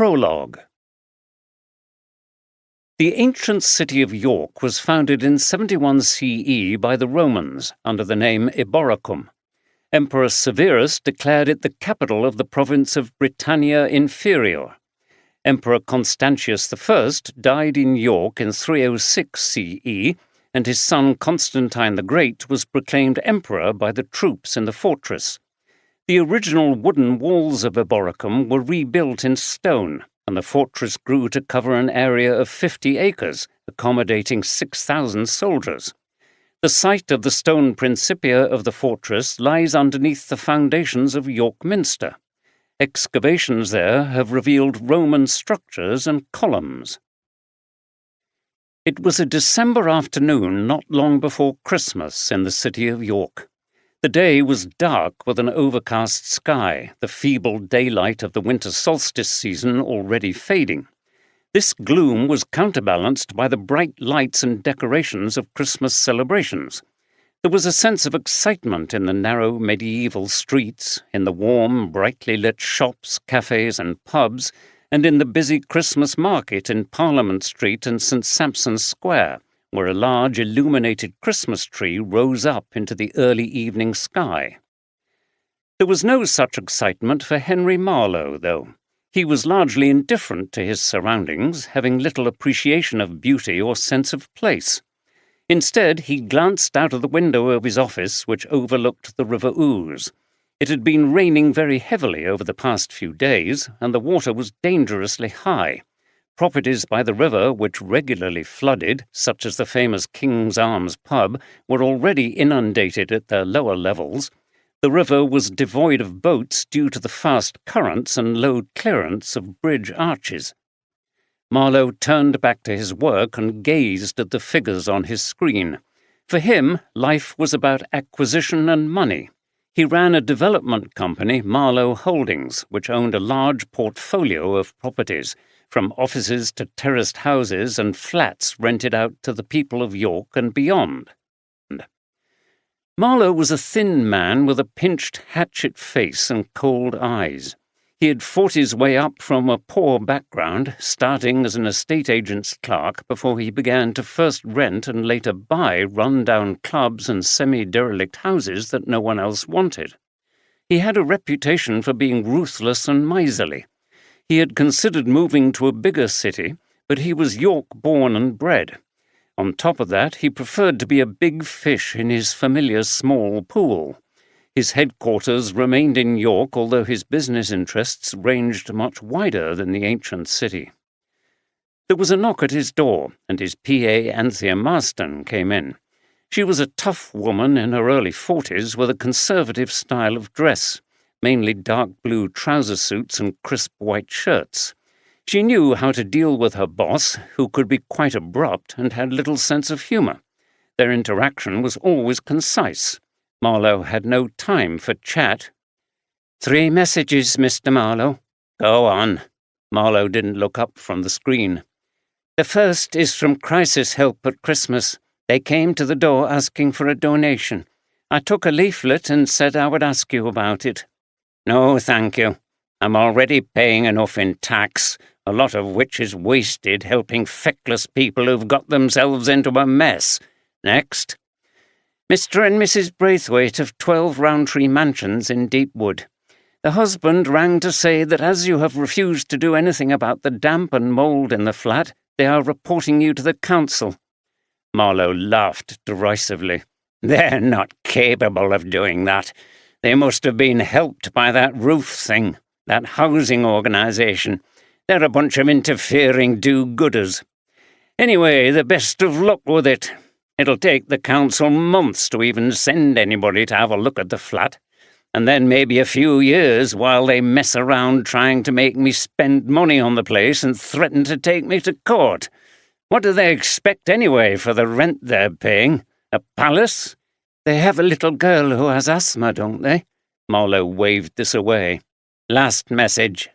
Prologue. The ancient city of York was founded in 71 CE by the Romans under the name Eboracum. Emperor Severus declared it the capital of the province of Britannia Inferior. Emperor Constantius I died in York in 306 CE, and his son Constantine the Great was proclaimed emperor by the troops in the fortress. The original wooden walls of Eboracum were rebuilt in stone, and the fortress grew to cover an area of 50 acres, accommodating 6,000 soldiers. The site of the stone Principia of the fortress lies underneath the foundations of York Minster. Excavations there have revealed Roman structures and columns. It was a December afternoon not long before Christmas in the city of York. The day was dark with an overcast sky, the feeble daylight of the winter solstice season already fading. This gloom was counterbalanced by the bright lights and decorations of Christmas celebrations. There was a sense of excitement in the narrow medieval streets, in the warm, brightly lit shops, cafes and pubs, and in the busy Christmas market in Parliament Street and St. Sampson's Square, where a large illuminated Christmas tree rose up into the early evening sky. There was no such excitement for Henry Marlowe, though. He was largely indifferent to his surroundings, having little appreciation of beauty or sense of place. Instead, he glanced out of the window of his office, which overlooked the River Ouse. It had been raining very heavily over the past few days, and the water was dangerously high. Properties by the river, which regularly flooded, such as the famous King's Arms pub, were already inundated at their lower levels. The river was devoid of boats due to the fast currents and low clearance of bridge arches. Marlowe turned back to his work and gazed at the figures on his screen. For him, life was about acquisition and money. He ran a development company, Marlowe Holdings, which owned a large portfolio of properties, from offices to terraced houses and flats rented out to the people of York and beyond. Marlowe was a thin man with a pinched hatchet face and cold eyes. He had fought his way up from a poor background, starting as an estate agent's clerk before he began to first rent and later buy run-down clubs and semi-derelict houses that no one else wanted. He had a reputation for being ruthless and miserly. He had considered moving to a bigger city, but he was York-born and bred. On top of that, he preferred to be a big fish in his familiar small pool. His headquarters remained in York, although his business interests ranged much wider than the ancient city. There was a knock at his door, and his PA Anthea Marston came in. She was a tough woman in her early 40s with a conservative style of dress, mainly dark blue trouser suits and crisp white shirts. She knew how to deal with her boss, who could be quite abrupt and had little sense of humour. Their interaction was always concise. Marlowe had no time for chat. 3 messages, Mr. Marlowe. Go on. Marlowe didn't look up from the screen. The first is from Crisis Help at Christmas. They came to the door asking for a donation. I took a leaflet and said I would ask you about it. No, thank you. I'm already paying enough in tax, a lot of which is wasted helping feckless people who've got themselves into a mess. Next. Mr. and Mrs. Braithwaite of 12 Rowntree Mansions in Deepwood. The husband rang to say that as you have refused to do anything about the damp and mould in the flat, they are reporting you to the council. Marlowe laughed derisively. They're not capable of doing that. They must have been helped by that roof thing, that housing organisation. They're a bunch of interfering do-gooders. Anyway, the best of luck with it. It'll take the council months to even send anybody to have a look at the flat, and then maybe a few years while they mess around trying to make me spend money on the place and threaten to take me to court. What do they expect anyway for the rent they're paying? A palace? They have a little girl who has asthma, don't they? Marlowe waved this away. Last message.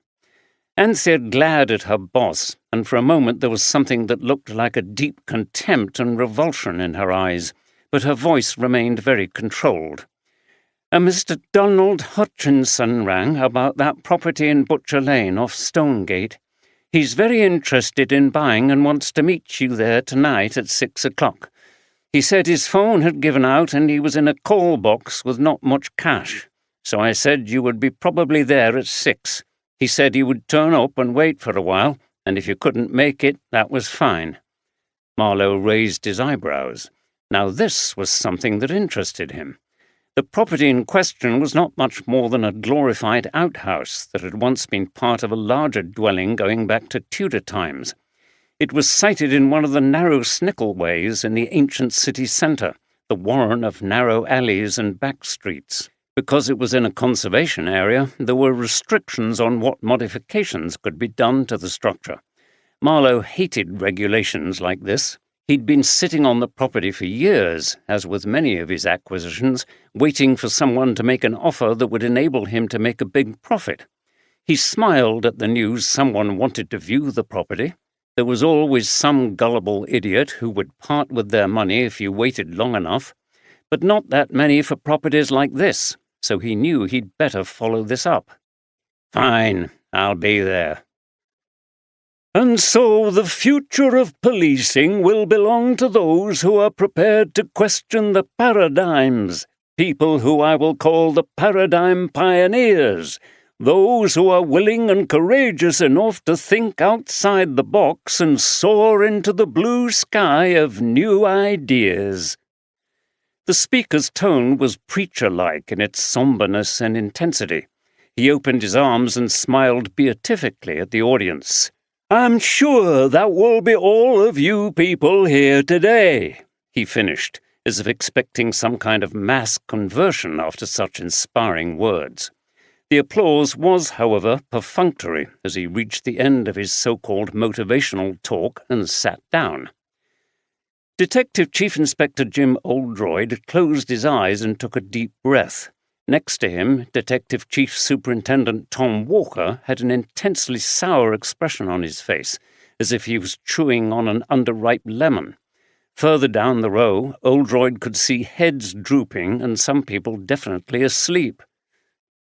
Anthea glared at her boss, and for a moment there was something that looked like a deep contempt and revulsion in her eyes, but her voice remained very controlled. A Mr. Donald Hutchinson rang about that property in Butcher Lane off Stonegate. He's very interested in buying and wants to meet you there tonight at 6 o'clock. He said his phone had given out and he was in a call box with not much cash, so I said you would be probably there at 6. He said he would turn up and wait for a while, and if you couldn't make it, that was fine." Marlowe raised his eyebrows. Now this was something that interested him. The property in question was not much more than a glorified outhouse that had once been part of a larger dwelling going back to Tudor times. It was sited in one of the narrow snickleways in the ancient city centre, the warren of narrow alleys and back streets. Because it was in a conservation area, there were restrictions on what modifications could be done to the structure. Marlowe hated regulations like this. He'd been sitting on the property for years, as with many of his acquisitions, waiting for someone to make an offer that would enable him to make a big profit. He smiled at the news someone wanted to view the property. There was always some gullible idiot who would part with their money if you waited long enough, but not that many for properties like this, so he knew he'd better follow this up. "Fine, I'll be there." "And so the future of policing will belong to those who are prepared to question the paradigms, people who I will call the paradigm pioneers, those who are willing and courageous enough to think outside the box and soar into the blue sky of new ideas." The speaker's tone was preacher-like in its somberness and intensity. He opened his arms and smiled beatifically at the audience. "I'm sure that will be all of you people here today," he finished, as if expecting some kind of mass conversion after such inspiring words. The applause was, however, perfunctory as he reached the end of his so-called motivational talk and sat down. Detective Chief Inspector Jim Oldroyd closed his eyes and took a deep breath. Next to him, Detective Chief Superintendent Tom Walker had an intensely sour expression on his face, as if he was chewing on an underripe lemon. Further down the row, Oldroyd could see heads drooping and some people definitely asleep.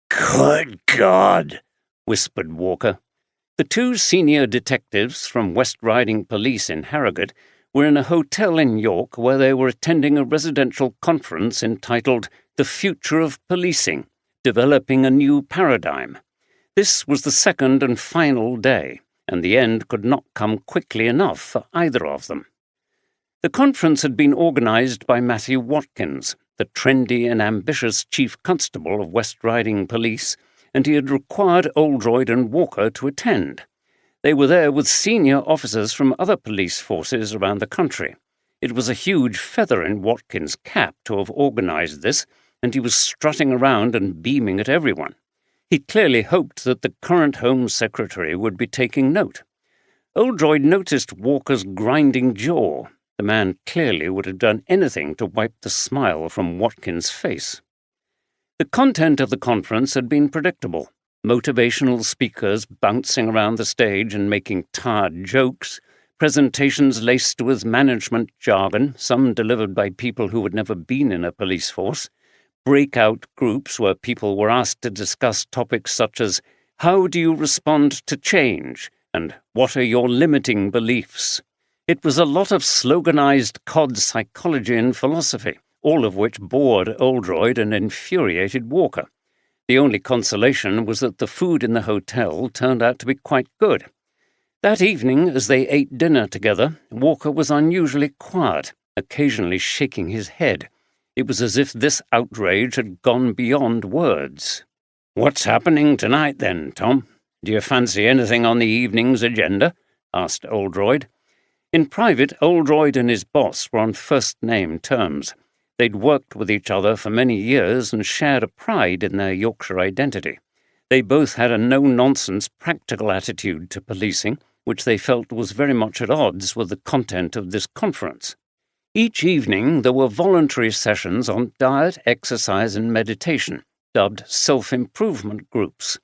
"Good God!" whispered Walker. The two senior detectives from West Riding Police in Harrogate were in a hotel in York where they were attending a residential conference entitled "The Future of Policing, Developing a New Paradigm." This was the second and final day, and the end could not come quickly enough for either of them. The conference had been organised by Matthew Watkins, the trendy and ambitious Chief Constable of West Riding Police, and he had required Oldroyd and Walker to attend. They were there with senior officers from other police forces around the country. It was a huge feather in Watkins' cap to have organised this, and he was strutting around and beaming at everyone. He clearly hoped that the current Home Secretary would be taking note. Oldroyd noticed Walker's grinding jaw. The man clearly would have done anything to wipe the smile from Watkins' face. The content of the conference had been predictable. Motivational speakers bouncing around the stage and making tired jokes, presentations laced with management jargon, some delivered by people who had never been in a police force, breakout groups where people were asked to discuss topics such as "How do you respond to change?" and "What are your limiting beliefs?" It was a lot of sloganized cod psychology and philosophy, all of which bored Oldroyd and infuriated Walker. The only consolation was that the food in the hotel turned out to be quite good. That evening, as they ate dinner together, Walker was unusually quiet, occasionally shaking his head. It was as if this outrage had gone beyond words. "What's happening tonight, then, Tom? Do you fancy anything on the evening's agenda?" asked Oldroyd. In private, Oldroyd and his boss were on first-name terms. They'd worked with each other for many years and shared a pride in their Yorkshire identity. They both had a no-nonsense, practical attitude to policing, which they felt was very much at odds with the content of this conference. Each evening there were voluntary sessions on diet, exercise and meditation, dubbed self-improvement groups.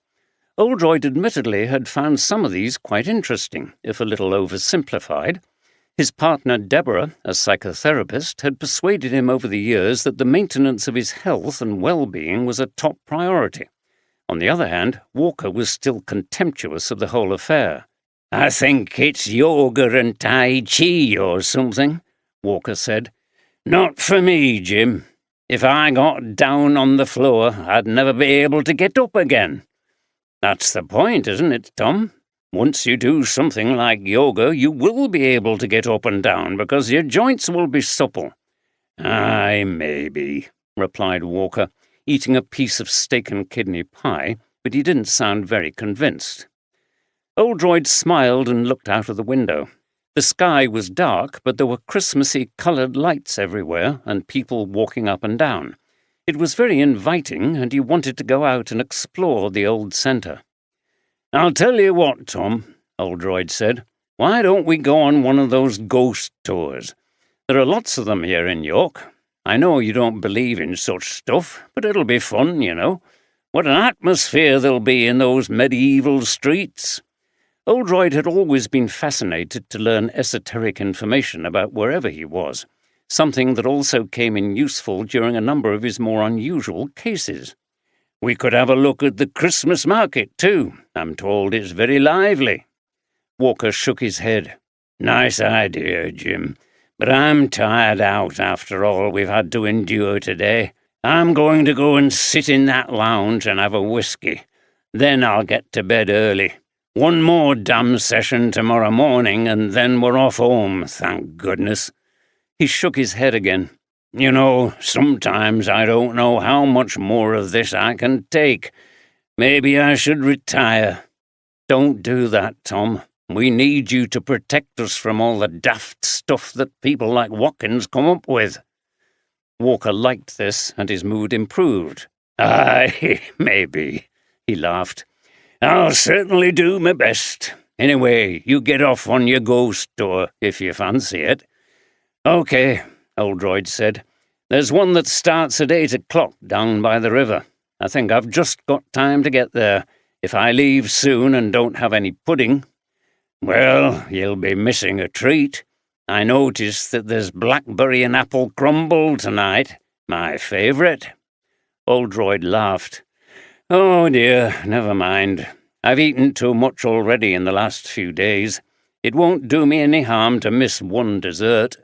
Oldroyd admittedly had found some of these quite interesting, if a little oversimplified. His partner Deborah, a psychotherapist, had persuaded him over the years that the maintenance of his health and well-being was a top priority. On the other hand, Walker was still contemptuous of the whole affair. "I think it's yoga and Tai Chi or something," Walker said. "Not for me, Jim. If I got down on the floor, I'd never be able to get up again." "That's the point, isn't it, Tom? Once you do something like yoga, you will be able to get up and down because your joints will be supple." "Aye, maybe," replied Walker, eating a piece of steak and kidney pie, but he didn't sound very convinced. Oldroyd smiled and looked out of the window. The sky was dark, but there were Christmassy coloured lights everywhere and people walking up and down. It was very inviting, and he wanted to go out and explore the old centre. "I'll tell you what, Tom," Oldroyd said. "Why don't we go on one of those ghost tours? There are lots of them here in York. I know you don't believe in such stuff, but it'll be fun, you know. What an atmosphere there'll be in those medieval streets." Oldroyd had always been fascinated to learn esoteric information about wherever he was, something that also came in useful during a number of his more unusual cases. "We could have a look at the Christmas market, too. I'm told it's very lively." Walker shook his head. "Nice idea, Jim, but I'm tired out after all we've had to endure today. I'm going to go and sit in that lounge and have a whiskey. Then I'll get to bed early. One more damn session tomorrow morning, and then we're off home, thank goodness." He shook his head again. "You know, sometimes I don't know how much more of this I can take. Maybe I should retire." "Don't do that, Tom. We need you to protect us from all the daft stuff that people like Watkins come up with." Walker liked this, and his mood improved. "Aye, maybe," he laughed. "I'll certainly do my best. Anyway, you get off on your ghost tour, if you fancy it." "OK," Oldroyd said. "There's one that starts at 8 o'clock down by the river. I think I've just got time to get there, if I leave soon and don't have any pudding." "Well, you'll be missing a treat. I notice that there's blackberry and apple crumble tonight, my favourite." Oldroyd laughed. "Oh dear, never mind. I've eaten too much already in the last few days. It won't do me any harm to miss one dessert."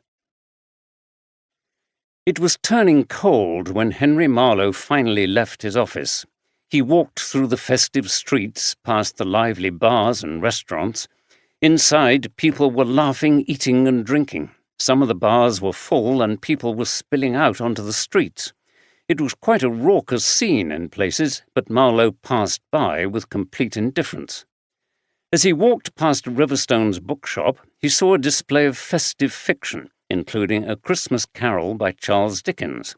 It was turning cold when Henry Marlowe finally left his office. He walked through the festive streets, past the lively bars and restaurants. Inside, people were laughing, eating and drinking. Some of the bars were full and people were spilling out onto the streets. It was quite a raucous scene in places, but Marlowe passed by with complete indifference. As he walked past Riverstone's bookshop, he saw a display of festive fiction, including A Christmas Carol by Charles Dickens.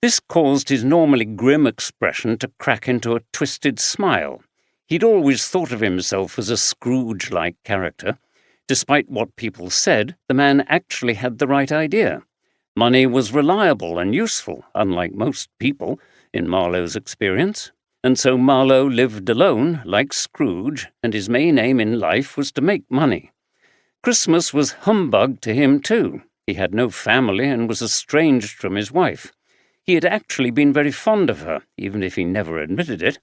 This caused his normally grim expression to crack into a twisted smile. He'd always thought of himself as a Scrooge-like character. Despite what people said, the man actually had the right idea. Money was reliable and useful, unlike most people, in Marlowe's experience. And so Marlowe lived alone, like Scrooge, and his main aim in life was to make money. Christmas was humbug to him too. He had no family and was estranged from his wife. He had actually been very fond of her, even if he never admitted it.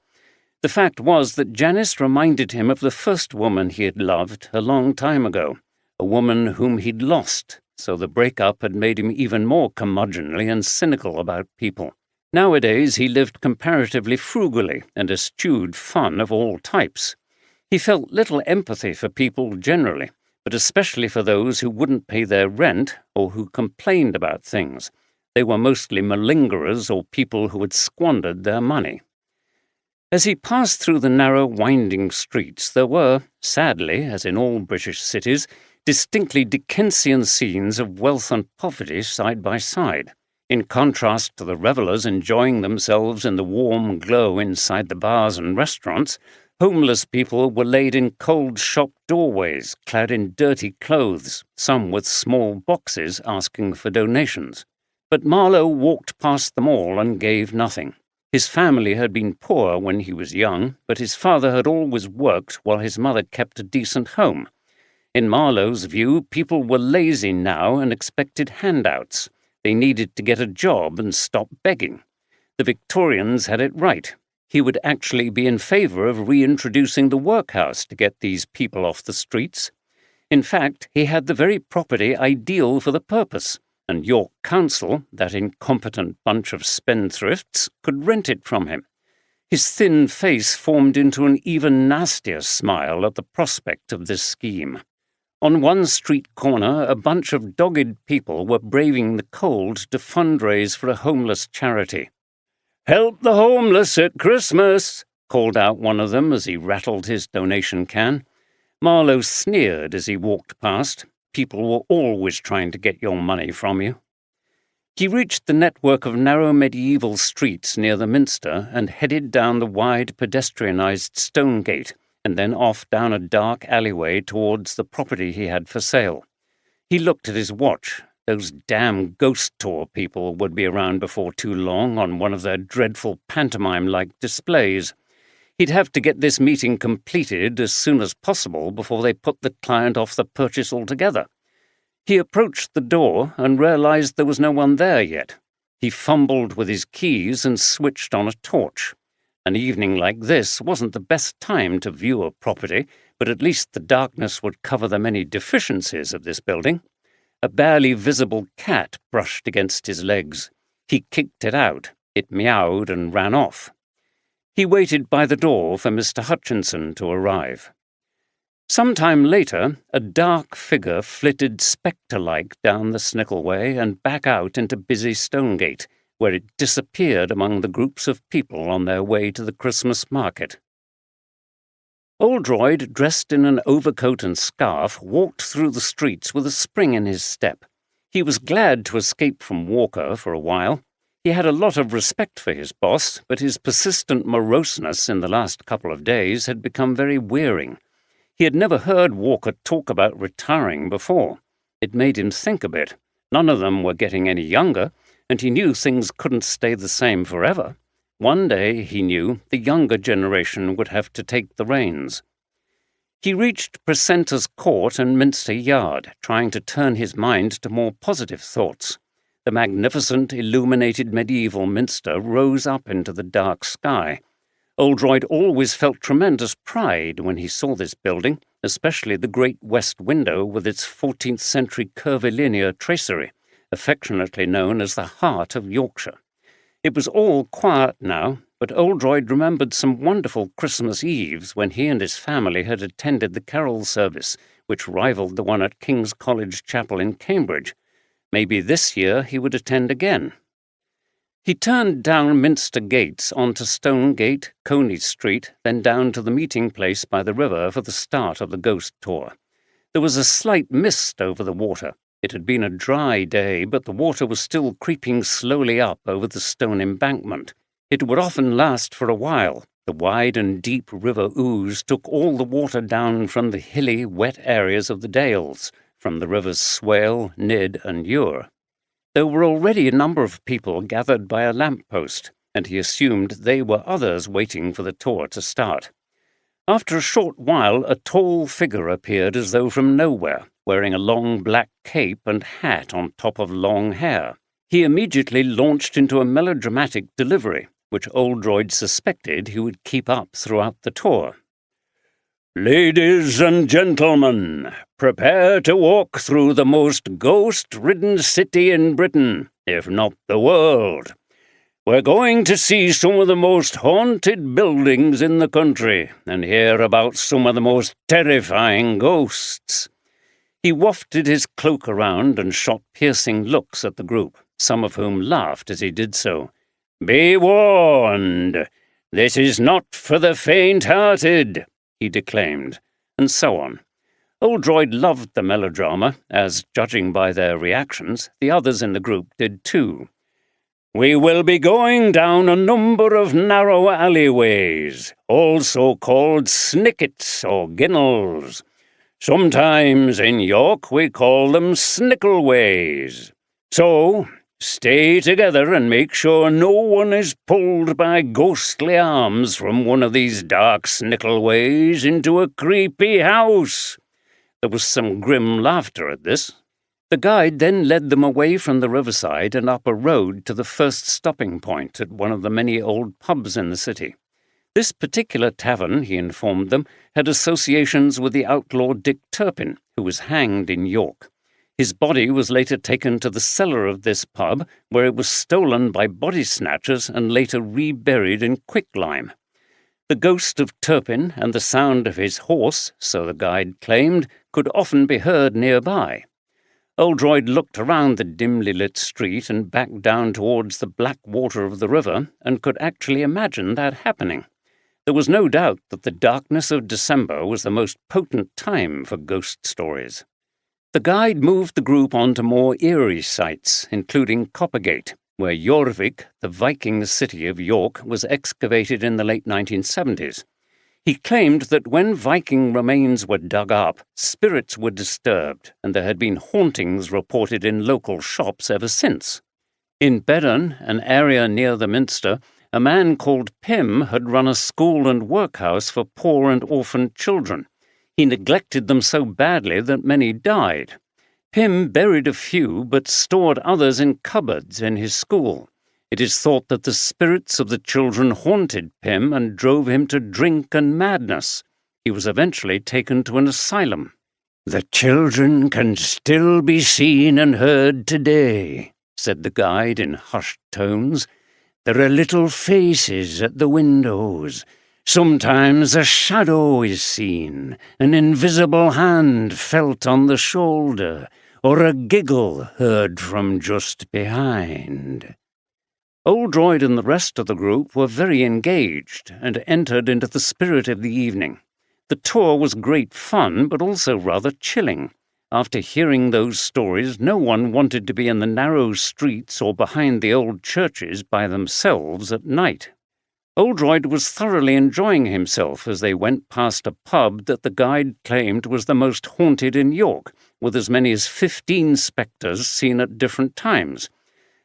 The fact was that Janice reminded him of the first woman he had loved a long time ago, a woman whom he'd lost, so the breakup had made him even more curmudgeonly and cynical about people. Nowadays he lived comparatively frugally and eschewed fun of all types. He felt little empathy for people generally, but especially for those who wouldn't pay their rent or who complained about things. They were mostly malingerers or people who had squandered their money. As he passed through the narrow, winding streets, there were, sadly, as in all British cities, distinctly Dickensian scenes of wealth and poverty side by side. In contrast to the revellers enjoying themselves in the warm glow inside the bars and restaurants, homeless people were laid in cold shop doorways, clad in dirty clothes, some with small boxes asking for donations. But Marlowe walked past them all and gave nothing. His family had been poor when he was young, but his father had always worked while his mother kept a decent home. In Marlowe's view, people were lazy now and expected handouts. They needed to get a job and stop begging. The Victorians had it right. He would actually be in favour of reintroducing the workhouse to get these people off the streets. In fact, he had the very property ideal for the purpose, and York Council, that incompetent bunch of spendthrifts, could rent it from him. His thin face formed into an even nastier smile at the prospect of this scheme. On one street corner, a bunch of dogged people were braving the cold to fundraise for a homeless charity. "Help the homeless at Christmas," called out one of them as he rattled his donation can. Marlowe sneered as he walked past. People were always trying to get your money from you. He reached the network of narrow medieval streets near the Minster and headed down the wide pedestrianised stone gate, and then off down a dark alleyway towards the property he had for sale. He looked at his watch. Those damn ghost tour people would be around before too long on one of their dreadful pantomime-like displays. He'd have to get this meeting completed as soon as possible before they put the client off the purchase altogether. He approached the door and realized there was no one there yet. He fumbled with his keys and switched on a torch. An evening like this wasn't the best time to view a property, but at least the darkness would cover the many deficiencies of this building. A barely visible cat brushed against his legs. He kicked it out. It meowed and ran off. He waited by the door for Mr. Hutchinson to arrive. Some time later, a dark figure flitted spectre-like down the Snickleway and back out into busy Stonegate, where it disappeared among the groups of people on their way to the Christmas market. Oldroyd, dressed in an overcoat and scarf, walked through the streets with a spring in his step. He was glad to escape from Walker for a while. He had a lot of respect for his boss, but his persistent moroseness in the last couple of days had become very wearing. He had never heard Walker talk about retiring before. It made him think a bit. None of them were getting any younger, and he knew things couldn't stay the same forever. One day, he knew, the younger generation would have to take the reins. He reached Precentor's Court and Minster Yard, trying to turn his mind to more positive thoughts. The magnificent, illuminated medieval Minster rose up into the dark sky. Oldroyd always felt tremendous pride when he saw this building, especially the great west window with its 14th-century curvilinear tracery, affectionately known as the heart of Yorkshire. It was all quiet now, but Oldroyd remembered some wonderful Christmas Eves when he and his family had attended the carol service, which rivaled the one at King's College Chapel in Cambridge. Maybe this year he would attend again. He turned down Minster Gates onto Stonegate, Coney Street, then down to the meeting place by the river for the start of the ghost tour. There was a slight mist over the water. It had been a dry day, but the water was still creeping slowly up over the stone embankment. It would often last for a while. The wide and deep river ooze took all the water down from the hilly, wet areas of the dales, from the rivers Swale, Nid, and Ure. There were already a number of people gathered by a lamp-post, and he assumed they were others waiting for the tour to start. After a short while, a tall figure appeared as though from nowhere, wearing a long black cape and hat on top of long hair. He immediately launched into a melodramatic delivery, which Oldroyd suspected he would keep up throughout the tour. "Ladies and gentlemen, prepare to walk through the most ghost-ridden city in Britain, if not the world. We're going to see some of the most haunted buildings in the country and hear about some of the most terrifying ghosts." He wafted his cloak around and shot piercing looks at the group, some of whom laughed as he did so. "Be warned, this is not for the faint-hearted," he declaimed, and so on. Oldroyd loved the melodrama, as, judging by their reactions, the others in the group did too. "We will be going down a number of narrow alleyways, also called snickets or ginnels. Sometimes in York we call them snickleways. So, stay together and make sure no one is pulled by ghostly arms from one of these dark snickleways into a creepy house." There was some grim laughter at this. The guide then led them away from the riverside and up a road to the first stopping point at one of the many old pubs in the city. This particular tavern, he informed them, had associations with the outlaw Dick Turpin, who was hanged in York. His body was later taken to the cellar of this pub, where it was stolen by body snatchers and later reburied in quicklime. The ghost of Turpin and the sound of his horse, so the guide claimed, could often be heard nearby. Oldroyd looked around the dimly lit street and back down towards the black water of the river and could actually imagine that happening. There was no doubt that the darkness of December was the most potent time for ghost stories. The guide moved the group on to more eerie sites, including Coppergate, where Jorvik, the Viking city of York, was excavated in the late 1970s. He claimed that when Viking remains were dug up, spirits were disturbed, and there had been hauntings reported in local shops ever since. In Bedern, an area near the Minster, a man called Pym had run a school and workhouse for poor and orphaned children. He neglected them so badly that many died. Pym buried a few, but stored others in cupboards in his school. It is thought that the spirits of the children haunted Pym and drove him to drink and madness. He was eventually taken to an asylum. "The children can still be seen and heard today," said the guide in hushed tones. "There are little faces at the windows. Sometimes a shadow is seen, an invisible hand felt on the shoulder, or a giggle heard from just behind." Oldroyd and the rest of the group were very engaged and entered into the spirit of the evening. The tour was great fun, but also rather chilling. After hearing those stories, no one wanted to be in the narrow streets or behind the old churches by themselves at night. Oldroyd was thoroughly enjoying himself as they went past a pub that the guide claimed was the most haunted in York, with as many as 15 spectres seen at different times.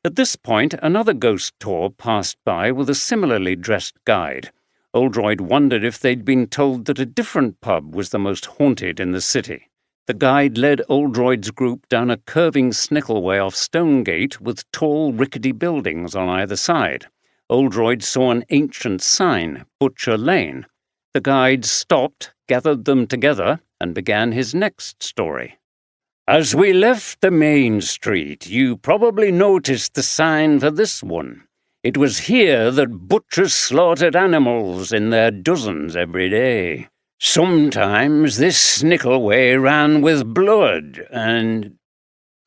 At this point, another ghost tour passed by with a similarly dressed guide. Oldroyd wondered if they'd been told that a different pub was the most haunted in the city. The guide led Oldroyd's group down a curving snickleway off Stonegate with tall, rickety buildings on either side. Oldroyd saw an ancient sign, Butcher Lane. The guide stopped, gathered them together, and began his next story. "As we left the main street, you probably noticed the sign for this one. It was here that butchers slaughtered animals in their dozens every day. Sometimes this snickleway ran with blood, and—"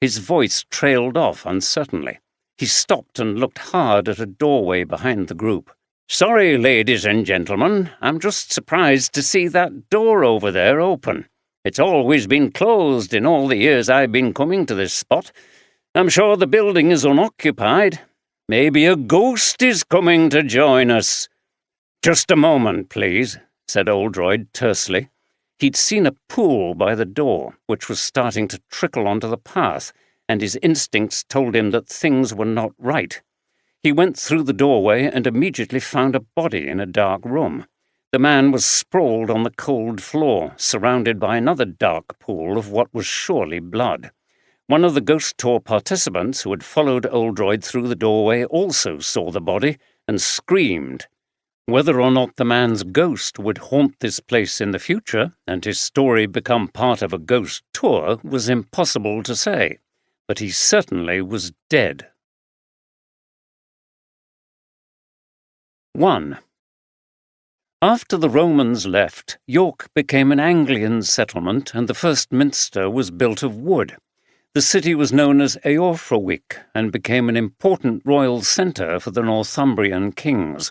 His voice trailed off uncertainly. He stopped and looked hard at a doorway behind the group. "Sorry, ladies and gentlemen, I'm just surprised to see that door over there open. It's always been closed in all the years I've been coming to this spot. I'm sure the building is unoccupied. Maybe a ghost is coming to join us." "Just a moment, please," said Oldroyd tersely. He'd seen a pool by the door, which was starting to trickle onto the path, and his instincts told him that things were not right. He went through the doorway and immediately found a body in a dark room. The man was sprawled on the cold floor, surrounded by another dark pool of what was surely blood. One of the ghost tour participants who had followed Oldroyd through the doorway also saw the body and screamed. Whether or not the man's ghost would haunt this place in the future and his story become part of a ghost tour was impossible to say, but he certainly was dead. 1. After the Romans left, York became an Anglian settlement and the first minster was built of wood. The city was known as Eorfrowik and became an important royal centre for the Northumbrian kings.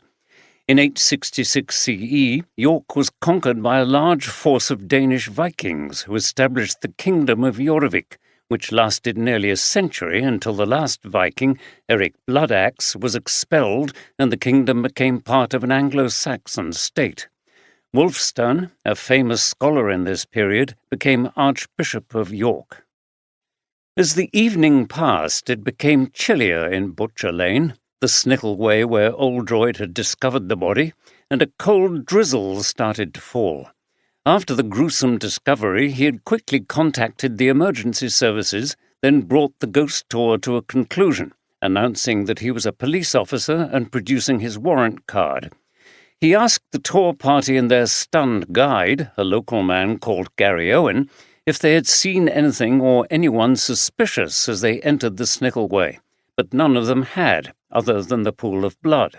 In 866 CE, York was conquered by a large force of Danish Vikings who established the kingdom of Jorvik, which lasted nearly a century until the last Viking, Eric Bloodaxe, was expelled and the kingdom became part of an Anglo-Saxon state. Wulfstan, a famous scholar in this period, became Archbishop of York. As the evening passed, it became chillier in Butcher Lane, the snickleway where Oldroyd had discovered the body, and a cold drizzle started to fall. After the gruesome discovery, he had quickly contacted the emergency services, then brought the ghost tour to a conclusion, announcing that he was a police officer and producing his warrant card. He asked the tour party and their stunned guide, a local man called Gary Owen, if they had seen anything or anyone suspicious as they entered the Snickleway, but none of them had, other than the pool of blood.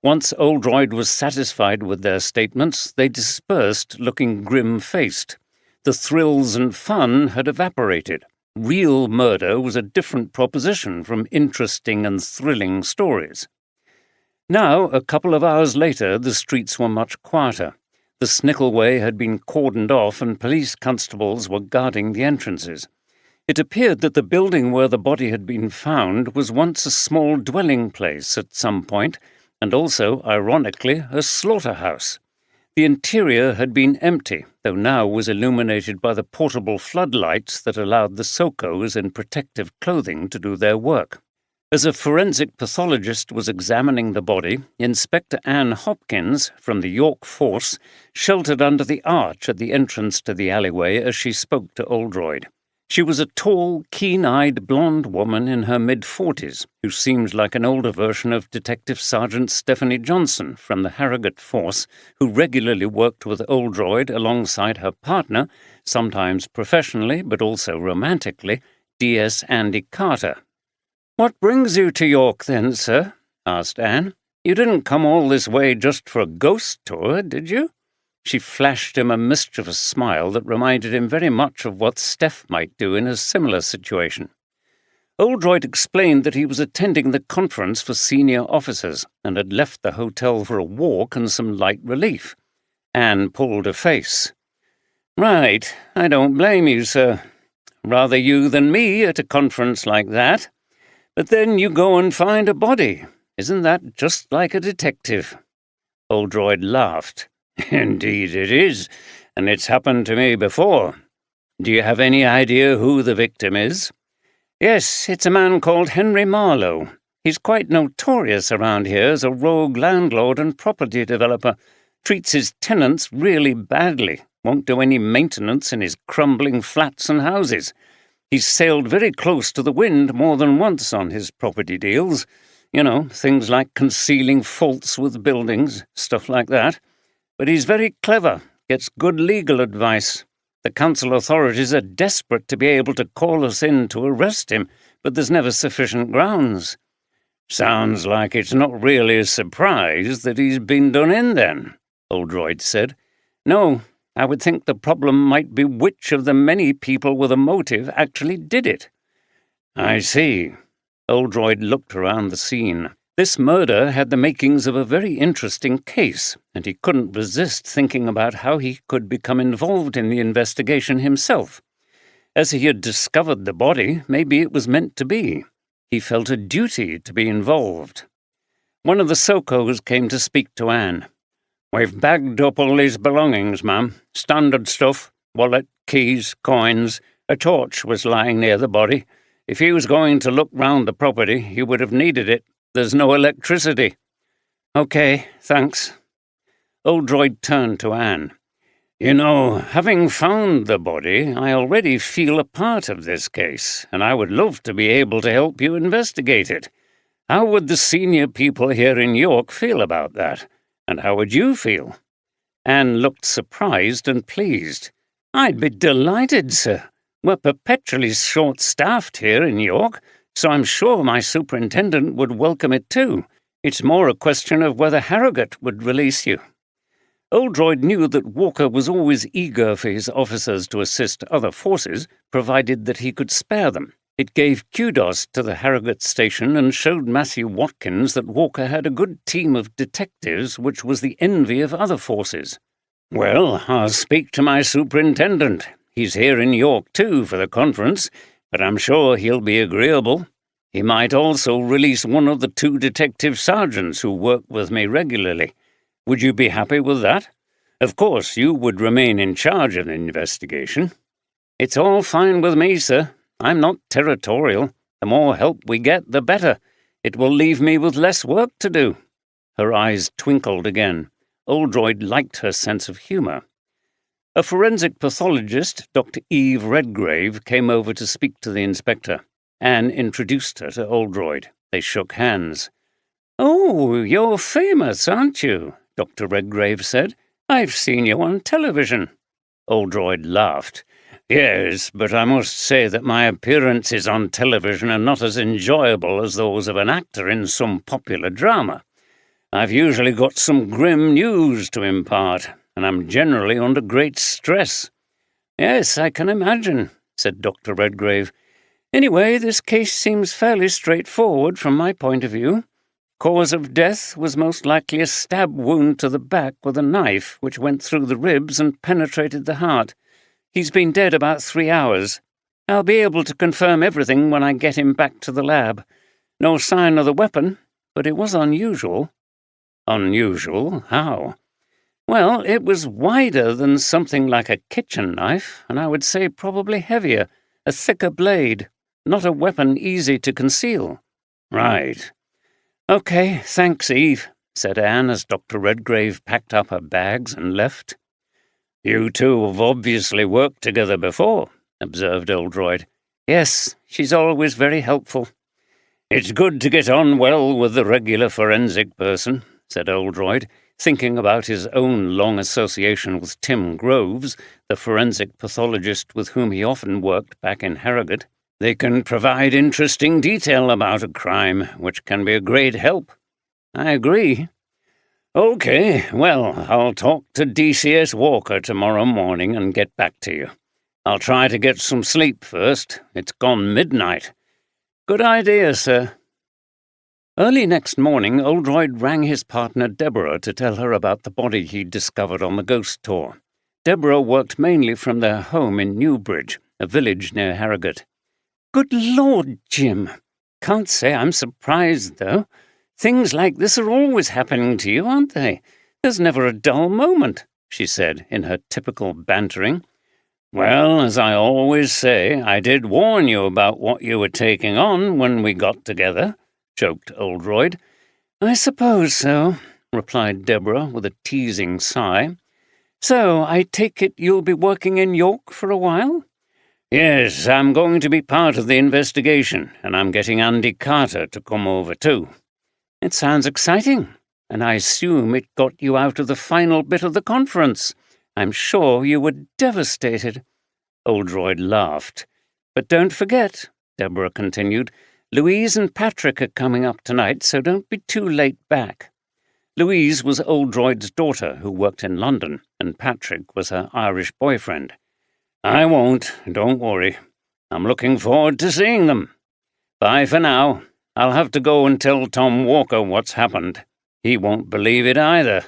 Once Oldroyd was satisfied with their statements, they dispersed looking grim-faced. The thrills and fun had evaporated. Real murder was a different proposition from interesting and thrilling stories. Now, a couple of hours later, the streets were much quieter. The Snickleway had been cordoned off and police constables were guarding the entrances. It appeared that the building where the body had been found was once a small dwelling place at some point, and also, ironically, a slaughterhouse. The interior had been empty, though now was illuminated by the portable floodlights that allowed the Sokos in protective clothing to do their work. As a forensic pathologist was examining the body, Inspector Anne Hopkins, from the York Force, sheltered under the arch at the entrance to the alleyway as she spoke to Oldroyd. She was a tall, keen-eyed blonde woman in her mid-40s, who seemed like an older version of Detective Sergeant Stephanie Johnson from the Harrogate Force, who regularly worked with Oldroyd alongside her partner, sometimes professionally but also romantically, DS Andy Carter. "What brings you to York then, sir?" asked Anne. "You didn't come all this way just for a ghost tour, did you?" She flashed him a mischievous smile that reminded him very much of what Steph might do in a similar situation. Oldroyd explained that he was attending the conference for senior officers and had left the hotel for a walk and some light relief. Anne pulled a face. "Right, I don't blame you, sir. Rather you than me at a conference like that. But then you go and find a body. Isn't that just like a detective?" Oldroyd laughed. "Indeed it is, and it's happened to me before. Do you have any idea who the victim is?" "Yes, it's a man called Henry Marlowe. He's quite notorious around here as a rogue landlord and property developer. Treats his tenants really badly, won't do any maintenance in his crumbling flats and houses. He's sailed very close to the wind more than once on his property deals. You know, things like concealing faults with buildings, stuff like that. But he's very clever, gets good legal advice. The council authorities are desperate to be able to call us in to arrest him, but there's never sufficient grounds." "Sounds like it's not really a surprise that he's been done in then," Oldroyd said. "No, I would think the problem might be which of the many people with a motive actually did it." "I see." Oldroyd looked around the scene. This murder had the makings of a very interesting case, and he couldn't resist thinking about how he could become involved in the investigation himself. As he had discovered the body, maybe it was meant to be. He felt a duty to be involved. One of the Sokos came to speak to Anne. "We've bagged up all his belongings, ma'am. Standard stuff, wallet, keys, coins. A torch was lying near the body. If he was going to look round the property, he would have needed it. There's no electricity." "Okay, thanks." Oldroyd turned to Anne. "You know, having found the body, I already feel a part of this case, and I would love to be able to help you investigate it. How would the senior people here in York feel about that? And how would you feel?" Anne looked surprised and pleased. "I'd be delighted, sir. We're perpetually short-staffed here in York, so I'm sure my superintendent would welcome it too. It's more a question of whether Harrogate would release you." Oldroyd knew that Walker was always eager for his officers to assist other forces, provided that he could spare them. It gave kudos to the Harrogate station and showed Matthew Watkins that Walker had a good team of detectives, which was the envy of other forces. "Well, I'll speak to my superintendent. He's here in York too for the conference, but I'm sure he'll be agreeable. He might also release one of the 2 detective sergeants who work with me regularly. Would you be happy with that? Of course, you would remain in charge of the investigation." "It's all fine with me, sir. I'm not territorial. The more help we get, the better. It will leave me with less work to do." Her eyes twinkled again. Oldroyd liked her sense of humour. A forensic pathologist, Dr. Eve Redgrave, came over to speak to the inspector. Anne introduced her to Oldroyd. They shook hands. "Oh, you're famous, aren't you?" Dr. Redgrave said. "I've seen you on television." Oldroyd laughed. "Yes, but I must say that my appearances on television are not as enjoyable as those of an actor in some popular drama. I've usually got some grim news to impart, and I'm generally under great stress." "Yes, I can imagine," said Dr. Redgrave. "Anyway, this case seems fairly straightforward from my point of view. Cause of death was most likely a stab wound to the back with a knife which went through the ribs and penetrated the heart. He's been dead about 3 hours. I'll be able to confirm everything when I get him back to the lab. No sign of the weapon, but it was unusual." "Unusual? How?" "Well, it was wider than something like a kitchen knife, and I would say probably heavier, a thicker blade, not a weapon easy to conceal." "Right." "Okay, thanks, Eve," said Anne as Dr. Redgrave packed up her bags and left. "You two have obviously worked together before," observed Oldroyd. "Yes, she's always very helpful." "It's good to get on well with the regular forensic person," said Oldroyd, thinking about his own long association with Tim Groves, the forensic pathologist with whom he often worked back in Harrogate. "They can provide interesting detail about a crime, which can be a great help." "I agree." "Okay, well, I'll talk to DCS Walker tomorrow morning and get back to you. I'll try to get some sleep first. It's gone midnight." "Good idea, sir." Early next morning, Oldroyd rang his partner Deborah to tell her about the body he'd discovered on the ghost tour. Deborah worked mainly from their home in Newbridge, a village near Harrogate. "Good Lord, Jim. Can't say I'm surprised, though. Things like this are always happening to you, aren't they? There's never a dull moment," she said in her typical bantering. "Well, as I always say, I did warn you about what you were taking on when we got together," joked Oldroyd. "I suppose so," replied Deborah with a teasing sigh. "So, I take it you'll be working in York for a while?" "Yes, I'm going to be part of the investigation, and I'm getting Andy Carter to come over too." "It sounds exciting, and I assume it got you out of the final bit of the conference. I'm sure you were devastated." Oldroyd laughed. "But don't forget," Deborah continued, "Louise and Patrick are coming up tonight, so don't be too late back." Louise was Oldroyd's daughter who worked in London, and Patrick was her Irish boyfriend. "I won't, don't worry. I'm looking forward to seeing them. Bye for now. I'll have to go and tell Tom Walker what's happened. He won't believe it either."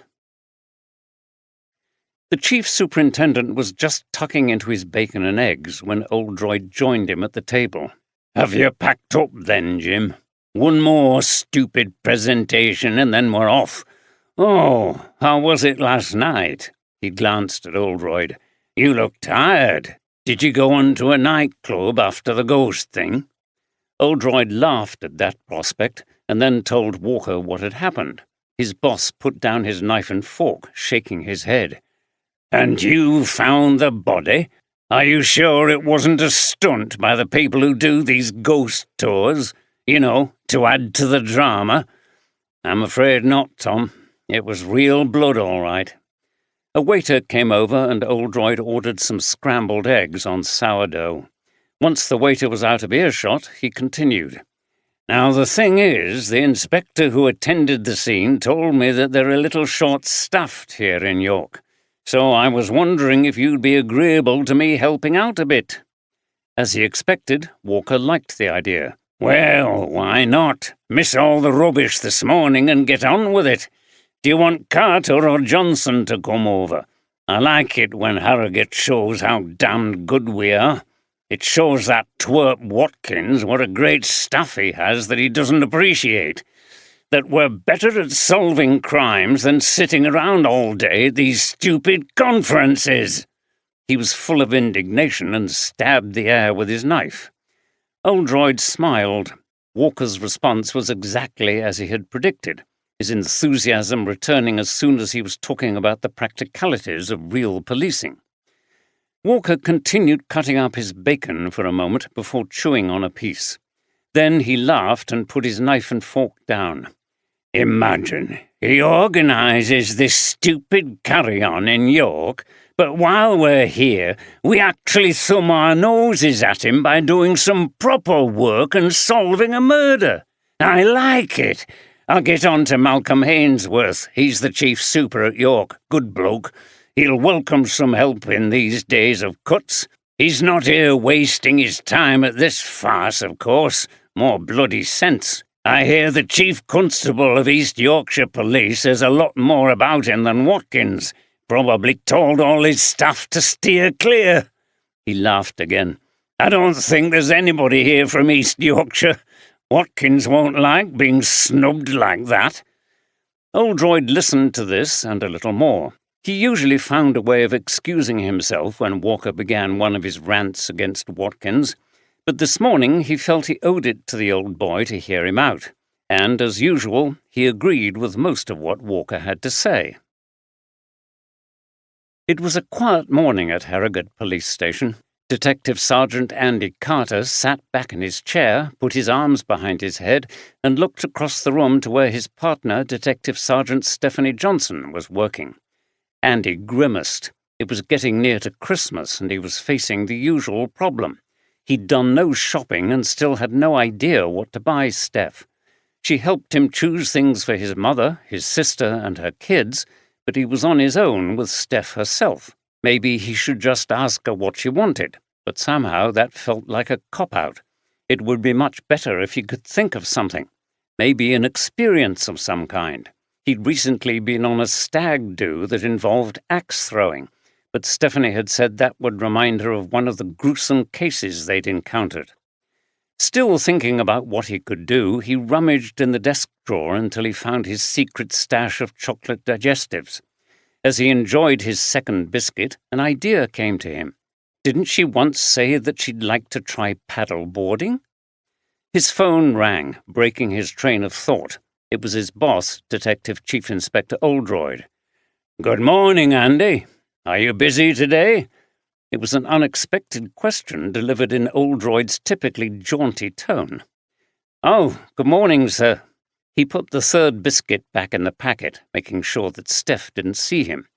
The chief superintendent was just tucking into his bacon and eggs when Oldroyd joined him at the table. "Have you packed up then, Jim? One more stupid presentation and then we're off. Oh, how was it last night?" He glanced at Oldroyd. "You look tired. Did you go on to a nightclub after the ghost thing?" Oldroyd laughed at that prospect and then told Walker what had happened. His boss put down his knife and fork, shaking his head. "And you found the body? Are you sure it wasn't a stunt by the people who do these ghost tours? You know, to add to the drama?" "I'm afraid not, Tom. It was real blood, all right." A waiter came over and Oldroyd ordered some scrambled eggs on sourdough. Once the waiter was out of earshot, he continued. "Now the thing is, the inspector who attended the scene told me that they're a little short-staffed here in York. So I was wondering if you'd be agreeable to me helping out a bit." As he expected, Walker liked the idea. "Well, why not? Miss all the rubbish this morning and get on with it. Do you want Carter or Johnson to come over? I like it when Harrogate shows how damned good we are. It shows that twerp Watkins what a great staff he has that he doesn't appreciate. That we're better at solving crimes than sitting around all day at these stupid conferences." He was full of indignation and stabbed the air with his knife. Oldroyd smiled. Walker's response was exactly as he had predicted, his enthusiasm returning as soon as he was talking about the practicalities of real policing. Walker continued cutting up his bacon for a moment before chewing on a piece. Then he laughed and put his knife and fork down. "Imagine, He organises this stupid carry-on in York, but while we're here, we actually thumb our noses at him by doing some proper work and solving a murder. I like it. I'll get on to Malcolm Hainsworth. He's the chief super at York. Good bloke. He'll welcome some help in these days of cuts. He's not here wasting his time at this farce, of course. More bloody sense. I hear the Chief Constable of East Yorkshire Police has a lot more about him than Watkins. Probably told all his staff to steer clear. He laughed again. I don't think there's anybody here from East Yorkshire. Watkins won't like being snubbed like that. Oldroyd listened to this and a little more. He usually found a way of excusing himself when Walker began one of his rants against Watkins, but this morning he felt he owed it to the old boy to hear him out, and, as usual, he agreed with most of what Walker had to say. It was a quiet morning at Harrogate Police Station. Detective Sergeant Andy Carter sat back in his chair, put his arms behind his head, and looked across the room to where his partner, Detective Sergeant Stephanie Johnson, was working. Andy grimaced. It was getting near to Christmas, and he was facing the usual problem. He'd done no shopping and still had no idea what to buy Steph. She helped him choose things for his mother, his sister, and her kids, but he was on his own with Steph herself. Maybe he should just ask her what she wanted, but somehow that felt like a cop-out. It would be much better if he could think of something, maybe an experience of some kind. He'd recently been on a stag do that involved axe-throwing, but Stephanie had said that would remind her of one of the gruesome cases they'd encountered. Still thinking about what he could do, he rummaged in the desk drawer until he found his secret stash of chocolate digestives. As he enjoyed his second biscuit, an idea came to him. Didn't she once say that she'd like to try paddle boarding? His phone rang, breaking his train of thought. It was his boss, Detective Chief Inspector Oldroyd. "Good morning, Andy. Are you busy today?" It was an unexpected question delivered in Oldroyd's typically jaunty tone. "Oh, good morning, sir." He put the third biscuit back in the packet, making sure that Steph didn't see him.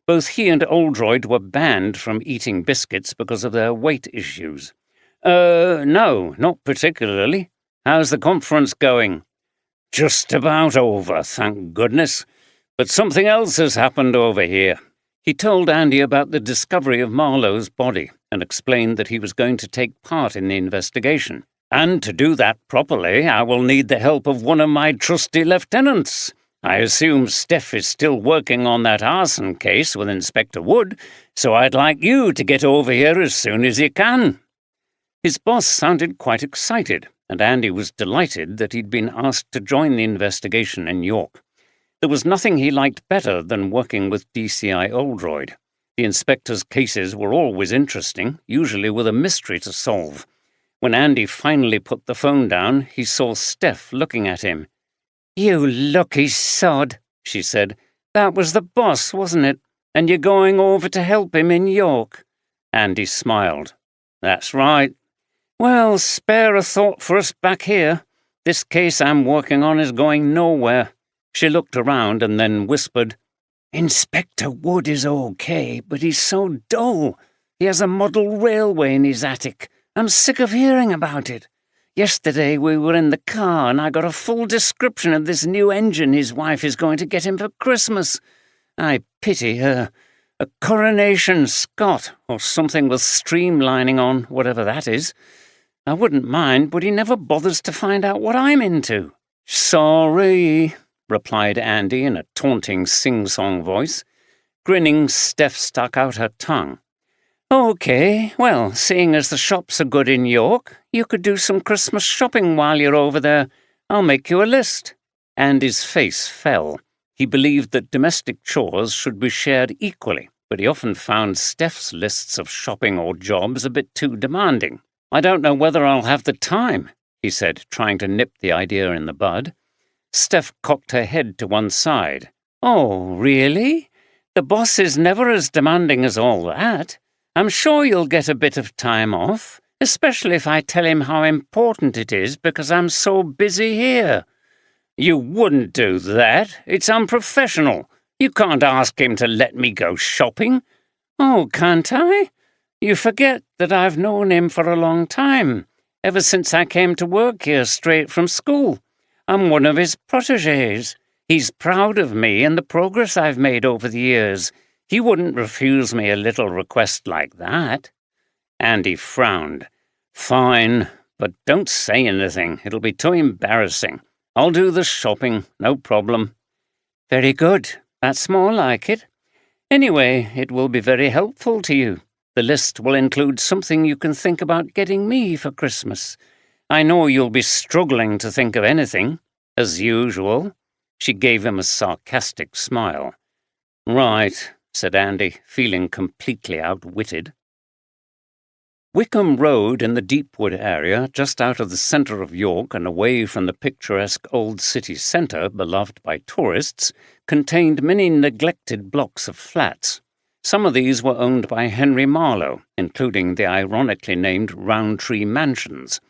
Both he and Oldroyd were banned from eating biscuits because of their weight issues. No, not particularly. How's the conference going?" "Just about over, thank goodness. But something else has happened over here." He told Andy about the discovery of Marlowe's body and explained that he was going to take part in the investigation. "And to do that properly, I will need the help of one of my trusty lieutenants. I assume Steph is still working on that arson case with Inspector Wood, so I'd like you to get over here as soon as you can." His boss sounded quite excited, and Andy was delighted that he'd been asked to join the investigation in York. There was nothing he liked better than working with DCI Oldroyd. The inspector's cases were always interesting, usually with a mystery to solve. When Andy finally put the phone down, he saw Steph looking at him. "You lucky sod," she said. "That was the boss, wasn't it? And you're going over to help him in York?" Andy smiled. "That's right." "Well, spare a thought for us back here. This case I'm working on is going nowhere." She looked around and then whispered, "Inspector Wood is okay, but he's so dull. He has a model railway in his attic. I'm sick of hearing about it. Yesterday we were in the car and I got a full description of this new engine his wife is going to get him for Christmas. I pity her. A Coronation Scott, or something with streamlining on, whatever that is. I wouldn't mind, but he never bothers to find out what I'm into." "Sorry," replied Andy in a taunting sing-song voice. Grinning, Steph stuck out her tongue. "Okay, well, seeing as the shops are good in York, you could do some Christmas shopping while you're over there. I'll make you a list." Andy's face fell. He believed that domestic chores should be shared equally, but he often found Steph's lists of shopping or jobs a bit too demanding. "I don't know whether I'll have the time," he said, trying to nip the idea in the bud. Steph cocked her head to one side. "Oh, really? The boss is never as demanding as all that. I'm sure you'll get a bit of time off, especially if I tell him how important it is because I'm so busy here." You wouldn't do that. It's unprofessional. You can't ask him to let me go shopping. Oh, can't I? You forget that I've known him for a long time, ever since I came to work here straight from school. I'm one of his protégés. He's proud of me and the progress I've made over the years. He wouldn't refuse me a little request like that. Andy frowned. Fine, but don't say anything. It'll be too embarrassing. I'll do the shopping, no problem. Very good. That's more like it. Anyway, it will be very helpful to you. The list will include something you can think about getting me for Christmas. I know you'll be struggling to think of anything, as usual. She gave him a sarcastic smile. Right, said Andy, feeling completely outwitted. Wickham Road in the Deepwood area, just out of the centre of York and away from the picturesque old city centre beloved by tourists, contained many neglected blocks of flats. Some of these were owned by Henry Marlowe, including the ironically named Roundtree Mansions.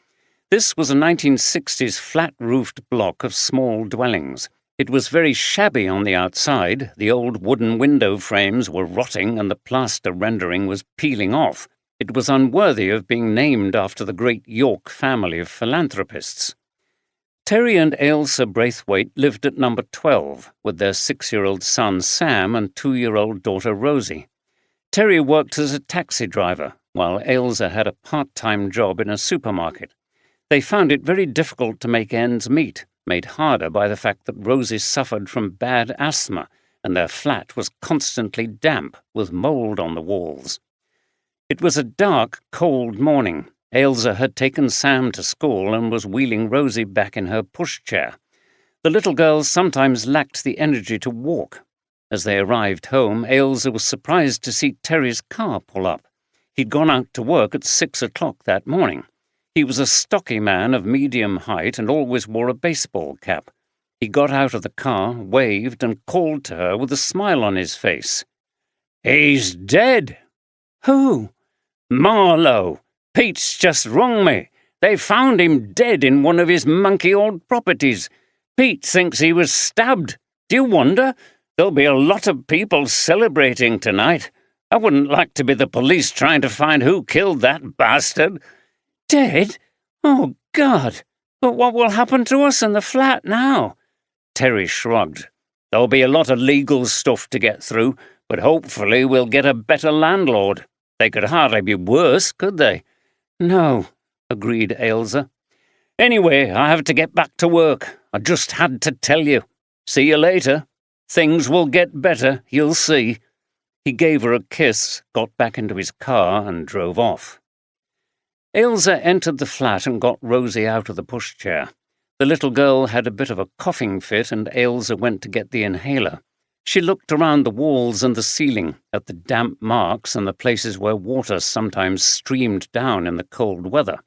This was a 1960s flat-roofed block of small dwellings. It was very shabby on the outside. The old wooden window frames were rotting and the plaster rendering was peeling off. It was unworthy of being named after the great York family of philanthropists. Terry and Ailsa Braithwaite lived at number 12 with their 6-year-old son Sam and 2-year-old daughter Rosie. Terry worked as a taxi driver, while Ailsa had a part-time job in a supermarket. They found it very difficult to make ends meet, made harder by the fact that Rosie suffered from bad asthma and their flat was constantly damp with mould on the walls. It was a dark, cold morning. Ailsa had taken Sam to school and was wheeling Rosie back in her pushchair. The little girl sometimes lacked the energy to walk. As they arrived home, Ailsa was surprised to see Terry's car pull up. He'd gone out to work at 6 o'clock that morning. He was a stocky man of medium height and always wore a baseball cap. He got out of the car, waved, and called to her with a smile on his face. "He's dead." "Who?" "Marlowe. Pete's just rung me. They found him dead in one of his monkey old properties. Pete thinks he was stabbed. Do you wonder? There'll be a lot of people celebrating tonight. I wouldn't like to be the police trying to find who killed that bastard." "Dead? Oh, God! But what will happen to us in the flat now?" Terry shrugged. "There'll be a lot of legal stuff to get through, but hopefully we'll get a better landlord. They could hardly be worse, could they?" "No," agreed Ailsa. "Anyway, I have to get back to work. I just had to tell you. See you later. Things will get better, you'll see." He gave her a kiss, got back into his car, and drove off. Ailsa entered the flat and got Rosie out of the pushchair. The little girl had a bit of a coughing fit, and Ailsa went to get the inhaler. She looked around the walls and the ceiling, at the damp marks and the places where water sometimes streamed down in the cold weather.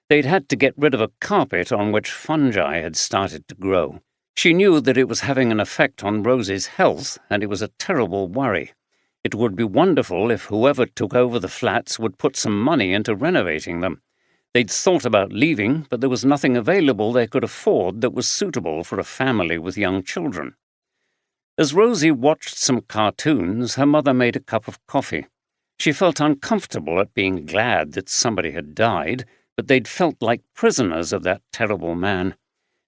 They'd had to get rid of a carpet on which fungi had started to grow. She knew that it was having an effect on Rosie's health, and it was a terrible worry. It would be wonderful if whoever took over the flats would put some money into renovating them. They'd thought about leaving, but there was nothing available they could afford that was suitable for a family with young children. As Rosie watched some cartoons, her mother made a cup of coffee. She felt uncomfortable at being glad that somebody had died, but they'd felt like prisoners of that terrible man.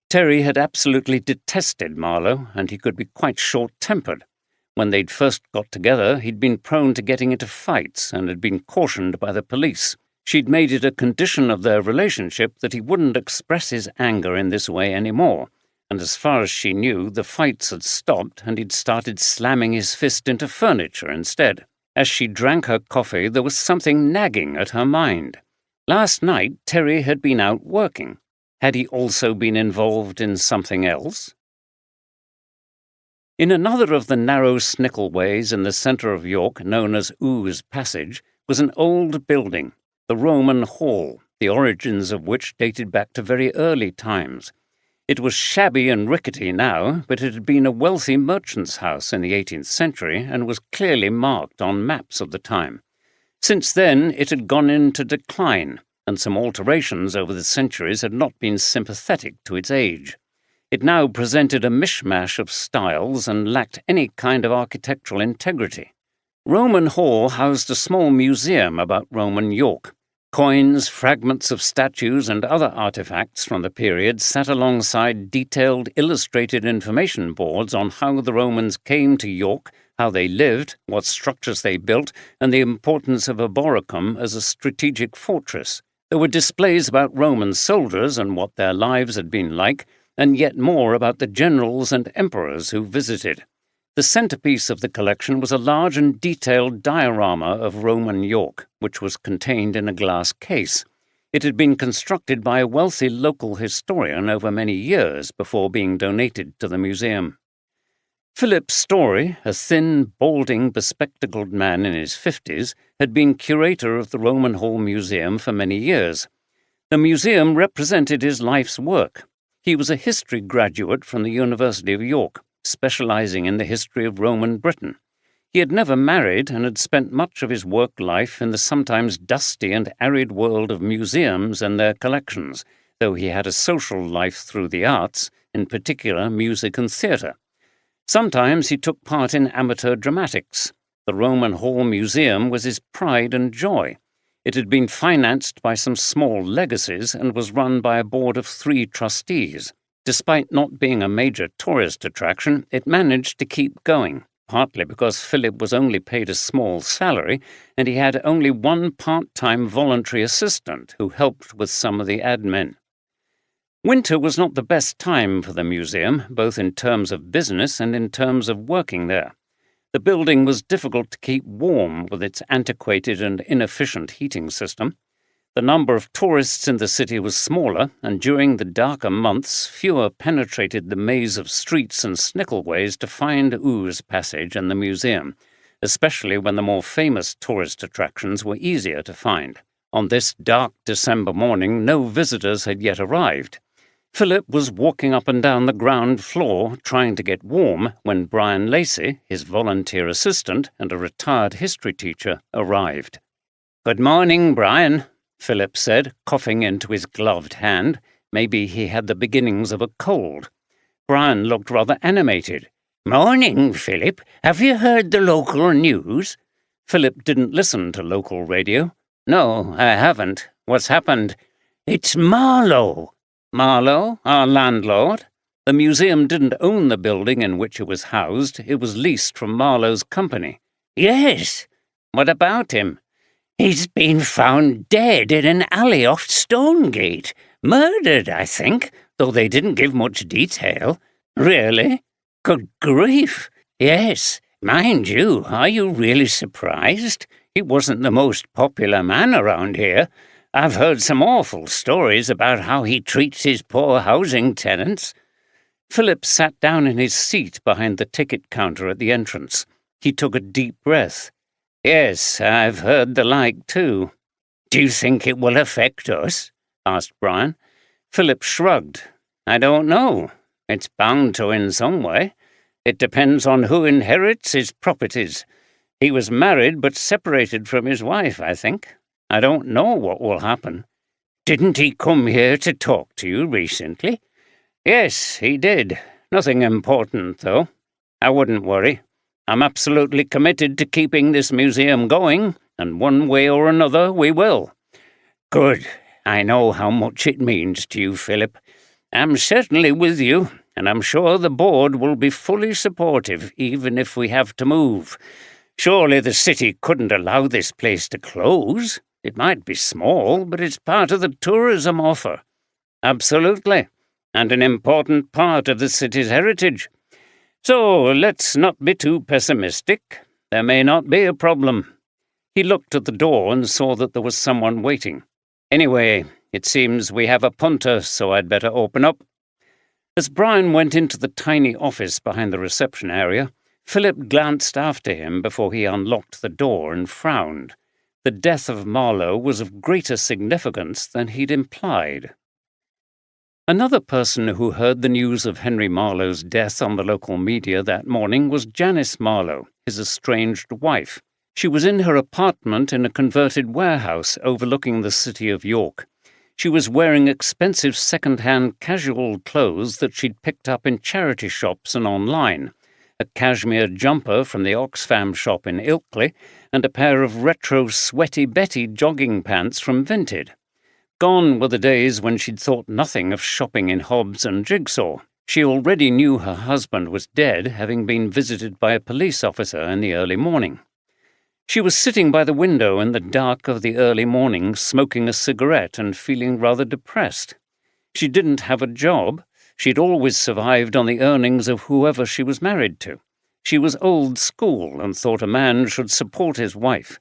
Terry had absolutely detested Marlowe, and he could be quite short-tempered. When they'd first got together, he'd been prone to getting into fights and had been cautioned by the police. She'd made it a condition of their relationship that he wouldn't express his anger in this way anymore. And as far as she knew, the fights had stopped and he'd started slamming his fist into furniture instead. As she drank her coffee, there was something nagging at her mind. Last night, Terry had been out working. Had he also been involved in something else? In another of the narrow snickelways in the centre of York, known as Ooze Passage, was an old building, the Roman Hall, the origins of which dated back to very early times. It was shabby and rickety now, but it had been a wealthy merchant's house in the 18th century and was clearly marked on maps of the time. Since then, it had gone into decline, and some alterations over the centuries had not been sympathetic to its age. It now presented a mishmash of styles and lacked any kind of architectural integrity. Roman Hall housed a small museum about Roman York. Coins, fragments of statues, and other artifacts from the period sat alongside detailed illustrated information boards on how the Romans came to York, how they lived, what structures they built, and the importance of Eboracum as a strategic fortress. There were displays about Roman soldiers and what their lives had been like, and yet more about the generals and emperors who visited. The centerpiece of the collection was a large and detailed diorama of Roman York, which was contained in a glass case. It had been constructed by a wealthy local historian over many years before being donated to the museum. Philip Story, a thin, balding, bespectacled man in his 50s, had been curator of the Roman Hall Museum for many years. The museum represented his life's work. He was a history graduate from the University of York, specializing in the history of Roman Britain. He had never married and had spent much of his work life in the sometimes dusty and arid world of museums and their collections, though he had a social life through the arts, in particular music and theatre. Sometimes he took part in amateur dramatics. The Roman Hall Museum was his pride and joy. It had been financed by some small legacies and was run by a board of 3 trustees. Despite not being a major tourist attraction, it managed to keep going, partly because Philip was only paid a small salary and he had only one part-time voluntary assistant who helped with some of the admin. Winter was not the best time for the museum, both in terms of business and in terms of working there. The building was difficult to keep warm with its antiquated and inefficient heating system. The number of tourists in the city was smaller, and during the darker months, fewer penetrated the maze of streets and snickleways to find Ooze Passage and the museum, especially when the more famous tourist attractions were easier to find. On this dark December morning, no visitors had yet arrived. Philip was walking up and down the ground floor trying to get warm when Brian Lacey, his volunteer assistant and a retired history teacher, arrived. "Good morning, Brian," Philip said, coughing into his gloved hand. Maybe he had the beginnings of a cold. Brian looked rather animated. "Morning, Philip. Have you heard the local news?" Philip didn't listen to local radio. "No, I haven't. What's happened?" "It's Marlowe." "Marlowe, our landlord?" The museum didn't own the building in which it was housed. It was leased from Marlowe's company. "Yes." "What about him?" "He's been found dead in an alley off Stonegate. Murdered, I think, though they didn't give much detail." "Really?" "Good grief. Yes. Mind you, are you really surprised? He wasn't the most popular man around here. I've heard some awful stories about how he treats his poor housing tenants." Philip sat down in his seat behind the ticket counter at the entrance. He took a deep breath. "Yes, I've heard the like too." "Do you think it will affect us?" asked Brian. Philip shrugged. "I don't know. It's bound to in some way. It depends on who inherits his properties. He was married but separated from his wife, I think. I don't know what will happen." "Didn't he come here to talk to you recently?" "Yes, he did. Nothing important, though. I wouldn't worry. I'm absolutely committed to keeping this museum going, and one way or another we will." "Good. I know how much it means to you, Philip. I'm certainly with you, and I'm sure the board will be fully supportive, even if we have to move. Surely the city couldn't allow this place to close. It might be small, but it's part of the tourism offer." "Absolutely, and an important part of the city's heritage. So let's not be too pessimistic. There may not be a problem." He looked at the door and saw that there was someone waiting. "Anyway, it seems we have a punter, so I'd better open up." As Brian went into the tiny office behind the reception area, Philip glanced after him before he unlocked the door and frowned. The death of Marlowe was of greater significance than he'd implied. Another person who heard the news of Henry Marlowe's death on the local media that morning was Janice Marlowe, his estranged wife. She was in her apartment in a converted warehouse overlooking the city of York. She was wearing expensive second-hand casual clothes that she'd picked up in charity shops and online, a cashmere jumper from the Oxfam shop in Ilkley, and a pair of retro Sweaty Betty jogging pants from Vinted. Gone were the days when she'd thought nothing of shopping in Hobbs and Jigsaw. She already knew her husband was dead, having been visited by a police officer in the early morning. She was sitting by the window in the dark of the early morning, smoking a cigarette and feeling rather depressed. She didn't have a job. She'd always survived on the earnings of whoever she was married to. She was old school and thought a man should support his wife.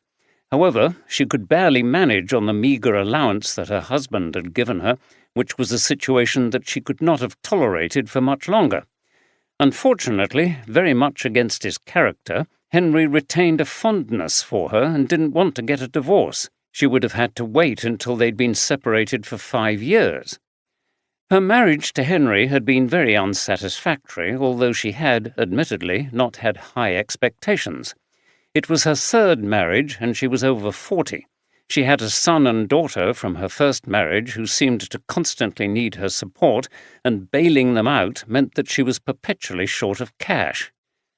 However, she could barely manage on the meagre allowance that her husband had given her, which was a situation that she could not have tolerated for much longer. Unfortunately, very much against his character, Henry retained a fondness for her and didn't want to get a divorce. She would have had to wait until they'd been separated for 5 years. Her marriage to Henry had been very unsatisfactory, although she had, admittedly, not had high expectations. It was her third marriage, and she was over 40. She had a son and daughter from her first marriage who seemed to constantly need her support, and bailing them out meant that she was perpetually short of cash.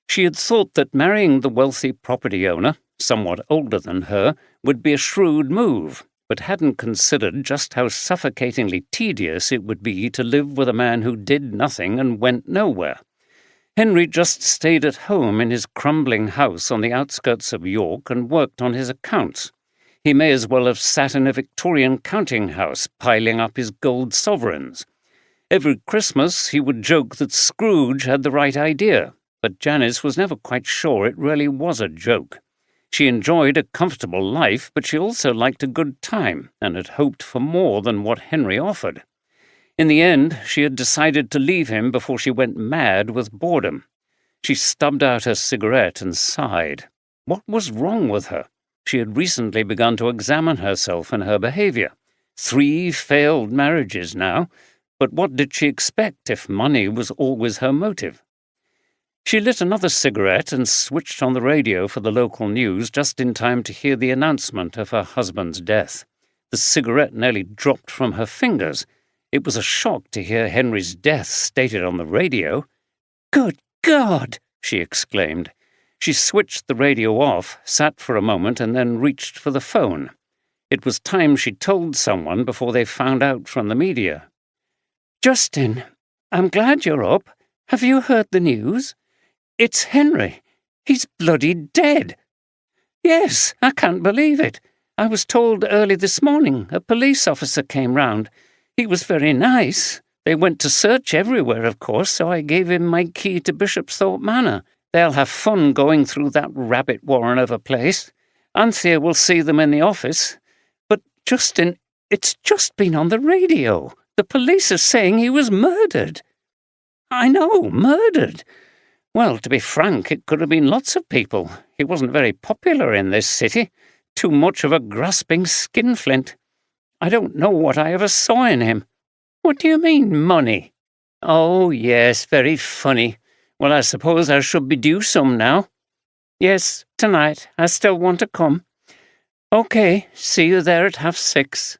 She had thought that marrying the wealthy property owner, somewhat older than her, would be a shrewd move, but hadn't considered just how suffocatingly tedious it would be to live with a man who did nothing and went nowhere. Henry just stayed at home in his crumbling house on the outskirts of York and worked on his accounts. He may as well have sat in a Victorian counting house piling up his gold sovereigns. Every Christmas he would joke that Scrooge had the right idea, but Janice was never quite sure it really was a joke. She enjoyed a comfortable life, but she also liked a good time and had hoped for more than what Henry offered. In the end, she had decided to leave him before she went mad with boredom. She stubbed out her cigarette and sighed. What was wrong with her? She had recently begun to examine herself and her behaviour. 3 failed marriages now, but what did she expect if money was always her motive? She lit another cigarette and switched on the radio for the local news just in time to hear the announcement of her husband's death. The cigarette nearly dropped from her fingers. It was a shock to hear Henry's death stated on the radio. "Good God!" she exclaimed. She switched the radio off, sat for a moment, and then reached for the phone. It was time she told someone before they found out from the media. "Justin, I'm glad you're up. Have you heard the news? It's Henry. He's bloody dead." "Yes, I can't believe it. I was told early this morning. A police officer came round. He was very nice. They went to search everywhere, of course, so I gave him my key to Bishopsthorpe Manor. They'll have fun going through that rabbit warren of a place. Anthea will see them in the office. But, Justin, it's just been on the radio. The police are saying he was murdered." "I know, murdered. Well, to be frank, it could have been lots of people. He wasn't very popular in this city. Too much of a grasping skinflint. I don't know what I ever saw in him." "What do you mean, money?" "Oh, yes, very funny. Well, I suppose I should be due some now." "Yes, tonight. I still want to come." "OK, see you there at 6:30.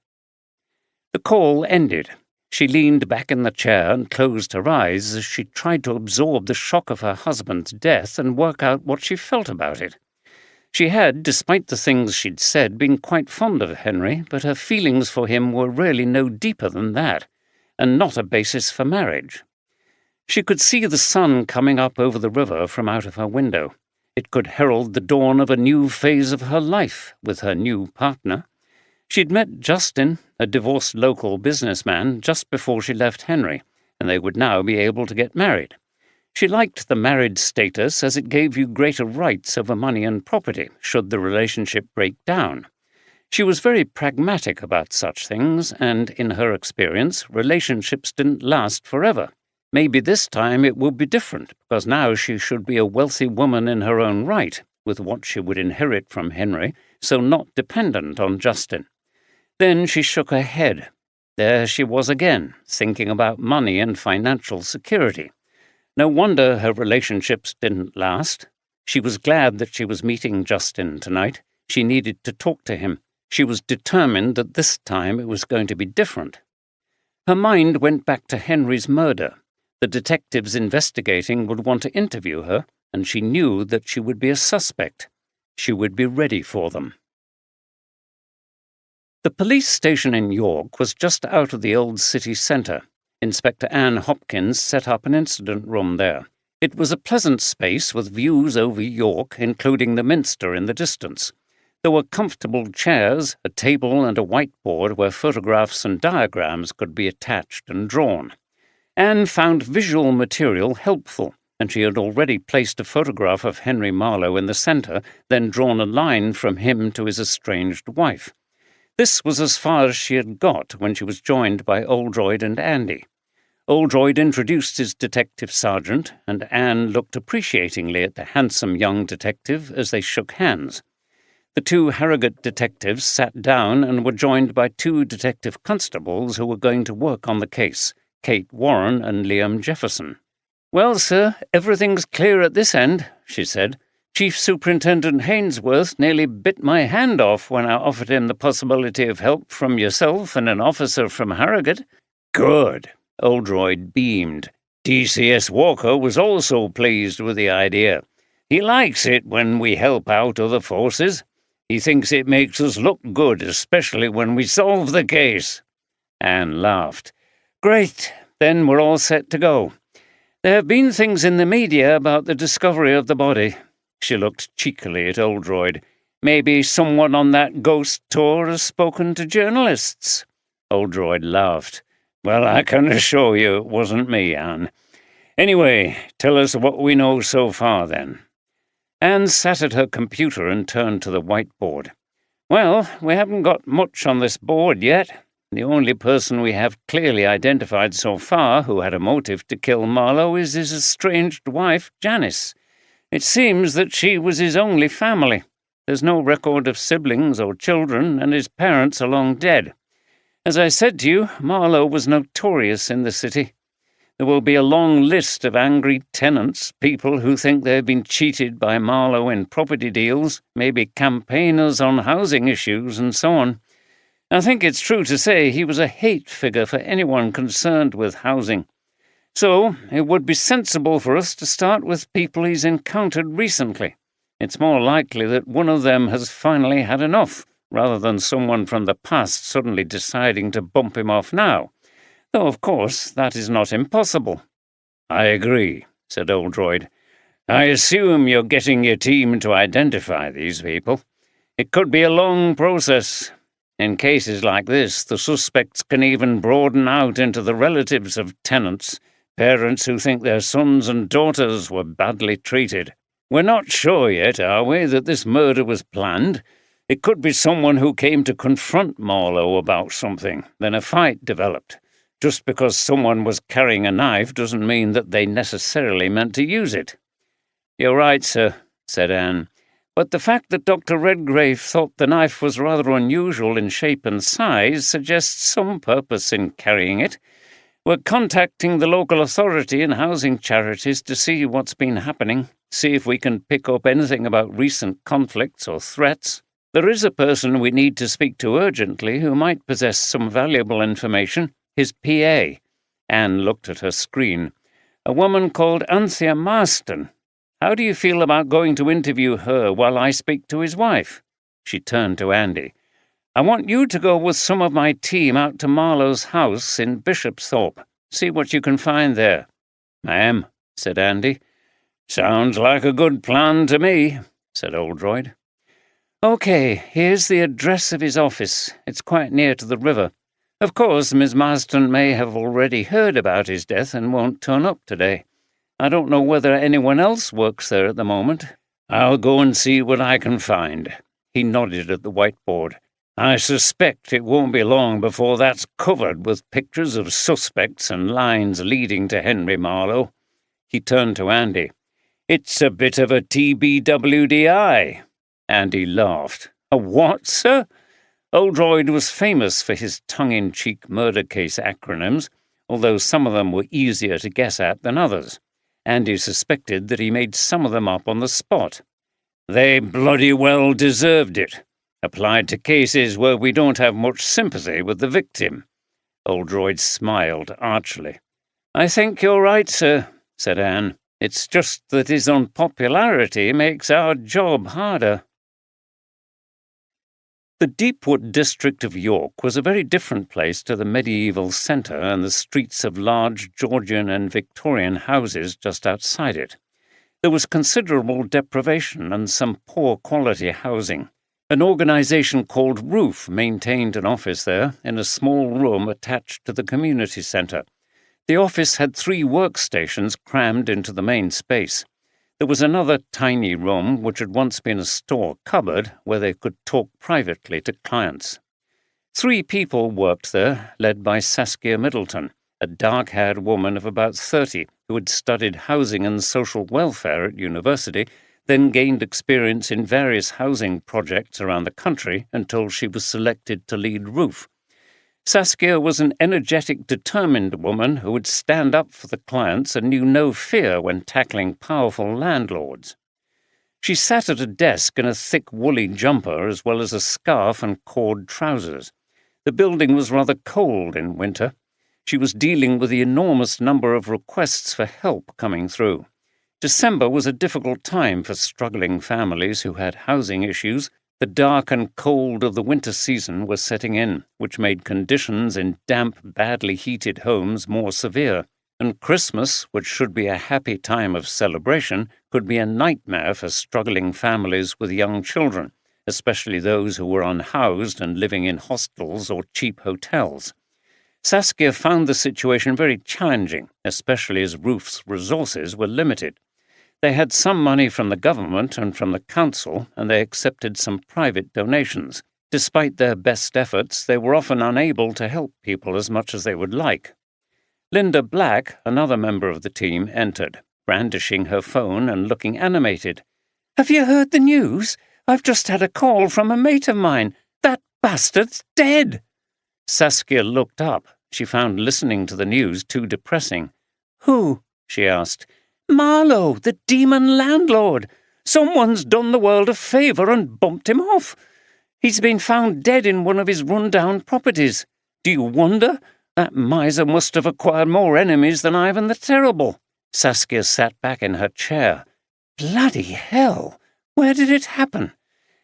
The call ended. She leaned back in the chair and closed her eyes as she tried to absorb the shock of her husband's death and work out what she felt about it. She had, despite the things she'd said, been quite fond of Henry, but her feelings for him were really no deeper than that, and not a basis for marriage. She could see the sun coming up over the river from out of her window. It could herald the dawn of a new phase of her life with her new partner. She'd met Justin, a divorced local businessman, just before she left Henry, and they would now be able to get married. She liked the married status as it gave you greater rights over money and property, should the relationship break down. She was very pragmatic about such things, and, in her experience, relationships didn't last forever. Maybe this time it would be different, because now she should be a wealthy woman in her own right, with what she would inherit from Henry, so not dependent on Justin. Then she shook her head. There she was again, thinking about money and financial security. No wonder her relationships didn't last. She was glad that she was meeting Justin tonight. She needed to talk to him. She was determined that this time it was going to be different. Her mind went back to Henry's murder. The detectives investigating would want to interview her, and she knew that she would be a suspect. She would be ready for them. The police station in York was just out of the old city centre. Inspector Anne Hopkins set up an incident room there. It was a pleasant space with views over York, including the Minster in the distance. There were comfortable chairs, a table and a whiteboard where photographs and diagrams could be attached and drawn. Anne found visual material helpful, and she had already placed a photograph of Henry Marlowe in the centre, then drawn a line from him to his estranged wife. This was as far as she had got when she was joined by Oldroyd and Andy. Oldroyd introduced his detective sergeant, and Anne looked appreciatingly at the handsome young detective as they shook hands. The two Harrogate detectives sat down and were joined by two detective constables who were going to work on the case, Kate Warren and Liam Jefferson. "Well, sir, everything's clear at this end," she said. "Chief Superintendent Hainsworth nearly bit my hand off when I offered him the possibility of help from yourself and an officer from Harrogate." "Good," Oldroyd beamed. "DCS Walker was also pleased with the idea. He likes it when we help out other forces. He thinks it makes us look good, especially when we solve the case." Anne laughed. "Great, then we're all set to go. There have been things in the media about the discovery of the body." She looked cheekily at Oldroyd. "Maybe someone on that ghost tour has spoken to journalists." Oldroyd laughed. "Well, I can assure you it wasn't me, Anne. Anyway, tell us what we know so far, then." Anne sat at her computer and turned to the whiteboard. "Well, we haven't got much on this board yet. The only person we have clearly identified so far who had a motive to kill Marlowe is his estranged wife, Janice. It seems that she was his only family. There's no record of siblings or children, and his parents are long dead. As I said to you, Marlowe was notorious in the city. There will be a long list of angry tenants, people who think they've been cheated by Marlowe in property deals, maybe campaigners on housing issues, and so on. I think it's true to say he was a hate figure for anyone concerned with housing. So it would be sensible for us to start with people he's encountered recently. It's more likely that one of them has finally had enough, rather than someone from the past suddenly deciding to bump him off now. Though, of course, that is not impossible." "I agree," said Oldroyd. "I assume you're getting your team to identify these people. It could be a long process. In cases like this, the suspects can even broaden out into the relatives of tenants, parents who think their sons and daughters were badly treated. We're not sure yet, are we, that this murder was planned? It could be someone who came to confront Marlowe about something, then a fight developed. Just because someone was carrying a knife doesn't mean that they necessarily meant to use it." "You're right, sir," said Anne. "But the fact that Dr. Redgrave thought the knife was rather unusual in shape and size suggests some purpose in carrying it. We're contacting the local authority and housing charities to see what's been happening, see if we can pick up anything about recent conflicts or threats. There is a person we need to speak to urgently who might possess some valuable information. His PA." Anne looked at her screen. "A woman called Anthea Marston. How do you feel about going to interview her while I speak to his wife?" She turned to Andy. "I want you to go with some of my team out to Marlowe's house in Bishopsthorpe. See what you can find there." "Ma'am," said Andy. "Sounds like a good plan to me," said Oldroyd. "OK, here's the address of his office. It's quite near to the river. Of course, Miss Marston may have already heard about his death and won't turn up today. I don't know whether anyone else works there at the moment." "I'll go and see what I can find." He nodded at the whiteboard. "I suspect it won't be long before that's covered with pictures of suspects and lines leading to Henry Marlowe." He turned to Andy. "It's a bit of a TBWDI." Andy laughed. "A what, sir?" Oldroyd was famous for his tongue-in-cheek murder case acronyms, although some of them were easier to guess at than others. Andy suspected that he made some of them up on the spot. "They bloody well deserved it. applied to cases where we don't have much sympathy with the victim." Oldroyd smiled archly. "I think you're right, sir," said Anne. "It's just that his unpopularity makes our job harder." The Deepwood district of York was a very different place to the medieval centre and the streets of large Georgian and Victorian houses just outside it. There was considerable deprivation and some poor quality housing. An organisation called Roof maintained an office there in a small room attached to the community centre. The office had 3 workstations crammed into the main space. There was another tiny room which had once been a store cupboard where they could talk privately to clients. 3 people worked there, led by Saskia Middleton, a dark-haired woman of about 30 who had studied housing and social welfare at university, then gained experience in various housing projects around the country until she was selected to lead Roof. Saskia was an energetic, determined woman who would stand up for the clients and knew no fear when tackling powerful landlords. She sat at a desk in a thick woolly jumper as well as a scarf and cord trousers. The building was rather cold in winter. She was dealing with the enormous number of requests for help coming through. December was a difficult time for struggling families who had housing issues. The dark and cold of the winter season was setting in, which made conditions in damp, badly heated homes more severe, and Christmas, which should be a happy time of celebration, could be a nightmare for struggling families with young children, especially those who were unhoused and living in hostels or cheap hotels. Saskia found the situation very challenging, especially as Roof's resources were limited. They had some money from the government and from the council, and they accepted some private donations. Despite their best efforts, they were often unable to help people as much as they would like. Linda Black, another member of the team, entered, brandishing her phone and looking animated. "Have you heard the news? I've just had a call from a mate of mine. That bastard's dead!" Saskia looked up. She found listening to the news too depressing. "Who?" she asked. "Marlowe, the demon landlord. Someone's done the world a favour and bumped him off. He's been found dead in one of his run-down properties. Do you wonder? That miser must have acquired more enemies than Ivan the Terrible." Saskia sat back in her chair. "Bloody hell! Where did it happen?"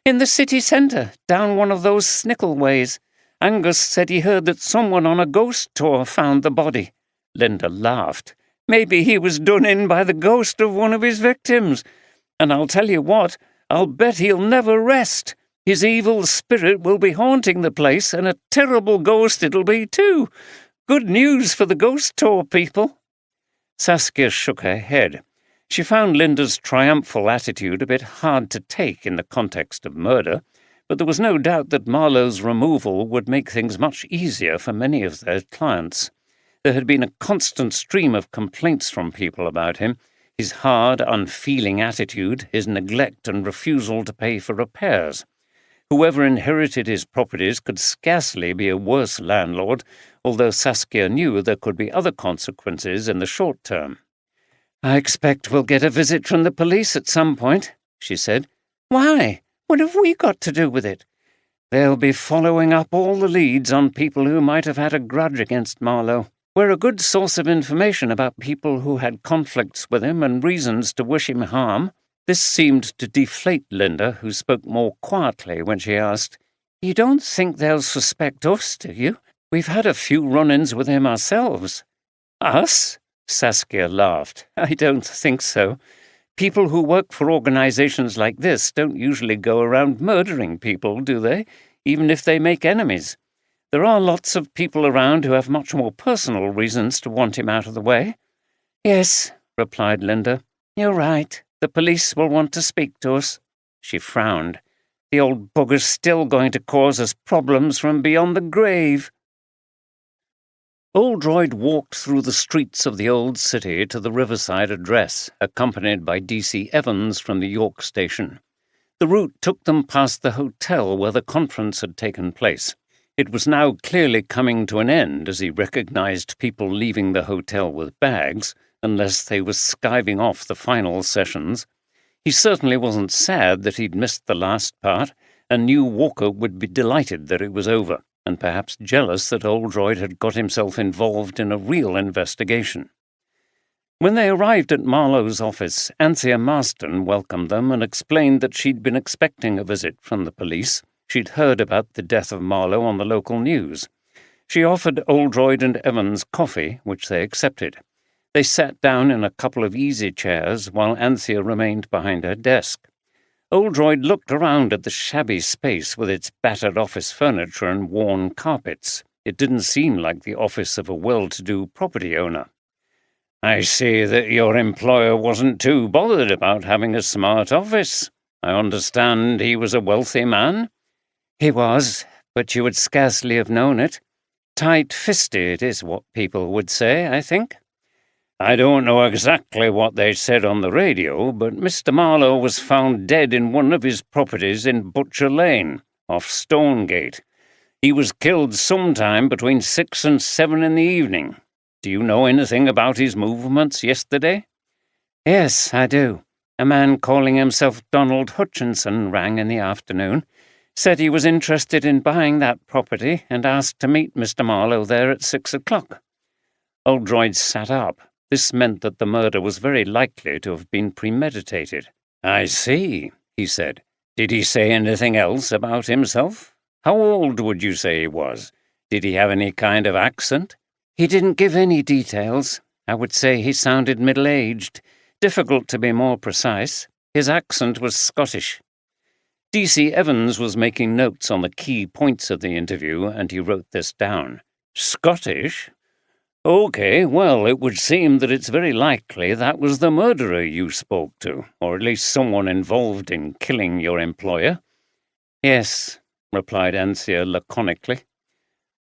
"In the city centre, down one of those snickle ways. Angus said he heard that someone on a ghost tour found the body." Linda laughed. "Maybe he was done in by the ghost of one of his victims. And I'll tell you what, I'll bet he'll never rest. His evil spirit will be haunting the place, and a terrible ghost it'll be too. Good news for the ghost tour people." Saskia shook her head. She found Linda's triumphal attitude a bit hard to take in the context of murder, but there was no doubt that Marlowe's removal would make things much easier for many of their clients. There had been a constant stream of complaints from people about him, his hard, unfeeling attitude, his neglect and refusal to pay for repairs. Whoever inherited his properties could scarcely be a worse landlord, although Saskia knew there could be other consequences in the short term. "I expect we'll get a visit from the police at some point," she said. "Why? What have we got to do with it?" "They'll be following up all the leads on people who might have had a grudge against Marlowe. We're a good source of information about people who had conflicts with him and reasons to wish him harm." This seemed to deflate Linda, who spoke more quietly when she asked, "You don't think they'll suspect us, do you? We've had a few run-ins with him ourselves." "Us?" Saskia laughed. "I don't think so. People who work for organizations like this don't usually go around murdering people, do they? Even if they make enemies. There are lots of people around who have much more personal reasons to want him out of the way." "Yes," replied Linda. "You're right. The police will want to speak to us." She frowned. "The old bugger's still going to cause us problems from beyond the grave." Oldroyd walked through the streets of the old city to the Riverside address, accompanied by D.C. Evans from the York station. The route took them past the hotel where the conference had taken place. It was now clearly coming to an end as he recognized people leaving the hotel with bags, unless they were skiving off the final sessions. He certainly wasn't sad that he'd missed the last part, and knew Walker would be delighted that it was over, and perhaps jealous that Oldroyd had got himself involved in a real investigation. When they arrived at Marlowe's office, Anthea Marston welcomed them and explained that she'd been expecting a visit from the police. She'd heard about the death of Marlowe on the local news. She offered Oldroyd and Evans coffee, which they accepted. They sat down in a couple of easy chairs while Anthea remained behind her desk. Oldroyd looked around at the shabby space with its battered office furniture and worn carpets. It didn't seem like the office of a well-to-do property owner. "I see that your employer wasn't too bothered about having a smart office. I understand he was a wealthy man?" "He was, but you would scarcely have known it. Tight-fisted is what people would say, I think." "I don't know exactly what they said on the radio, but Mr. Marlowe was found dead in one of his properties in Butcher Lane, off Stonegate. He was killed sometime between 6 and 7 in the evening. Do you know anything about his movements yesterday?" "Yes, I do. A man calling himself Donald Hutchinson rang in the afternoon, said he was interested in buying that property and asked to meet Mr. Marlowe there at 6 o'clock. Oldroyd sat up. This meant that the murder was very likely to have been premeditated. "I see," he said. "Did he say anything else about himself? How old would you say he was? Did he have any kind of accent?" "He didn't give any details. I would say he sounded middle-aged. Difficult to be more precise. His accent was Scottish." D.C. Evans was making notes on the key points of the interview, and he wrote this down. "Scottish? OK, well, it would seem that it's very likely that was the murderer you spoke to, or at least someone involved in killing your employer." "Yes," replied Anthea laconically.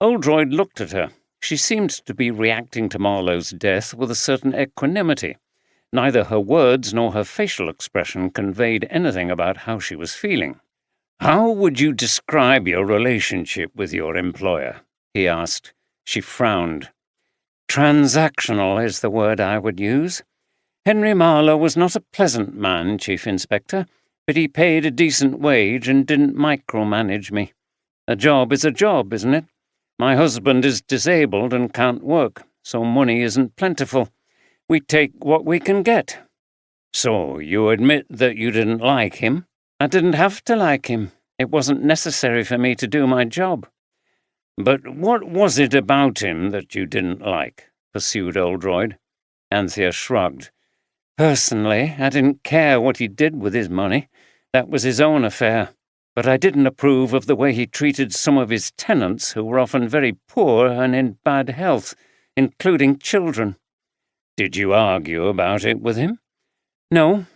Oldroyd looked at her. She seemed to be reacting to Marlowe's death with a certain equanimity. Neither her words nor her facial expression conveyed anything about how she was feeling. "How would you describe your relationship with your employer?" he asked. She frowned. "Transactional is the word I would use. Henry Marlowe was not a pleasant man, Chief Inspector, but he paid a decent wage and didn't micromanage me. A job is a job, isn't it? My husband is disabled and can't work, so money isn't plentiful. We take what we can get." "So you admit that you didn't like him?" "I didn't have to like him. It wasn't necessary for me to do my job." "But what was it about him that you didn't like?" pursued Oldroyd. Anthea shrugged. "Personally, I didn't care what he did with his money. That was his own affair. But I didn't approve of the way he treated some of his tenants who were often very poor and in bad health, including children." "Did you argue about it with him?" "No.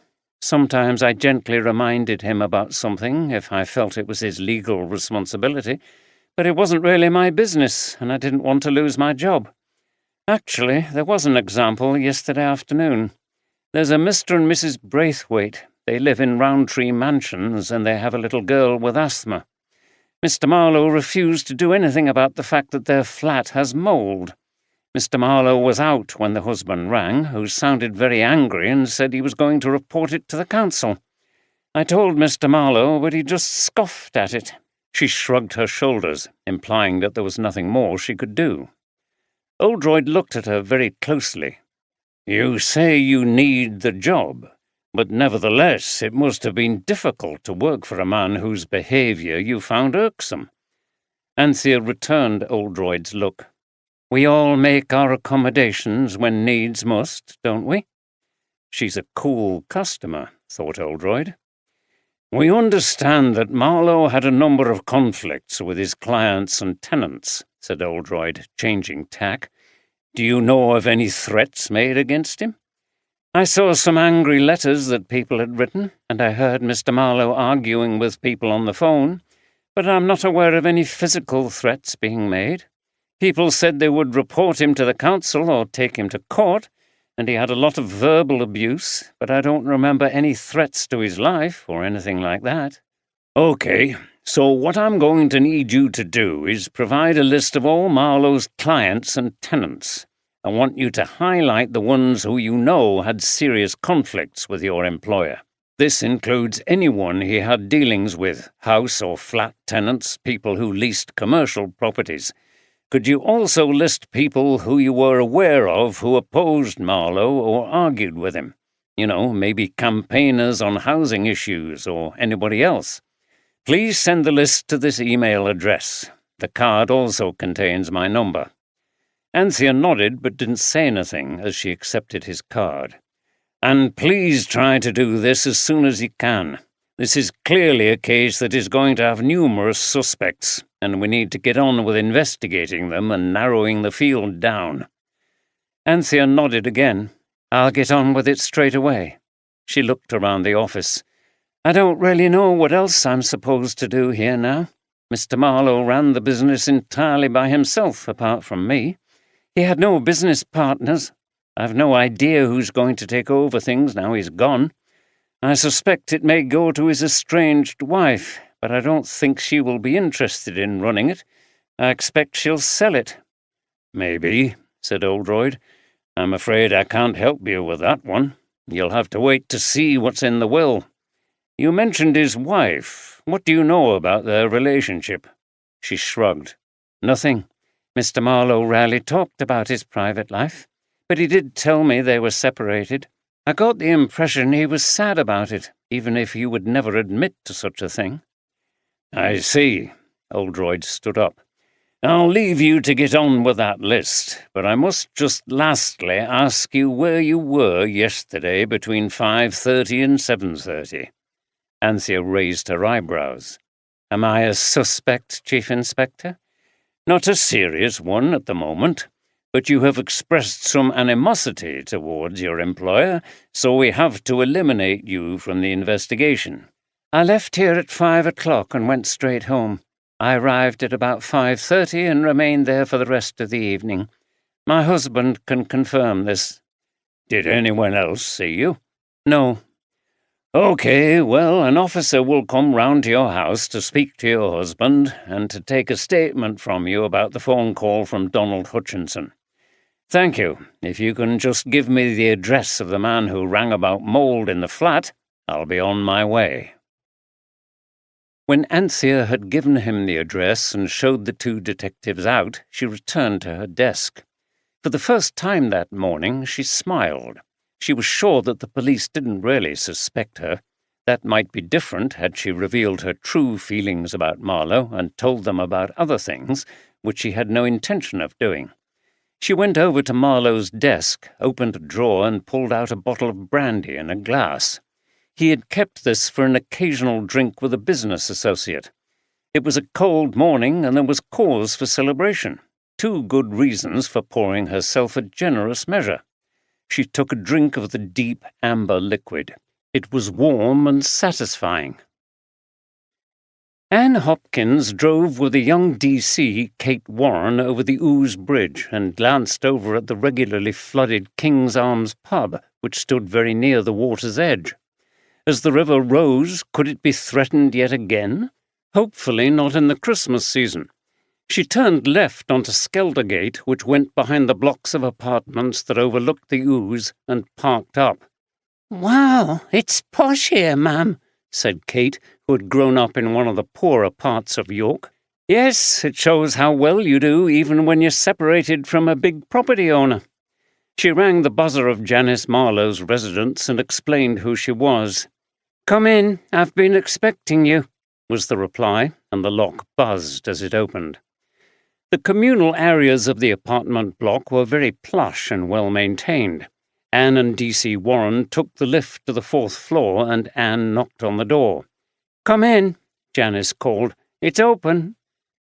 Sometimes I gently reminded him about something if I felt it was his legal responsibility, but it wasn't really my business, and I didn't want to lose my job. Actually, there was an example yesterday afternoon. There's a Mr. and Mrs. Braithwaite. They live in Roundtree Mansions, and they have a little girl with asthma. Mr. Marlowe refused to do anything about the fact that their flat has mould. Mr. Marlowe was out when the husband rang, who sounded very angry and said he was going to report it to the council. I told Mr. Marlowe, but he just scoffed at it." She shrugged her shoulders, implying that there was nothing more she could do. Oldroyd looked at her very closely. "You say you need the job, but nevertheless it must have been difficult to work for a man whose behaviour you found irksome." Anthea returned Oldroyd's look. "We all make our accommodations when needs must, don't we?" She's a cool customer, thought Oldroyd. "We understand that Marlowe had a number of conflicts with his clients and tenants," said Oldroyd, changing tack. "Do you know of any threats made against him?" "I saw some angry letters that people had written, and I heard Mr. Marlowe arguing with people on the phone, but I'm not aware of any physical threats being made. People said they would report him to the council or take him to court, and he had a lot of verbal abuse, but I don't remember any threats to his life or anything like that." "OK, so what I'm going to need you to do is provide a list of all Marlowe's clients and tenants. I want you to highlight the ones who you know had serious conflicts with your employer. This includes anyone he had dealings with, house or flat tenants, people who leased commercial properties. Could you also list people who you were aware of who opposed Marlowe or argued with him? Maybe campaigners on housing issues or anybody else. Please send the list to this email address. The card also contains my number." Anthea nodded but didn't say anything as she accepted his card. "And please try to do this as soon as you can. This is clearly a case that is going to have numerous suspects, and we need to get on with investigating them and narrowing the field down." Anthea nodded again. "I'll get on with it straight away." She looked around the office. "I don't really know what else I'm supposed to do here now. Mr. Marlowe ran the business entirely by himself, apart from me. He had no business partners. I've no idea who's going to take over things now he's gone. I suspect it may go to his estranged wife, but I don't think she will be interested in running it. I expect she'll sell it." "Maybe," said Oldroyd. "I'm afraid I can't help you with that one. You'll have to wait to see what's in the will. You mentioned his wife. What do you know about their relationship?" She shrugged. "Nothing. Mr. Marlowe rarely talked about his private life, but he did tell me they were separated. I got the impression he was sad about it, even if he would never admit to such a thing." "I see." Oldroyd stood up. "I'll leave you to get on with that list, but I must just lastly ask you where you were yesterday between 5:30 and 7:30. Anthea raised her eyebrows. "Am I a suspect, Chief Inspector?" "Not a serious one at the moment, but you have expressed some animosity towards your employer, so we have to eliminate you from the investigation." "I left here at 5 o'clock and went straight home. I arrived at about 5:30 and remained there for the rest of the evening. My husband can confirm this." "Did anyone else see you?" "No." "Okay, well, an officer will come round to your house to speak to your husband and to take a statement from you about the phone call from Donald Hutchinson. Thank you. If you can just give me the address of the man who rang about mould in the flat, I'll be on my way." When Anthea had given him the address and showed the two detectives out, she returned to her desk. For the first time that morning, she smiled. She was sure that the police didn't really suspect her. That might be different had she revealed her true feelings about Marlowe and told them about other things, which she had no intention of doing. She went over to Marlowe's desk, opened a drawer, and pulled out a bottle of brandy and a glass. He had kept this for an occasional drink with a business associate. It was a cold morning, and there was cause for celebration. 2 good reasons for pouring herself a generous measure. She took a drink of the deep amber liquid. It was warm and satisfying. Anne Hopkins drove with a young D.C., Kate Warren, over the Ouse Bridge and glanced over at the regularly flooded King's Arms pub, which stood very near the water's edge. As the river rose, could it be threatened yet again? Hopefully not in the Christmas season. She turned left onto Skeldergate, which went behind the blocks of apartments that overlooked the Ouse, and parked up. "Wow, it's posh here, ma'am," said Kate, who had grown up in one of the poorer parts of York. "Yes, it shows how well you do, even when you're separated from a big property owner." She rang the buzzer of Janice Marlowe's residence and explained who she was. "Come in, I've been expecting you," was the reply, and the lock buzzed as it opened. The communal areas of the apartment block were very plush and well-maintained. Anne and D.C. Warren took the lift to the 4th floor, and Anne knocked on the door. "Come in," Janice called. "It's open."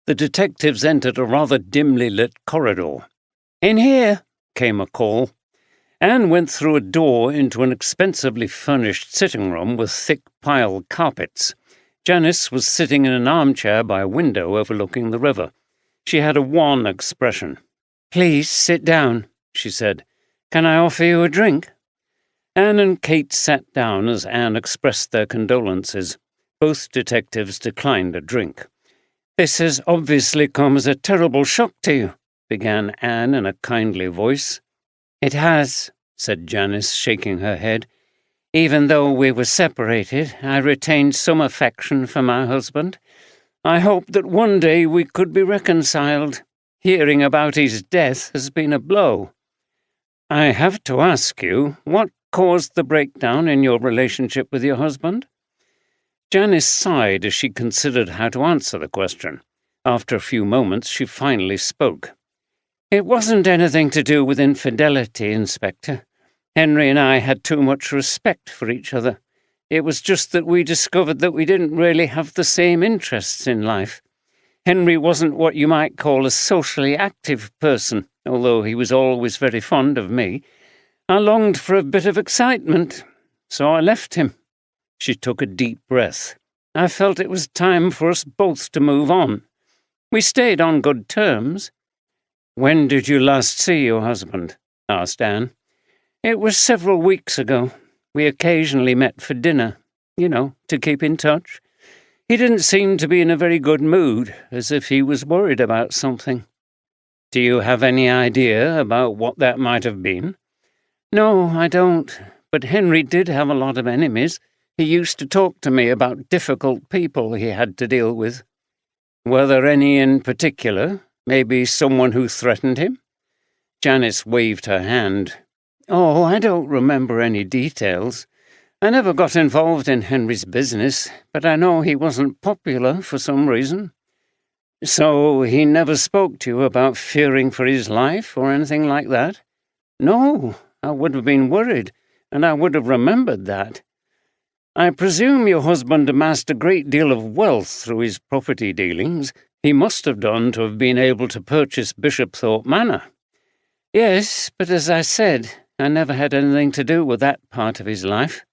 The detectives entered a rather dimly lit corridor. "In here," came a call. Anne went through a door into an expensively furnished sitting room with thick pile carpets. Janice was sitting in an armchair by a window overlooking the river. She had a wan expression. "Please sit down," she said. "Can I offer you a drink?" Anne and Kate sat down as Anne expressed their condolences. Both detectives declined a drink. "This has obviously come as a terrible shock to you," began Anne in a kindly voice. "It has," said Janice, shaking her head. Even though we were separated, I retained some affection for my husband. I hoped that one day we could be reconciled. Hearing about his death has been a blow. I have to ask you, what caused the breakdown in your relationship with your husband?" Janice sighed as she considered how to answer the question. After a few moments, she finally spoke. "It wasn't anything to do with infidelity, Inspector. Henry and I had too much respect for each other. It was just that we discovered that we didn't really have the same interests in life. Henry wasn't what you might call a socially active person, although he was always very fond of me. I longed for a bit of excitement, so I left him." She took a deep breath. "I felt it was time for us both to move on. We stayed on good terms." "When did you last see your husband?" asked Anne. "It was several weeks ago. We occasionally met for dinner, to keep in touch. He didn't seem to be in a very good mood, as if he was worried about something." "Do you have any idea about what that might have been?" "No, I don't. But Henry did have a lot of enemies. He used to talk to me about difficult people he had to deal with." "Were there any in particular? Maybe someone who threatened him?" Janice waved her hand. "Oh, I don't remember any details. I never got involved in Henry's business, but I know he wasn't popular for some reason." "So he never spoke to you about fearing for his life or anything like that?" "No, I would have been worried, and I would have remembered that." "I presume your husband amassed a great deal of wealth through his property dealings. He must have done to have been able to purchase Bishopthorpe Manor." "Yes, but as I said, I never had anything to do with that part of his life.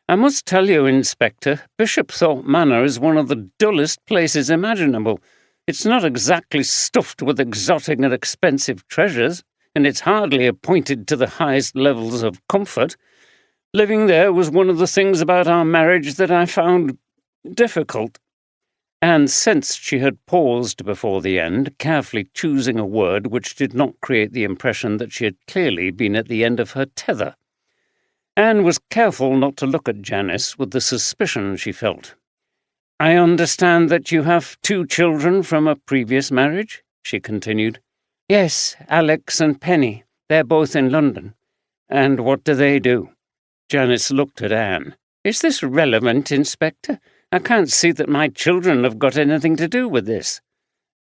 I must tell you, Inspector, Bishopthorpe Manor is one of the dullest places imaginable. It's not exactly stuffed with exotic and expensive treasures, and it's hardly appointed to the highest levels of comfort. Living there was one of the things about our marriage that I found difficult." And since she had paused before the end, carefully choosing a word which did not create the impression that she had clearly been at the end of her tether, Anne was careful not to look at Janice with the suspicion she felt. "I understand that you have 2 children from a previous marriage," she continued. "Yes, Alex and Penny. They're both in London." "And what do they do?" Janice looked at Anne. "Is this relevant, Inspector? I can't see that my children have got anything to do with this."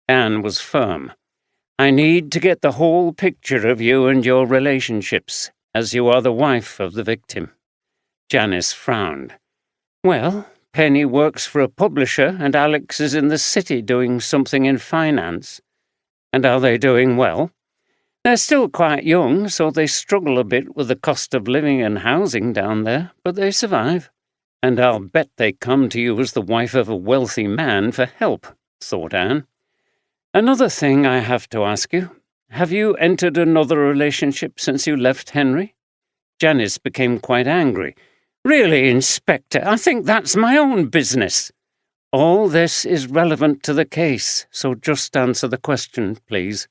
Anne was firm. "I need to get the whole picture of you and your relationships, as you are the wife of the victim." Janice frowned. "Well, Penny works for a publisher and Alex is in the city doing something in finance." "And are they doing well?" "They're still quite young, so they struggle a bit with the cost of living and housing down there, but they survive." "And I'll bet they come to you as the wife of a wealthy man for help," thought Anne. "Another thing I have to ask you. Have you entered another relationship since you left Henry?" Janice became quite angry. "Really, Inspector, I think that's my own business." "All this is relevant to the case, so just answer the question, please."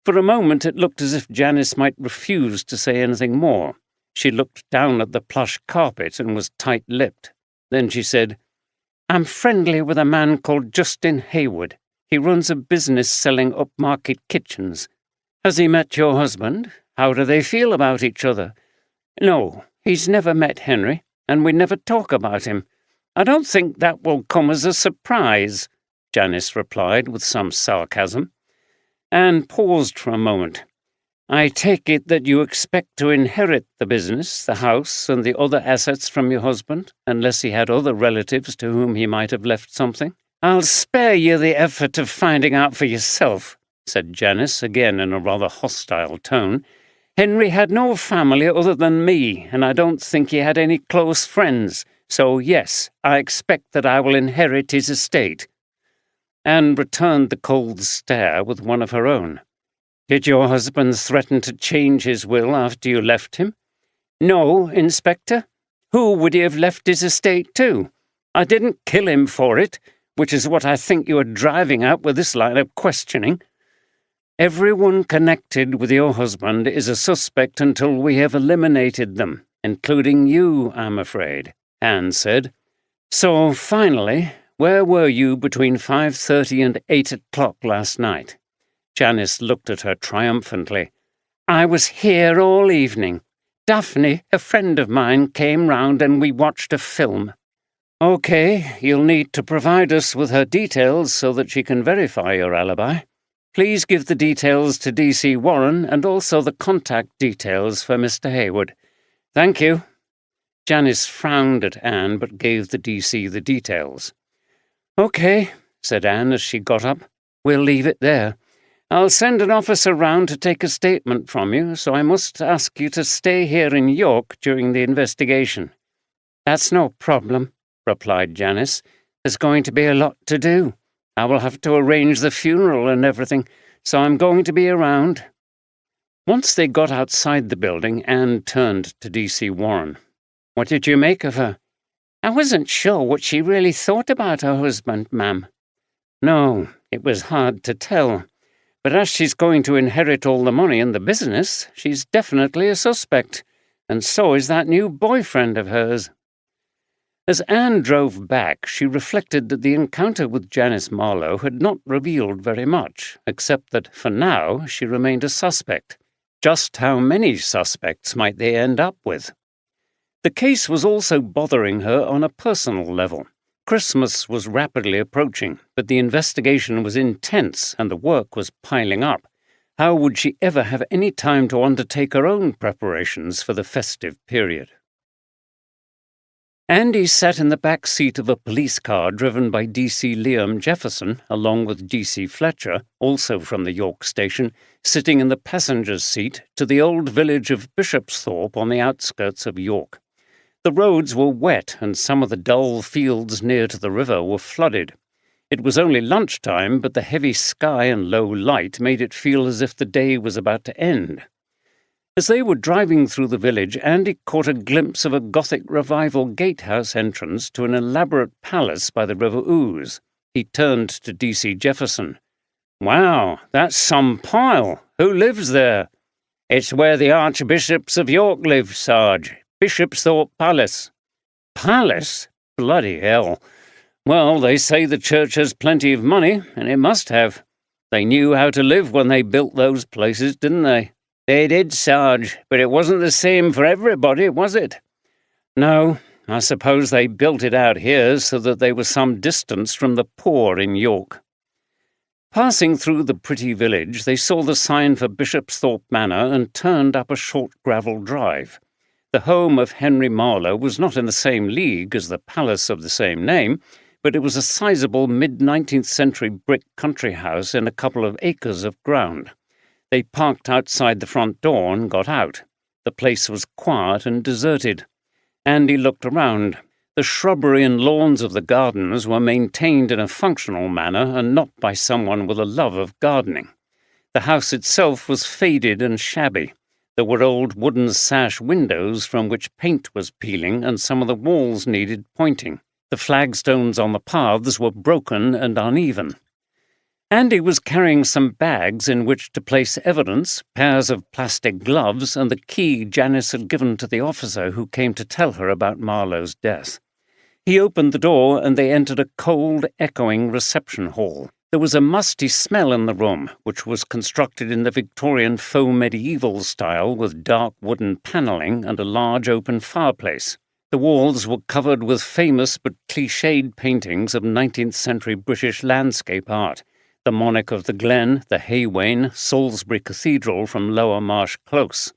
For a moment it looked as if Janice might refuse to say anything more. She looked down at the plush carpet and was tight-lipped. Then she said, "I'm friendly with a man called Justin Hayward. He runs a business selling upmarket kitchens." "Has he met your husband? How do they feel about each other?" "No, he's never met Henry, and we never talk about him. I don't think that will come as a surprise," Janice replied with some sarcasm. Anne paused for a moment. "I take it that you expect to inherit the business, the house, and the other assets from your husband, unless he had other relatives to whom he might have left something?" "I'll spare you the effort of finding out for yourself," said Janice, again in a rather hostile tone. "Henry had no family other than me, and I don't think he had any close friends. So, yes, I expect that I will inherit his estate." Anne returned the cold stare with one of her own. "Did your husband threaten to change his will after you left him?" "No, Inspector. Who would he have left his estate to? I didn't kill him for it, which is what I think you are driving at with this line of questioning. Everyone connected with your husband is a suspect until we have eliminated them, including you, I'm afraid," Anne said. "So, finally, where were you between 5:30 and 8 o'clock last night?" Janice looked at her triumphantly. "I was here all evening. Daphne, a friend of mine, came round and we watched a film." "Okay, you'll need to provide us with her details so that she can verify your alibi. Please give the details to DC Warren and also the contact details for Mr. Hayward. Thank you." Janice frowned at Anne but gave the DC the details. "Okay," said Anne as she got up. "We'll leave it there. I'll send an officer round to take a statement from you, so I must ask you to stay here in York during the investigation." "That's no problem," replied Janice. "There's going to be a lot to do. I will have to arrange the funeral and everything, so I'm going to be around." Once they got outside the building, Anne turned to DC Warren. "What did you make of her?" "I wasn't sure what she really thought about her husband, ma'am." "No, it was hard to tell. But as she's going to inherit all the money and the business, she's definitely a suspect, and so is that new boyfriend of hers." As Anne drove back, she reflected that the encounter with Janice Marlowe had not revealed very much, except that, for now, she remained a suspect. Just how many suspects might they end up with? The case was also bothering her on a personal level. Christmas was rapidly approaching, but the investigation was intense and the work was piling up. How would she ever have any time to undertake her own preparations for the festive period? Andy sat in the back seat of a police car driven by DC Liam Jefferson, along with DC Fletcher, also from the York station, sitting in the passenger's seat to the old village of Bishopsthorpe on the outskirts of York. The roads were wet and some of the dull fields near to the river were flooded. It was only lunchtime, but the heavy sky and low light made it feel as if the day was about to end. As they were driving through the village, Andy caught a glimpse of a Gothic Revival gatehouse entrance to an elaborate palace by the River Ouse. He turned to DC Jefferson. "Wow, that's some pile. Who lives there?" "It's where the Archbishops of York live, Sarge. Bishopsthorpe Palace." "Palace? Bloody hell. Well, they say the church has plenty of money, and it must have. They knew how to live when they built those places, didn't they?" "They did, Sarge, but it wasn't the same for everybody, was it?" "No, I suppose they built it out here so that they were some distance from the poor in York." Passing through the pretty village, they saw the sign for Bishopsthorpe Manor and turned up a short gravel drive. The home of Henry Marlowe was not in the same league as the palace of the same name, but it was a sizable mid-19th century brick country house in a couple of acres of ground. They parked outside the front door and got out. The place was quiet and deserted. Andy looked around. The shrubbery and lawns of the gardens were maintained in a functional manner and not by someone with a love of gardening. The house itself was faded and shabby. There were old wooden sash windows from which paint was peeling and some of the walls needed pointing. The flagstones on the paths were broken and uneven. Andy was carrying some bags in which to place evidence, pairs of plastic gloves, and the key Janice had given to the officer who came to tell her about Marlowe's death. He opened the door and they entered a cold, echoing reception hall. There was a musty smell in the room, which was constructed in the Victorian faux medieval style with dark wooden panelling and a large open fireplace. The walls were covered with famous but cliched paintings of 19th century British landscape art. The Monarch of the Glen, the Haywain, Salisbury Cathedral from Lower Marsh Close.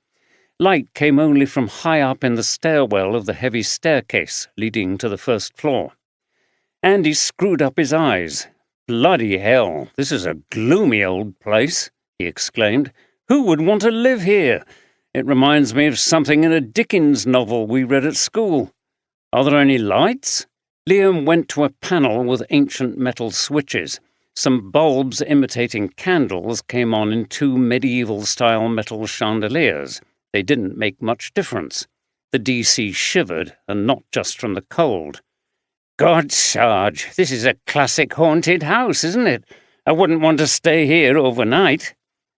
Light came only from high up in the stairwell of the heavy staircase leading to the first floor. Andy screwed up his eyes. "Bloody hell, this is a gloomy old place," he exclaimed. "Who would want to live here? It reminds me of something in a Dickens novel we read at school. Are there any lights?" Liam went to a panel with ancient metal switches. Some bulbs imitating candles came on in two medieval-style metal chandeliers. They didn't make much difference. The DC shivered, and not just from the cold. "God, Sarge, this is a classic haunted house, isn't it? I wouldn't want to stay here overnight."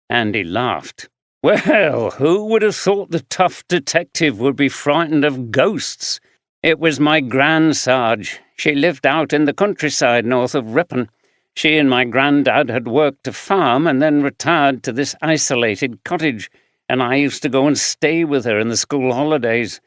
Andy laughed. Well, who would have thought the tough detective would be frightened of ghosts? It was my Gran Sarge. She lived out in the countryside north of Ripon. She and my granddad had worked a farm and then retired to this isolated cottage, and I used to go and stay with her in the school holidays.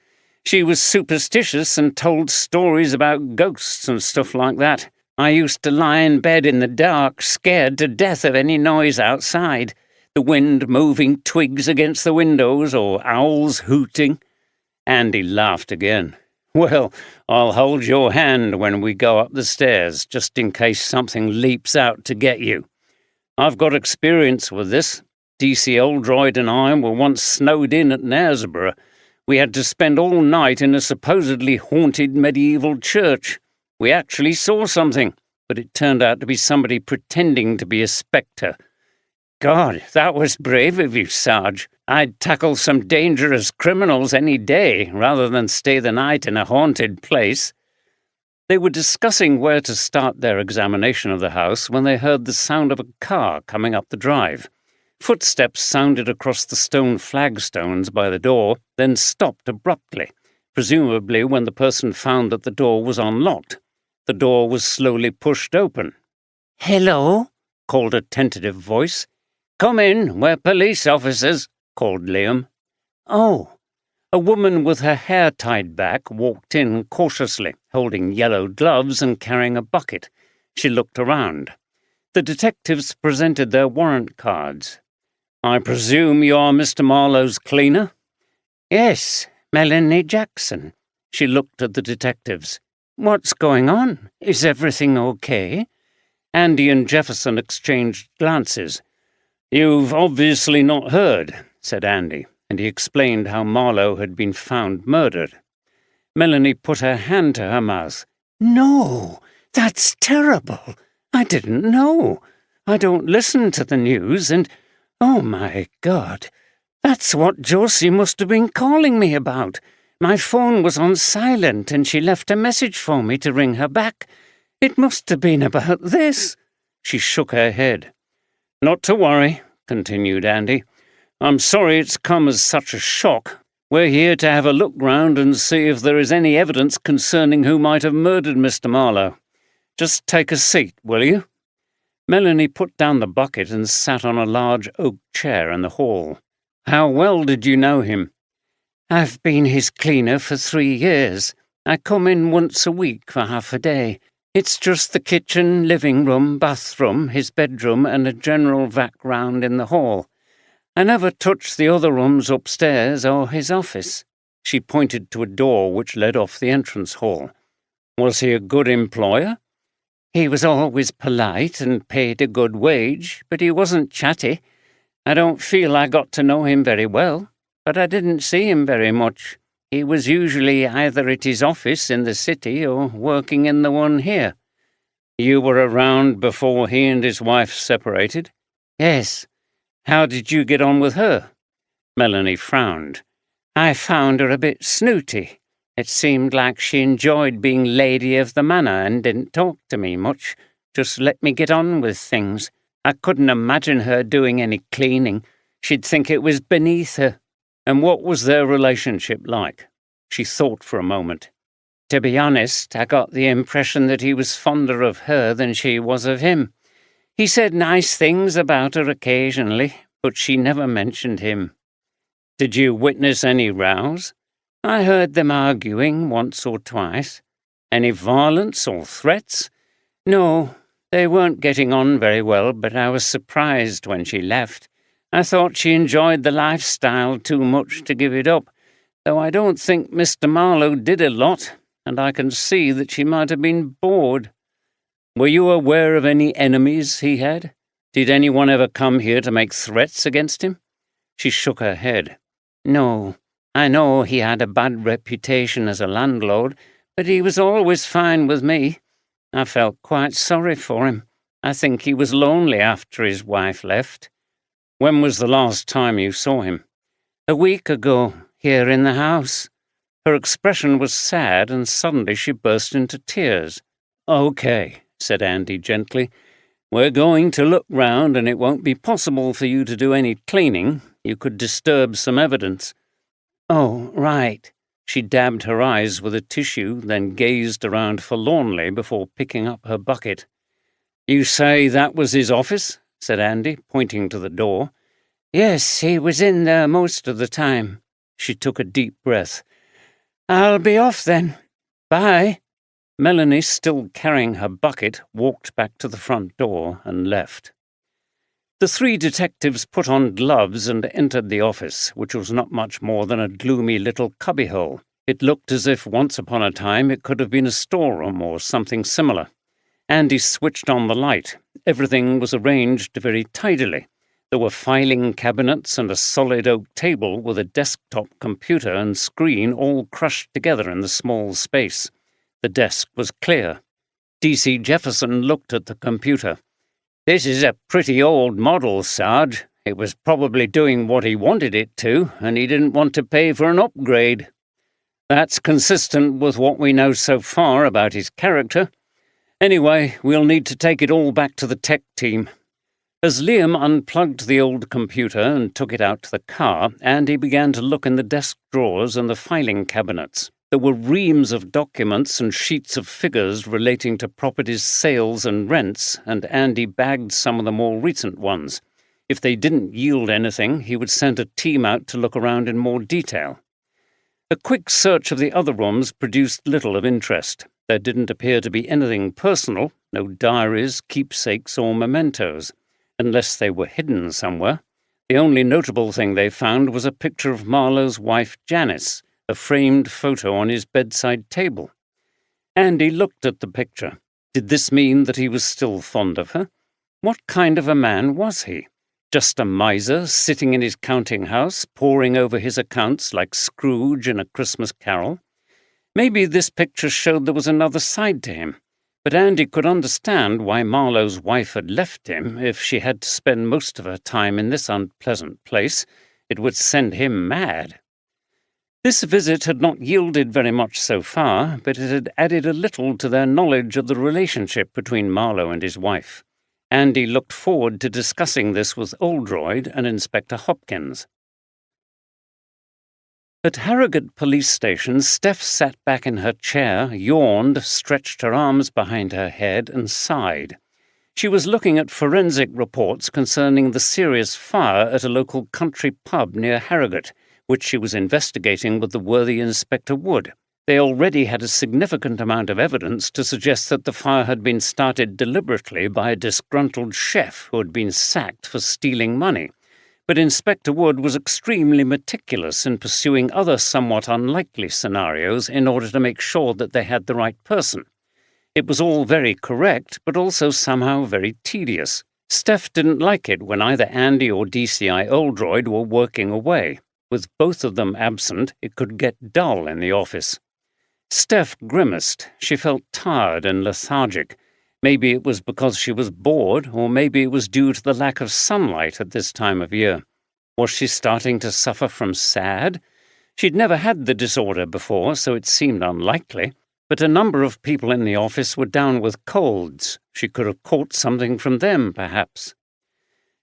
She was superstitious and told stories about ghosts and stuff like that. I used to lie in bed in the dark, scared to death of any noise outside. The wind moving twigs against the windows or owls hooting. Andy laughed again. Well, I'll hold your hand when we go up the stairs, just in case something leaps out to get you. I've got experience with this. DC Oldroyd and I were once snowed in at Knaresborough. We had to spend all night in a supposedly haunted medieval church. We actually saw something, but it turned out to be somebody pretending to be a spectre. God, that was brave of you, Sarge. I'd tackle some dangerous criminals any day rather than stay the night in a haunted place. They were discussing where to start their examination of the house when they heard the sound of a car coming up the drive. Footsteps sounded across the stone flagstones by the door, then stopped abruptly, presumably when the person found that the door was unlocked. The door was slowly pushed open. "Hello?" called a tentative voice. "Come in, we're police officers," called Liam. "Oh." A woman with her hair tied back walked in cautiously, holding yellow gloves and carrying a bucket. She looked around. The detectives presented their warrant cards. "I presume you are Mr. Marlowe's cleaner?" "Yes, Melanie Jackson." She looked at the detectives. "What's going on? Is everything okay?" Andy and Jefferson exchanged glances. "You've obviously not heard," said Andy, and he explained how Marlowe had been found murdered. Melanie put her hand to her mouth. "No, that's terrible. I didn't know. I don't listen to the news, and, oh my God, that's what Josie must have been calling me about. My phone was on silent, and she left a message for me to ring her back. It must have been about this." She shook her head. "Not to worry," continued Andy. "I'm sorry it's come as such a shock. We're here to have a look round and see if there is any evidence concerning who might have murdered Mr. Marlowe. Just take a seat, will you?" Melanie put down the bucket and sat on a large oak chair in the hall. "How well did you know him?" "I've been his cleaner for 3 years. I come in once a week for half a day. It's just the kitchen, living room, bathroom, his bedroom, and a general vac round in the hall. I never touch the other rooms upstairs or his office." She pointed to a door which led off the entrance hall. "Was he a good employer?" "He was always polite and paid a good wage, but he wasn't chatty. I don't feel I got to know him very well, but I didn't see him very much. He was usually either at his office in the city or working in the one here." "You were around before he and his wife separated?" "Yes." "How did you get on with her?" Melanie frowned. "I found her a bit snooty. It seemed like she enjoyed being lady of the manor and didn't talk to me much, just let me get on with things. I couldn't imagine her doing any cleaning. She'd think it was beneath her." "And what was their relationship like?" She thought for a moment. "To be honest, I got the impression that he was fonder of her than she was of him. He said nice things about her occasionally, but she never mentioned him." "Did you witness any rows?" "I heard them arguing once or twice." "Any violence or threats?" "No, they weren't getting on very well, but I was surprised when she left. I thought she enjoyed the lifestyle too much to give it up, though I don't think Mr. Marlowe did a lot, and I can see that she might have been bored." "Were you aware of any enemies he had? Did anyone ever come here to make threats against him?" She shook her head. "No, I know he had a bad reputation as a landlord, but he was always fine with me. I felt quite sorry for him. I think he was lonely after his wife left." "When was the last time you saw him?" "A week ago, here in the house." Her expression was sad, and suddenly she burst into tears. "Okay," said Andy gently. "We're going to look round, and it won't be possible for you to do any cleaning, You could disturb some evidence." "Oh, right." She dabbed her eyes with a tissue, then gazed around forlornly before picking up her bucket. "You say that was his office?" said Andy, pointing to the door. "Yes, he was in there most of the time." She took a deep breath. "I'll be off then. Bye." Melanie, still carrying her bucket, walked back to the front door and left. The three detectives put on gloves and entered the office, which was not much more than a gloomy little cubbyhole. It looked as if once upon a time it could have been a storeroom or something similar. Andy switched on the light. Everything was arranged very tidily. There were filing cabinets and a solid oak table with a desktop computer and screen all crushed together in the small space. The desk was clear. D.C. Jefferson looked at the computer. "This is a pretty old model, Sarge. It was probably doing what he wanted it to, and he didn't want to pay for an upgrade. That's consistent with what we know so far about his character. Anyway, we'll need to take it all back to the tech team." As Liam unplugged the old computer and took it out to the car, Andy began to look in the desk drawers and the filing cabinets. There were reams of documents and sheets of figures relating to properties' sales and rents, and Andy bagged some of the more recent ones. If they didn't yield anything, he would send a team out to look around in more detail. A quick search of the other rooms produced little of interest. There didn't appear to be anything personal, no diaries, keepsakes, or mementos, unless they were hidden somewhere. The only notable thing they found was a picture of Marlowe's wife Janice, a framed photo on his bedside table. Andy looked at the picture. Did this mean that he was still fond of her? What kind of a man was he? Just a miser sitting in his counting house, poring over his accounts like Scrooge in A Christmas Carol? Maybe this picture showed there was another side to him, but Andy could understand why Marlowe's wife had left him if she had to spend most of her time in this unpleasant place. It would send him mad. This visit had not yielded very much so far, but it had added a little to their knowledge of the relationship between Marlowe and his wife. Andy looked forward to discussing this with Oldroyd and Inspector Hopkins. At Harrogate Police Station, Steph sat back in her chair, yawned, stretched her arms behind her head, and sighed. She was looking at forensic reports concerning the serious fire at a local country pub near Harrogate, which she was investigating with the worthy Inspector Wood. They already had a significant amount of evidence to suggest that the fire had been started deliberately by a disgruntled chef who had been sacked for stealing money. But Inspector Wood was extremely meticulous in pursuing other somewhat unlikely scenarios in order to make sure that they had the right person. It was all very correct, but also somehow very tedious. Steph didn't like it when either Andy or DCI Oldroyd were working away. With both of them absent, it could get dull in the office. Steph grimaced. She felt tired and lethargic. Maybe it was because she was bored, or maybe it was due to the lack of sunlight at this time of year. Was she starting to suffer from SAD? She'd never had the disorder before, so it seemed unlikely. But a number of people in the office were down with colds. She could have caught something from them, perhaps.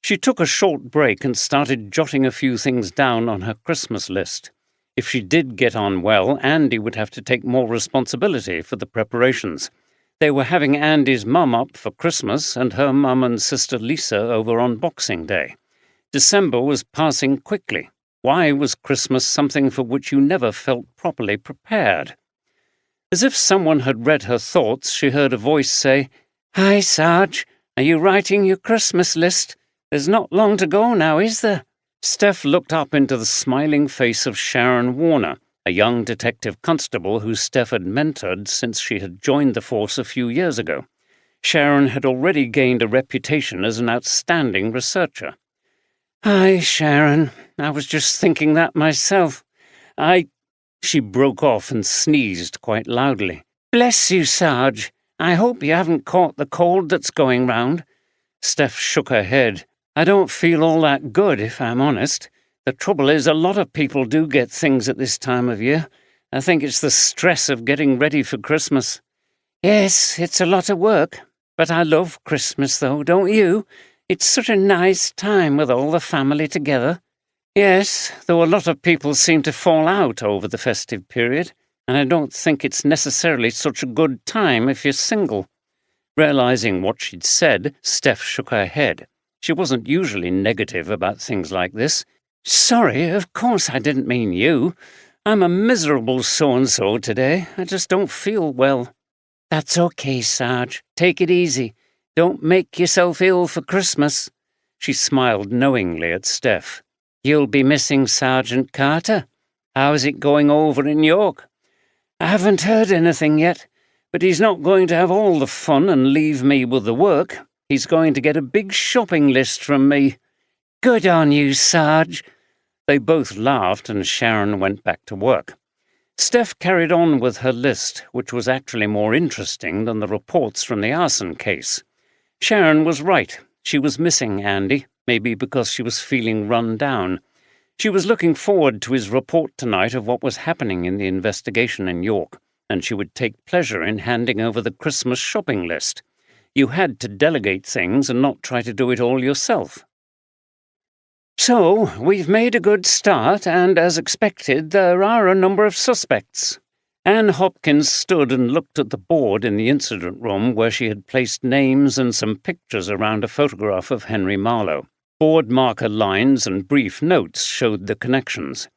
She took a short break and started jotting a few things down on her Christmas list. If she did get on well, Andy would have to take more responsibility for the preparations. They were having Andy's mum up for Christmas and her mum and sister Lisa over on Boxing Day. December was passing quickly. Why was Christmas something for which you never felt properly prepared? As if someone had read her thoughts, she heard a voice say, "Hi, Sarge. Are you writing your Christmas list? There's not long to go now, is there?" Steph looked up into the smiling face of Sharon Warner, a young detective constable who Steph had mentored since she had joined the force a few years ago. Sharon had already gained a reputation as an outstanding researcher. "Hi, Sharon. I was just thinking that myself. She broke off and sneezed quite loudly. "Bless you, Sarge. I hope you haven't caught the cold that's going round." Steph shook her head. "I don't feel all that good, if I'm honest. The trouble is, a lot of people do get things at this time of year. I think it's the stress of getting ready for Christmas." "Yes, it's a lot of work. But I love Christmas, though, don't you? It's such a nice time with all the family together." Yes, though a lot of people seem to fall out over the festive period, and I don't think it's necessarily such a good time if you're single. Realizing what she'd said, Steph shook her head. She wasn't usually negative about things like this. Sorry, of course I didn't mean you. I'm a miserable so-and-so today. I just don't feel well. That's okay, Sarge. Take it easy. Don't make yourself ill for Christmas. She smiled knowingly at Steph. You'll be missing Sergeant Carter. How's it going over in York? I haven't heard anything yet, but he's not going to have all the fun and leave me with the work. He's going to get a big shopping list from me. Good on you, Sarge. They both laughed and Sharon went back to work. Steph carried on with her list, which was actually more interesting than the reports from the arson case. Sharon was right. She was missing Andy, maybe because she was feeling run down. She was looking forward to his report tonight of what was happening in the investigation in York, and she would take pleasure in handing over the Christmas shopping list. You had to delegate things and not try to do it all yourself. So, we've made a good start, and as expected, there are a number of suspects. Anne Hopkins stood and looked at the board in the incident room where she had placed names and some pictures around a photograph of Henry Marlowe. Board marker lines and brief notes showed the connections.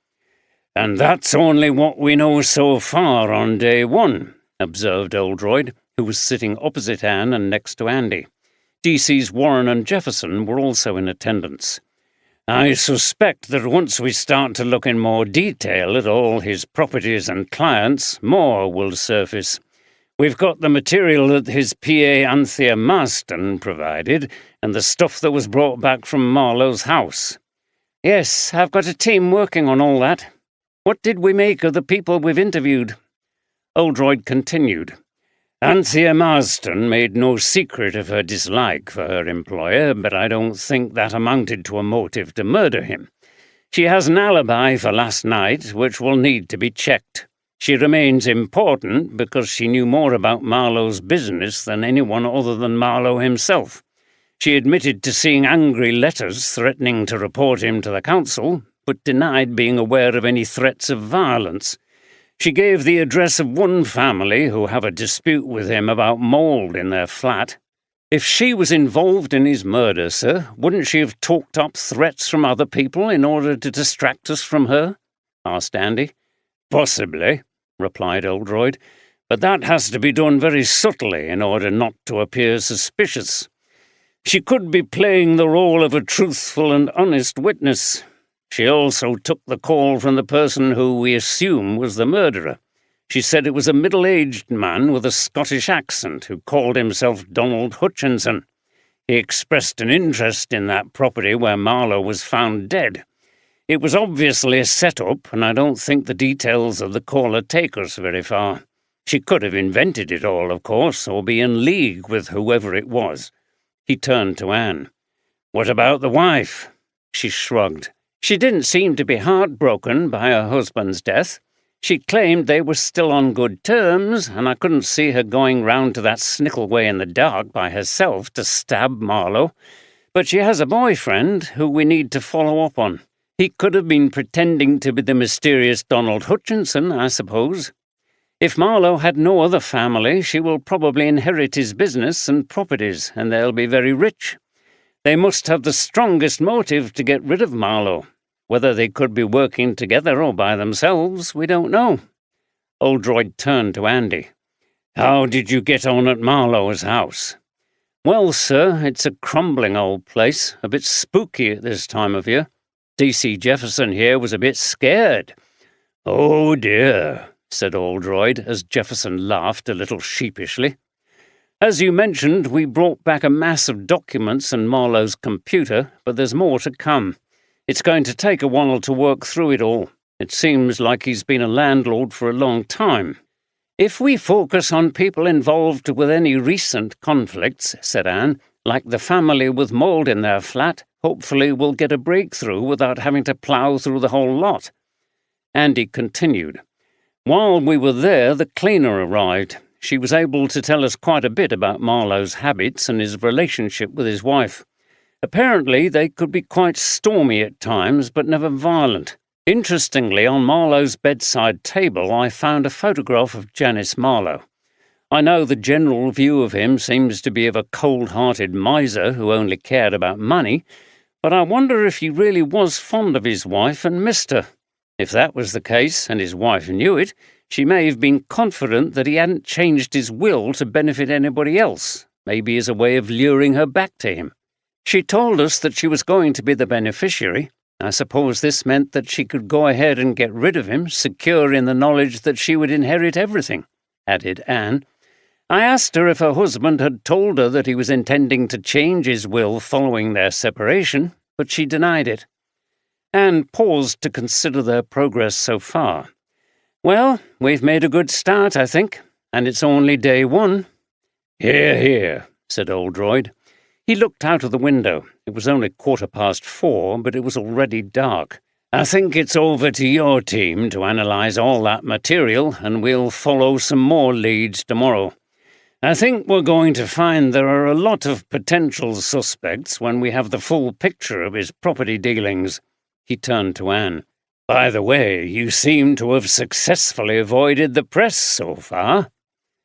And that's only what we know so far on day one, observed Oldroyd, who was sitting opposite Anne and next to Andy. DC's Warren and Jefferson were also in attendance. I suspect that once we start to look in more detail at all his properties and clients, more will surface. We've got the material that his PA Anthea Marston provided, and the stuff that was brought back from Marlowe's house. Yes, I've got a team working on all that. What did we make of the people we've interviewed? Oldroyd continued. Anthea Marston made no secret of her dislike for her employer, but I don't think that amounted to a motive to murder him. She has an alibi for last night, which will need to be checked. She remains important because she knew more about Marlowe's business than anyone other than Marlowe himself. She admitted to seeing angry letters threatening to report him to the council, but denied being aware of any threats of violence. She gave the address of one family who have a dispute with him about mould in their flat. If she was involved in his murder, sir, wouldn't she have talked up threats from other people in order to distract us from her? Asked Andy. Possibly, replied Oldroyd, but that has to be done very subtly in order not to appear suspicious. She could be playing the role of a truthful and honest witness. She also took the call from the person who we assume was the murderer. She said it was a middle-aged man with a Scottish accent who called himself Donald Hutchinson. He expressed an interest in that property where Marlowe was found dead. It was obviously a set-up, and I don't think the details of the caller take us very far. She could have invented it all, of course, or be in league with whoever it was. He turned to Anne. What about the wife? She shrugged. She didn't seem to be heartbroken by her husband's death. She claimed they were still on good terms, and I couldn't see her going round to that Snickleway in the dark by herself to stab Marlowe. But she has a boyfriend who we need to follow up on. He could have been pretending to be the mysterious Donald Hutchinson, I suppose. If Marlowe had no other family, she will probably inherit his business and properties, and they'll be very rich. They must have the strongest motive to get rid of Marlowe. Whether they could be working together or by themselves, we don't know. Oldroyd turned to Andy. How did you get on at Marlowe's house? Well, sir, it's a crumbling old place, a bit spooky at this time of year. DC Jefferson here was a bit scared. Oh dear, said Oldroyd, as Jefferson laughed a little sheepishly. As you mentioned, we brought back a mass of documents and Marlowe's computer, but there's more to come. It's going to take a while to work through it all. It seems like he's been a landlord for a long time. If we focus on people involved with any recent conflicts, said Anne, like the family with mould in their flat, hopefully we'll get a breakthrough without having to plough through the whole lot. Andy continued. While we were there, the cleaner arrived. She was able to tell us quite a bit about Marlowe's habits and his relationship with his wife. Apparently, they could be quite stormy at times, but never violent. Interestingly, on Marlowe's bedside table, I found a photograph of Janice Marlowe. I know the general view of him seems to be of a cold-hearted miser who only cared about money, but I wonder if he really was fond of his wife and missed her. If that was the case, and his wife knew it, she may have been confident that he hadn't changed his will to benefit anybody else, maybe as a way of luring her back to him. She told us that she was going to be the beneficiary. I suppose this meant that she could go ahead and get rid of him, secure in the knowledge that she would inherit everything, added Anne. I asked her if her husband had told her that he was intending to change his will following their separation, but she denied it. Anne paused to consider their progress so far. Well, we've made a good start, I think, and it's only day one. Hear, hear, said Oldroyd. He looked out of the window. It was only 4:15, but it was already dark. I think it's over to your team to analyse all that material, and we'll follow some more leads tomorrow. I think we're going to find there are a lot of potential suspects when we have the full picture of his property dealings. He turned to Anne. By the way, you seem to have successfully avoided the press so far.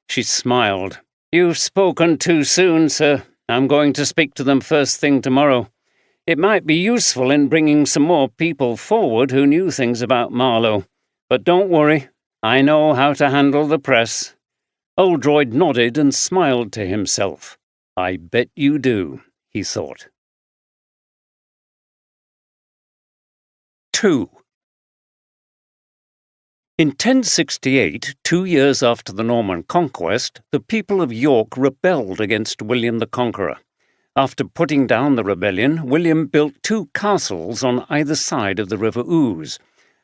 She smiled. You've spoken too soon, sir. I'm going to speak to them first thing tomorrow. It might be useful in bringing some more people forward who knew things about Marlowe. But don't worry, I know how to handle the press. Oldroyd nodded and smiled to himself. I bet you do, he thought. 2. In 1068, 2 years after the Norman conquest, the people of York rebelled against William the Conqueror. After putting down the rebellion, William built 2 castles on either side of the River Ouse.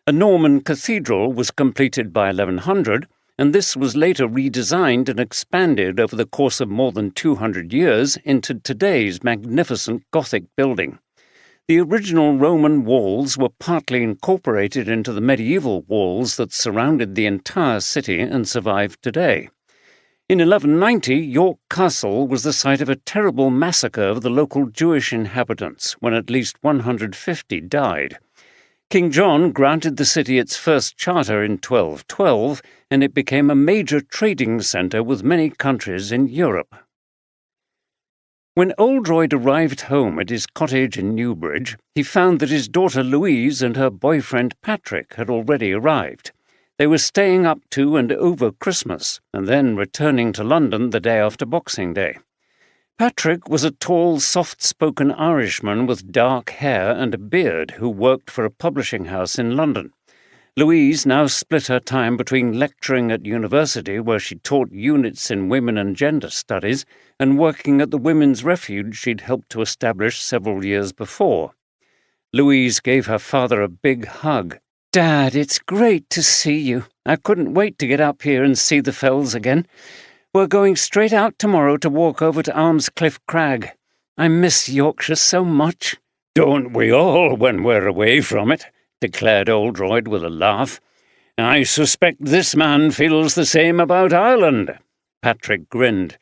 A Norman cathedral was completed by 1100, and this was later redesigned and expanded over the course of more than 200 years into today's magnificent Gothic building. The original Roman walls were partly incorporated into the medieval walls that surrounded the entire city and survive today. In 1190, York Castle was the site of a terrible massacre of the local Jewish inhabitants, when at least 150 died. King John granted the city its first charter in 1212, and it became a major trading centre with many countries in Europe. When Oldroyd arrived home at his cottage in Newbridge, he found that his daughter Louise and her boyfriend Patrick had already arrived. They were staying up to and over Christmas, and then returning to London the day after Boxing Day. Patrick was a tall, soft-spoken Irishman with dark hair and a beard who worked for a publishing house in London. Louise now split her time between lecturing at university, where she taught units in women and gender studies, and working at the Women's Refuge she'd helped to establish several years before. Louise gave her father a big hug. "Dad, it's great to see you. I couldn't wait to get up here and see the fells again. We're going straight out tomorrow to walk over to Armscliff Crag. I miss Yorkshire so much." "Don't we all when we're away from it?" declared Oldroyd with a laugh. "I suspect this man feels the same about Ireland." Patrick grinned.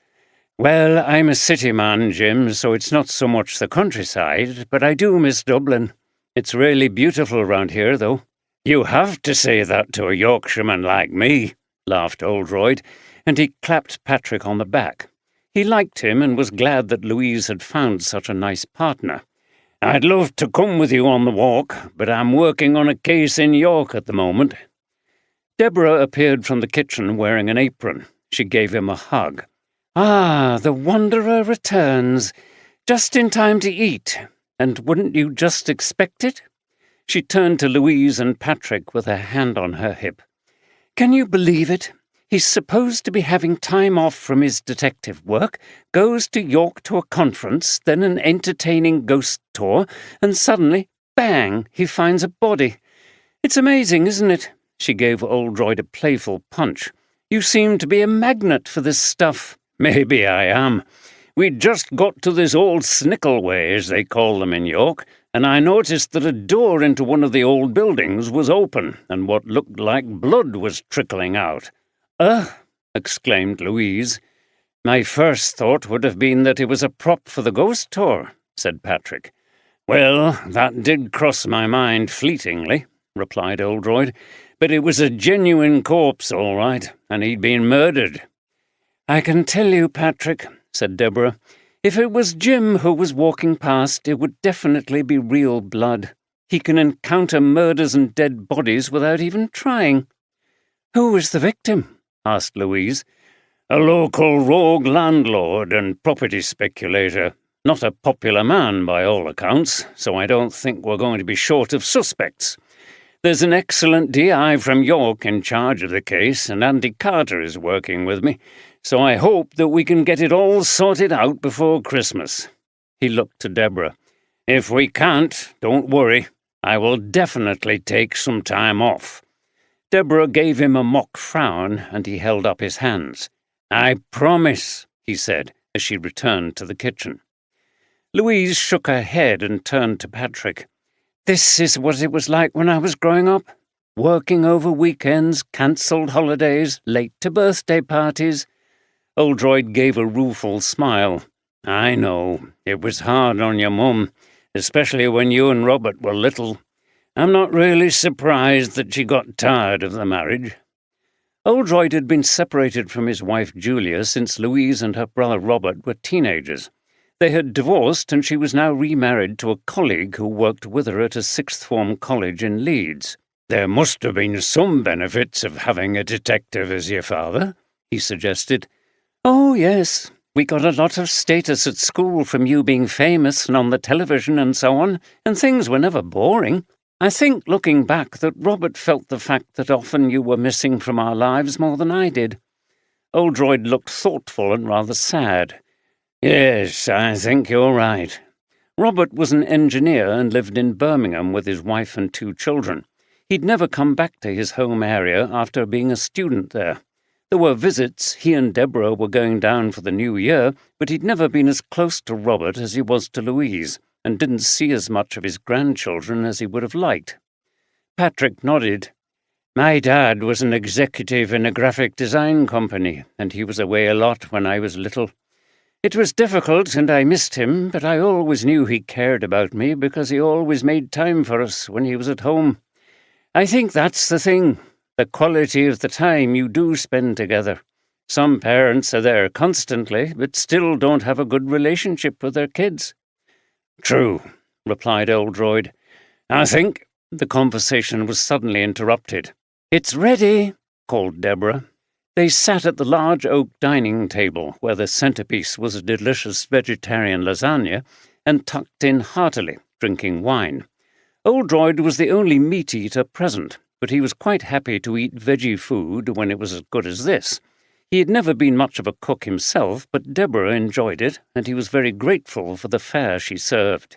"Well, I'm a city man, Jim, so it's not so much the countryside, but I do miss Dublin. It's really beautiful around here, though." "You have to say that to a Yorkshireman like me," laughed Oldroyd, and he clapped Patrick on the back. He liked him and was glad that Louise had found such a nice partner. "I'd love to come with you on the walk, but I'm working on a case in York at the moment." Deborah appeared from the kitchen wearing an apron. She gave him a hug. "Ah, the wanderer returns. Just in time to eat. And wouldn't you just expect it?" She turned to Louise and Patrick with her hand on her hip. "Can you believe it? He's supposed to be having time off from his detective work, goes to York to a conference, then an entertaining ghost tour, and suddenly, bang, he finds a body. It's amazing, isn't it?" She gave Oldroyd a playful punch. "You seem to be a magnet for this stuff." "Maybe I am. We'd just got to this old Snickleway, as they call them in York, and I noticed that a door into one of the old buildings was open, and what looked like blood was trickling out." "Ugh!" exclaimed Louise. "My first thought would have been that it was a prop for the ghost tour. said Patrick. Well, that did cross my mind fleetingly, replied Oldroyd, but it was a genuine corpse, all right, and he'd been murdered. I can tell you, Patrick, said Deborah, if it was Jim who was walking past, it would definitely be real blood. He can encounter murders and dead bodies without even trying. Who was the victim? Asked Louise. A local rogue landlord and property speculator. Not a popular man by all accounts, so I don't think we're going to be short of suspects. There's an excellent DI from York in charge of the case, and Andy Carter is working with me, so I hope that we can get it all sorted out before Christmas. He looked to Deborah. If we can't, don't worry. I will definitely take some time off. Deborah gave him a mock frown, and he held up his hands. I promise, he said, as she returned to the kitchen. Louise shook her head and turned to Patrick. This is what it was like when I was growing up. Working over weekends, cancelled holidays, late to birthday parties. Oldroyd gave a rueful smile. I know, it was hard on your mum, especially when you and Robert were little. I'm not really surprised that she got tired of the marriage. Oldroyd had been separated from his wife Julia since Louise and her brother Robert were teenagers. They had divorced, and she was now remarried to a colleague who worked with her at a sixth-form college in Leeds. There must have been some benefits of having a detective as your father, he suggested. Oh, yes. We got a lot of status at school from you being famous and on the television and so on, and things were never boring. I think, looking back, that Robert felt the fact that often you were missing from our lives more than I did. Oldroyd looked thoughtful and rather sad. Yes, I think you're right. Robert was an engineer and lived in Birmingham with his wife and 2 children. He'd never come back to his home area after being a student there. There were visits. He and Deborah were going down for the new year, but he'd never been as close to Robert as he was to Louise, and didn't see as much of his grandchildren as he would have liked. Patrick nodded. My dad was an executive in a graphic design company, and he was away a lot when I was little. It was difficult, and I missed him, but I always knew he cared about me because he always made time for us when he was at home. I think that's the thing, the quality of the time you do spend together. Some parents are there constantly, but still don't have a good relationship with their kids. True, replied Oldroyd. I think the conversation was suddenly interrupted. It's ready, called Deborah. They sat at the large oak dining table, where the centrepiece was a delicious vegetarian lasagna, and tucked in heartily, drinking wine. Oldroyd was the only meat-eater present, but he was quite happy to eat veggie food when it was as good as this. He had never been much of a cook himself, but Deborah enjoyed it, and he was very grateful for the fare she served.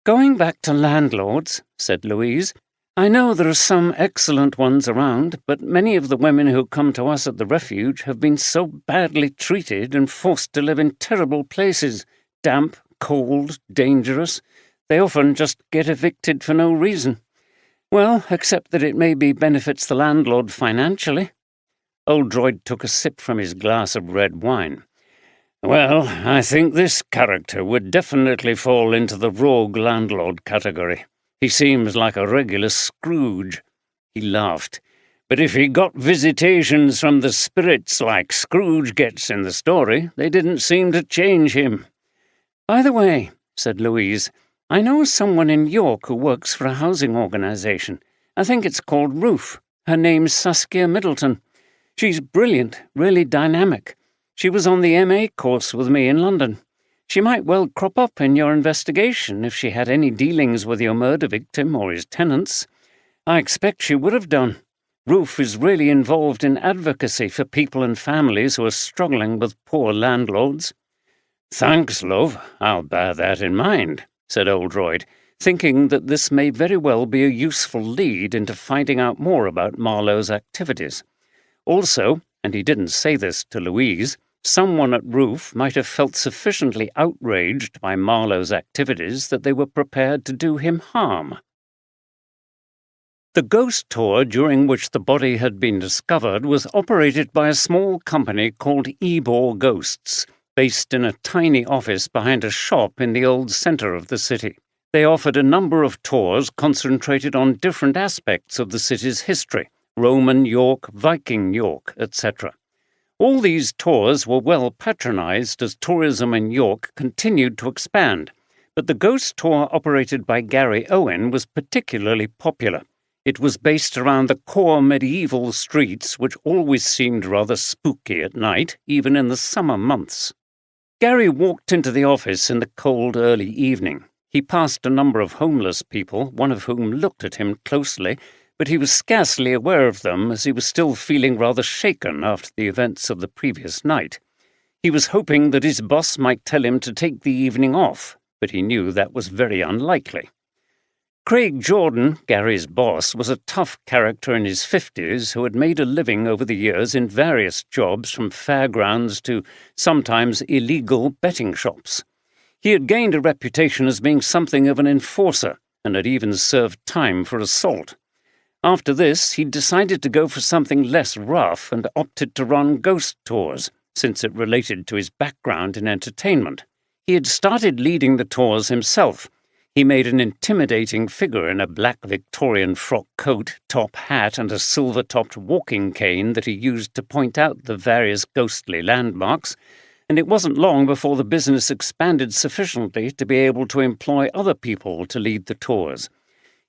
Going back to landlords, said Louise, I know there are some excellent ones around, but many of the women who come to us at the refuge have been so badly treated and forced to live in terrible places, damp, cold, dangerous. They often just get evicted for no reason. Well, except that it maybe benefits the landlord financially. Oldroyd took a sip from his glass of red wine. Well, I think this character would definitely fall into the rogue landlord category. He seems like a regular Scrooge. He laughed. But if he got visitations from the spirits like Scrooge gets in the story, they didn't seem to change him. By the way, said Louise, I know someone in York who works for a housing organisation. I think it's called Roof. Her name's Saskia Middleton. She's brilliant, really dynamic. She was on the MA course with me in London. She might well crop up in your investigation if she had any dealings with your murder victim or his tenants. I expect she would have done. Roof is really involved in advocacy for people and families who are struggling with poor landlords. Thanks, love. I'll bear that in mind, said Oldroyd, thinking that this may very well be a useful lead into finding out more about Marlowe's activities. Also, and he didn't say this to Louise, someone at Roof might have felt sufficiently outraged by Marlowe's activities that they were prepared to do him harm. The ghost tour during which the body had been discovered was operated by a small company called Ebor Ghosts, based in a tiny office behind a shop in the old centre of the city. They offered a number of tours concentrated on different aspects of the city's history: Roman York, Viking York, etc. All these tours were well patronised as tourism in York continued to expand, but the ghost tour operated by Gary Owen was particularly popular. It was based around the core medieval streets, which always seemed rather spooky at night, even in the summer months. Gary walked into the office in the cold early evening. He passed a number of homeless people, one of whom looked at him closely, but he was scarcely aware of them, as he was still feeling rather shaken after the events of the previous night. He was hoping that his boss might tell him to take the evening off, but he knew that was very unlikely. Craig Jordan, Gary's boss, was a tough character in his 50s who had made a living over the years in various jobs, from fairgrounds to sometimes illegal betting shops. He had gained a reputation as being something of an enforcer and had even served time for assault. After this, he decided to go for something less rough and opted to run ghost tours, since it related to his background in entertainment. He had started leading the tours himself. He made an intimidating figure in a black Victorian frock coat, top hat, and a silver-topped walking cane that he used to point out the various ghostly landmarks, and it wasn't long before the business expanded sufficiently to be able to employ other people to lead the tours.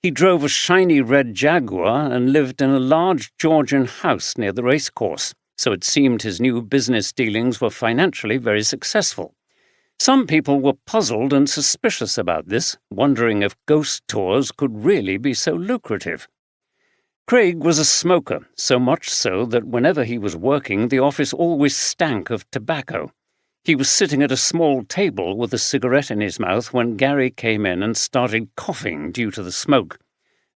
He drove a shiny red Jaguar and lived in a large Georgian house near the racecourse, so it seemed his new business dealings were financially very successful. Some people were puzzled and suspicious about this, wondering if ghost tours could really be so lucrative. Craig was a smoker, so much so that whenever he was working, the office always stank of tobacco. He was sitting at a small table with a cigarette in his mouth when Gary came in and started coughing due to the smoke.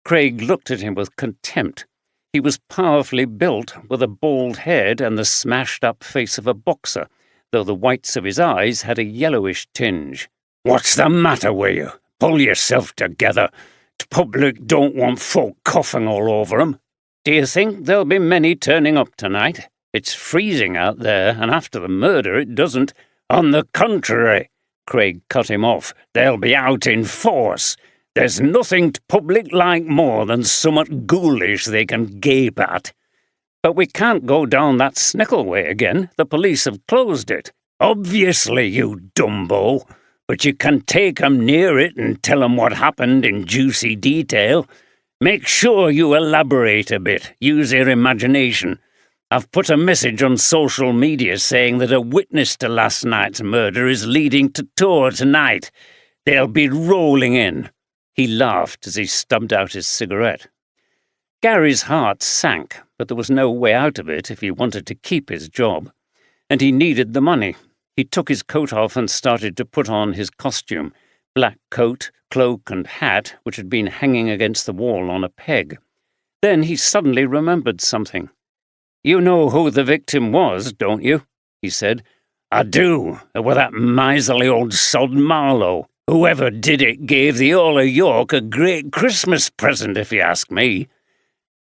Craig looked at him with contempt. He was powerfully built, with a bald head and the smashed-up face of a boxer, though the whites of his eyes had a yellowish tinge. "What's the matter with you? Pull yourself together. The public don't want folk coughing all over 'em." "Do you think there'll be many turning up tonight? It's freezing out there, and after the murder it doesn't—" "On the contrary," Craig cut him off, "they'll be out in force. There's nothing the public like more than summat ghoulish they can gape at." "But we can't go down that Snickle way again. The police have closed it." "Obviously, you dumbo. But you can take 'em near it and tell 'em what happened in juicy detail. Make sure you elaborate a bit. Use your imagination. I've put a message on social media saying that a witness to last night's murder is leading to tour tonight. They'll be rolling in." He laughed as he stubbed out his cigarette. Gary's heart sank, but there was no way out of it if he wanted to keep his job. And he needed the money. He took his coat off and started to put on his costume, black coat, cloak and hat, which had been hanging against the wall on a peg. Then he suddenly remembered something. "You know who the victim was, don't you?" he said. "I do. It were that miserly old sod Marlowe. Whoever did it gave the whole of York a great Christmas present, if you ask me."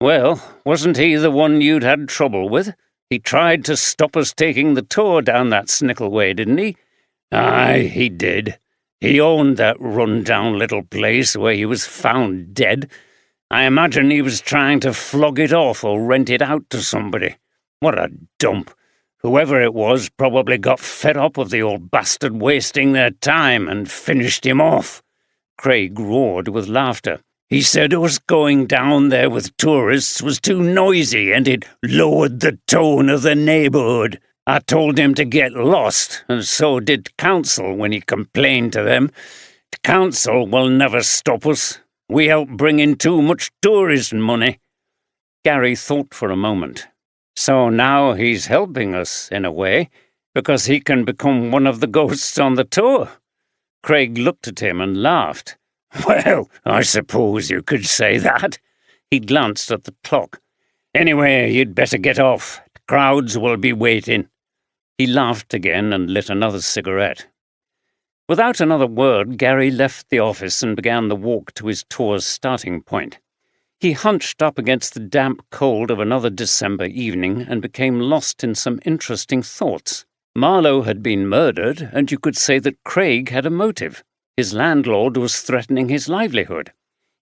"Well, wasn't he the one you'd had trouble with? He tried to stop us taking the tour down that Snickle way, didn't he?" "Aye, he did. He owned that run-down little place where he was found dead. I imagine he was trying to flog it off or rent it out to somebody. What a dump. Whoever it was probably got fed up of the old bastard wasting their time and finished him off." Craig roared with laughter. "He said us going down there with tourists was too noisy and it lowered the tone of the neighbourhood. I told him to get lost, and so did council when he complained to them. The council will never stop us. We help bring in too much tourism money." Gary thought for a moment. "So now he's helping us, in a way, because he can become one of the ghosts on the tour." Craig looked at him and laughed. "Well, I suppose you could say that." He glanced at the clock. "Anyway, you'd better get off. The crowds will be waiting." He laughed again and lit another cigarette. Without another word, Gary left the office and began the walk to his tour's starting point. He hunched up against the damp cold of another December evening and became lost in some interesting thoughts. Marlowe had been murdered, and you could say that Craig had a motive. His landlord was threatening his livelihood.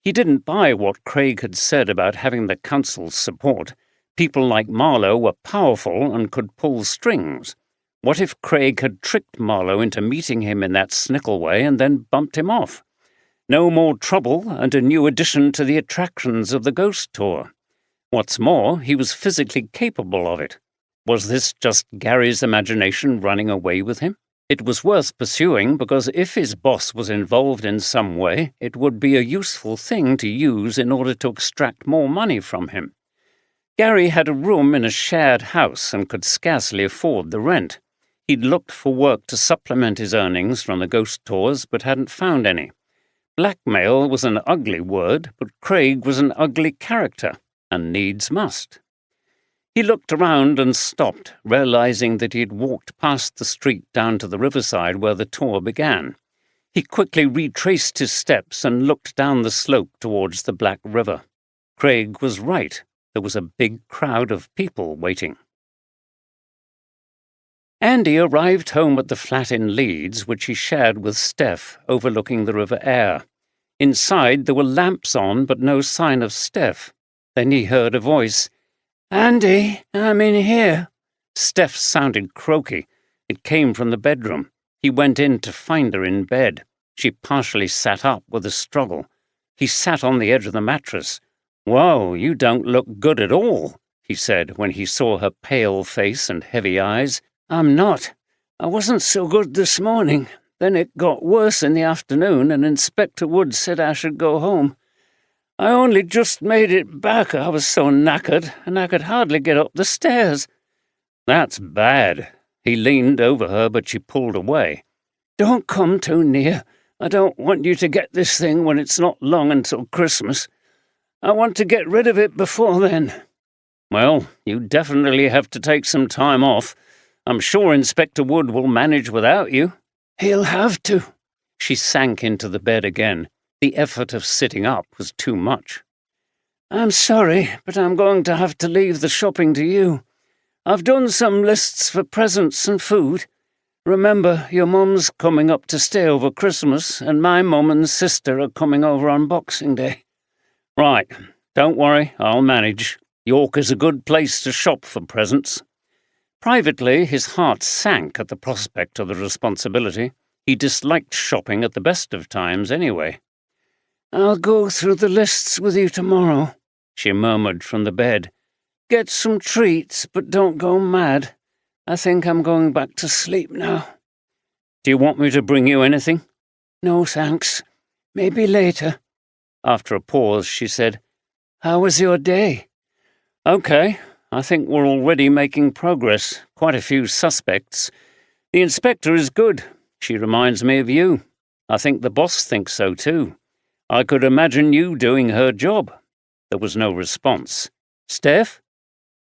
He didn't buy what Craig had said about having the council's support. People like Marlowe were powerful and could pull strings. What if Craig had tricked Marlowe into meeting him in that snickle way and then bumped him off? No more trouble and a new addition to the attractions of the ghost tour. What's more, he was physically capable of it. Was this just Gary's imagination running away with him? It was worth pursuing because if his boss was involved in some way, it would be a useful thing to use in order to extract more money from him. Gary had a room in a shared house and could scarcely afford the rent. He'd looked for work to supplement his earnings from the ghost tours, but hadn't found any. Blackmail was an ugly word, but Craig was an ugly character, and needs must. He looked around and stopped, realizing that he had walked past the street down to the riverside where the tour began. He quickly retraced his steps and looked down the slope towards the Black River. Craig was right. There was a big crowd of people waiting. Andy arrived home at the flat in Leeds, which he shared with Steph, overlooking the River Aire. Inside there were lamps on, but no sign of Steph. Then he heard a voice. "Andy, I'm in here." Steph sounded croaky. It came from the bedroom. He went in to find her in bed. She partially sat up with a struggle. He sat on the edge of the mattress. "Whoa, you don't look good at all," he said when he saw her pale face and heavy eyes. "I'm not. I wasn't so good this morning. Then it got worse in the afternoon and Inspector Wood said I should go home. I only just made it back. I was so knackered, and I could hardly get up the stairs." "That's bad." He leaned over her, but she pulled away. "Don't come too near. I don't want you to get this thing when it's not long until Christmas. I want to get rid of it before then." "Well, you definitely have to take some time off. I'm sure Inspector Wood will manage without you." "He'll have to." She sank into the bed again. The effort of sitting up was too much. "I'm sorry, but I'm going to have to leave the shopping to you. I've done some lists for presents and food. Remember, your mum's coming up to stay over Christmas, and my mum and sister are coming over on Boxing Day." "Right. Don't worry, I'll manage. York is a good place to shop for presents." Privately, his heart sank at the prospect of the responsibility. He disliked shopping at the best of times anyway. "I'll go through the lists with you tomorrow," she murmured from the bed. "Get some treats, but don't go mad. I think I'm going back to sleep now." "Do you want me to bring you anything?" "No, thanks. Maybe later." After a pause, she said, "How was your day?" "Okay. I think we're already making progress. Quite a few suspects. The inspector is good. She reminds me of you. I think the boss thinks so too. I could imagine you doing her job." There was no response. "Steph?"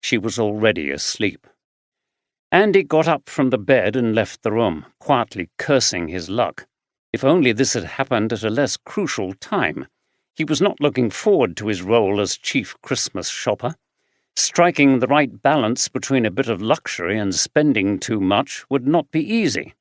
She was already asleep. Andy got up from the bed and left the room, quietly cursing his luck. If only this had happened at a less crucial time. He was not looking forward to his role as chief Christmas shopper. Striking the right balance between a bit of luxury and spending too much would not be easy.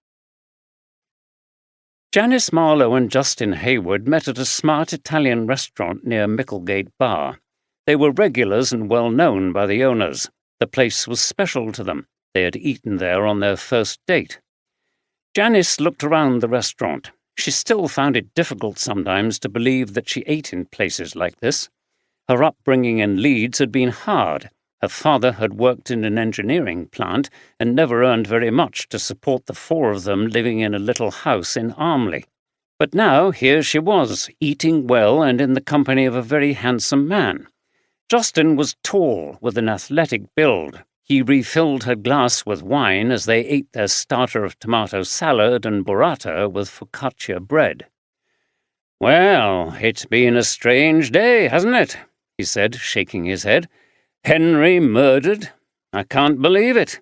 Janice Marlowe and Justin Hayward met at a smart Italian restaurant near Micklegate Bar. They were regulars and well known by the owners. The place was special to them. They had eaten there on their first date. Janice looked around the restaurant. She still found it difficult sometimes to believe that she ate in places like this. Her upbringing in Leeds had been hard. Her father had worked in an engineering plant and never earned very much to support the four of them living in a little house in Armley. But now here she was, eating well and in the company of a very handsome man. Justin was tall, with an athletic build. He refilled her glass with wine as they ate their starter of tomato salad and burrata with focaccia bread. "Well, it's been a strange day, hasn't it?" he said, shaking his head. "Henry murdered? I can't believe it.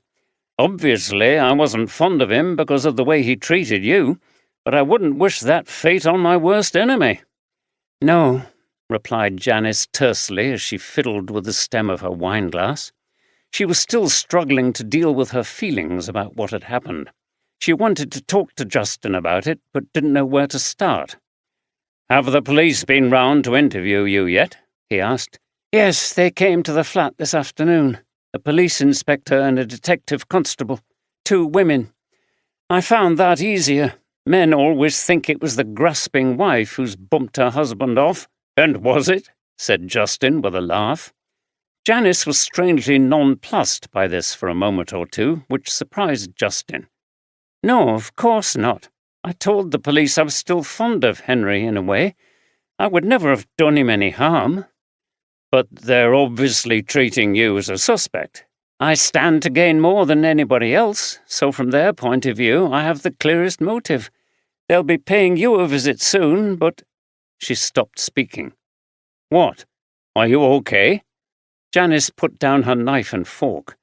Obviously, I wasn't fond of him because of the way he treated you, but I wouldn't wish that fate on my worst enemy." "No," replied Janice tersely as she fiddled with the stem of her wine glass. She was still struggling to deal with her feelings about what had happened. She wanted to talk to Justin about it, but didn't know where to start. "Have the police been round to interview you yet?" he asked. "Yes, they came to the flat this afternoon. A police inspector and a detective constable. 2 women. I found that easier. Men always think it was the grasping wife who's bumped her husband off." "And was it?" said Justin with a laugh. Janice was strangely nonplussed by this for a moment or two, which surprised Justin. "No, of course not. I told the police I was still fond of Henry in a way. I would never have done him any harm." "But they're obviously treating you as a suspect." "I stand to gain more than anybody else, so from their point of view I have the clearest motive. They'll be paying you a visit soon, but—" She stopped speaking. "What? Are you okay?" Janice put down her knife and fork.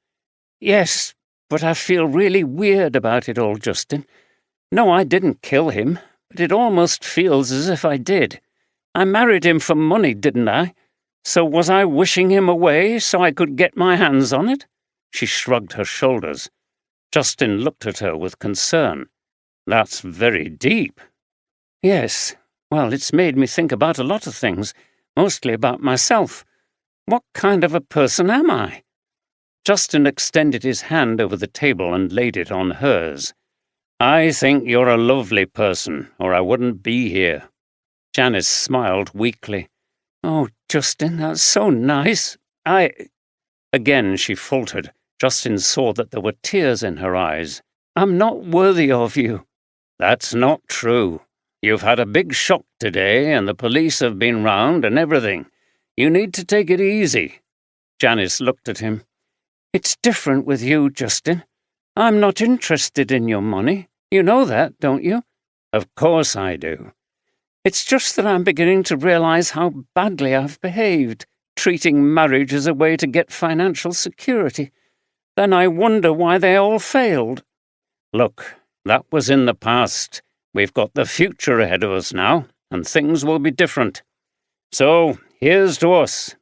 "Yes, but I feel really weird about it all, Justin. No, I didn't kill him, but it almost feels as if I did. I married him for money, didn't I? So was I wishing him away so I could get my hands on it?" She shrugged her shoulders. Justin looked at her with concern. "That's very deep." "Yes. Well, it's made me think about a lot of things, mostly about myself. What kind of a person am I?" Justin extended his hand over the table and laid it on hers. "I think you're a lovely person, or I wouldn't be here." Janice smiled weakly. "Oh, Justin, that's so nice. Again she faltered. Justin saw that there were tears in her eyes. "I'm not worthy of you." "That's not true. You've had a big shock today, and the police have been round and everything. You need to take it easy." Janice looked at him. "It's different with you, Justin. I'm not interested in your money. You know that, don't you?" "Of course I do." "It's just that I'm beginning to realize how badly I've behaved, treating marriage as a way to get financial security. Then I wonder why they all failed." "Look, that was in the past. We've got the future ahead of us now, and things will be different. So, here's to us."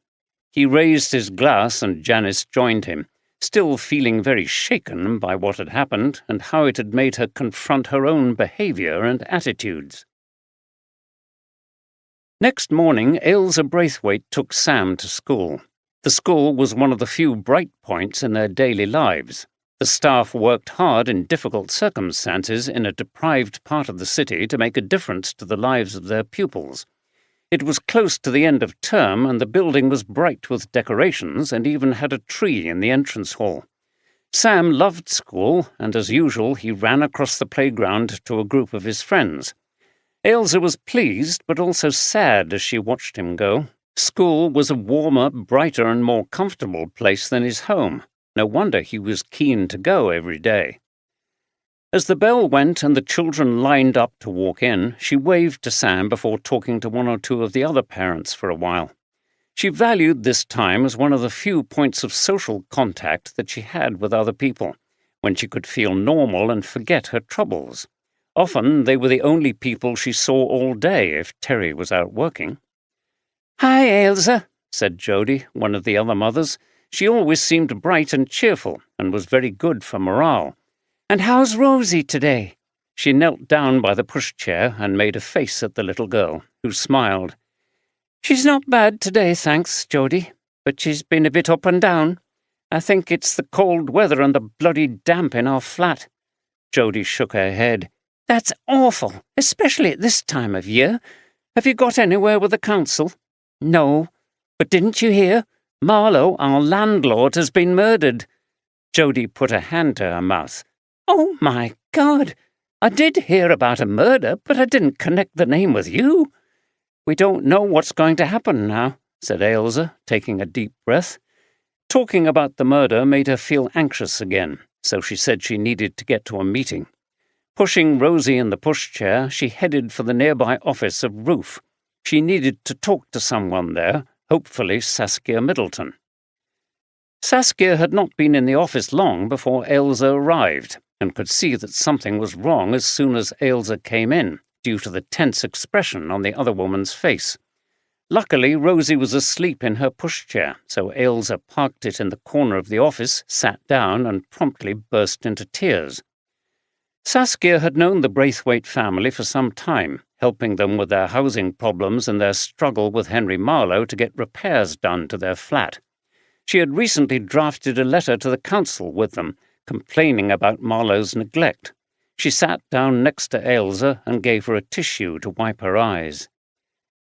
He raised his glass and Janice joined him, still feeling very shaken by what had happened and how it had made her confront her own behaviour and attitudes. Next morning, Ailsa Braithwaite took Sam to school. The school was one of the few bright points in their daily lives. The staff worked hard in difficult circumstances in a deprived part of the city to make a difference to the lives of their pupils. It was close to the end of term, and the building was bright with decorations and even had a tree in the entrance hall. Sam loved school, and as usual he ran across the playground to a group of his friends. Ailsa was pleased, but also sad as she watched him go. School was a warmer, brighter and more comfortable place than his home. No wonder he was keen to go every day. As the bell went and the children lined up to walk in, she waved to Sam before talking to 1 or 2 of the other parents for a while. She valued this time as one of the few points of social contact that she had with other people, when she could feel normal and forget her troubles. Often they were the only people she saw all day if Terry was out working. "Hi, Ailsa," said Jody, one of the other mothers. She always seemed bright and cheerful and was very good for morale. "And how's Rosie today?" She knelt down by the pushchair and made a face at the little girl, who smiled. "She's not bad today, thanks, Jody, but she's been a bit up and down. I think it's the cold weather and the bloody damp in our flat." Jody shook her head. "That's awful, especially at this time of year. Have you got anywhere with the council?" "No, but didn't you hear? Marlowe, our landlord, has been murdered." Jody put a hand to her mouth. "Oh, my God! I did hear about a murder, but I didn't connect the name with you." "We don't know what's going to happen now," said Ailsa, taking a deep breath. Talking about the murder made her feel anxious again, so she said she needed to get to a meeting. Pushing Rosie in the pushchair, she headed for the nearby office of Ruth. She needed to talk to someone there, hopefully Saskia Middleton. Saskia had not been in the office long before Ailsa arrived, and could see that something was wrong as soon as Ailsa came in, due to the tense expression on the other woman's face. Luckily, Rosie was asleep in her pushchair, so Ailsa parked it in the corner of the office, sat down, and promptly burst into tears. Saskia had known the Braithwaite family for some time, helping them with their housing problems and their struggle with Henry Marlowe to get repairs done to their flat. She had recently drafted a letter to the council with them, complaining about Marlowe's neglect. She sat down next to Ailsa and gave her a tissue to wipe her eyes.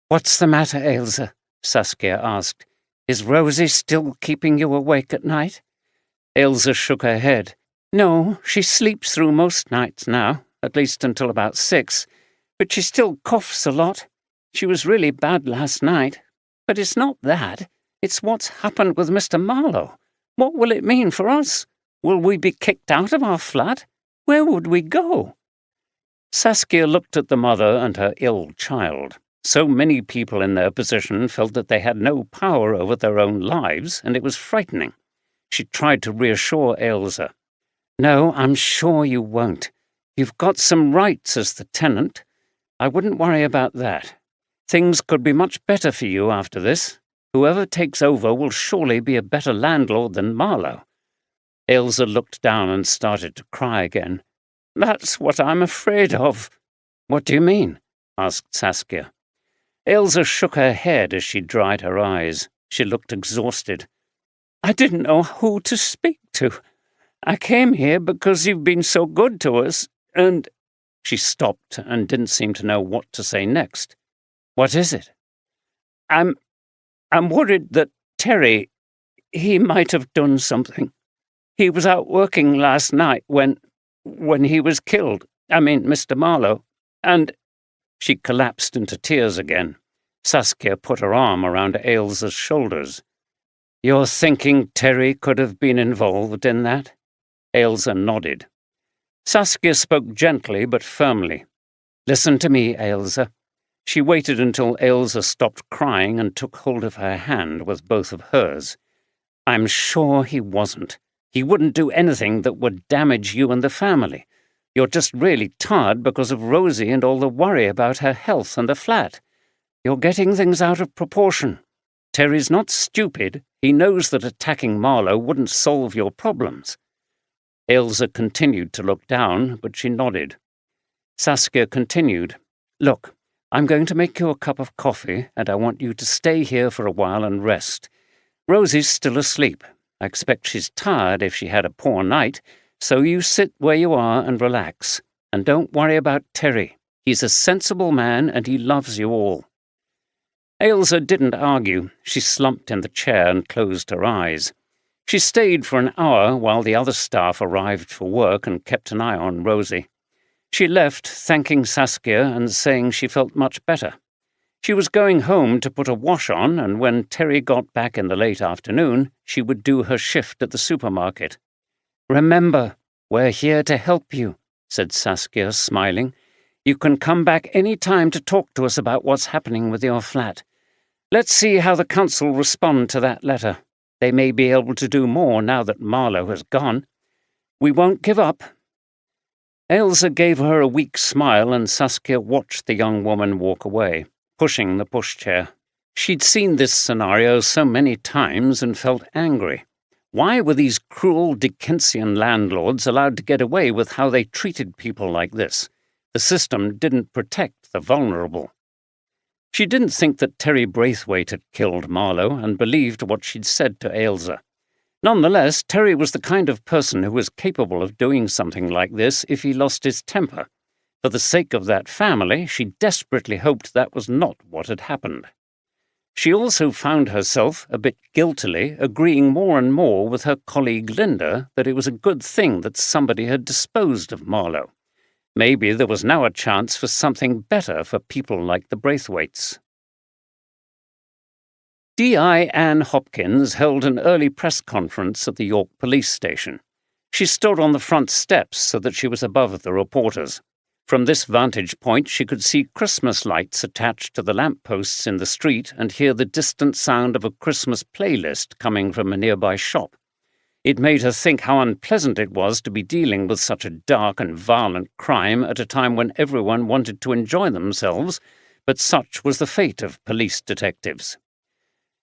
"What's the matter, Ailsa?" Saskia asked. "Is Rosie still keeping you awake at night?" Ailsa shook her head. "No, she sleeps through most nights now, at least until about 6, but she still coughs a lot. She was really bad last night. But it's not that. It's what's happened with Mr. Marlowe. What will it mean for us? Will we be kicked out of our flat? Where would we go?" Saskia looked at the mother and her ill child. So many people in their position felt that they had no power over their own lives, and it was frightening. She tried to reassure Ailsa. "No, I'm sure you won't. You've got some rights as the tenant. I wouldn't worry about that. Things could be much better for you after this. Whoever takes over will surely be a better landlord than Marlowe." Ailsa looked down and started to cry again. "That's what I'm afraid of." "What do you mean?" asked Saskia. Ailsa shook her head as she dried her eyes. She looked exhausted. "I didn't know who to speak to. I came here because you've been so good to us, and—" She stopped and didn't seem to know what to say next. "What is it?" I'm worried that Terry, he might have done something. He was out working last night when he was killed. I mean, Mr. Marlowe. And—" She collapsed into tears again. Saskia put her arm around Ailsa's shoulders. "You're thinking Terry could have been involved in that?" Ailsa nodded. Saskia spoke gently but firmly. "Listen to me, Ailsa." She waited until Ailsa stopped crying and took hold of her hand with both of hers. "I'm sure he wasn't. He wouldn't do anything that would damage you and the family. You're just really tired because of Rosie and all the worry about her health and the flat. You're getting things out of proportion. Terry's not stupid. He knows that attacking Marlowe wouldn't solve your problems." Ailsa continued to look down, but she nodded. Saskia continued, "Look, I'm going to make you a cup of coffee, and I want you to stay here for a while and rest. Rosie's still asleep. I expect she's tired if she had a poor night, so you sit where you are and relax. And don't worry about Terry. He's a sensible man and he loves you all." Ailsa didn't argue. She slumped in the chair and closed her eyes. She stayed for an hour while the other staff arrived for work and kept an eye on Rosie. She left, thanking Saskia and saying she felt much better. She was going home to put a wash on, and when Terry got back in the late afternoon, she would do her shift at the supermarket. "Remember, we're here to help you," said Saskia, smiling. "You can come back any time to talk to us about what's happening with your flat. Let's see how the council respond to that letter. They may be able to do more now that Marlowe has gone. We won't give up." Ailsa gave her a weak smile, and Saskia watched the young woman walk away, pushing the pushchair. She'd seen this scenario so many times and felt angry. Why were these cruel Dickensian landlords allowed to get away with how they treated people like this? The system didn't protect the vulnerable. She didn't think that Terry Braithwaite had killed Marlowe and believed what she'd said to Ailsa. Nonetheless, Terry was the kind of person who was capable of doing something like this if he lost his temper. For the sake of that family, she desperately hoped that was not what had happened. She also found herself, a bit guiltily, agreeing more and more with her colleague Linda that it was a good thing that somebody had disposed of Marlowe. Maybe there was now a chance for something better for people like the Braithwaites. D.I. Anne Hopkins held an early press conference at the York police station. She stood on the front steps so that she was above the reporters. From this vantage point, she could see Christmas lights attached to the lampposts in the street and hear the distant sound of a Christmas playlist coming from a nearby shop. It made her think how unpleasant it was to be dealing with such a dark and violent crime at a time when everyone wanted to enjoy themselves, but such was the fate of police detectives.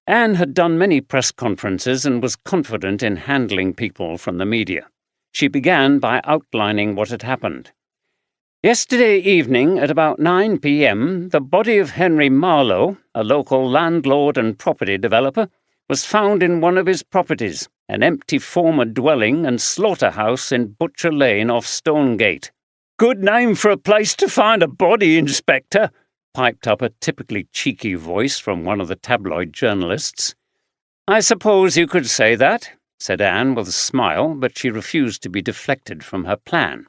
Anne had done many press conferences and was confident in handling people from the media. She began by outlining what had happened. Yesterday evening at about 9 p.m., the body of Henry Marlowe, a local landlord and property developer, was found in one of his properties, an empty former dwelling and slaughterhouse in Butcher Lane off Stonegate. "Good name for a place to find a body, Inspector," piped up a typically cheeky voice from one of the tabloid journalists. "I suppose you could say that," said Anne with a smile, but she refused to be deflected from her plan.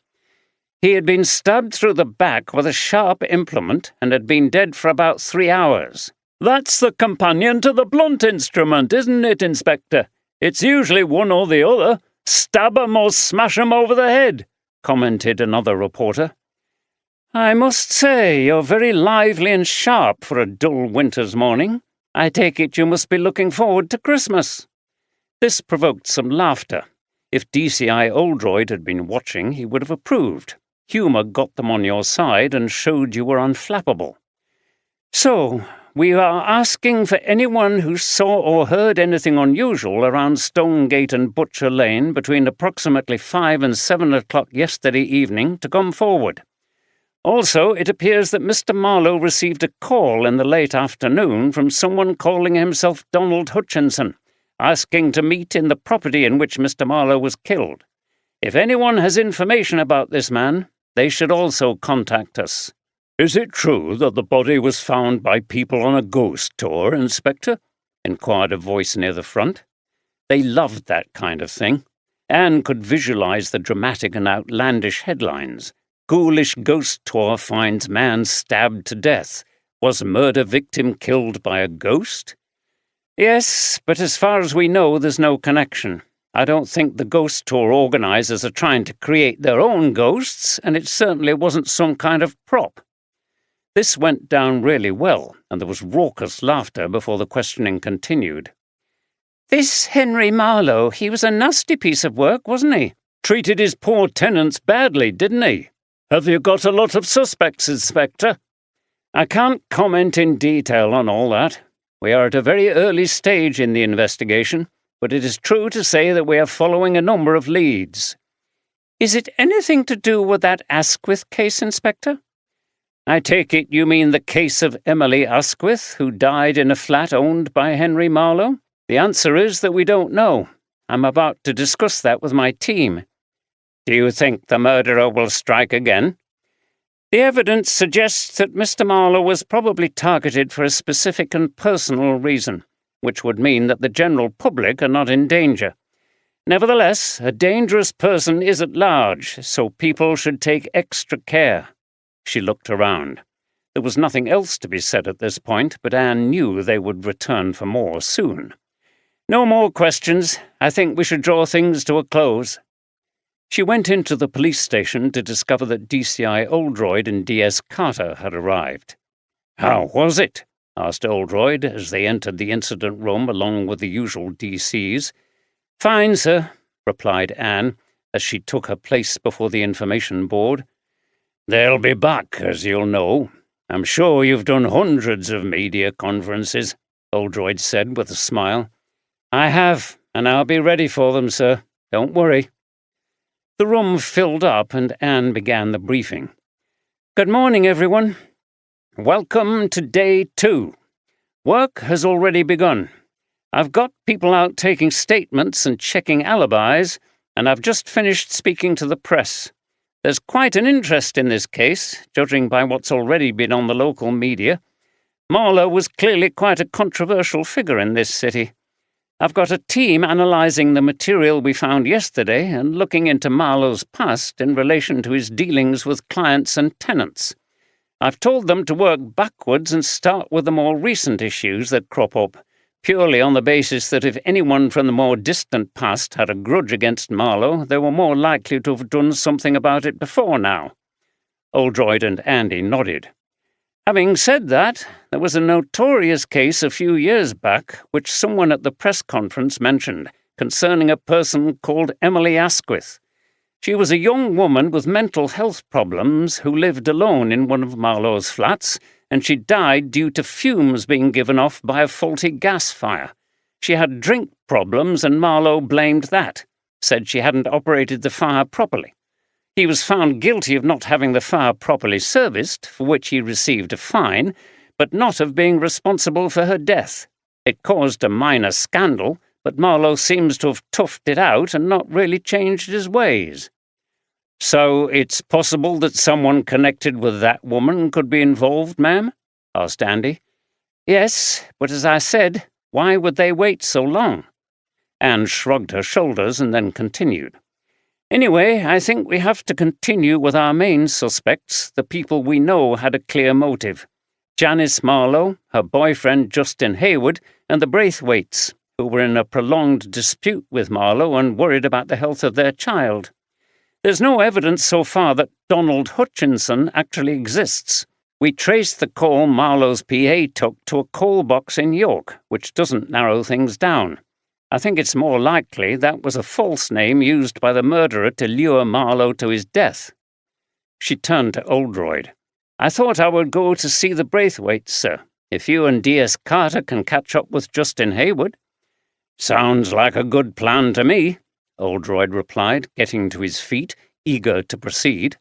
"He had been stabbed through the back with a sharp implement and had been dead for about 3 hours. That's the companion to the blunt instrument, isn't it, Inspector? It's usually one or the other. Stab 'em or smash 'em over the head," commented another reporter. "I must say you're very lively and sharp for a dull winter's morning. I take it you must be looking forward to Christmas." This provoked some laughter. If DCI Oldroyd had been watching, he would have approved. Humour got them on your side and showed you were unflappable. "So, we are asking for anyone who saw or heard anything unusual around Stonegate and Butcher Lane between approximately 5 and 7 o'clock yesterday evening to come forward. Also, it appears that Mr. Marlowe received a call in the late afternoon from someone calling himself Donald Hutchinson, asking to meet in the property in which Mr. Marlowe was killed. If anyone has information about this man, they should also contact us." "Is it true that the body was found by people on a ghost tour, Inspector?" inquired a voice near the front. They loved that kind of thing. Anne could visualize the dramatic and outlandish headlines. "Ghoulish ghost tour finds man stabbed to death. Was murder victim killed by a ghost?" "Yes, but as far as we know, there's no connection. I don't think the ghost tour organisers are trying to create their own ghosts, and it certainly wasn't some kind of prop." This went down really well, and there was raucous laughter before the questioning continued. "This Henry Marlowe, he was a nasty piece of work, wasn't he? Treated his poor tenants badly, didn't he? Have you got a lot of suspects, Inspector?" "I can't comment in detail on all that. We are at a very early stage in the investigation, but it is true to say that we are following a number of leads." "Is it anything to do with that Asquith case, Inspector?" "I take it you mean the case of Emily Asquith, who died in a flat owned by Henry Marlowe? The answer is that we don't know. I'm about to discuss that with my team." "Do you think the murderer will strike again?" "The evidence suggests that Mr. Marlowe was probably targeted for a specific and personal reason, which would mean that the general public are not in danger. Nevertheless, a dangerous person is at large, so people should take extra care." She looked around. There was nothing else to be said at this point, but Anne knew they would return for more soon. "No more questions. I think we should draw things to a close." She went into the police station to discover that DCI Oldroyd and DS Carter had arrived. "How was it?" asked Oldroyd as they entered the incident room along with the usual DCs. "Fine, sir," replied Anne, as she took her place before the information board. "They'll be back, as you'll know. I'm sure you've done hundreds of media conferences," Oldroyd said with a smile. "I have, and I'll be ready for them, sir. Don't worry." The room filled up and Anne began the briefing. "Good morning, everyone. Welcome to Day 2. Work has already begun. I've got people out taking statements and checking alibis, and I've just finished speaking to the press. There's quite an interest in this case, judging by what's already been on the local media. Marlowe was clearly quite a controversial figure in this city. I've got a team analysing the material we found yesterday and looking into Marlowe's past in relation to his dealings with clients and tenants. I've told them to work backwards and start with the more recent issues that crop up, purely on the basis that if anyone from the more distant past had a grudge against Marlowe, they were more likely to have done something about it before now." Oldroyd and Andy nodded. "Having said that, there was a notorious case a few years back which someone at the press conference mentioned, concerning a person called Emily Asquith. She was a young woman with mental health problems who lived alone in one of Marlowe's flats and she died due to fumes being given off by a faulty gas fire. She had drink problems and Marlowe blamed that, said she hadn't operated the fire properly. He was found guilty of not having the fire properly serviced, for which he received a fine, but not of being responsible for her death. It caused a minor scandal, but Marlowe seems to have toughed it out and not really changed his ways. So it's possible that someone connected with that woman could be involved, ma'am? Asked Andy. Yes, but as I said, why would they wait so long? Anne shrugged her shoulders and then continued. Anyway, I think we have to continue with our main suspects, the people we know had a clear motive. Janice Marlowe, her boyfriend Justin Hayward, and the Braithwaites, who were in a prolonged dispute with Marlowe and worried about the health of their child. There's no evidence so far that Donald Hutchinson actually exists. We traced the call Marlowe's PA took to a call box in York, which doesn't narrow things down. I think it's more likely that was a false name used by the murderer to lure Marlowe to his death. She turned to Oldroyd. I thought I would go to see the Braithwaites, sir, if you and D.S. Carter can catch up with Justin Hayward. Sounds like a good plan to me, Oldroyd replied, getting to his feet, eager to proceed.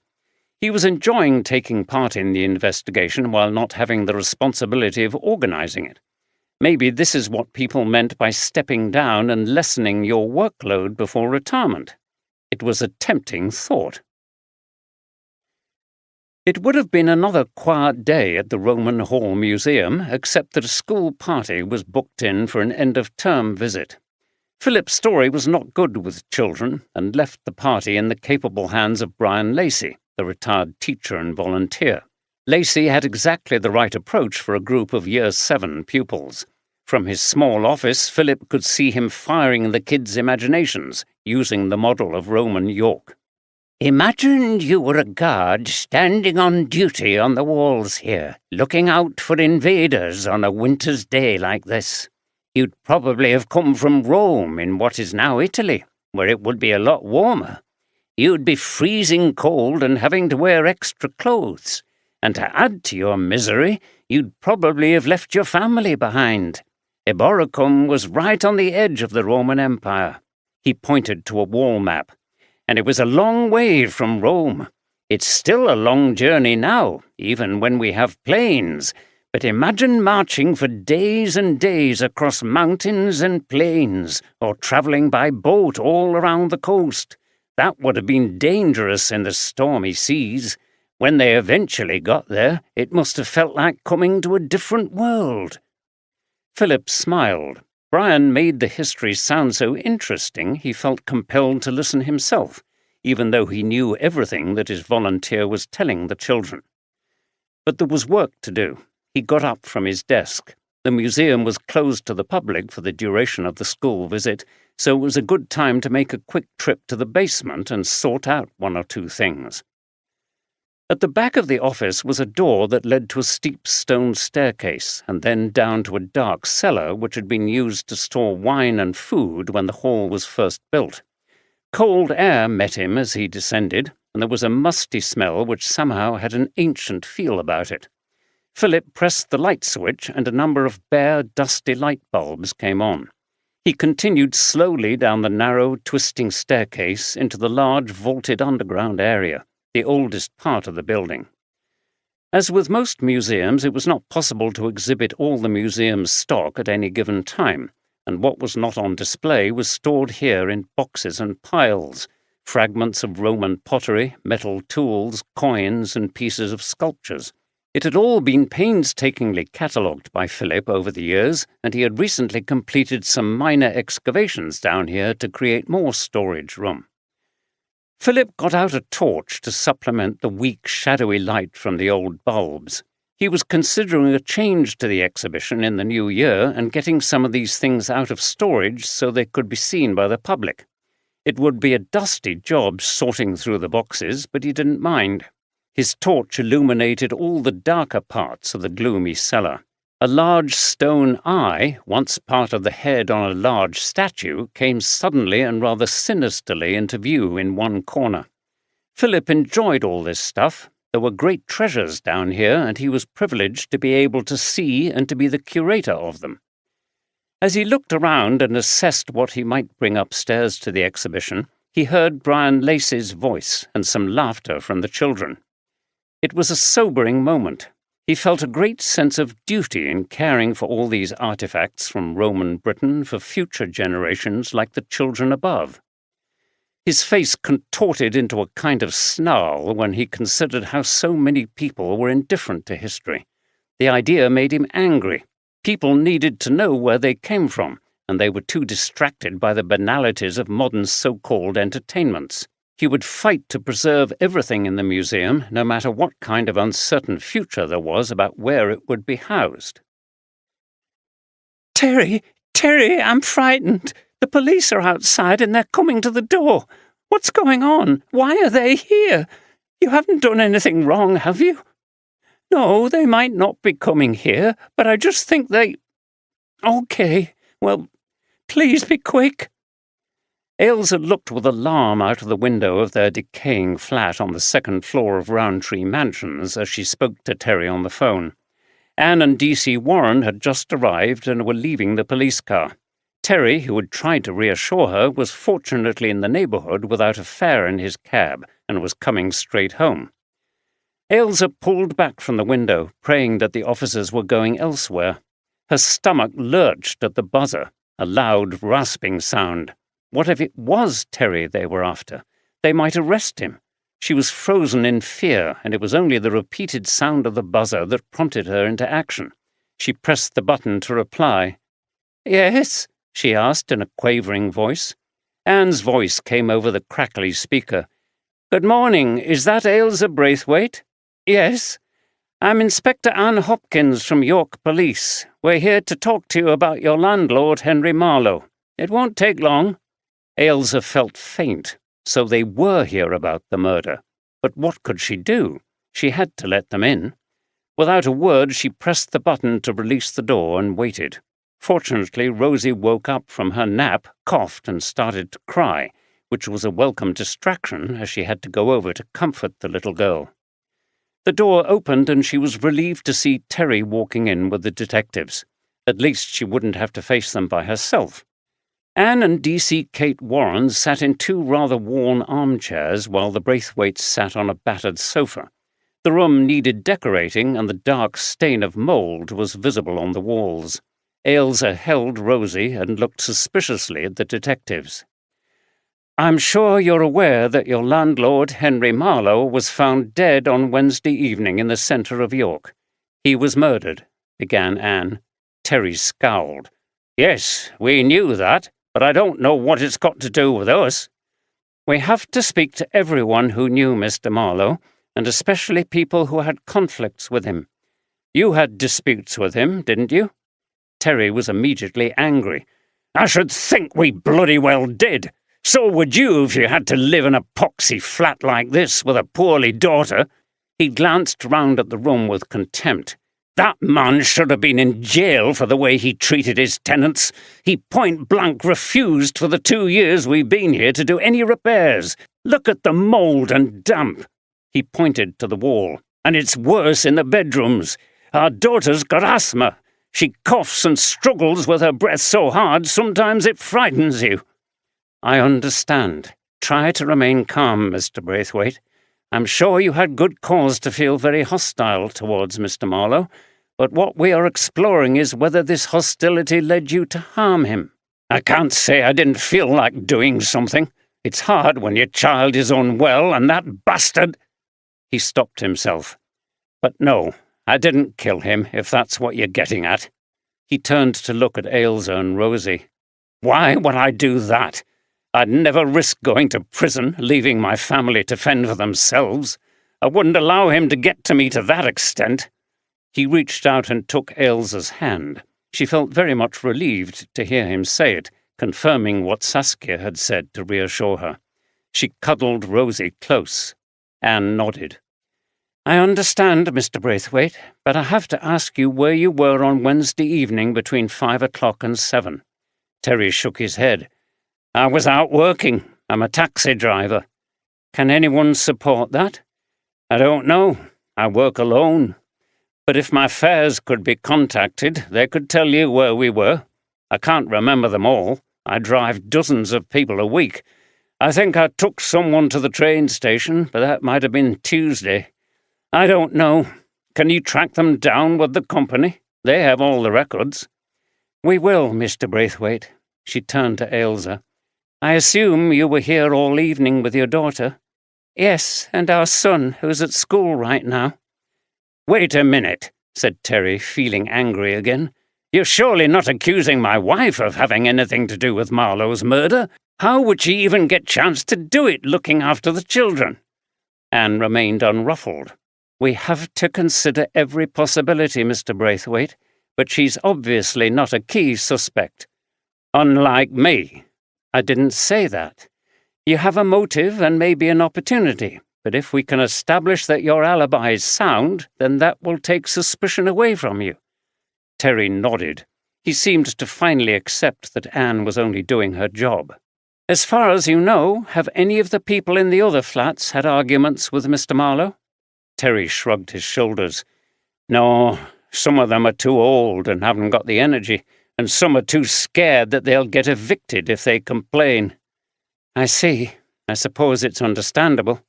He was enjoying taking part in the investigation while not having the responsibility of organizing it. Maybe this is what people meant by stepping down and lessening your workload before retirement. It was a tempting thought. It would have been another quiet day at the Roman Hall Museum, except that a school party was booked in for an end-of-term visit. Philip Story was not good with children and left the party in the capable hands of Brian Lacey, the retired teacher and volunteer. Lacey had exactly the right approach for a group of Year 7 pupils. From his small office, Philip could see him firing the kids' imaginations, using the model of Roman York. Imagine you were a guard standing on duty on the walls here, looking out for invaders on a winter's day like this. You'd probably have come from Rome in what is now Italy, where it would be a lot warmer. You'd be freezing cold and having to wear extra clothes. And to add to your misery, you'd probably have left your family behind. Eboracum was right on the edge of the Roman Empire. He pointed to a wall map. And it was a long way from Rome. It's still a long journey now, even when we have planes. But imagine marching for days and days across mountains and plains, or travelling by boat all around the coast. That would have been dangerous in the stormy seas. When they eventually got there, it must have felt like coming to a different world. Philip smiled. Brian made the history sound so interesting he felt compelled to listen himself, even though he knew everything that his volunteer was telling the children. But there was work to do. He got up from his desk. The museum was closed to the public for the duration of the school visit, so it was a good time to make a quick trip to the basement and sort out one or two things. At the back of the office was a door that led to a steep stone staircase and then down to a dark cellar which had been used to store wine and food when the hall was first built. Cold air met him as he descended, and there was a musty smell which somehow had an ancient feel about it. Philip pressed the light switch and a number of bare, dusty light bulbs came on. He continued slowly down the narrow, twisting staircase into the large, vaulted underground area, the oldest part of the building. As with most museums, it was not possible to exhibit all the museum's stock at any given time, and what was not on display was stored here in boxes and piles, fragments of Roman pottery, metal tools, coins, and pieces of sculptures. It had all been painstakingly catalogued by Philip over the years, and he had recently completed some minor excavations down here to create more storage room. Philip got out a torch to supplement the weak, shadowy light from the old bulbs. He was considering a change to the exhibition in the new year and getting some of these things out of storage so they could be seen by the public. It would be a dusty job sorting through the boxes, but he didn't mind. His torch illuminated all the darker parts of the gloomy cellar. A large stone eye, once part of the head on a large statue, came suddenly and rather sinisterly into view in one corner. Philip enjoyed all this stuff, There were great treasures down here, and he was privileged to be able to see and to be the curator of them. As he looked around and assessed what he might bring upstairs to the exhibition, he heard Brian Lacey's voice and some laughter from the children. It was a sobering moment. He felt a great sense of duty in caring for all these artifacts from Roman Britain for future generations like the children above. His face contorted into a kind of snarl when he considered how so many people were indifferent to history. The idea made him angry. People needed to know where they came from, and they were too distracted by the banalities of modern so-called entertainments. He would fight to preserve everything in the museum, no matter what kind of uncertain future there was about where it would be housed. Terry, I'm frightened. The police are outside and they're coming to the door. What's going on? Why are they here? You haven't done anything wrong, have you? No, they might not be coming here, but I just think they... Okay, well, please be quick. Ailsa looked with alarm out of the window of their decaying flat on the second floor of Rowntree Mansions as she spoke to Terry on the phone. Anne and D.C. Warren had just arrived and were leaving the police car. Terry, who had tried to reassure her, was fortunately in the neighbourhood without a fare in his cab and was coming straight home. Ailsa pulled back from the window, praying that the officers were going elsewhere. Her stomach lurched at the buzzer, a loud, rasping sound. What if it was Terry they were after? They might arrest him. She was frozen in fear, and it was only the repeated sound of the buzzer that prompted her into action. She pressed the button to reply. Yes? She asked in a quavering voice. Anne's voice came over the crackly speaker. Good morning. Is that Ailsa Braithwaite? Yes. I'm Inspector Anne Hopkins from York Police. We're here to talk to you about your landlord, Henry Marlowe. It won't take long. Ailsa felt faint. So they were here about the murder. But what could she do? She had to let them in. Without a word, she pressed the button to release the door and waited. Fortunately, Rosie woke up from her nap, coughed, and started to cry, which was a welcome distraction as she had to go over to comfort the little girl. The door opened and she was relieved to see Terry walking in with the detectives. At least she wouldn't have to face them by herself. Anne and D.C. Kate Warren sat in two rather worn armchairs while the Braithwaites sat on a battered sofa. The room needed decorating and the dark stain of mould was visible on the walls. Ailsa held Rosie and looked suspiciously at the detectives. I'm sure you're aware that your landlord, Henry Marlowe, was found dead on Wednesday evening in the centre of York. He was murdered, began Anne. Terry scowled. Yes, we knew that. But I don't know what it's got to do with us. We have to speak to everyone who knew Mr. Marlowe, and especially people who had conflicts with him. You had disputes with him, didn't you? Terry was immediately angry. I should think we bloody well did. So would you if you had to live in a poxy flat like this with a poorly daughter. He glanced round at the room with contempt. That man should have been in jail for the way he treated his tenants. He point-blank refused for the 2 years we've been here to do any repairs. Look at the mould and damp. He pointed to the wall. And it's worse in the bedrooms. Our daughter's got asthma. She coughs and struggles with her breath so hard sometimes it frightens you. I understand. Try to remain calm, Mr. Braithwaite. I'm sure you had good cause to feel very hostile towards Mr. Marlowe, but what we are exploring is whether this hostility led you to harm him. I can't say I didn't feel like doing something. It's hard when your child is unwell and that bastard... He stopped himself. But no, I didn't kill him, if that's what you're getting at. He turned to look at Ailsa and Rosie. Why would I do that? I'd never risk going to prison, leaving my family to fend for themselves. I wouldn't allow him to get to me to that extent. He reached out and took Ailsa's hand. She felt very much relieved to hear him say it, confirming what Saskia had said to reassure her. She cuddled Rosie close. Anne nodded. I understand, Mr. Braithwaite, but I have to ask you where you were on Wednesday evening between 5 o'clock and 7. Terry shook his head. I was out working. I'm a taxi driver. Can anyone support that? I don't know. I work alone. But if my fares could be contacted, they could tell you where we were. I can't remember them all. I drive dozens of people a week. I think I took someone to the train station, but that might have been Tuesday. I don't know. Can you track them down with the company? They have all the records. We will, Mr. Braithwaite. She turned to Ailsa. I assume you were here all evening with your daughter? Yes, and our son, who's at school right now. Wait a minute, said Terry, feeling angry again. You're surely not accusing my wife of having anything to do with Marlowe's murder? How would she even get chance to do it looking after the children? Anne remained unruffled. We have to consider every possibility, Mr. Braithwaite, but she's obviously not a key suspect. Unlike me. I didn't say that. You have a motive and maybe an opportunity, but if we can establish that your alibi is sound, then that will take suspicion away from you. Terry nodded. He seemed to finally accept that Anne was only doing her job. As far as you know, have any of the people in the other flats had arguments with Mr. Marlowe? Terry shrugged his shoulders. No, some of them are too old and haven't got the energy, and some are too scared that they'll get evicted if they complain. I see. I suppose it's understandable.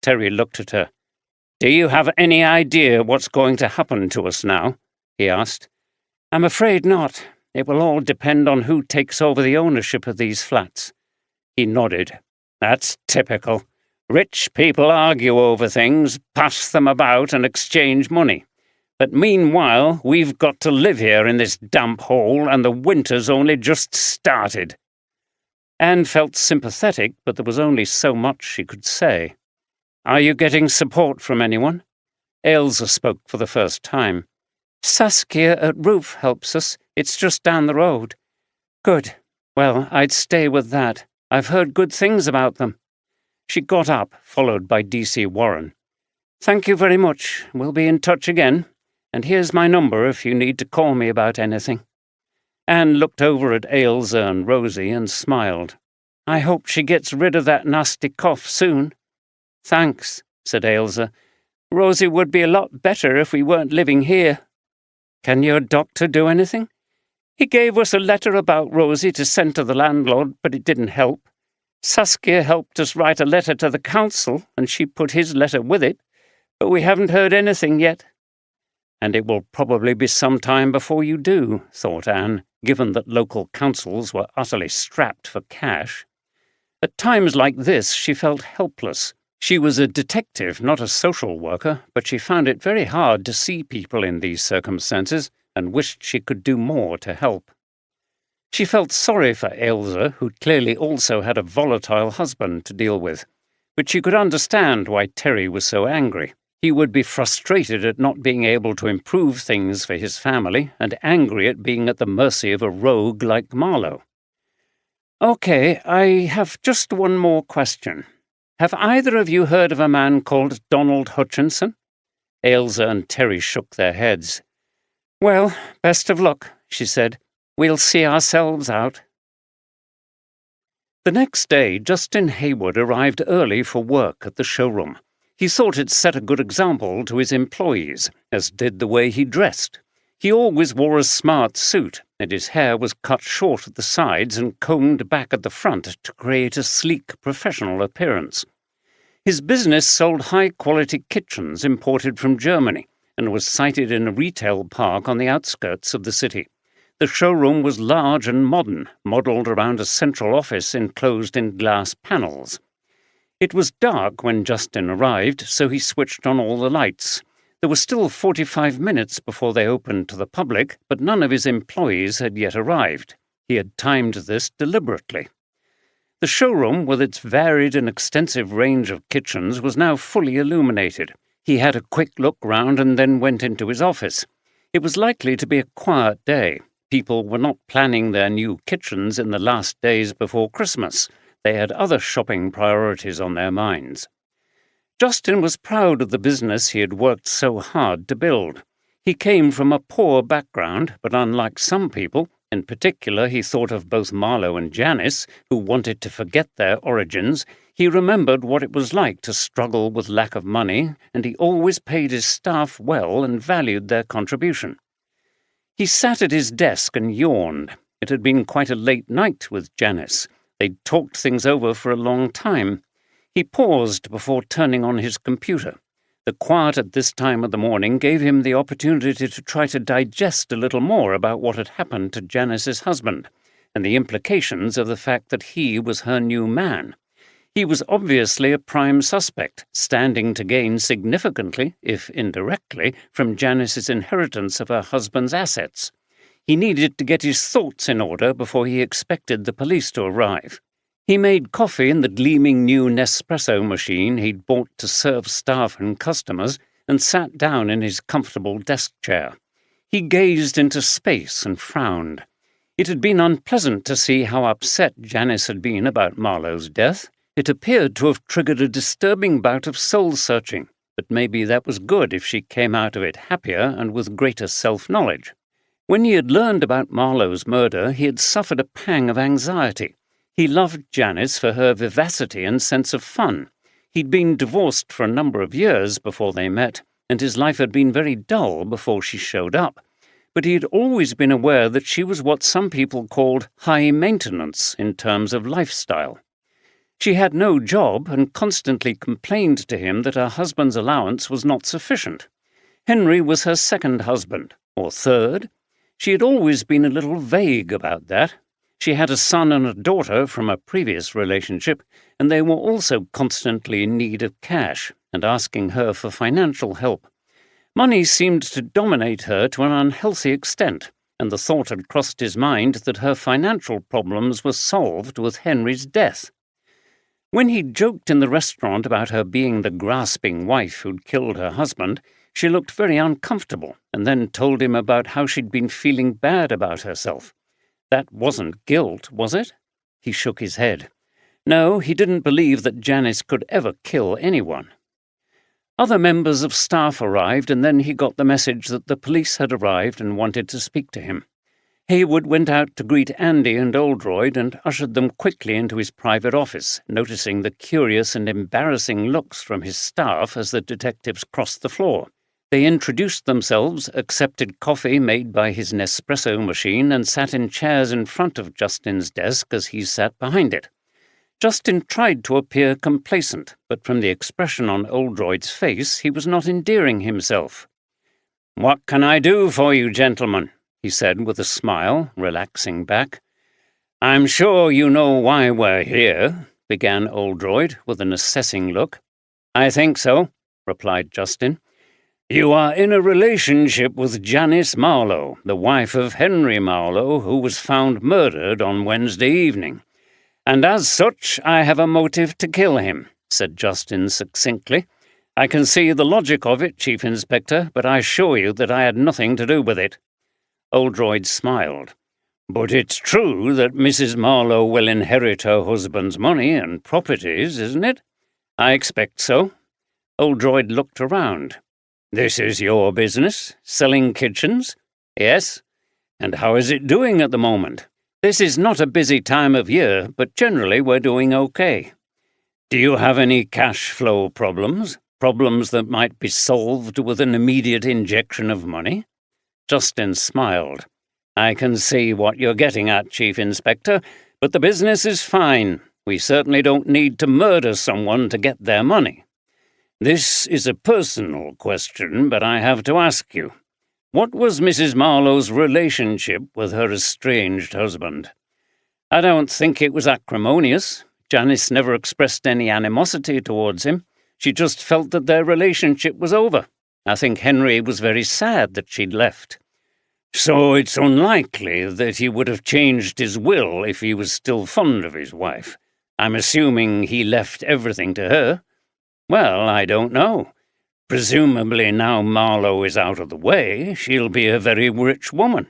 Terry looked at her. Do you have any idea what's going to happen to us now? He asked. I'm afraid not. It will all depend on who takes over the ownership of these flats. He nodded. That's typical. Rich people argue over things, pass them about and exchange money. But meanwhile, we've got to live here in this damp hole and the winter's only just started. Anne felt sympathetic, but there was only so much she could say. Are you getting support from anyone? Ailsa spoke for the first time. Saskia at Roof helps us. It's just down the road. Good. Well, I'd stay with that. I've heard good things about them. She got up, followed by D.C. Warren. Thank you very much. We'll be in touch again. And here's my number if you need to call me about anything. Anne looked over at Ailsa and Rosie and smiled. I hope she gets rid of that nasty cough soon. Thanks, said Ailsa. Rosie would be a lot better if we weren't living here. Can your doctor do anything? He gave us a letter about Rosie to send to the landlord, but it didn't help. Saskia helped us write a letter to the council, and she put his letter with it, but we haven't heard anything yet. And it will probably be some time before you do, thought Anne, given that local councils were utterly strapped for cash. At times like this, she felt helpless. She was a detective, not a social worker, but she found it very hard to see people in these circumstances and wished she could do more to help. She felt sorry for Ailsa, who clearly also had a volatile husband to deal with, but she could understand why Terry was so angry. He would be frustrated at not being able to improve things for his family and angry at being at the mercy of a rogue like Marlowe. Okay, I have just one more question. Have either of you heard of a man called Donald Hutchinson? Ailsa and Terry shook their heads. Well, best of luck, she said. We'll see ourselves out. The next day, Justin Hayward arrived early for work at the showroom. He thought it set a good example to his employees, as did the way he dressed. He always wore a smart suit, and his hair was cut short at the sides and combed back at the front to create a sleek, professional appearance. His business sold high-quality kitchens imported from Germany and was sited in a retail park on the outskirts of the city. The showroom was large and modern, modelled around a central office enclosed in glass panels. It was dark when Justin arrived, so he switched on all the lights. There were still 45 minutes before they opened to the public, but none of his employees had yet arrived. He had timed this deliberately. The showroom, with its varied and extensive range of kitchens, was now fully illuminated. He had a quick look round and then went into his office. It was likely to be a quiet day. People were not planning their new kitchens in the last days before Christmas. They had other shopping priorities on their minds. Justin was proud of the business he had worked so hard to build. He came from a poor background, but unlike some people, In particular, he thought of both Marlowe and Janice, who wanted to forget their origins. He remembered what it was like to struggle with lack of money, and he always paid his staff well and valued their contribution. He sat at his desk and yawned. It had been quite a late night with Janice. They'd talked things over for a long time. He paused before turning on his computer. The quiet at this time of the morning gave him the opportunity to try to digest a little more about what had happened to Janice's husband, and the implications of the fact that he was her new man. He was obviously a prime suspect, standing to gain significantly, if indirectly, from Janice's inheritance of her husband's assets. He needed to get his thoughts in order before he expected the police to arrive. He made coffee in the gleaming new Nespresso machine he'd bought to serve staff and customers and sat down in his comfortable desk chair. He gazed into space and frowned. It had been unpleasant to see how upset Janice had been about Marlowe's death. It appeared to have triggered a disturbing bout of soul-searching, but maybe that was good if she came out of it happier and with greater self-knowledge. When he had learned about Marlowe's murder, he had suffered a pang of anxiety. He loved Janice for her vivacity and sense of fun. He'd been divorced for a number of years before they met, and his life had been very dull before she showed up. But he had always been aware that she was what some people called high maintenance in terms of lifestyle. She had no job and constantly complained to him that her husband's allowance was not sufficient. Henry was her second husband, or third. She had always been a little vague about that. She had a son and a daughter from a previous relationship, and they were also constantly in need of cash and asking her for financial help. Money seemed to dominate her to an unhealthy extent, and the thought had crossed his mind that her financial problems were solved with Henry's death. When he joked in the restaurant about her being the grasping wife who'd killed her husband, she looked very uncomfortable and then told him about how she'd been feeling bad about herself. That wasn't guilt, was it? He shook his head. No, he didn't believe that Janice could ever kill anyone. Other members of staff arrived, and then he got the message that the police had arrived and wanted to speak to him. Hayward went out to greet Andy and Oldroyd and ushered them quickly into his private office, noticing the curious and embarrassing looks from his staff as the detectives crossed the floor. They introduced themselves, accepted coffee made by his Nespresso machine, and sat in chairs in front of Justin's desk as he sat behind it. Justin tried to appear complacent, but from the expression on Oldroyd's face, he was not endearing himself. "What can I do for you, gentlemen?" he said with a smile, relaxing back. "I'm sure you know why we're here," began Oldroyd with an assessing look. "I think so," replied Justin. "You are in a relationship with Janice Marlowe, the wife of Henry Marlowe, who was found murdered on Wednesday evening. And as such, I have a motive to kill him," said Justin succinctly. "I can see the logic of it, Chief Inspector, but I assure you that I had nothing to do with it." Oldroyd smiled. "But it's true that Mrs. Marlowe will inherit her husband's money and properties, isn't it?" "I expect so." Oldroyd looked around. "This is your business, selling kitchens?" "Yes." "And how is it doing at the moment?" "This is not a busy time of year, but generally we're doing okay." "Do you have any cash flow problems? Problems that might be solved with an immediate injection of money?" Justin smiled. "I can see what you're getting at, Chief Inspector, but the business is fine. We certainly don't need to murder someone to get their money. This is a personal question, but I have to ask you. What was Mrs. Marlowe's relationship with her estranged husband?" "I don't think it was acrimonious. Janice never expressed any animosity towards him. She just felt that their relationship was over. I think Henry was very sad that she'd left." "So it's unlikely that he would have changed his will if he was still fond of his wife. I'm assuming he left everything to her." "Well, I don't know. Presumably now Marlowe is out of the way, she'll be a very rich woman."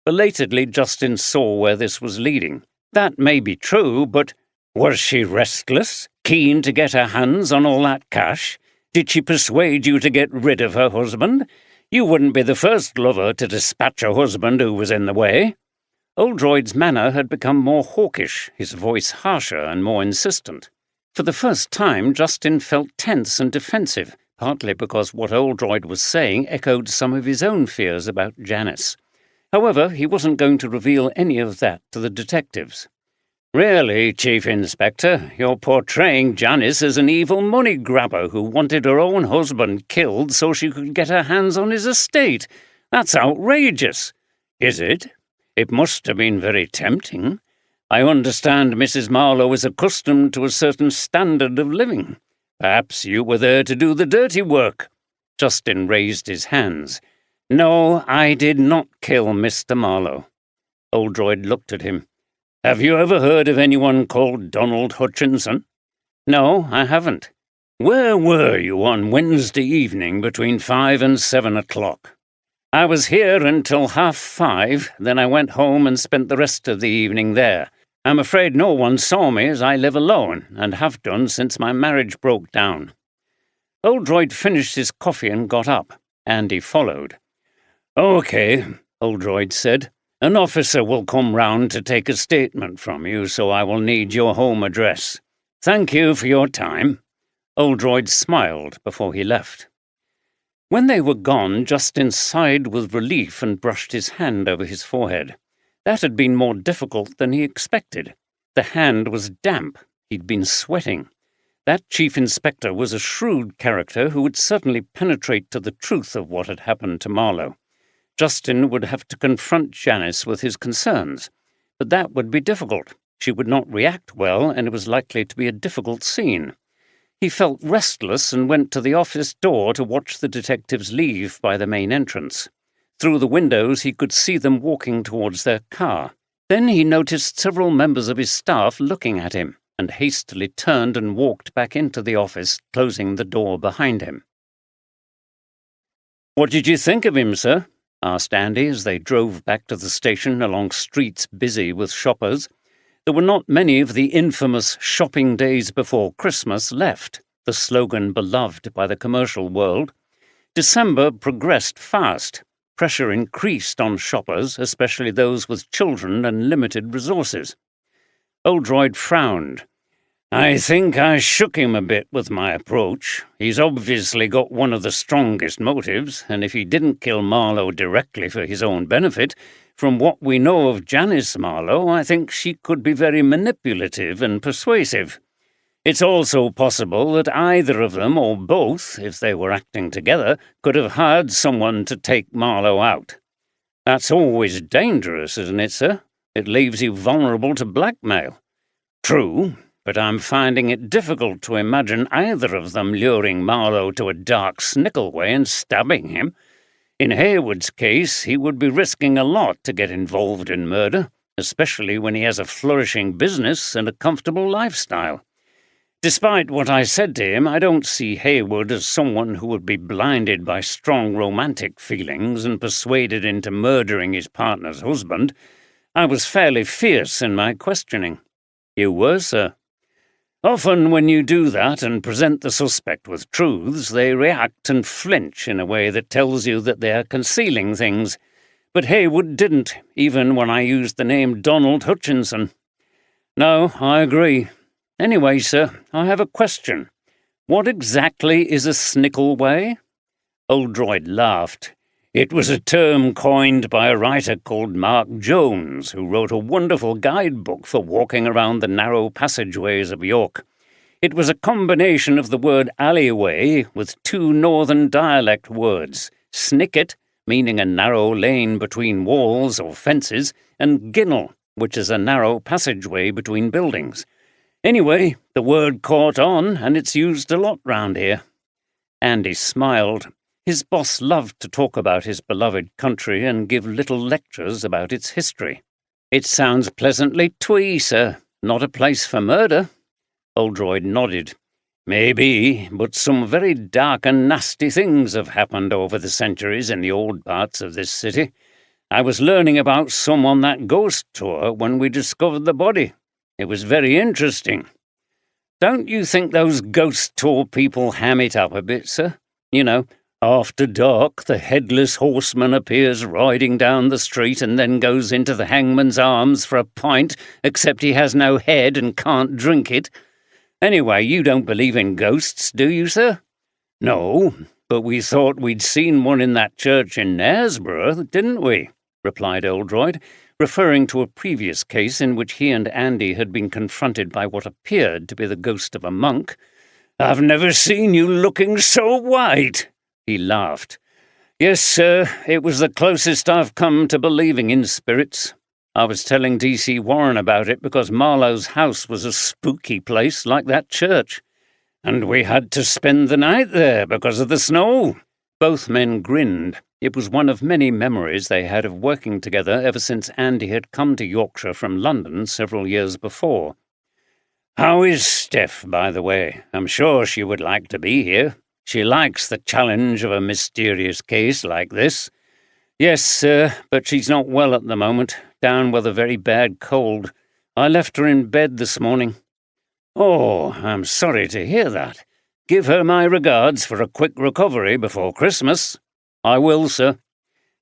Belatedly, Justin saw where this was leading. "That may be true, but was she restless, keen to get her hands on all that cash? Did she persuade you to get rid of her husband? You wouldn't be the first lover to dispatch a husband who was in the way." Oldroyd's manner had become more hawkish, his voice harsher and more insistent. For the first time, Justin felt tense and defensive, partly because what Oldroyd was saying echoed some of his own fears about Janice. However, he wasn't going to reveal any of that to the detectives. Really, Chief Inspector, you're portraying Janice as an evil money grabber who wanted her own husband killed so she could get her hands on his estate. That's outrageous. Is it? It must have been very tempting. I understand Mrs. Marlowe is accustomed to a certain standard of living. Perhaps you were there to do the dirty work. Justin raised his hands. No, I did not kill Mr. Marlowe. Oldroyd looked at him. Have you ever heard of anyone called Donald Hutchinson? No, I haven't. Where were you on Wednesday evening between 5 and 7 o'clock? I was here until 5:30, then I went home and spent the rest of the evening there. I'm afraid no one saw me, as I live alone, and have done since my marriage broke down. Oldroyd finished his coffee and got up. Andy followed. Okay, Oldroyd said. An officer will come round to take a statement from you, so I will need your home address. Thank you for your time. Oldroyd smiled before he left. When they were gone, Justin sighed with relief and brushed his hand over his forehead. That had been more difficult than he expected. The hand was damp. He'd been sweating. That chief inspector was a shrewd character who would certainly penetrate to the truth of what had happened to Marlowe. Justin would have to confront Janice with his concerns, but that would be difficult. She would not react well, and it was likely to be a difficult scene. He felt restless and went to the office door to watch the detectives leave by the main entrance. Through the windows he could see them walking towards their car. Then he noticed several members of his staff looking at him, and hastily turned and walked back into the office, closing the door behind him. "What did you think of him, sir?" asked Andy as they drove back to the station along streets busy with shoppers. There were not many of the infamous shopping days before Christmas left, the slogan beloved by the commercial world. December progressed fast. Pressure increased on shoppers, especially those with children and limited resources. Oldroyd frowned. "I think I shook him a bit with my approach. He's obviously got one of the strongest motives, and if he didn't kill Marlowe directly for his own benefit, from what we know of Janice Marlowe, I think she could be very manipulative and persuasive. It's also possible that either of them, or both, if they were acting together, could have hired someone to take Marlowe out. That's always dangerous, isn't it, sir? It leaves you vulnerable to blackmail." "True, but I'm finding it difficult to imagine either of them luring Marlowe to a dark Snickleway and stabbing him. In Haywood's case, he would be risking a lot to get involved in murder, especially when he has a flourishing business and a comfortable lifestyle. Despite what I said to him, I don't see Haywood as someone who would be blinded by strong romantic feelings and persuaded into murdering his partner's husband. I was fairly fierce in my questioning." "You were, sir." "Often when you do that and present the suspect with truths, they react and flinch in a way that tells you that they are concealing things. But Haywood didn't, even when I used the name Donald Hutchinson." "No, I agree. Anyway, sir, I have a question. What exactly is a Snickleway?" Oldroyd laughed. "It was a term coined by a writer called Mark Jones, who wrote a wonderful guidebook for walking around the narrow passageways of York. It was a combination of the word alleyway with two northern dialect words, snicket, meaning a narrow lane between walls or fences, and ginnel, which is a narrow passageway between buildings. Anyway, the word caught on, and it's used a lot round here." Andy smiled. His boss loved to talk about his beloved country and give little lectures about its history. "It sounds pleasantly twee, sir. Not a place for murder." Oldroyd nodded. "Maybe, but some very dark and nasty things have happened over the centuries in the old parts of this city. I was learning about some on that ghost tour when we discovered the body. It was very interesting." "Don't you think those ghost tour people ham it up a bit, sir? You know, After dark, the headless horseman appears riding down the street and then goes into the hangman's arms for a pint, except he has no head and can't drink it. Anyway, you don't believe in ghosts, do you, sir? No, but we thought we'd seen one in that church in Knaresborough, didn't we? Replied Oldroyd, referring to a previous case in which he and Andy had been confronted by what appeared to be the ghost of a monk. I've never seen you looking so white. He laughed. Yes, sir, it was the closest I've come to believing in spirits. I was telling D.C. Warren about it because Marlowe's house was a spooky place like that church. And we had to spend the night there because of the snow. Both men grinned. It was one of many memories they had of working together ever since Andy had come to Yorkshire from London several years before. How is Steph, by the way? I'm sure she would like to be here. She likes the challenge of a mysterious case like this. Yes, sir, but she's not well at the moment, down with a very bad cold. I left her in bed this morning. Oh, I'm sorry to hear that. Give her my regards for a quick recovery before Christmas. I will, sir.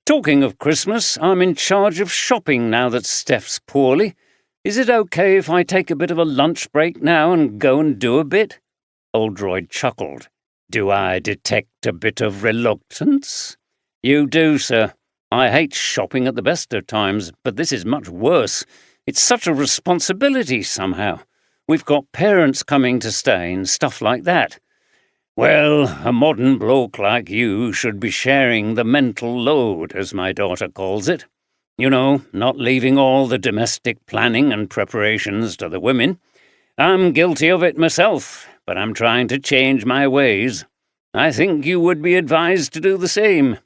Talking of Christmas, I'm in charge of shopping now that Steph's poorly. Is it okay if I take a bit of a lunch break now and go and do a bit? Oldroyd chuckled. Do I detect a bit of reluctance? You do, sir. I hate shopping at the best of times, but this is much worse. It's such a responsibility somehow. We've got parents coming to stay and stuff like that. Well, a modern bloke like you should be sharing the mental load, as my daughter calls it. You know, not leaving all the domestic planning and preparations to the women. I'm guilty of it myself, but I'm trying to change my ways. I think you would be advised to do the same.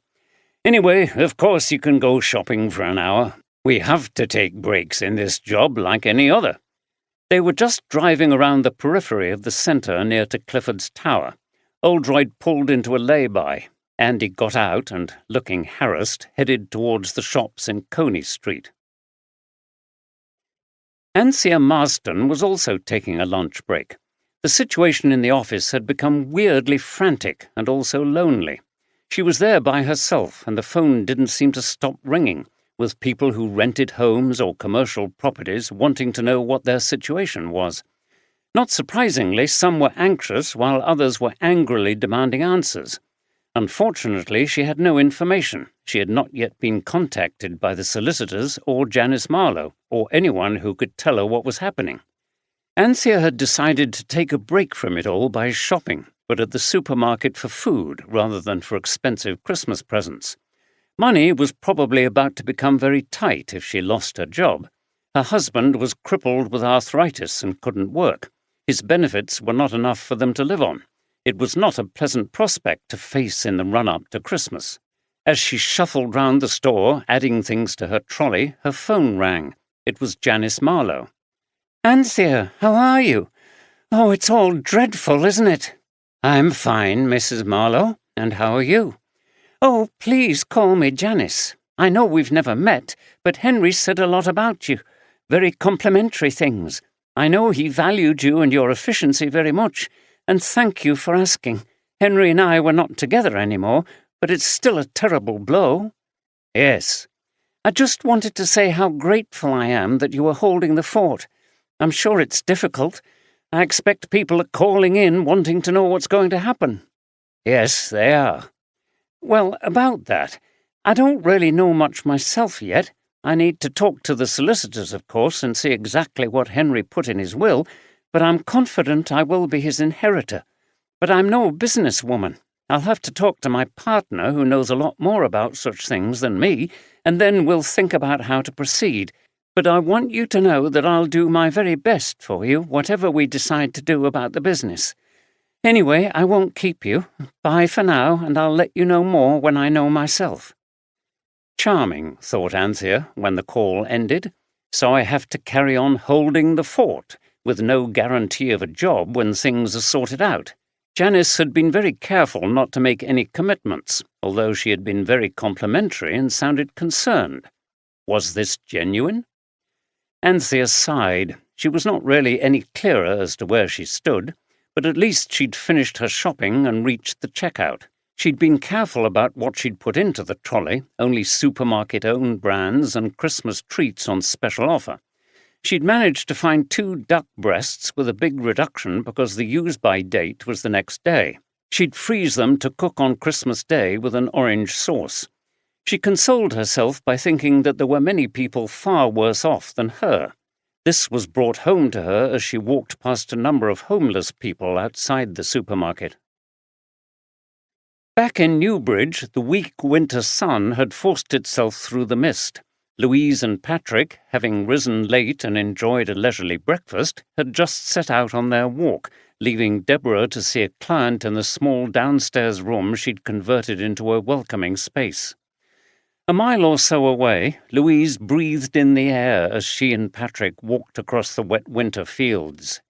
Anyway, of course you can go shopping for an hour. We have to take breaks in this job like any other. They were just driving around the periphery of the centre near to Clifford's Tower. Oldroyd pulled into a lay-by. Andy got out and, looking harassed, headed towards the shops in Coney Street. Anthea Marston was also taking a lunch break. The situation in the office had become weirdly frantic and also lonely. She was there by herself, and the phone didn't seem to stop ringing, with people who rented homes or commercial properties wanting to know what their situation was. Not surprisingly, some were anxious while others were angrily demanding answers. Unfortunately, she had no information. She had not yet been contacted by the solicitors or Janice Marlowe, or anyone who could tell her what was happening. Anthea had decided to take a break from it all by shopping, but at the supermarket for food rather than for expensive Christmas presents. Money was probably about to become very tight if she lost her job. Her husband was crippled with arthritis and couldn't work. His benefits were not enough for them to live on. It was not a pleasant prospect to face in the run-up to Christmas. As she shuffled round the store, adding things to her trolley, her phone rang. It was Janice Marlowe. "Anthea, how are you? Oh, it's all dreadful, isn't it?" "I'm fine, Mrs. Marlowe. And how are you?" "Oh, please call me Janice. I know we've never met, but Henry said a lot about you. Very complimentary things. I know he valued you and your efficiency very much, and thank you for asking. Henry and I were not together anymore, but it's still a terrible blow." "Yes." "I just wanted to say how grateful I am that you are holding the fort. I'm sure it's difficult. I expect people are calling in wanting to know what's going to happen." "Yes, they are." "Well, about that, I don't really know much myself yet. I need to talk to the solicitors, of course, and see exactly what Henry put in his will, but I'm confident I will be his inheritor. But I'm no businesswoman. I'll have to talk to my partner, who knows a lot more about such things than me, and then we'll think about how to proceed. But I want you to know that I'll do my very best for you, whatever we decide to do about the business. Anyway, I won't keep you. Bye for now, and I'll let you know more when I know myself." Charming, thought Anthea when the call ended. So I have to carry on holding the fort, with no guarantee of a job when things are sorted out. Janice had been very careful not to make any commitments, although she had been very complimentary and sounded concerned. Was this genuine? Anthea sighed. She was not really any clearer as to where she stood, but at least she'd finished her shopping and reached the checkout. She'd been careful about what she'd put into the trolley, only supermarket-owned brands and Christmas treats on special offer. She'd managed to find 2 duck breasts with a big reduction because the use-by date was the next day. She'd freeze them to cook on Christmas Day with an orange sauce. She consoled herself by thinking that there were many people far worse off than her. This was brought home to her as she walked past a number of homeless people outside the supermarket. Back in Newbridge, the weak winter sun had forced itself through the mist. Louise and Patrick, having risen late and enjoyed a leisurely breakfast, had just set out on their walk, leaving Deborah to see a client in the small downstairs room she'd converted into a welcoming space. A mile or so away, Louise breathed in the air as she and Patrick walked across the wet winter fields.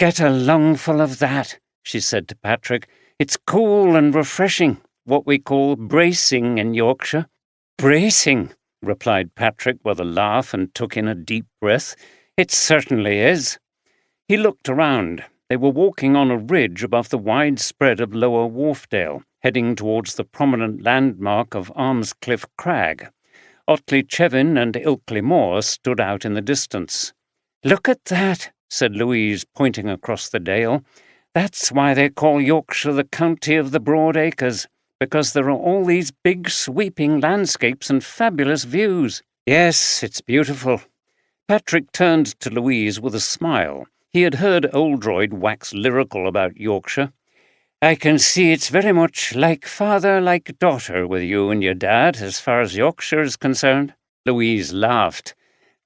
"Get a lungful of that," she said to Patrick. "It's cool and refreshing, what we call bracing in Yorkshire." "Bracing," replied Patrick with a laugh and took in a deep breath. "It certainly is." He looked around. They were walking on a ridge above the wide spread of Lower Wharfdale, heading towards the prominent landmark of Armscliff Crag. Otley Chevin and Ilkley Moor stood out in the distance. "Look at that," said Louise, pointing across the dale. "That's why they call Yorkshire the county of the broad acres, because there are all these big sweeping landscapes and fabulous views." "Yes, it's beautiful." Patrick turned to Louise with a smile. He had heard Oldroyd wax lyrical about Yorkshire. "I can see it's very much like father, like daughter with you and your dad, as far as Yorkshire is concerned." Louise laughed.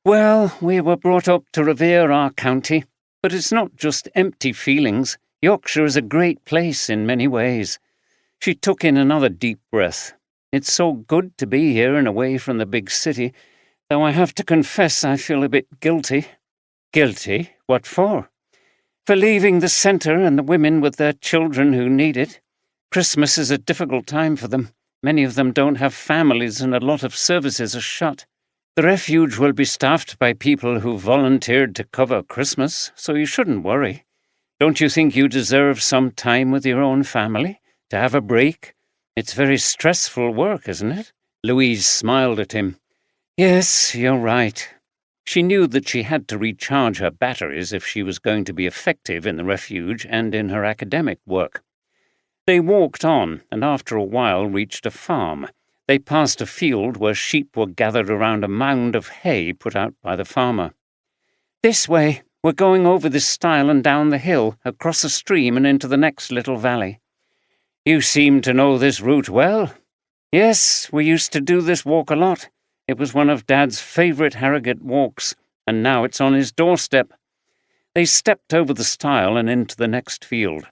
"Well, we were brought up to revere our county, but it's not just empty feelings. Yorkshire is a great place in many ways." She took in another deep breath. "It's so good to be here and away from the big city, though I have to confess I feel a bit guilty." "Guilty? What for?" "For leaving the centre and the women with their children who need it. Christmas is a difficult time for them. Many of them don't have families and a lot of services are shut. The refuge will be staffed by people who volunteered to cover Christmas, so you shouldn't worry. Don't you think you deserve some time with your own family? To have a break? It's very stressful work, isn't it?" Louise smiled at him. "Yes, you're right." She knew that she had to recharge her batteries if she was going to be effective in the refuge and in her academic work. They walked on, and after a while reached a farm. They passed a field where sheep were gathered around a mound of hay put out by the farmer. "This way. We're going over this stile and down the hill, across a stream and into the next little valley." "You seem to know this route well." "Yes, we used to do this walk a lot. It was one of Dad's favourite Harrogate walks, and now it's on his doorstep." They stepped over the stile and into the next field.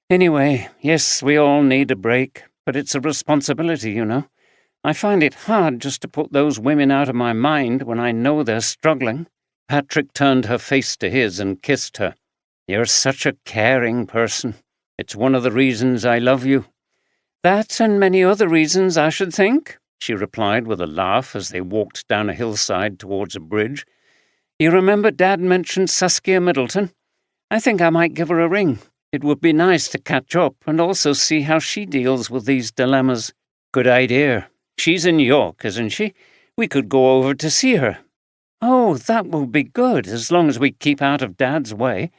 "Anyway, yes, we all need a break, but it's a responsibility, you know. I find it hard just to put those women out of my mind when I know they're struggling." Patrick turned her face to his and kissed her. "You're such a caring person. It's one of the reasons I love you." "That and many other reasons, I should think," she replied with a laugh as they walked down a hillside towards a bridge. "You remember Dad mentioned Saskia Middleton? I think I might give her a ring. It would be nice to catch up and also see how she deals with these dilemmas." "Good idea. She's in York, isn't she? We could go over to see her." "Oh, that will be good, as long as we keep out of Dad's way."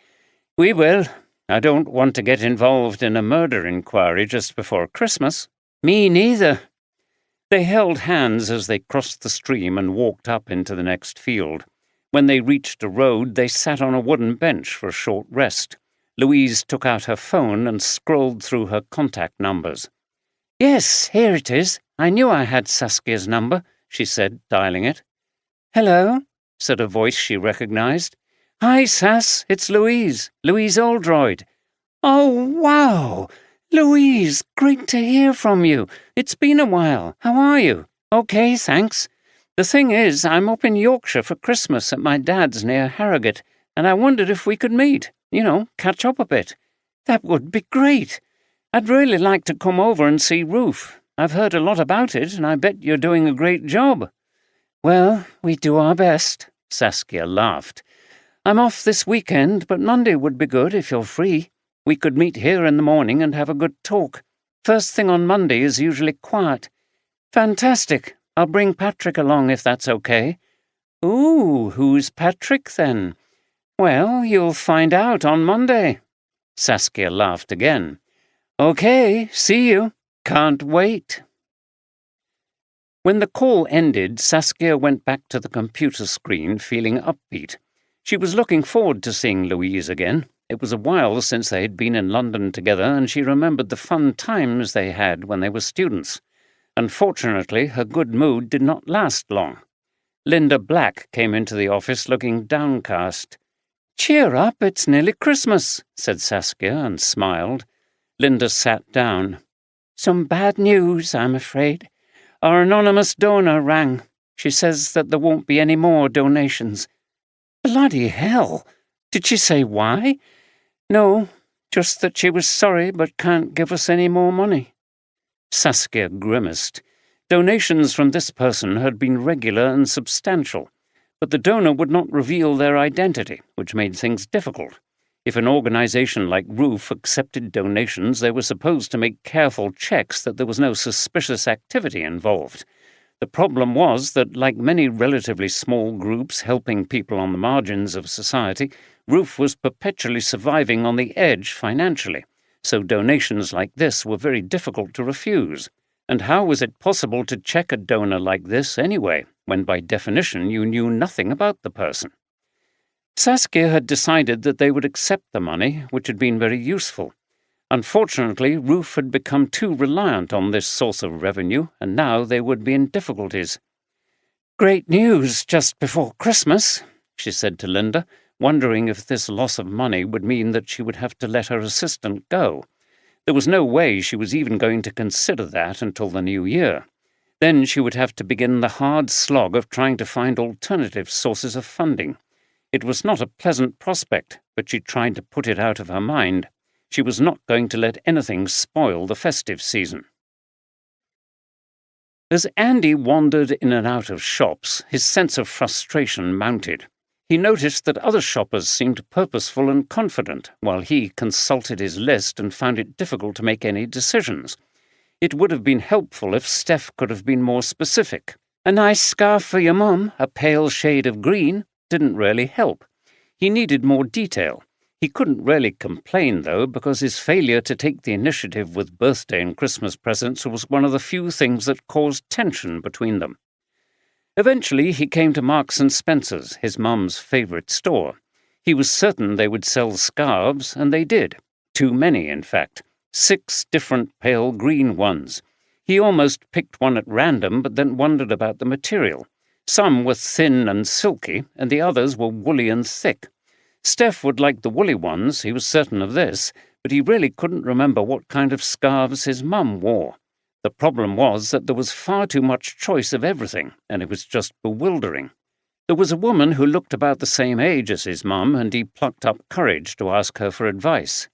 "We will. I don't want to get involved in a murder inquiry just before Christmas." "Me neither." They held hands as they crossed the stream and walked up into the next field. When they reached a road, they sat on a wooden bench for a short rest. Louise took out her phone and scrolled through her contact numbers. "Yes, here it is. I knew I had Saskia's number," she said, dialing it. "Hello," said a voice she recognized. "Hi, Sass, it's Louise Oldroyd." "Oh, wow! Louise, great to hear from you. It's been a while. How are you?" "Okay, thanks. The thing is, I'm up in Yorkshire for Christmas at my dad's near Harrogate, and I wondered if we could meet, catch up a bit." "That would be great. I'd really like to come over and see Ruth. I've heard a lot about it, and I bet you're doing a great job." "Well, we do our best," Saskia laughed. "I'm off this weekend, but Monday would be good if you're free. We could meet here in the morning and have a good talk. First thing on Monday is usually quiet. Fantastic. I'll bring Patrick along if that's okay. Ooh, who's Patrick then? Well, you'll find out on Monday. Saskia laughed again. Okay, see you. Can't wait. When the call ended, Saskia went back to the computer screen feeling upbeat. She was looking forward to seeing Louise again. It was a while since they had been in London together, and she remembered the fun times they had when they were students. Unfortunately, her good mood did not last long. Linda Black came into the office looking downcast. "Cheer up, it's nearly Christmas," said Saskia, and smiled. Linda sat down. "Some bad news, I'm afraid. Our anonymous donor rang. She says that there won't be any more donations." "Bloody hell! Did she say why?" "No, just that she was sorry but can't give us any more money." Saskia grimaced. Donations from this person had been regular and substantial, but the donor would not reveal their identity, which made things difficult. If an organization like ROOF accepted donations, they were supposed to make careful checks that there was no suspicious activity involved. The problem was that, like many relatively small groups helping people on the margins of society, ROOF was perpetually surviving on the edge financially, so donations like this were very difficult to refuse. And how was it possible to check a donor like this anyway, when by definition you knew nothing about the person? Saskia had decided that they would accept the money, which had been very useful. Unfortunately, ROOF had become too reliant on this source of revenue, and now they would be in difficulties. "Great news just before Christmas," she said to Linda, wondering if this loss of money would mean that she would have to let her assistant go. There was no way she was even going to consider that until the new year. Then she would have to begin the hard slog of trying to find alternative sources of funding. It was not a pleasant prospect, but she tried to put it out of her mind. She was not going to let anything spoil the festive season. As Andy wandered in and out of shops, his sense of frustration mounted. He noticed that other shoppers seemed purposeful and confident, while he consulted his list and found it difficult to make any decisions. It would have been helpful if Steph could have been more specific. "A nice scarf for your mum, a pale shade of green," didn't really help. He needed more detail. He couldn't really complain, though, because his failure to take the initiative with birthday and Christmas presents was one of the few things that caused tension between them. Eventually, he came to Marks and Spencer's, his mum's favourite store. He was certain they would sell scarves, and they did. Too many, in fact. 6 different pale green ones. He almost picked one at random, but then wondered about the material. Some were thin and silky, and the others were woolly and thick. Steph would like the woolly ones, he was certain of this, but he really couldn't remember what kind of scarves his mum wore. The problem was that there was far too much choice of everything, and it was just bewildering. There was a woman who looked about the same age as his mum, and he plucked up courage to ask her for advice.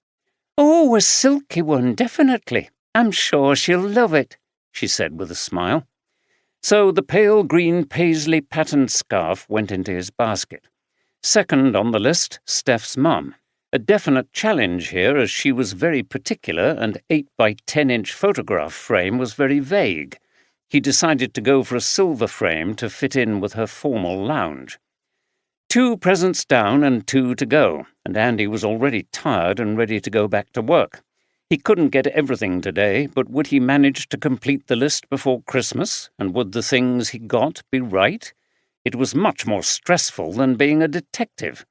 "Oh, a silky one, definitely. I'm sure she'll love it," she said with a smile. So the pale green paisley-patterned scarf went into his basket. Second on the list, Steph's mum. A definite challenge here, as she was very particular, and 8 by 10-inch photograph frame was very vague. He decided to go for a silver frame to fit in with her formal lounge. 2 presents down and 2 to go, and Andy was already tired and ready to go back to work. He couldn't get everything today, but would he manage to complete the list before Christmas, and would the things he got be right? It was much more stressful than being a detective.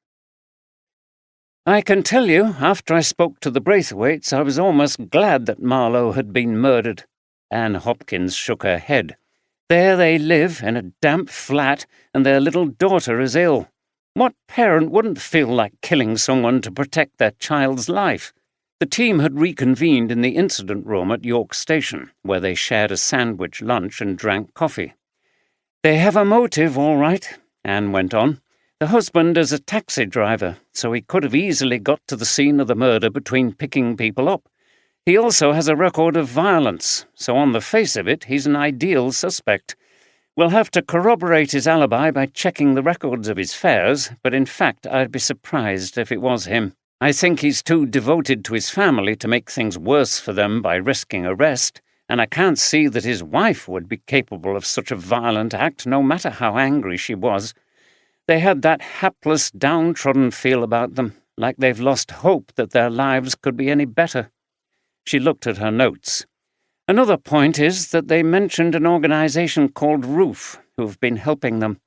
"I can tell you, after I spoke to the Braithwaites, I was almost glad that Marlowe had been murdered." Anne Hopkins shook her head. "There they live, in a damp flat, and their little daughter is ill. What parent wouldn't feel like killing someone to protect their child's life?" The team had reconvened in the incident room at York Station, where they shared a sandwich lunch and drank coffee. "They have a motive, all right," Anne went on. "The husband is a taxi driver, so he could have easily got to the scene of the murder between picking people up. He also has a record of violence, so on the face of it, he's an ideal suspect. We'll have to corroborate his alibi by checking the records of his fares, but in fact I'd be surprised if it was him." I think he's too devoted to his family to make things worse for them by risking arrest, and I can't see that his wife would be capable of such a violent act, no matter how angry she was. They had that hapless, downtrodden feel about them, like they've lost hope that their lives could be any better. She looked at her notes. Another point is that they mentioned an organization called Roof, who've been helping them.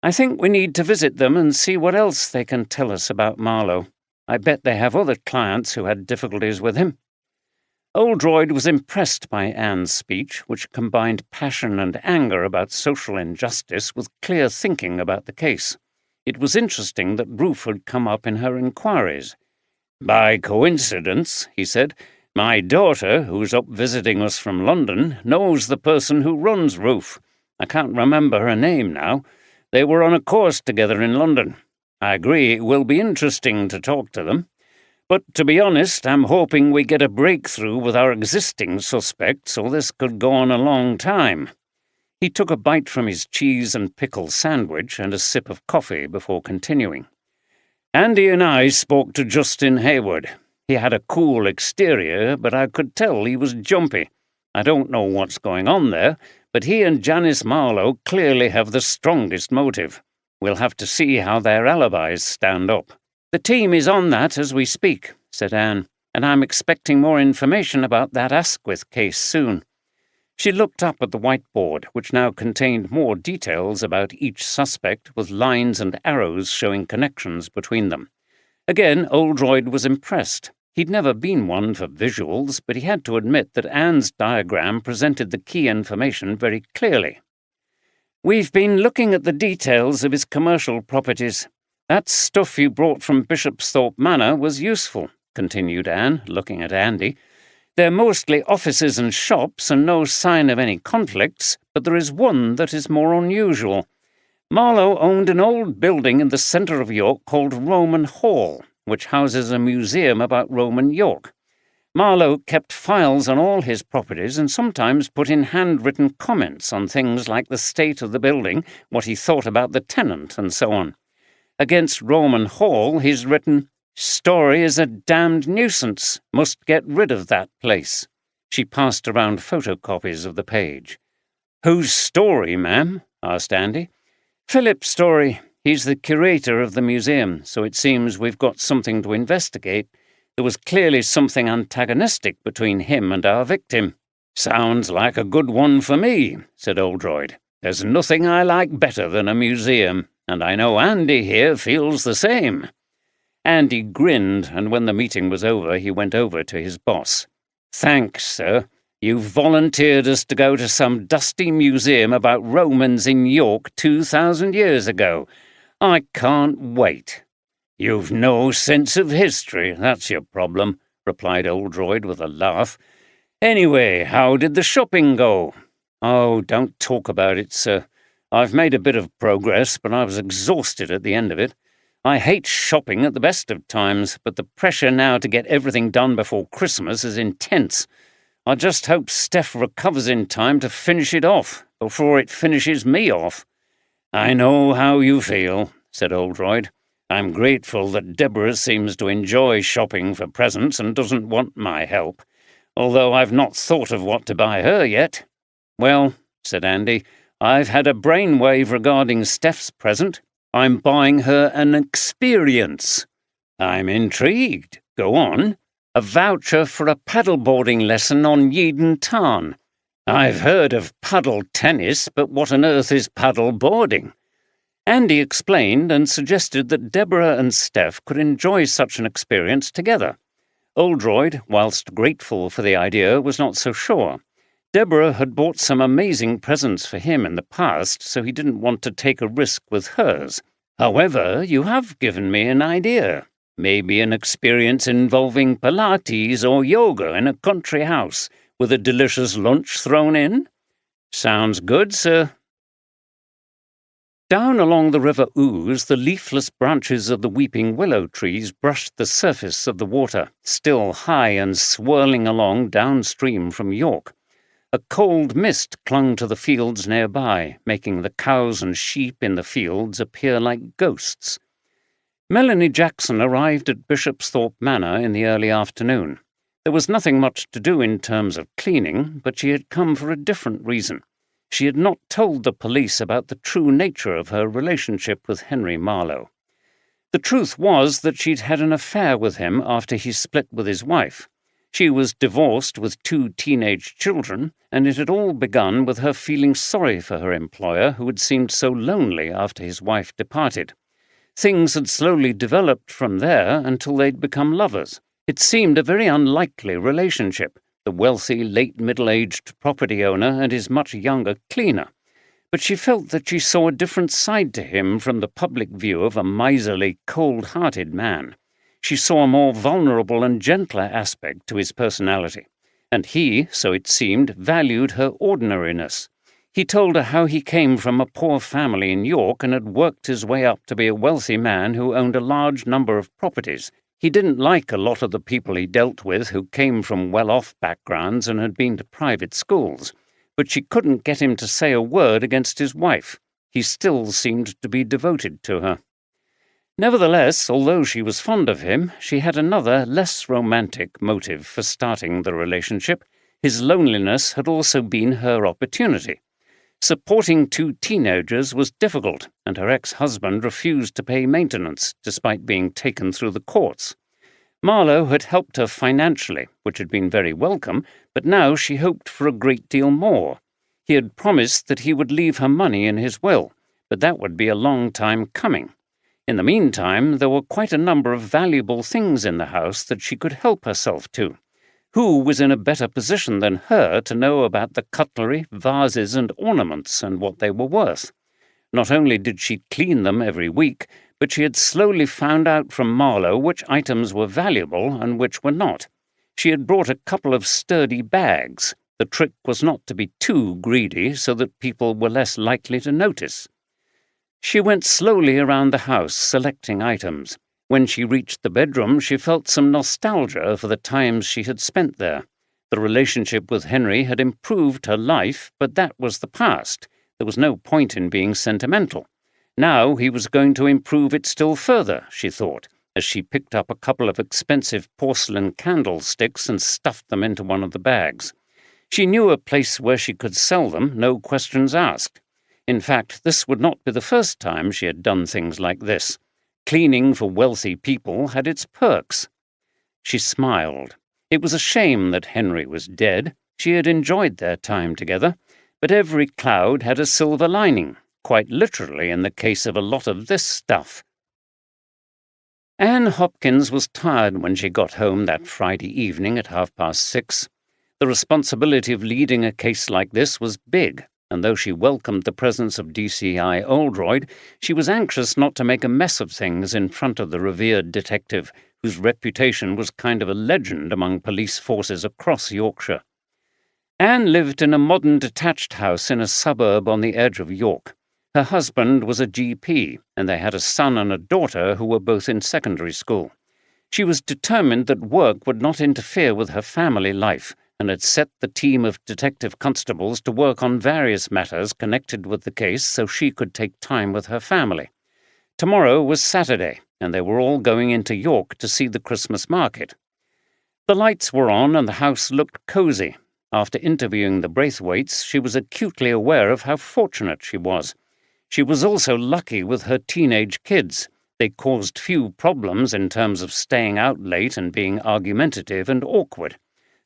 I think we need to visit them and see what else they can tell us about Marlowe. I bet they have other clients who had difficulties with him. Oldroyd was impressed by Anne's speech, which combined passion and anger about social injustice with clear thinking about the case. It was interesting that Roof had come up in her inquiries. "By coincidence," he said, "my daughter, who's up visiting us from London, knows the person who runs Roof. I can't remember her name now. They were on a course together in London. I agree it will be interesting to talk to them. But to be honest, I'm hoping we get a breakthrough with our existing suspects, or this could go on a long time." He took a bite from his cheese and pickle sandwich and a sip of coffee before continuing. "Andy and I spoke to Justin Hayward. He had a cool exterior, but I could tell he was jumpy. I don't know what's going on there, but he and Janice Marlowe clearly have the strongest motive. We'll have to see how their alibis stand up." "The team is on that as we speak," said Anne, "and I'm expecting more information about that Asquith case soon." She looked up at the whiteboard, which now contained more details about each suspect, with lines and arrows showing connections between them. Again, Oldroyd was impressed. He'd never been one for visuals, but he had to admit that Anne's diagram presented the key information very clearly. "We've been looking at the details of his commercial properties. That stuff you brought from Bishopsthorpe Manor was useful," continued Anne, looking at Andy. "They're mostly offices and shops and no sign of any conflicts, but there is one that is more unusual. Marlowe owned an old building in the centre of York called Roman Hall, which houses a museum about Roman York. Marlowe kept files on all his properties and sometimes put in handwritten comments on things like the state of the building, what he thought about the tenant, and so on. Against Roman Hall, he's written, 'Story is a damned nuisance. Must get rid of that place.'" She passed around photocopies of the page. "Whose story, ma'am?" asked Andy. "Philip Story. He's the curator of the museum, so it seems we've got something to investigate. There was clearly something antagonistic between him and our victim." "Sounds like a good one for me," said Oldroyd. "There's nothing I like better than a museum, and I know Andy here feels the same." Andy grinned, and when the meeting was over, he went over to his boss. "Thanks, sir. You've volunteered us to go to some dusty museum about Romans in York 2,000 years ago. I can't wait." "You've no sense of history, that's your problem," replied Oldroyd with a laugh. "Anyway, how did the shopping go?" "Oh, don't talk about it, sir. I've made a bit of progress, but I was exhausted at the end of it. I hate shopping at the best of times, but the pressure now to get everything done before Christmas is intense. I just hope Steph recovers in time to finish it off, before it finishes me off." "I know how you feel," said Oldroyd. "I'm grateful that Deborah seems to enjoy shopping for presents and doesn't want my help, although I've not thought of what to buy her yet." "Well," said Andy, "I've had a brainwave regarding Steph's present. I'm buying her an experience." "I'm intrigued. Go on." "A voucher for a paddleboarding lesson on Yeadon Tarn." "I've heard of paddle tennis, but what on earth is paddleboarding?" Andy explained and suggested that Deborah and Steph could enjoy such an experience together. Oldroyd, whilst grateful for the idea, was not so sure. Deborah had bought some amazing presents for him in the past, so he didn't want to take a risk with hers. "However, you have given me an idea. Maybe an experience involving Pilates or yoga in a country house, with a delicious lunch thrown in?" "Sounds good, sir." Down along the River Ouse, the leafless branches of the weeping willow trees brushed the surface of the water, still high and swirling along downstream from York. A cold mist clung to the fields nearby, making the cows and sheep in the fields appear like ghosts. Melanie Jackson arrived at Bishopsthorpe Manor in the early afternoon. There was nothing much to do in terms of cleaning, but she had come for a different reason. She had not told the police about the true nature of her relationship with Henry Marlowe. The truth was that she'd had an affair with him after he split with his wife. She was divorced with 2 teenage children, and it had all begun with her feeling sorry for her employer, who had seemed so lonely after his wife departed. Things had slowly developed from there until they'd become lovers. It seemed a very unlikely relationship, the wealthy, late middle-aged property owner and his much younger cleaner. But she felt that she saw a different side to him from the public view of a miserly, cold-hearted man. She saw a more vulnerable and gentler aspect to his personality, and he, so it seemed, valued her ordinariness. He told her how he came from a poor family in York and had worked his way up to be a wealthy man who owned a large number of properties. He didn't like a lot of the people he dealt with who came from well-off backgrounds and had been to private schools, but she couldn't get him to say a word against his wife. He still seemed to be devoted to her. Nevertheless, although she was fond of him, she had another, less romantic motive for starting the relationship. His loneliness had also been her opportunity. Supporting 2 teenagers was difficult, and her ex-husband refused to pay maintenance, despite being taken through the courts. Marlowe had helped her financially, which had been very welcome, but now she hoped for a great deal more. He had promised that he would leave her money in his will, but that would be a long time coming. In the meantime, there were quite a number of valuable things in the house that she could help herself to. Who was in a better position than her to know about the cutlery, vases, and ornaments and what they were worth? Not only did she clean them every week, but she had slowly found out from Marlowe which items were valuable and which were not. She had brought a couple of sturdy bags. The trick was not to be too greedy so that people were less likely to notice. She went slowly around the house, selecting items. When she reached the bedroom, she felt some nostalgia for the times she had spent there. The relationship with Henry had improved her life, but that was the past. There was no point in being sentimental. Now he was going to improve it still further, she thought, as she picked up a couple of expensive porcelain candlesticks and stuffed them into one of the bags. She knew a place where she could sell them, no questions asked. In fact, this would not be the first time she had done things like this. Cleaning for wealthy people had its perks. She smiled. It was a shame that Henry was dead. She had enjoyed their time together, but every cloud had a silver lining, quite literally in the case of a lot of this stuff. Anne Hopkins was tired when she got home that Friday evening at 6:30. The responsibility of leading a case like this was big, and though she welcomed the presence of DCI Oldroyd, she was anxious not to make a mess of things in front of the revered detective, whose reputation was kind of a legend among police forces across Yorkshire. Anne lived in a modern detached house in a suburb on the edge of York. Her husband was a GP, and they had a son and a daughter who were both in secondary school. She was determined that work would not interfere with her family life, and had set the team of detective constables to work on various matters connected with the case so she could take time with her family. Tomorrow was Saturday, and they were all going into York to see the Christmas market. The lights were on and the house looked cosy. After interviewing the Braithwaites, she was acutely aware of how fortunate she was. She was also lucky with her teenage kids. They caused few problems in terms of staying out late and being argumentative and awkward.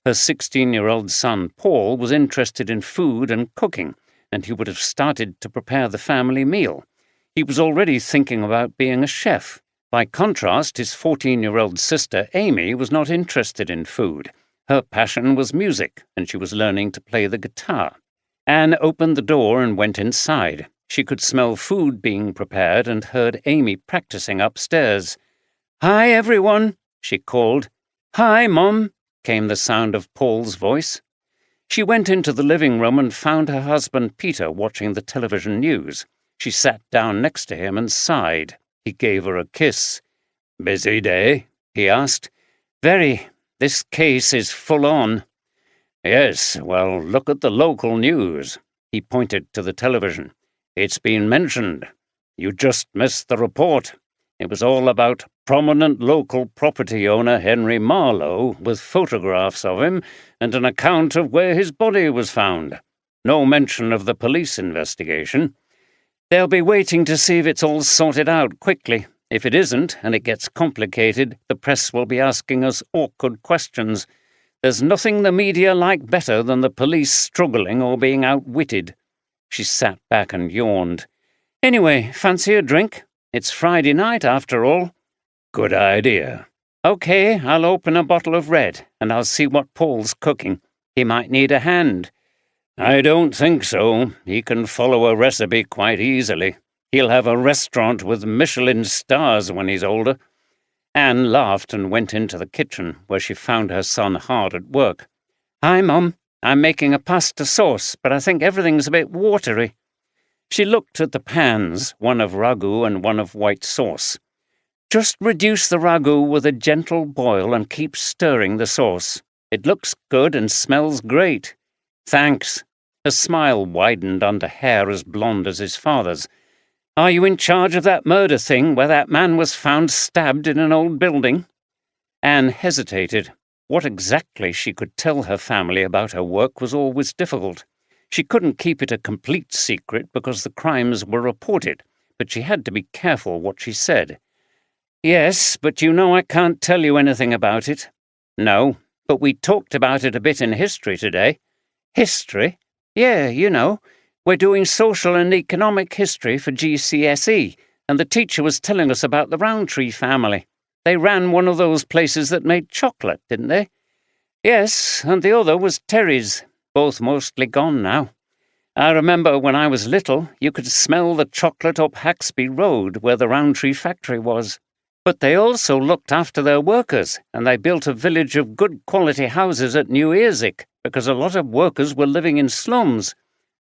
Her 16-year-old son, Paul, was interested in food and cooking, and he would have started to prepare the family meal. He was already thinking about being a chef. By contrast, his 14-year-old sister, Amy, was not interested in food. Her passion was music, and she was learning to play the guitar. Anne opened the door and went inside. She could smell food being prepared and heard Amy practicing upstairs. "Hi, everyone," she called. "Hi, Mom," came the sound of Paul's voice. She went into the living room and found her husband Peter watching the television news. She sat down next to him and sighed. He gave her a kiss. "Busy day?" he asked. "Very. This case is full on." "Yes, well, look at the local news." He pointed to the television. "It's been mentioned. You just missed the report. It was all about prominent local property owner Henry Marlowe, with photographs of him and an account of where his body was found. No mention of the police investigation. They'll be waiting to see if it's all sorted out quickly. If it isn't, and it gets complicated, the press will be asking us awkward questions. There's nothing the media like better than the police struggling or being outwitted. She sat back and yawned. Anyway, fancy a drink? It's Friday night, after all. Good idea. OK, I'll open a bottle of red, and I'll see what Paul's cooking. He might need a hand. I don't think so. He can follow a recipe quite easily. He'll have a restaurant with Michelin stars when he's older. Anne laughed and went into the kitchen, where she found her son hard at work. Hi, Mum. I'm making a pasta sauce, but I think everything's a bit watery. She looked at the pans, one of ragu and one of white sauce. Just reduce the ragu with a gentle boil and keep stirring the sauce. It looks good and smells great. Thanks. Her smile widened under hair as blonde as his father's. Are you in charge of that murder thing where that man was found stabbed in an old building? Anne hesitated. What exactly she could tell her family about her work was always difficult. She couldn't keep it a complete secret because the crimes were reported, but she had to be careful what she said. Yes, but you know I can't tell you anything about it. No, but we talked about it a bit in history today. History? Yeah, you know. We're doing social and economic history for GCSE, and the teacher was telling us about the Rowntree family. They ran one of those places that made chocolate, didn't they? Yes, and the other was Terry's, both mostly gone now. I remember when I was little, you could smell the chocolate up Haxby Road where the Rowntree factory was. But they also looked after their workers, and they built a village of good quality houses at New Earsick, because a lot of workers were living in slums.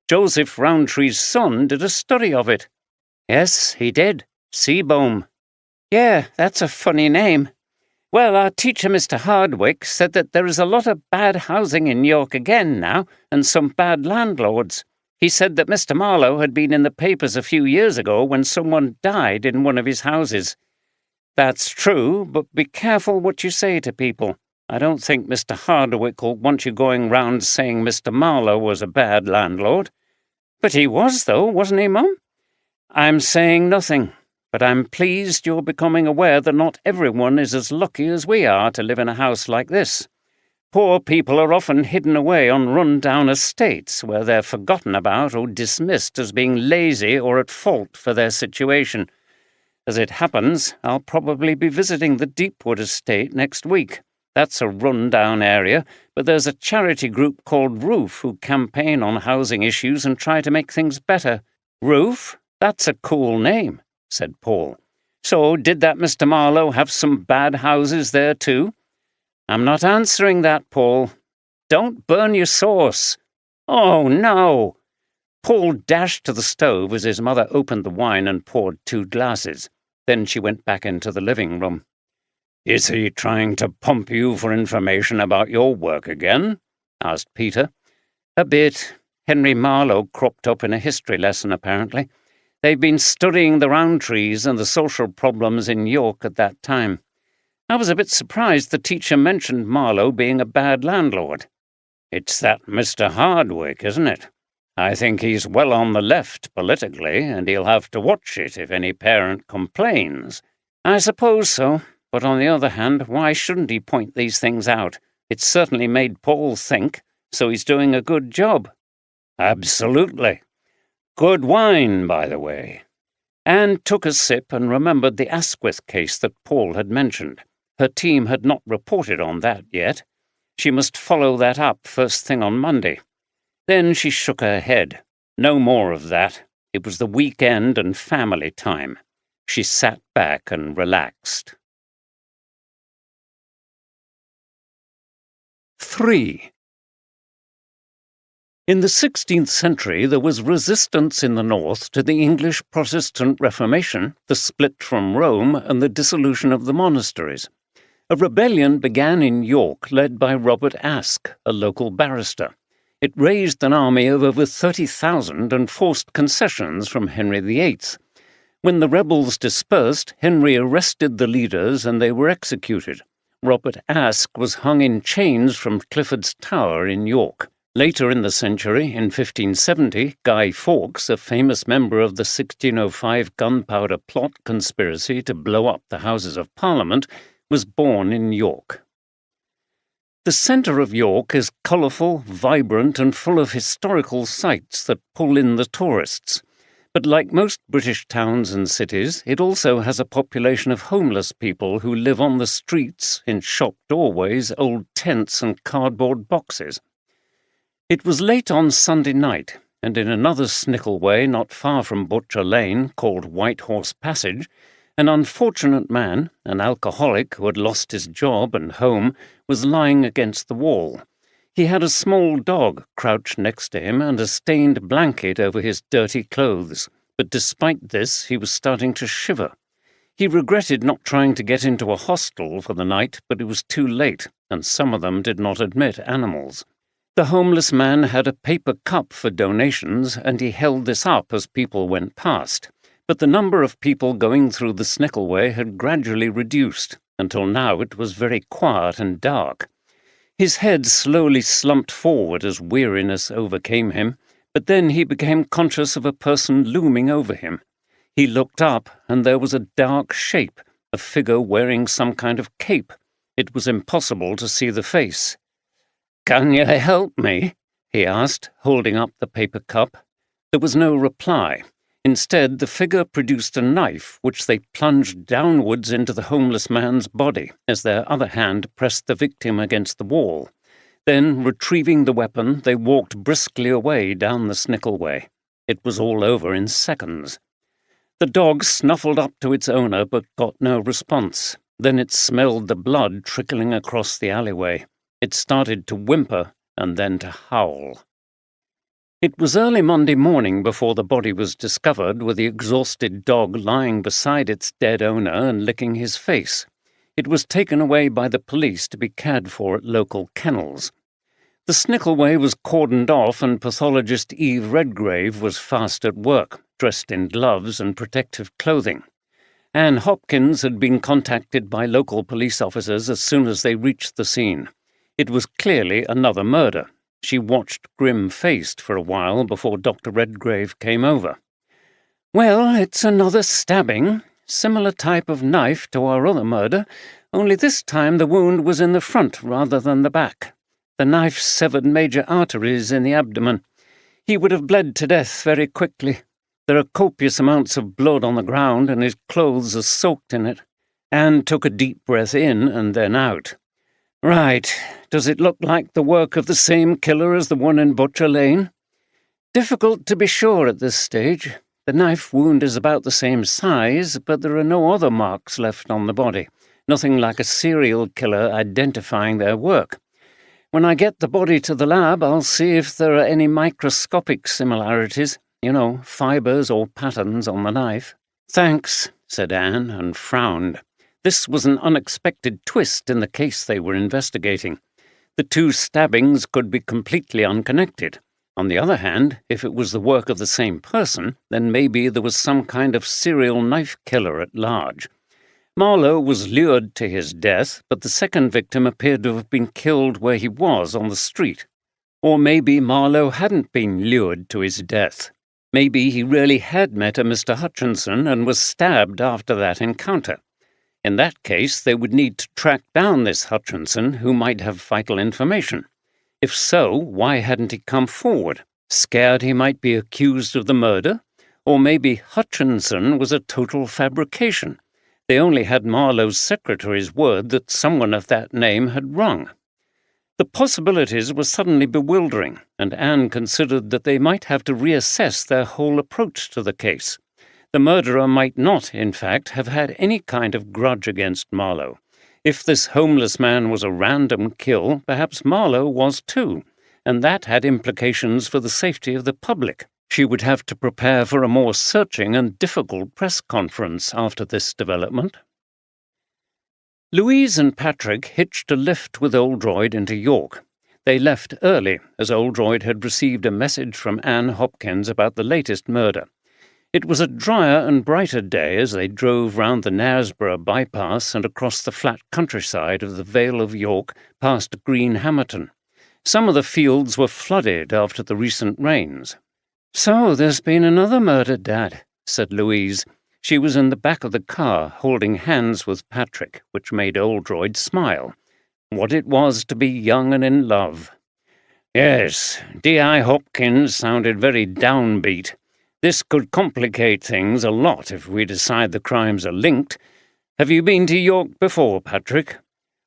Joseph Rowntree's son did a study of it. Yes, he did. Seabohm. Yeah, that's a funny name. Well, our teacher, Mr. Hardwick, said that there is a lot of bad housing in York again now, and some bad landlords. He said that Mr. Marlowe had been in the papers a few years ago when someone died in one of his houses. That's true, but be careful what you say to people. I don't think Mr. Hardwick will want you going round saying Mr. Marlowe was a bad landlord. But he was, though, wasn't he, Mum? I'm saying nothing, but I'm pleased you're becoming aware that not everyone is as lucky as we are to live in a house like this. Poor people are often hidden away on run-down estates where they're forgotten about or dismissed as being lazy or at fault for their situation. As it happens, I'll probably be visiting the Deepwood estate next week. That's a run-down area, but there's a charity group called Roof who campaign on housing issues and try to make things better. Roof? That's a cool name, said Paul. So did that Mr. Marlowe have some bad houses there too? I'm not answering that, Paul. Don't burn your sauce. Oh, no. Paul dashed to the stove as his mother opened the wine and poured 2 glasses. Then she went back into the living room. Is he trying to pump you for information about your work again? Asked Peter. A bit. Henry Marlowe cropped up in a history lesson, apparently. They've been studying the Rowntrees and the social problems in York at that time. I was a bit surprised the teacher mentioned Marlowe being a bad landlord. It's that Mr. Hardwick, isn't it? I think he's well on the left politically, and he'll have to watch it if any parent complains. I suppose so. But on the other hand, why shouldn't he point these things out? It's certainly made Paul think, so he's doing a good job. Absolutely. Good wine, by the way. Anne took a sip and remembered the Asquith case that Paul had mentioned. Her team had not reported on that yet. She must follow that up first thing on Monday. Then she shook her head. No more of that. It was the weekend and family time. She sat back and relaxed. 3. In the 16th century, there was resistance in the north to the English Protestant Reformation, the split from Rome, and the dissolution of the monasteries. A rebellion began in York, led by Robert Aske, a local barrister. It raised an army of over 30,000 and forced concessions from Henry VIII. When the rebels dispersed, Henry arrested the leaders and they were executed. Robert Aske was hung in chains from Clifford's Tower in York. Later in the century, in 1570, Guy Fawkes, a famous member of the 1605 gunpowder plot conspiracy to blow up the Houses of Parliament, was born in York. The centre of York is colourful, vibrant and full of historical sites that pull in the tourists. But like most British towns and cities, it also has a population of homeless people who live on the streets, in shop doorways, old tents and cardboard boxes. It was late on Sunday night, and in another Snickleway not far from Butcher Lane, called White Horse Passage, an unfortunate man, an alcoholic who had lost his job and home, was lying against the wall. He had a small dog crouched next to him and a stained blanket over his dirty clothes, but despite this he was starting to shiver. He regretted not trying to get into a hostel for the night, but it was too late, and some of them did not admit animals. The homeless man had a paper cup for donations, and he held this up as people went past. But the number of people going through the Snickleway had gradually reduced, until now it was very quiet and dark. His head slowly slumped forward as weariness overcame him, but then he became conscious of a person looming over him. He looked up, and there was a dark shape, a figure wearing some kind of cape. It was impossible to see the face. "Can you help me?" he asked, holding up the paper cup. There was no reply. Instead, the figure produced a knife, which they plunged downwards into the homeless man's body, as their other hand pressed the victim against the wall. Then, retrieving the weapon, they walked briskly away down the Snickleway. It was all over in seconds. The dog snuffled up to its owner, but got no response. Then it smelled the blood trickling across the alleyway. It started to whimper, and then to howl. It was early Monday morning before the body was discovered, with the exhausted dog lying beside its dead owner and licking his face. It was taken away by the police to be cared for at local kennels. The Snickleway was cordoned off, and pathologist Eve Redgrave was fast at work, dressed in gloves and protective clothing. Anne Hopkins had been contacted by local police officers as soon as they reached the scene. It was clearly another murder. She watched grim-faced for a while before Dr. Redgrave came over. "Well, it's another stabbing. Similar type of knife to our other murder, only this time the wound was in the front rather than the back. The knife severed major arteries in the abdomen. He would have bled to death very quickly. There are copious amounts of blood on the ground, and his clothes are soaked in it." Anne took a deep breath in and then out. "Right. Does it look like the work of the same killer as the one in Butcher Lane?" "Difficult to be sure at this stage. The knife wound is about the same size, but there are no other marks left on the body. Nothing like a serial killer identifying their work. When I get the body to the lab, I'll see if there are any microscopic similarities, fibres or patterns on the knife." "Thanks," said Anne, and frowned. This was an unexpected twist in the case they were investigating. The two stabbings could be completely unconnected. On the other hand, if it was the work of the same person, then maybe there was some kind of serial knife killer at large. Marlowe was lured to his death, but the second victim appeared to have been killed where he was on the street. Or maybe Marlowe hadn't been lured to his death. Maybe he really had met a Mr. Hutchinson and was stabbed after that encounter. In that case, they would need to track down this Hutchinson, who might have vital information. If so, why hadn't he come forward? Scared he might be accused of the murder? Or maybe Hutchinson was a total fabrication. They only had Marlowe's secretary's word that someone of that name had rung. The possibilities were suddenly bewildering, and Anne considered that they might have to reassess their whole approach to the case. The murderer might not, in fact, have had any kind of grudge against Marlowe. If this homeless man was a random kill, perhaps Marlowe was too, and that had implications for the safety of the public. She would have to prepare for a more searching and difficult press conference after this development. Louise and Patrick hitched a lift with Oldroyd into York. They left early, as Oldroyd had received a message from Anne Hopkins about the latest murder. It was a drier and brighter day as they drove round the Knaresborough bypass and across the flat countryside of the Vale of York past Green Hammerton. Some of the fields were flooded after the recent rains. "So there's been another murder, Dad," said Louise. She was in the back of the car, holding hands with Patrick, which made Oldroyd smile. What it was to be young and in love. "Yes, D.I. Hopkins sounded very downbeat. This could complicate things a lot if we decide the crimes are linked. Have you been to York before, Patrick?"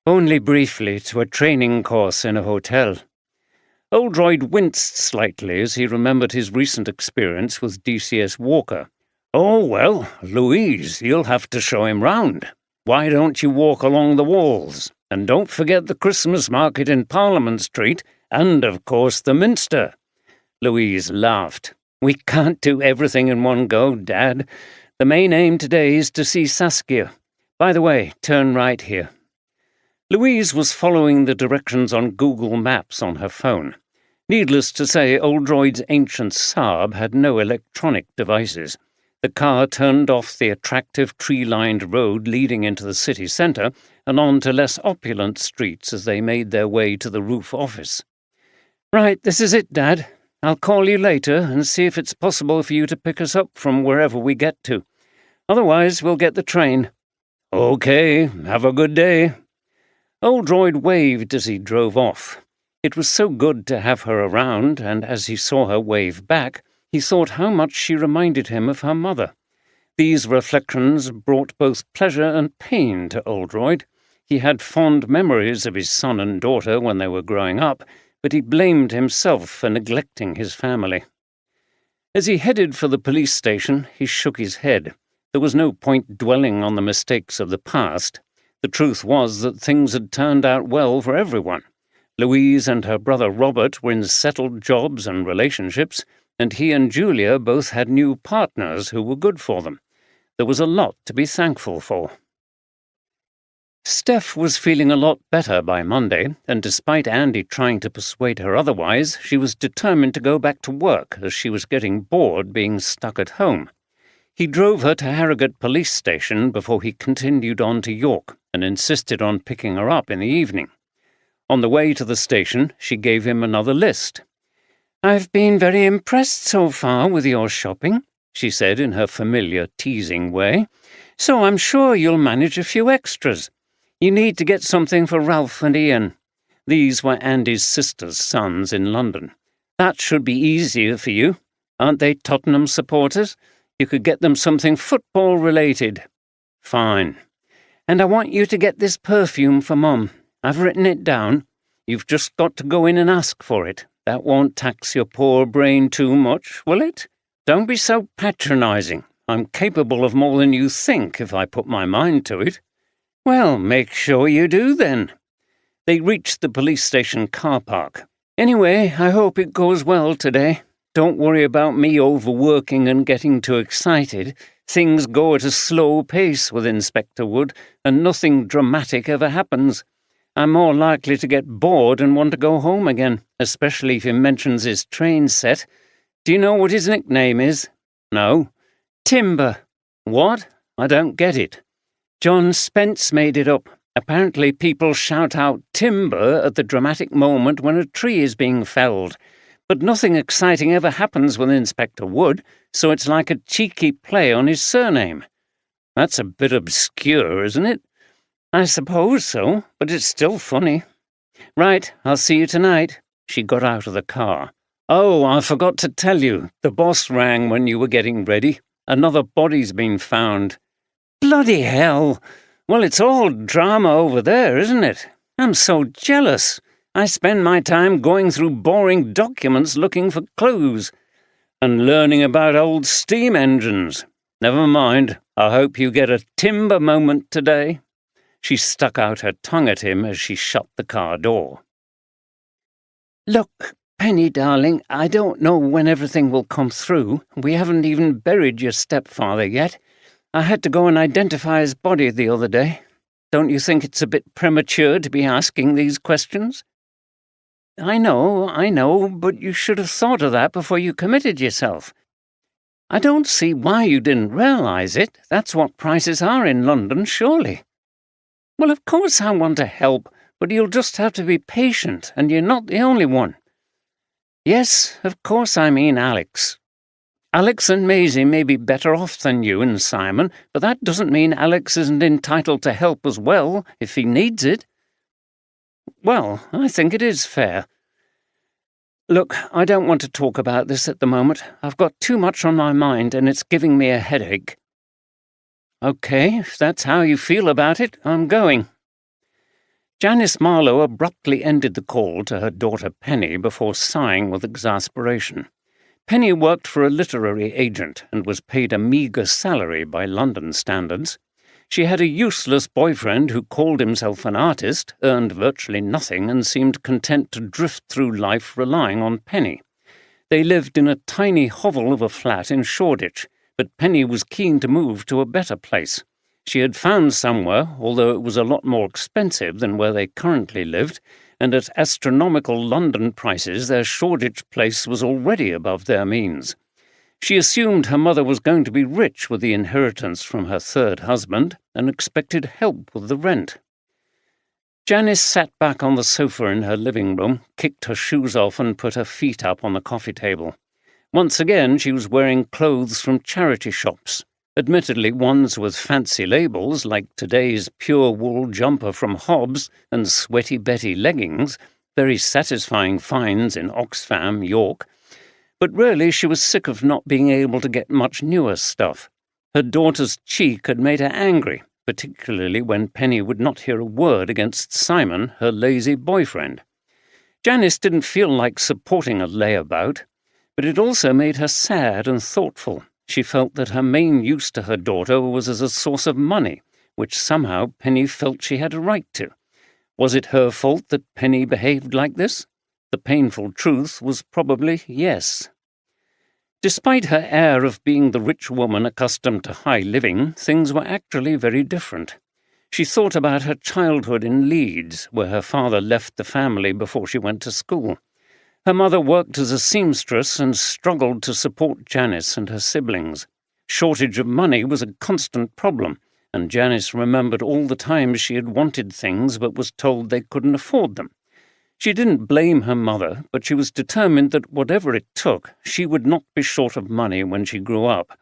"Only briefly, to a training course in a hotel." Oldroyd winced slightly as he remembered his recent experience with DCS Walker. "Oh, well, Louise, you'll have to show him round. Why don't you walk along the walls? And don't forget the Christmas market in Parliament Street, and, of course, the Minster." Louise laughed. "We can't do everything in one go, Dad. The main aim today is to see Saskia. By the way, turn right here." Louise was following the directions on Google Maps on her phone. Needless to say, Oldroyd's ancient Saab had no electronic devices. The car turned off the attractive tree-lined road leading into the city centre and on to less opulent streets as they made their way to the roof office. "Right, this is it, Dad. I'll call you later and see if it's possible for you to pick us up from wherever we get to. Otherwise, we'll get the train." "Okay, have a good day." Oldroyd waved as he drove off. It was so good to have her around, and as he saw her wave back, he thought how much she reminded him of her mother. These reflections brought both pleasure and pain to Oldroyd. He had fond memories of his son and daughter when they were growing up, but he blamed himself for neglecting his family. As he headed for the police station, he shook his head. There was no point dwelling on the mistakes of the past. The truth was that things had turned out well for everyone. Louise and her brother Robert were in settled jobs and relationships, and he and Julia both had new partners who were good for them. There was a lot to be thankful for. Steph was feeling a lot better by Monday, and despite Andy trying to persuade her otherwise, she was determined to go back to work as she was getting bored being stuck at home. He drove her to Harrogate Police Station before he continued on to York and insisted on picking her up in the evening. On the way to the station, she gave him another list. "I've been very impressed so far with your shopping," she said in her familiar teasing way, "so I'm sure you'll manage a few extras. You need to get something for Ralph and Ian." These were Andy's sister's sons in London. "That should be easier for you. Aren't they Tottenham supporters? You could get them something football-related." "Fine. And I want you to get this perfume for Mum. I've written it down. You've just got to go in and ask for it. That won't tax your poor brain too much, will it? Don't be so patronising. I'm capable of more than you think if I put my mind to it." "Well, make sure you do, then." They reached the police station car park. "Anyway, I hope it goes well today. Don't worry about me overworking and getting too excited. Things go at a slow pace with Inspector Wood, and nothing dramatic ever happens. I'm more likely to get bored and want to go home again, especially if he mentions his train set. Do you know what his nickname is?" "No." "Timber." "What? I don't get it." "John Spence made it up. Apparently people shout out timber at the dramatic moment when a tree is being felled. But nothing exciting ever happens with Inspector Wood, so it's like a cheeky play on his surname." "That's a bit obscure, isn't it?" "I suppose so, but it's still funny." "Right, I'll see you tonight." She got out of the car. "Oh, I forgot to tell you. The boss rang when you were getting ready. Another body's been found." "Bloody hell! Well, it's all drama over there, isn't it? I'm so jealous. I spend my time going through boring documents looking for clues. And learning about old steam engines. Never mind, I hope you get a timber moment today." She stuck out her tongue at him as she shut the car door. "Look, Penny, darling, I don't know when everything will come through. We haven't even buried your stepfather yet. I had to go and identify his body the other day. Don't you think it's a bit premature to be asking these questions?" I know, but you should have thought of that before you committed yourself." I don't see why you didn't realise it. That's what prices are in London, surely. Well, of course I want to help, but you'll just have to be patient, and you're not the only one. Yes, of course I mean Alex. Alex and Maisie may be better off than you and Simon, but that doesn't mean Alex isn't entitled to help as well, if he needs it. Well, I think it is fair. Look, I don't want to talk about this at the moment. I've got too much on my mind, and it's giving me a headache. OK, if that's how you feel about it, I'm going. Janice Marlowe abruptly ended the call to her daughter Penny before sighing with exasperation. Penny worked for a literary agent and was paid a meagre salary by London standards. She had a useless boyfriend who called himself an artist, earned virtually nothing, and seemed content to drift through life relying on Penny. They lived in a tiny hovel of a flat in Shoreditch, but Penny was keen to move to a better place. She had found somewhere, although it was a lot more expensive than where they currently lived, and at astronomical London prices their Shoreditch place was already above their means. She assumed her mother was going to be rich with the inheritance from her third husband and expected help with the rent. Janice sat back on the sofa in her living room, kicked her shoes off and put her feet up on the coffee table. Once again she was wearing clothes from charity shops, admittedly ones with fancy labels like today's pure wool jumper from Hobbs and Sweaty Betty leggings, very satisfying finds in Oxfam, York. But really she was sick of not being able to get much newer stuff. Her daughter's cheek had made her angry, particularly when Penny would not hear a word against Simon, her lazy boyfriend. Janice didn't feel like supporting a layabout, but it also made her sad and thoughtful. She felt that her main use to her daughter was as a source of money, which somehow Penny felt she had a right to. Was it her fault that Penny behaved like this? The painful truth was probably yes. Despite her air of being the rich woman accustomed to high living, things were actually very different. She thought about her childhood in Leeds, where her father left the family before she went to school. Her mother worked as a seamstress and struggled to support Janice and her siblings. Shortage of money was a constant problem, and Janice remembered all the times she had wanted things but was told they couldn't afford them. She didn't blame her mother, but she was determined that whatever it took, she would not be short of money when she grew up.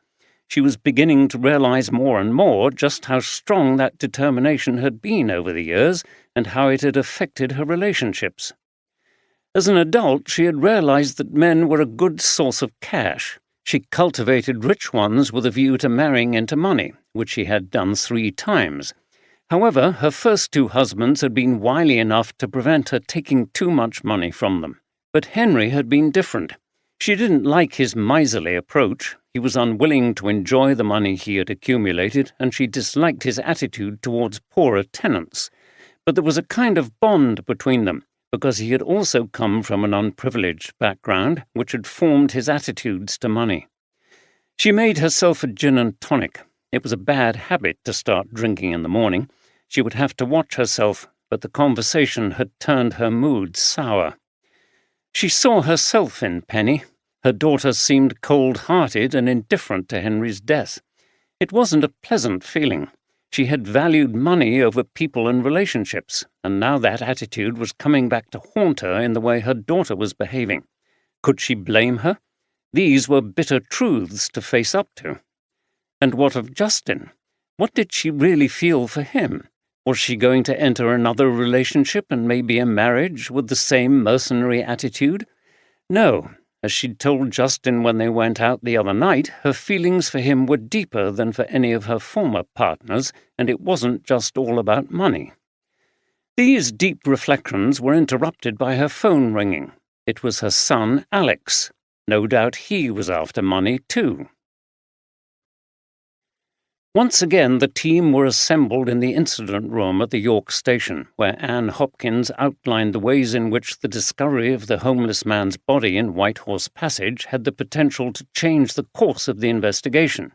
She was beginning to realize more and more just how strong that determination had been over the years and how it had affected her relationships. As an adult, she had realized that men were a good source of cash. She cultivated rich ones with a view to marrying into money, which she had done 3 times. However, her first 2 husbands had been wily enough to prevent her taking too much money from them. But Henry had been different. She didn't like his miserly approach. He was unwilling to enjoy the money he had accumulated, and she disliked his attitude towards poorer tenants. But there was a kind of bond between them, because he had also come from an unprivileged background, which had formed his attitudes to money. She made herself a gin and tonic. It was a bad habit to start drinking in the morning. She would have to watch herself, but the conversation had turned her mood sour. She saw herself in Penny. Her daughter seemed cold-hearted and indifferent to Henry's death. It wasn't a pleasant feeling. She had valued money over people and relationships, and now that attitude was coming back to haunt her in the way her daughter was behaving. Could she blame her? These were bitter truths to face up to. And what of Justin? What did she really feel for him? Was she going to enter another relationship and maybe a marriage with the same mercenary attitude? No. As she'd told Justin when they went out the other night, her feelings for him were deeper than for any of her former partners, and it wasn't just all about money. These deep reflections were interrupted by her phone ringing. It was her son, Alex. No doubt he was after money, too. Once again, the team were assembled in the incident room at the York station, where Anne Hopkins outlined the ways in which the discovery of the homeless man's body in Whitehorse Passage had the potential to change the course of the investigation.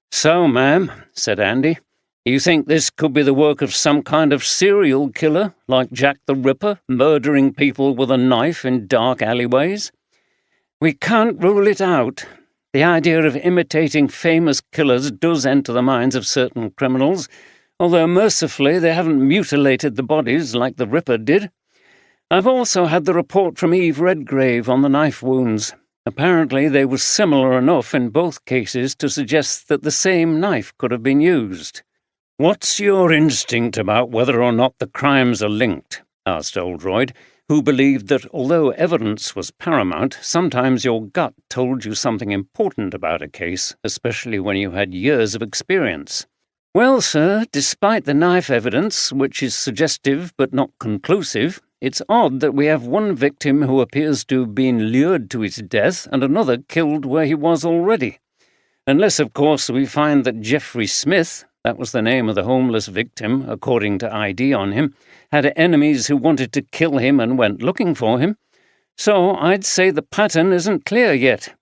"So, ma'am," said Andy, "you think this could be the work of some kind of serial killer, like Jack the Ripper, murdering people with a knife in dark alleyways?" "We can't rule it out. The idea of imitating famous killers does enter the minds of certain criminals, although mercifully they haven't mutilated the bodies like the Ripper did. I've also had the report from Eve Redgrave on the knife wounds. Apparently they were similar enough in both cases to suggest that the same knife could have been used. What's your instinct about whether or not the crimes are linked? Asked Oldroyd, who believed that although evidence was paramount, sometimes your gut told you something important about a case, especially when you had years of experience. Well, sir, despite the knife evidence, which is suggestive but not conclusive, it's odd that we have one victim who appears to have been lured to his death and another killed where he was already. Unless, of course, we find that Geoffrey Smith, that was the name of the homeless victim, according to ID on him, had enemies who wanted to kill him and went looking for him. So I'd say the pattern isn't clear yet.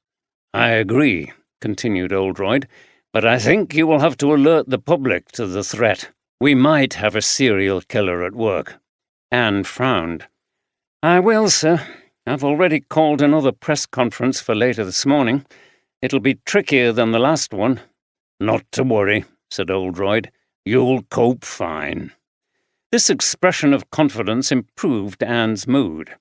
I agree, continued Oldroyd, but I think you will have to alert the public to the threat. We might have a serial killer at work. Anne frowned. I will, sir. I've already called another press conference for later this morning. It'll be trickier than the last one. Not to worry, said Oldroyd. You'll cope fine. This expression of confidence improved Anne's mood.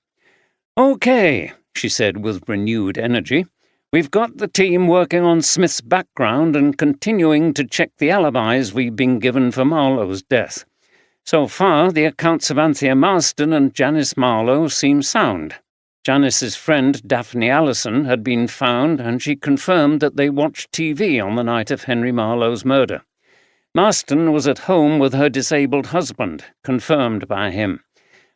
Okay, she said with renewed energy. We've got the team working on Smith's background and continuing to check the alibis we've been given for Marlowe's death. So far, the accounts of Anthea Marston and Janice Marlowe seem sound. Janice's friend Daphne Allison had been found, and she confirmed that they watched TV on the night of Henry Marlowe's murder. Marston was at home with her disabled husband, confirmed by him.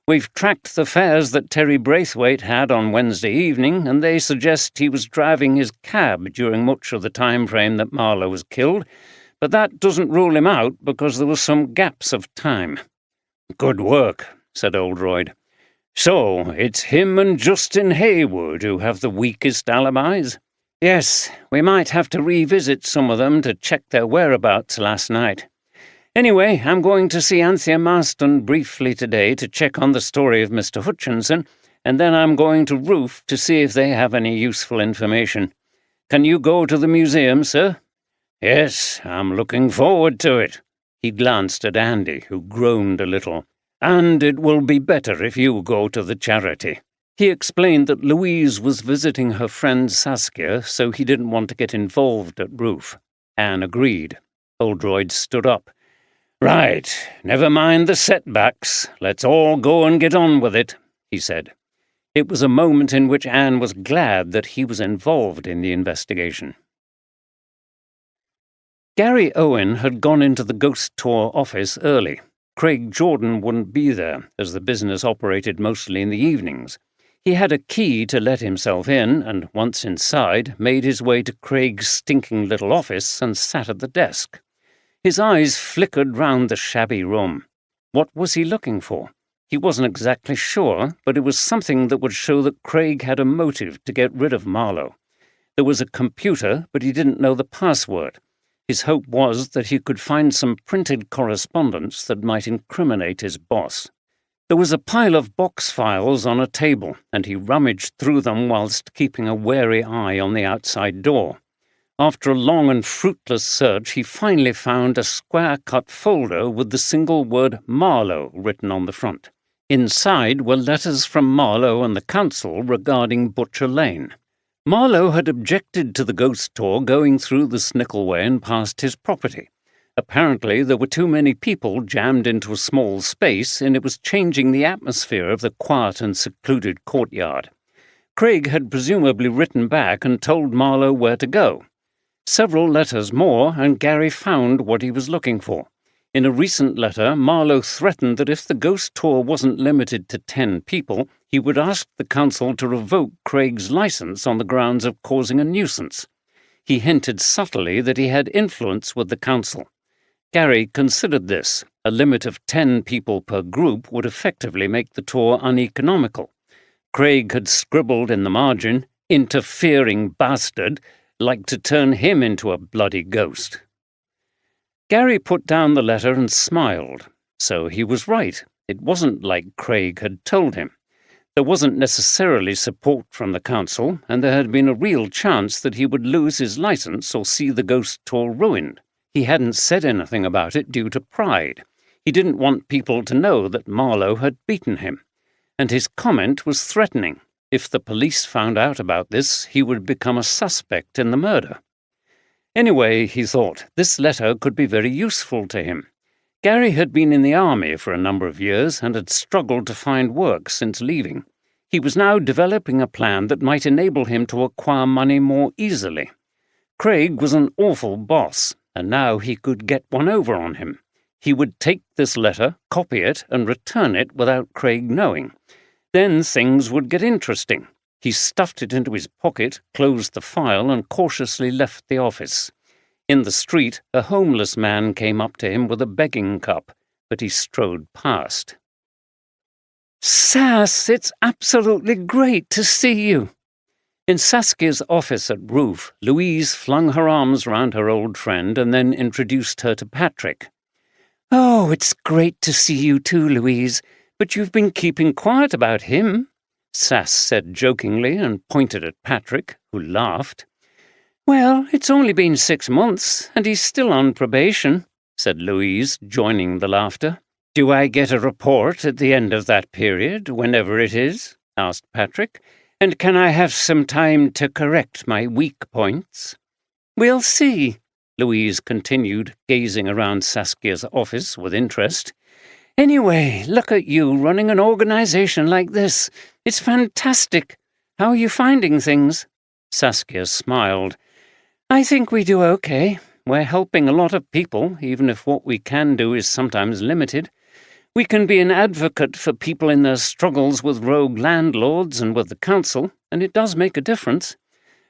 We've tracked the fares that Terry Braithwaite had on Wednesday evening, and they suggest he was driving his cab during much of the time frame that Marlowe was killed, but that doesn't rule him out because there were some gaps of time. Good work, said Oldroyd. So, it's him and Justin Haywood who have the weakest alibis? Yes, we might have to revisit some of them to check their whereabouts last night. Anyway, I'm going to see Anthea Marston briefly today to check on the story of Mr. Hutchinson, and then I'm going to Roof to see if they have any useful information. Can you go to the museum, sir? Yes, I'm looking forward to it. He glanced at Andy, who groaned a little. And it will be better if you go to the charity. He explained that Louise was visiting her friend Saskia, so he didn't want to get involved at Roof. Anne agreed. Oldroyd stood up. Right, never mind the setbacks. Let's all go and get on with it, he said. It was a moment in which Anne was glad that he was involved in the investigation. Gary Owen had gone into the Ghost Tour office early. Craig Jordan wouldn't be there, as the business operated mostly in the evenings. He had a key to let himself in, and once inside, made his way to Craig's stinking little office and sat at the desk. His eyes flickered round the shabby room. What was he looking for? He wasn't exactly sure, but it was something that would show that Craig had a motive to get rid of Marlowe. There was a computer, but he didn't know the password. His hope was that he could find some printed correspondence that might incriminate his boss. There was a pile of box files on a table, and he rummaged through them whilst keeping a wary eye on the outside door. After a long and fruitless search, he finally found a square-cut folder with the single word Marlowe written on the front. Inside were letters from Marlowe and the council regarding Butcher Lane. Marlowe had objected to the ghost tour going through the Snickleway and past his property. Apparently there were too many people jammed into a small space, and it was changing the atmosphere of the quiet and secluded courtyard. Craig had presumably written back and told Marlowe where to go. Several letters more, and Gary found what he was looking for. In a recent letter, Marlowe threatened that if the ghost tour wasn't limited to 10 people, he would ask the council to revoke Craig's license on the grounds of causing a nuisance. He hinted subtly that he had influence with the council. Gary considered this. A limit of 10 people per group would effectively make the tour uneconomical. Craig had scribbled in the margin, "Interfering bastard," like to turn him into a bloody ghost. Gary put down the letter and smiled. So he was right. It wasn't like Craig had told him. There wasn't necessarily support from the council, and there had been a real chance that he would lose his licence or see the ghost tour ruined. He hadn't said anything about it due to pride. He didn't want people to know that Marlowe had beaten him. And his comment was threatening. If the police found out about this, he would become a suspect in the murder. Anyway, he thought, this letter could be very useful to him. Gary had been in the army for a number of years and had struggled to find work since leaving. He was now developing a plan that might enable him to acquire money more easily. Craig was an awful boss, and now he could get one over on him. He would take this letter, copy it, and return it without Craig knowing. Then things would get interesting. He stuffed it into his pocket, closed the file, and cautiously left the office. In the street, a homeless man came up to him with a begging cup, but he strode past. "Sass, it's absolutely great to see you." In Saskia's office at Roof, Louise flung her arms round her old friend and then introduced her to Patrick. "Oh, it's great to see you too, Louise, but you've been keeping quiet about him," Sass said jokingly and pointed at Patrick, who laughed. "Well, it's only been 6 months, and he's still on probation," said Louise, joining the laughter. "Do I get a report at the end of that period, whenever it is?" asked Patrick. "And can I have some time to correct my weak points?" "We'll see," Louise continued, gazing around Saskia's office with interest. "Anyway, look at you running an organization like this. It's fantastic. How are you finding things?" Saskia smiled. "I think we do okay. We're helping a lot of people, even if what we can do is sometimes limited. We can be an advocate for people in their struggles with rogue landlords and with the council, and it does make a difference.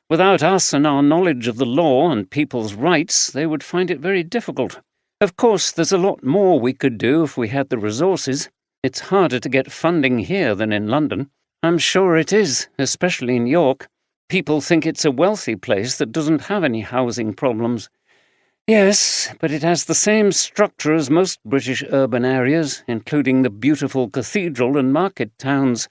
Without us and our knowledge of the law and people's rights, they would find it very difficult. Of course, there's a lot more we could do if we had the resources. It's harder to get funding here than in London. I'm sure it is, especially in York. People think it's a wealthy place that doesn't have any housing problems. Yes, but it has the same structure as most British urban areas, including the beautiful cathedral and market towns.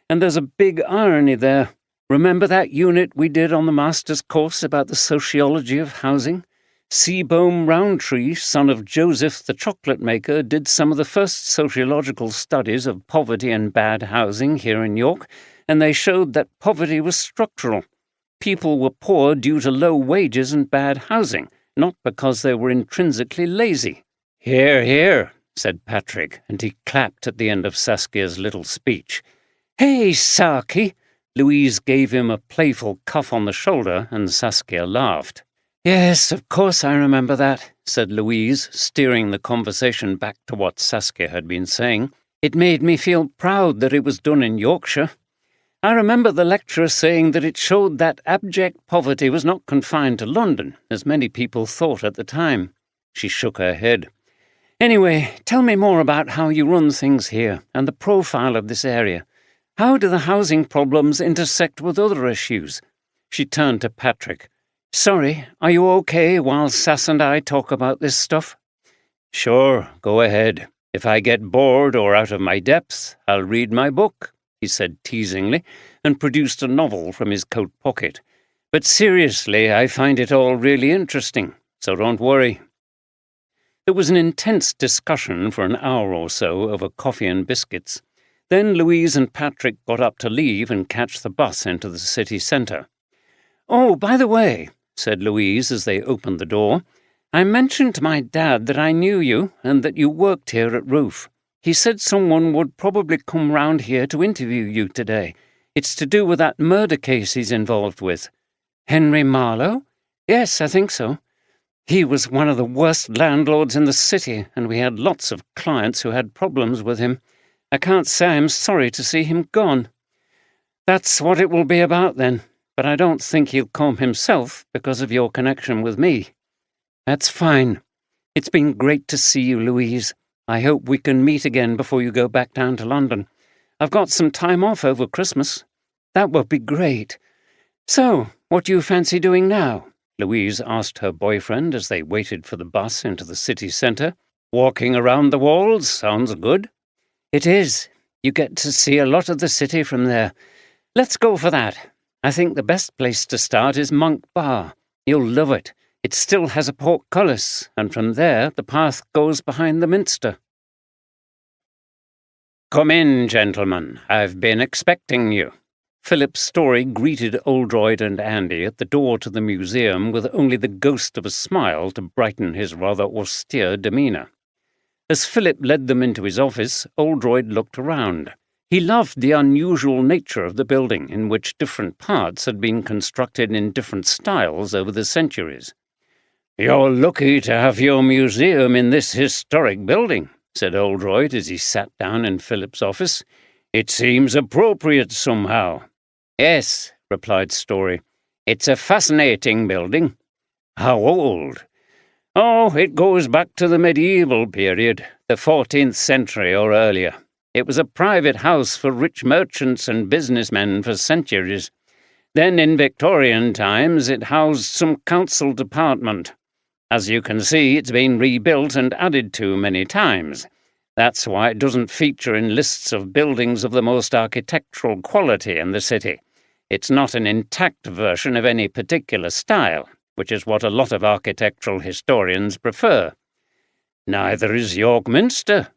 And there's a big irony there. Remember that unit we did on the master's course about the sociology of housing? Seabohm Rowntree, son of Joseph the chocolate maker, did some of the first sociological studies of poverty and bad housing here in York, and they showed that poverty was structural. People were poor due to low wages and bad housing, not because they were intrinsically lazy. "Hear, hear," said Patrick, and he clapped at the end of Saskia's little speech. "Hey, Saki!" Louise gave him a playful cuff on the shoulder, and Saskia laughed. "Yes, of course I remember that," said Louise, steering the conversation back to what Saskia had been saying. "It made me feel proud that it was done in Yorkshire. I remember the lecturer saying that it showed that abject poverty was not confined to London, as many people thought at the time." She shook her head. "Anyway, tell me more about how you run things here and the profile of this area. How do the housing problems intersect with other issues?" She turned to Patrick. "Sorry, are you okay while Sass and I talk about this stuff?" "Sure, go ahead. If I get bored or out of my depth, I'll read my book," he said teasingly, and produced a novel from his coat pocket. "But seriously, I find it all really interesting, so don't worry." There was an intense discussion for an hour or so over coffee and biscuits. Then Louise and Patrick got up to leave and catch the bus into the city centre. "Oh, by the way," said Louise as they opened the door, "I mentioned to my dad that I knew you and that you worked here at Roof. He said someone would probably come round here to interview you today. It's to do with that murder case he's involved with." "Henry Marlowe?" "Yes, I think so. He was one of the worst landlords in the city, and we had lots of clients who had problems with him. I can't say I'm sorry to see him gone." "That's what it will be about then. But I don't think he'll come himself because of your connection with me." "That's fine. It's been great to see you, Louise. I hope we can meet again before you go back down to London. I've got some time off over Christmas." "That would be great. So, what do you fancy doing now?" Louise asked her boyfriend as they waited for the bus into the city centre. "Walking around the walls sounds good." "It is. You get to see a lot of the city from there. Let's go for that. I think the best place to start is Monk Bar. You'll love it. It still has a portcullis, and from there the path goes behind the minster. Come in, gentlemen. I've been expecting you. Philip Story greeted Oldroyd and Andy at the door to the museum with only the ghost of a smile to brighten his rather austere demeanour. As Philip led them into his office, Oldroyd looked around. He loved the unusual nature of the building, in which different parts had been constructed in different styles over the centuries. "You're lucky to have your museum in this historic building," said Oldroyd as he sat down in Philip's office. "It seems appropriate somehow." "Yes," replied Story. "It's a fascinating building." "How old?" "Oh, it goes back to the medieval period, the 14th century or earlier. It was a private house for rich merchants and businessmen for centuries. Then in Victorian times it housed some council department. As you can see, it's been rebuilt and added to many times. That's why it doesn't feature in lists of buildings of the most architectural quality in the city. It's not an intact version of any particular style, which is what a lot of architectural historians prefer." "Neither is York Minster."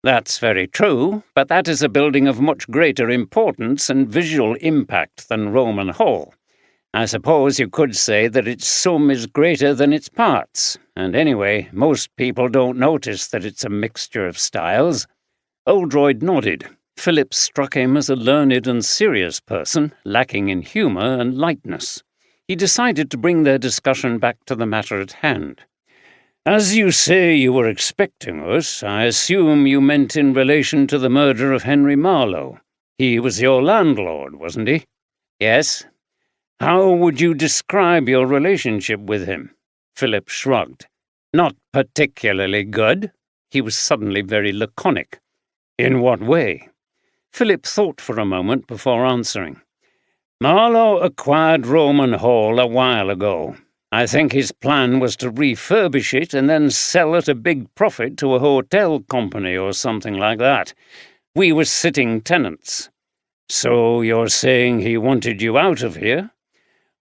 "That's very true, but that is a building of much greater importance and visual impact than Roman Hall. I suppose you could say that its sum is greater than its parts, and anyway, most people don't notice that it's a mixture of styles." Oldroyd nodded. Philip struck him as a learned and serious person, lacking in humour and lightness. He decided to bring their discussion back to the matter at hand. "As you say you were expecting us, I assume you meant in relation to the murder of Henry Marlowe. He was your landlord, wasn't he?" "Yes." "How would you describe your relationship with him?" Philip shrugged. "Not particularly good." He was suddenly very laconic. "In what way?" Philip thought for a moment before answering. "Marlowe acquired Roman Hall a while ago. I think his plan was to refurbish it and then sell at a big profit to a hotel company or something like that. We were sitting tenants." "So you're saying he wanted you out of here?"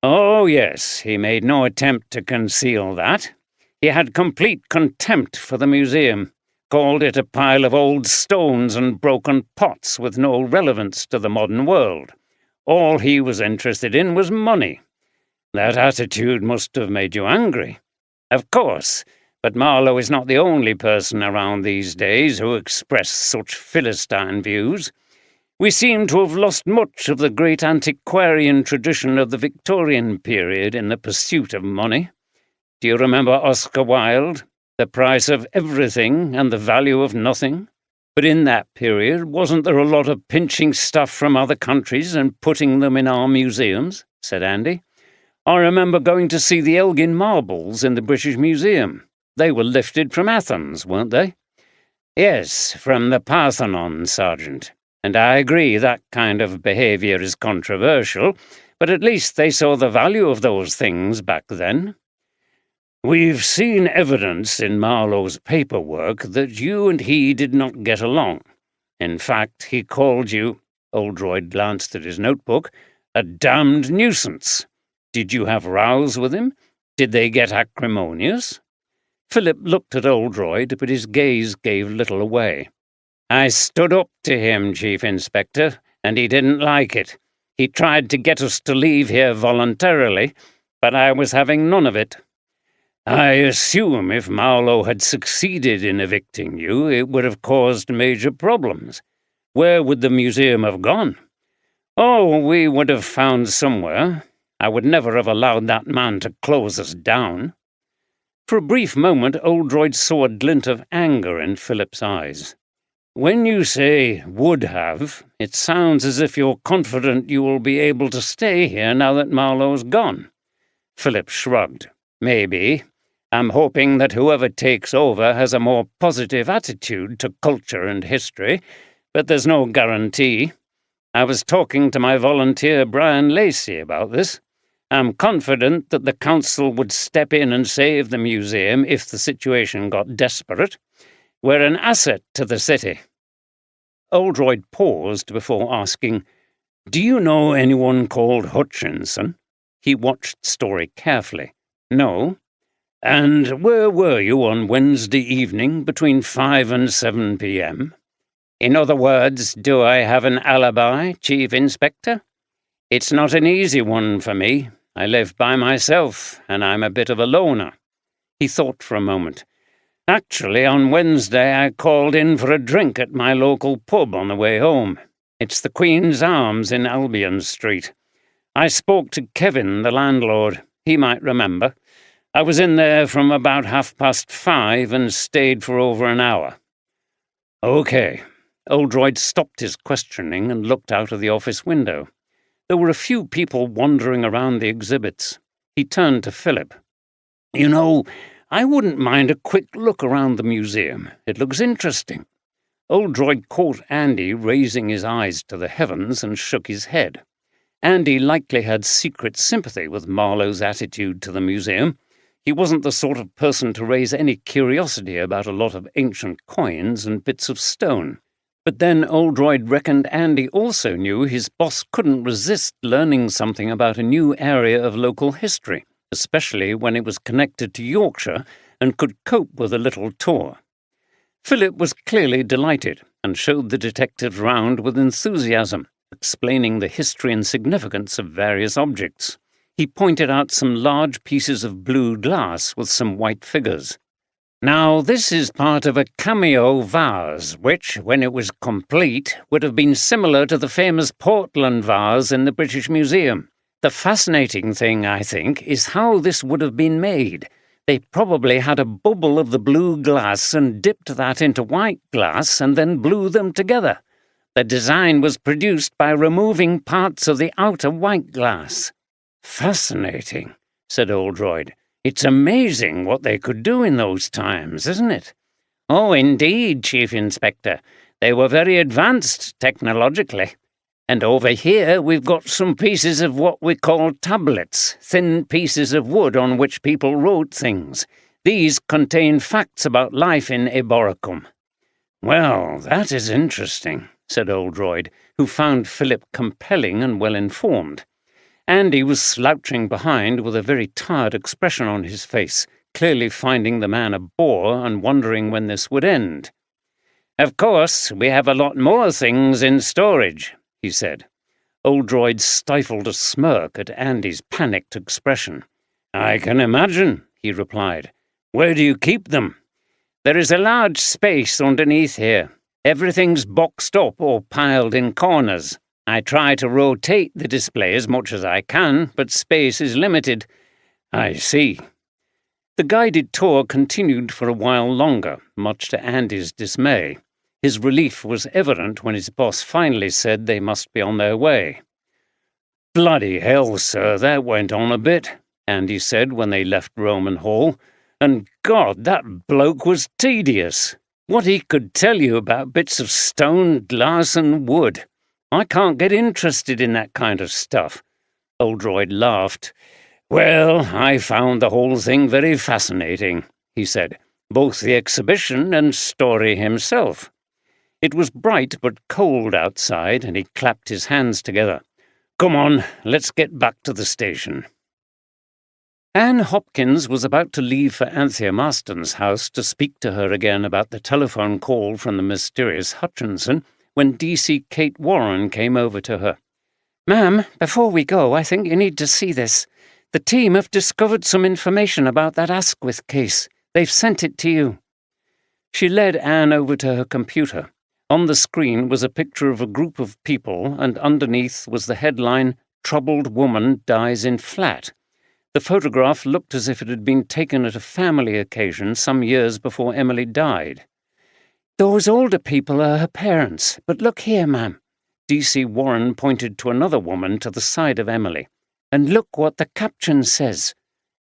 "Oh, yes, he made no attempt to conceal that. He had complete contempt for the museum, called it a pile of old stones and broken pots with no relevance to the modern world. All he was interested in was money." "That attitude must have made you angry." "Of course, but Marlowe is not the only person around these days who expressed such Philistine views. We seem to have lost much of the great antiquarian tradition of the Victorian period in the pursuit of money. Do you remember Oscar Wilde? The price of everything and the value of nothing? But in that period, wasn't there a lot of pinching stuff from other countries and putting them in our museums?" said Andy. "I remember going to see the Elgin marbles in the British Museum. They were lifted from Athens, weren't they?" "Yes, from the Parthenon, Sergeant. And I agree that kind of behaviour is controversial, but at least they saw the value of those things back then." "We've seen evidence in Marlowe's paperwork that you and he did not get along. In fact, he called you," Oldroyd glanced at his notebook, "a damned nuisance. Did you have rows with him? Did they get acrimonious?" Philip looked at Oldroyd, but his gaze gave little away. "I stood up to him, Chief Inspector, and he didn't like it. He tried to get us to leave here voluntarily, but I was having none of it." "I assume if Marlowe had succeeded in evicting you, it would have caused major problems. Where would the museum have gone?" "Oh, we would have found somewhere. I would never have allowed that man to close us down." For a brief moment, Oldroyd saw a glint of anger in Philip's eyes. "When you say 'would have,' it sounds as if you're confident you will be able to stay here now that Marlowe's gone." Philip shrugged. "Maybe. I'm hoping that whoever takes over has a more positive attitude to culture and history, but there's no guarantee. I was talking to my volunteer Brian Lacey about this. I'm confident that the council would step in and save the museum if the situation got desperate. We're an asset to the city." Oldroyd paused before asking, "Do you know anyone called Hutchinson?" He watched Story carefully. "No." "And where were you on Wednesday evening between 5 and 7 p.m.? In other words, do I have an alibi, Chief Inspector? It's not an easy one for me. I live by myself, and I'm a bit of a loner." He thought for a moment. "Actually, on Wednesday I called in for a drink at my local pub on the way home. It's the Queen's Arms in Albion Street. I spoke to Kevin, the landlord. He might remember. I was in there from about 5:30 and stayed for over an hour." "OK." Oldroyd stopped his questioning and looked out of the office window. There were a few people wandering around the exhibits. He turned to Philip. "You know, I wouldn't mind a quick look around the museum. It looks interesting." Oldroyd caught Andy raising his eyes to the heavens and shook his head. Andy likely had secret sympathy with Marlowe's attitude to the museum. He wasn't the sort of person to raise any curiosity about a lot of ancient coins and bits of stone. But then Oldroyd reckoned Andy also knew his boss couldn't resist learning something about a new area of local history, especially when it was connected to Yorkshire and could cope with a little tour. Philip was clearly delighted and showed the detectives round with enthusiasm, explaining the history and significance of various objects. He pointed out some large pieces of blue glass with some white figures. "Now, this is part of a cameo vase, which, when it was complete, would have been similar to the famous Portland vase in the British Museum. The fascinating thing, I think, is how this would have been made. They probably had a bubble of the blue glass and dipped that into white glass and then blew them together. The design was produced by removing parts of the outer white glass." "Fascinating," said Oldroyd. "It's amazing what they could do in those times, isn't it?" "Oh, indeed, Chief Inspector. They were very advanced technologically. And over here we've got some pieces of what we call tablets, thin pieces of wood on which people wrote things. These contain facts about life in Eboracum." "Well, that is interesting," said Oldroyd, who found Philip compelling and well-informed. Andy was slouching behind with a very tired expression on his face, clearly finding the man a bore and wondering when this would end. "Of course, we have a lot more things in storage," he said. Oldroyd stifled a smirk at Andy's panicked expression. "I can imagine," he replied. "Where do you keep them?" "There is a large space underneath here. Everything's boxed up or piled in corners. I try to rotate the display as much as I can, but space is limited." "I see." The guided tour continued for a while longer, much to Andy's dismay. His relief was evident when his boss finally said they must be on their way. "Bloody hell, sir, that went on a bit," Andy said when they left Roman Hall. "And God, that bloke was tedious. What he could tell you about bits of stone, glass and wood. I can't get interested in that kind of stuff." Oldroyd laughed. "Well, I found the whole thing very fascinating," he said. "Both the exhibition and Story himself." It was bright but cold outside, and he clapped his hands together. "Come on, let's get back to the station." Anne Hopkins was about to leave for Anthea Marston's house to speak to her again about the telephone call from the mysterious Hutchinson when DC Kate Warren came over to her. "Ma'am, before we go, I think you need to see this. The team have discovered some information about that Asquith case. They've sent it to you." She led Anne over to her computer. On the screen was a picture of a group of people, and underneath was the headline, "Troubled Woman Dies in Flat." The photograph looked as if it had been taken at a family occasion some years before Emily died. "Those older people are her parents, but look here, ma'am." DC Warren pointed to another woman to the side of Emily. "And look what the caption says."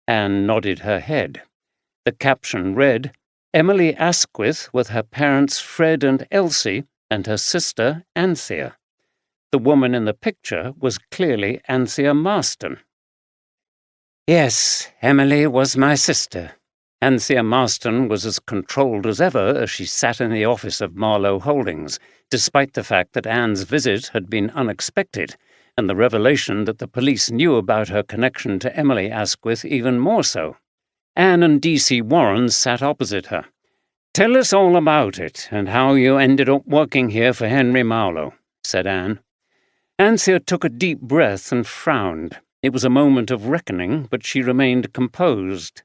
Anne nodded her head. The caption read, "Emily Asquith with her parents Fred and Elsie and her sister Anthea." The woman in the picture was clearly Anthea Marston. "Yes, Emily was my sister," Anthea Marston was as controlled as ever as she sat in the office of Marlowe Holdings, despite the fact that Anne's visit had been unexpected, and the revelation that the police knew about her connection to Emily Asquith even more so. Anne and D.C. Warren sat opposite her. "Tell us all about it, and how you ended up working here for Henry Marlowe," said Anne. Anthea took a deep breath and frowned. It was a moment of reckoning, but she remained composed.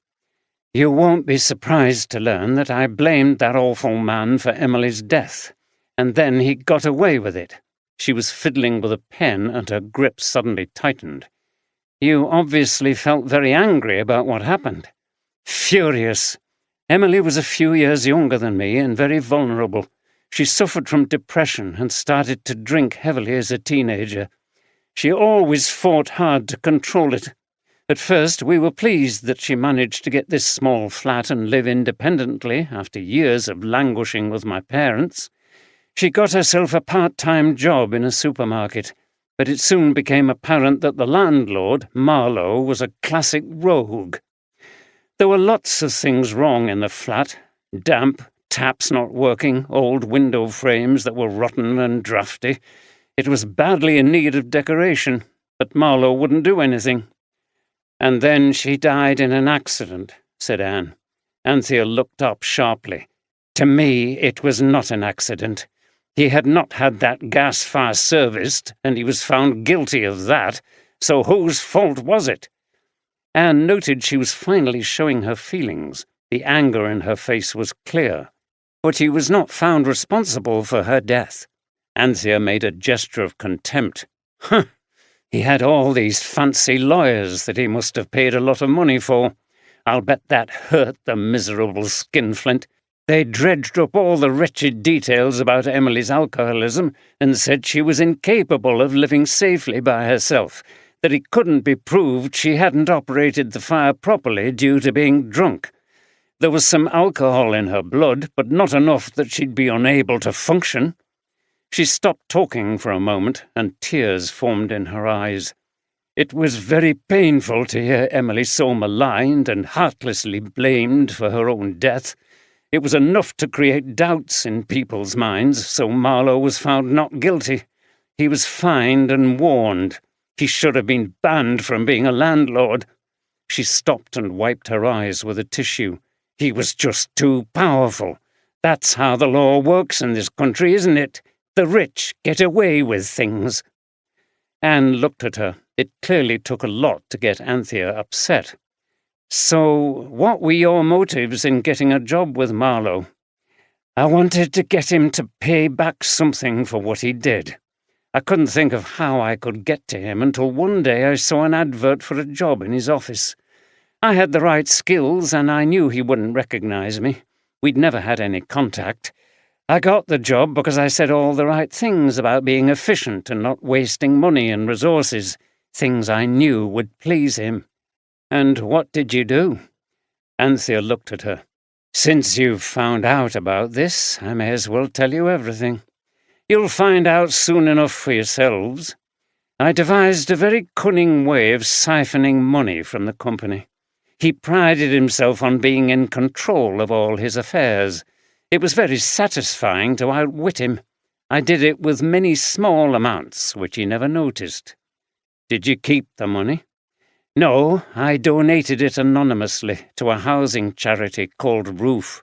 "You won't be surprised to learn that I blamed that awful man for Emily's death, and then he got away with it." She was fiddling with a pen, and her grip suddenly tightened. "You obviously felt very angry about what happened." "Furious. Emily was a few years younger than me and very vulnerable. She suffered from depression and started to drink heavily as a teenager. She always fought hard to control it. At first, we were pleased that she managed to get this small flat and live independently after years of languishing with my parents. She got herself a part-time job in a supermarket, but it soon became apparent that the landlord, Marlowe, was a classic rogue. There were lots of things wrong in the flat. Damp, taps not working, old window frames that were rotten and drafty. It was badly in need of decoration, but Marlowe wouldn't do anything. "And then she died in an accident," said Anne. Anthea looked up sharply. "To me, it was not an accident. He had not had that gas fire serviced, and he was found guilty of that, so whose fault was it?" Anne noted she was finally showing her feelings. The anger in her face was clear. "But he was not found responsible for her death." Anthea made a gesture of contempt. "Huh! He had all these fancy lawyers that he must have paid a lot of money for. I'll bet that hurt the miserable skinflint. They dredged up all the wretched details about Emily's alcoholism and said she was incapable of living safely by herself, that it couldn't be proved she hadn't operated the fire properly due to being drunk. There was some alcohol in her blood, but not enough that she'd be unable to function." She stopped talking for a moment, and tears formed in her eyes. "It was very painful to hear Emily so maligned and heartlessly blamed for her own death. It was enough to create doubts in people's minds, so Marlowe was found not guilty. He was fined and warned. He should have been banned from being a landlord." She stopped and wiped her eyes with a tissue. "He was just too powerful. That's how the law works in this country, isn't it? The rich get away with things." Anne looked at her. It clearly took a lot to get Anthea upset. "So, what were your motives in getting a job with Marlowe?" "I wanted to get him to pay back something for what he did. I couldn't think of how I could get to him until one day I saw an advert for a job in his office. I had the right skills and I knew he wouldn't recognize me. We'd never had any contact. I got the job because I said all the right things about being efficient and not wasting money and resources, things I knew would please him." "And what did you do?" Anthea looked at her. "Since you've found out about this, I may as well tell you everything. You'll find out soon enough for yourselves. I devised a very cunning way of siphoning money from the company. He prided himself on being in control of all his affairs. It was very satisfying to outwit him. I did it with many small amounts, which he never noticed." "Did you keep the money?" "No, I donated it anonymously to a housing charity called Roof."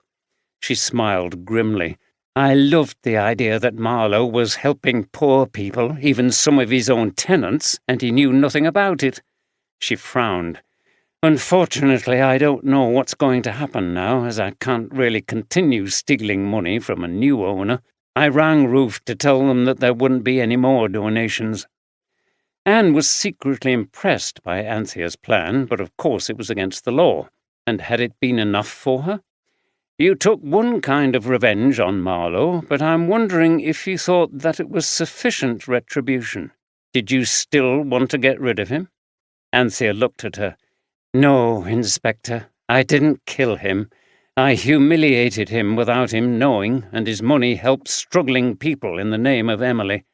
She smiled grimly. "I loved the idea that Marlowe was helping poor people, even some of his own tenants, and he knew nothing about it." She frowned. "Unfortunately, I don't know what's going to happen now, as I can't really continue stealing money from a new owner. I rang Roof to tell them that there wouldn't be any more donations." Anne was secretly impressed by Anthea's plan, but of course it was against the law. And had it been enough for her? "You took one kind of revenge on Marlowe, but I'm wondering if you thought that it was sufficient retribution. Did you still want to get rid of him?" Anthea looked at her. "No, Inspector, I didn't kill him. I humiliated him without him knowing, and his money helped struggling people in the name of Emily.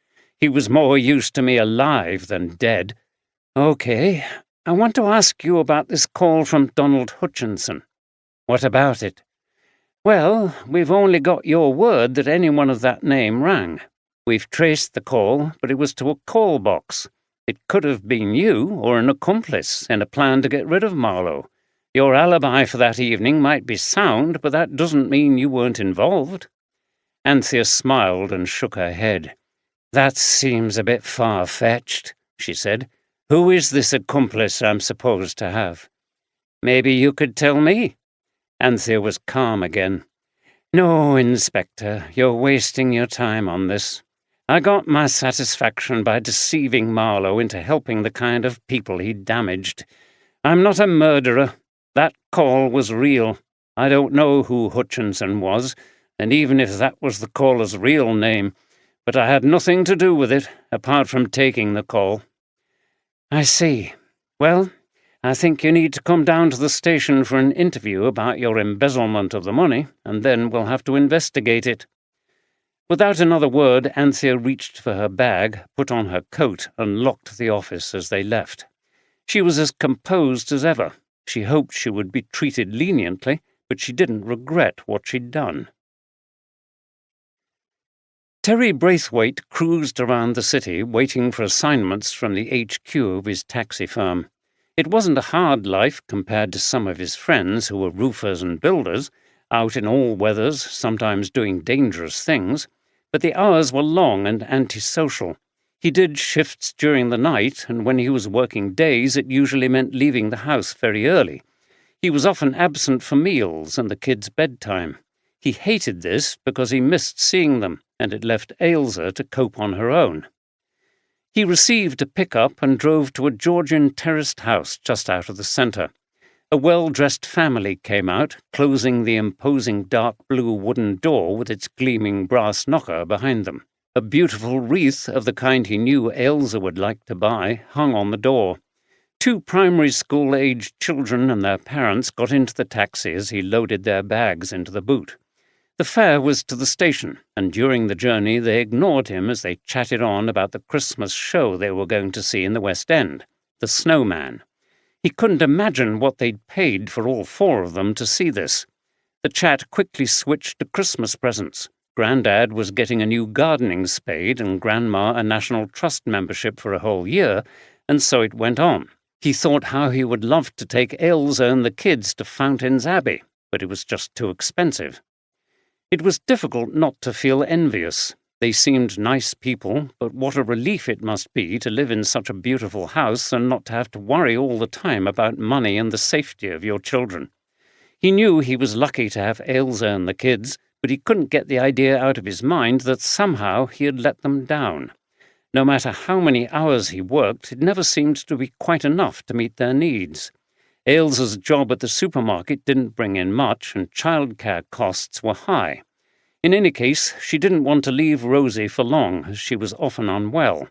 He was more use to me alive than dead." "Okay, I want to ask you about this call from Donald Hutchinson." What about it? Well, we've only got your word that anyone of that name rang. We've traced the call, but it was to a call box. It could have been you or an accomplice in a plan to get rid of Marlowe. Your alibi for that evening might be sound, but that doesn't mean you weren't involved. Anthea smiled and shook her head. That seems a bit far-fetched, she said. Who is this accomplice I'm supposed to have? Maybe you could tell me? Anthea was calm again. No, Inspector, you're wasting your time on this. I got my satisfaction by deceiving Marlowe into helping the kind of people he damaged. I'm not a murderer. That call was real. I don't know who Hutchinson was, and even if that was the caller's real name, but I had nothing to do with it, apart from taking the call. I see. Well, I think you need to come down to the station for an interview about your embezzlement of the money, and then we'll have to investigate it. Without another word, Anthea reached for her bag, put on her coat, and locked the office as they left. She was as composed as ever. She hoped she would be treated leniently, but she didn't regret what she'd done. Terry Braithwaite cruised around the city, waiting for assignments from the HQ of his taxi firm. It wasn't a hard life compared to some of his friends who were roofers and builders, out in all weathers, sometimes doing dangerous things, but the hours were long and antisocial. He did shifts during the night, and when he was working days, it usually meant leaving the house very early. He was often absent for meals and the kids' bedtime. He hated this because he missed seeing them, and it left Ailsa to cope on her own. He received a pickup and drove to a Georgian terraced house just out of the centre. A well-dressed family came out, closing the imposing dark blue wooden door with its gleaming brass knocker behind them. A beautiful wreath of the kind he knew Ailsa would like to buy hung on the door. 2 primary school-aged children and their parents got into the taxi as he loaded their bags into the boot. The fare was to the station, and during the journey they ignored him as they chatted on about the Christmas show they were going to see in the West End, The Snowman. He couldn't imagine what they'd paid for all 4 of them to see this. The chat quickly switched to Christmas presents. Grandad was getting a new gardening spade and Grandma a National Trust membership for a whole year, and so it went on. He thought how he would love to take Ailsa and the kids to Fountains Abbey, but it was just too expensive. It was difficult not to feel envious. They seemed nice people, but what a relief it must be to live in such a beautiful house and not to have to worry all the time about money and the safety of your children. He knew he was lucky to have Ailsa and the kids, but he couldn't get the idea out of his mind that somehow he had let them down. No matter how many hours he worked, it never seemed to be quite enough to meet their needs. Ailsa's job at the supermarket didn't bring in much, and childcare costs were high. In any case, she didn't want to leave Rosie for long, as she was often unwell.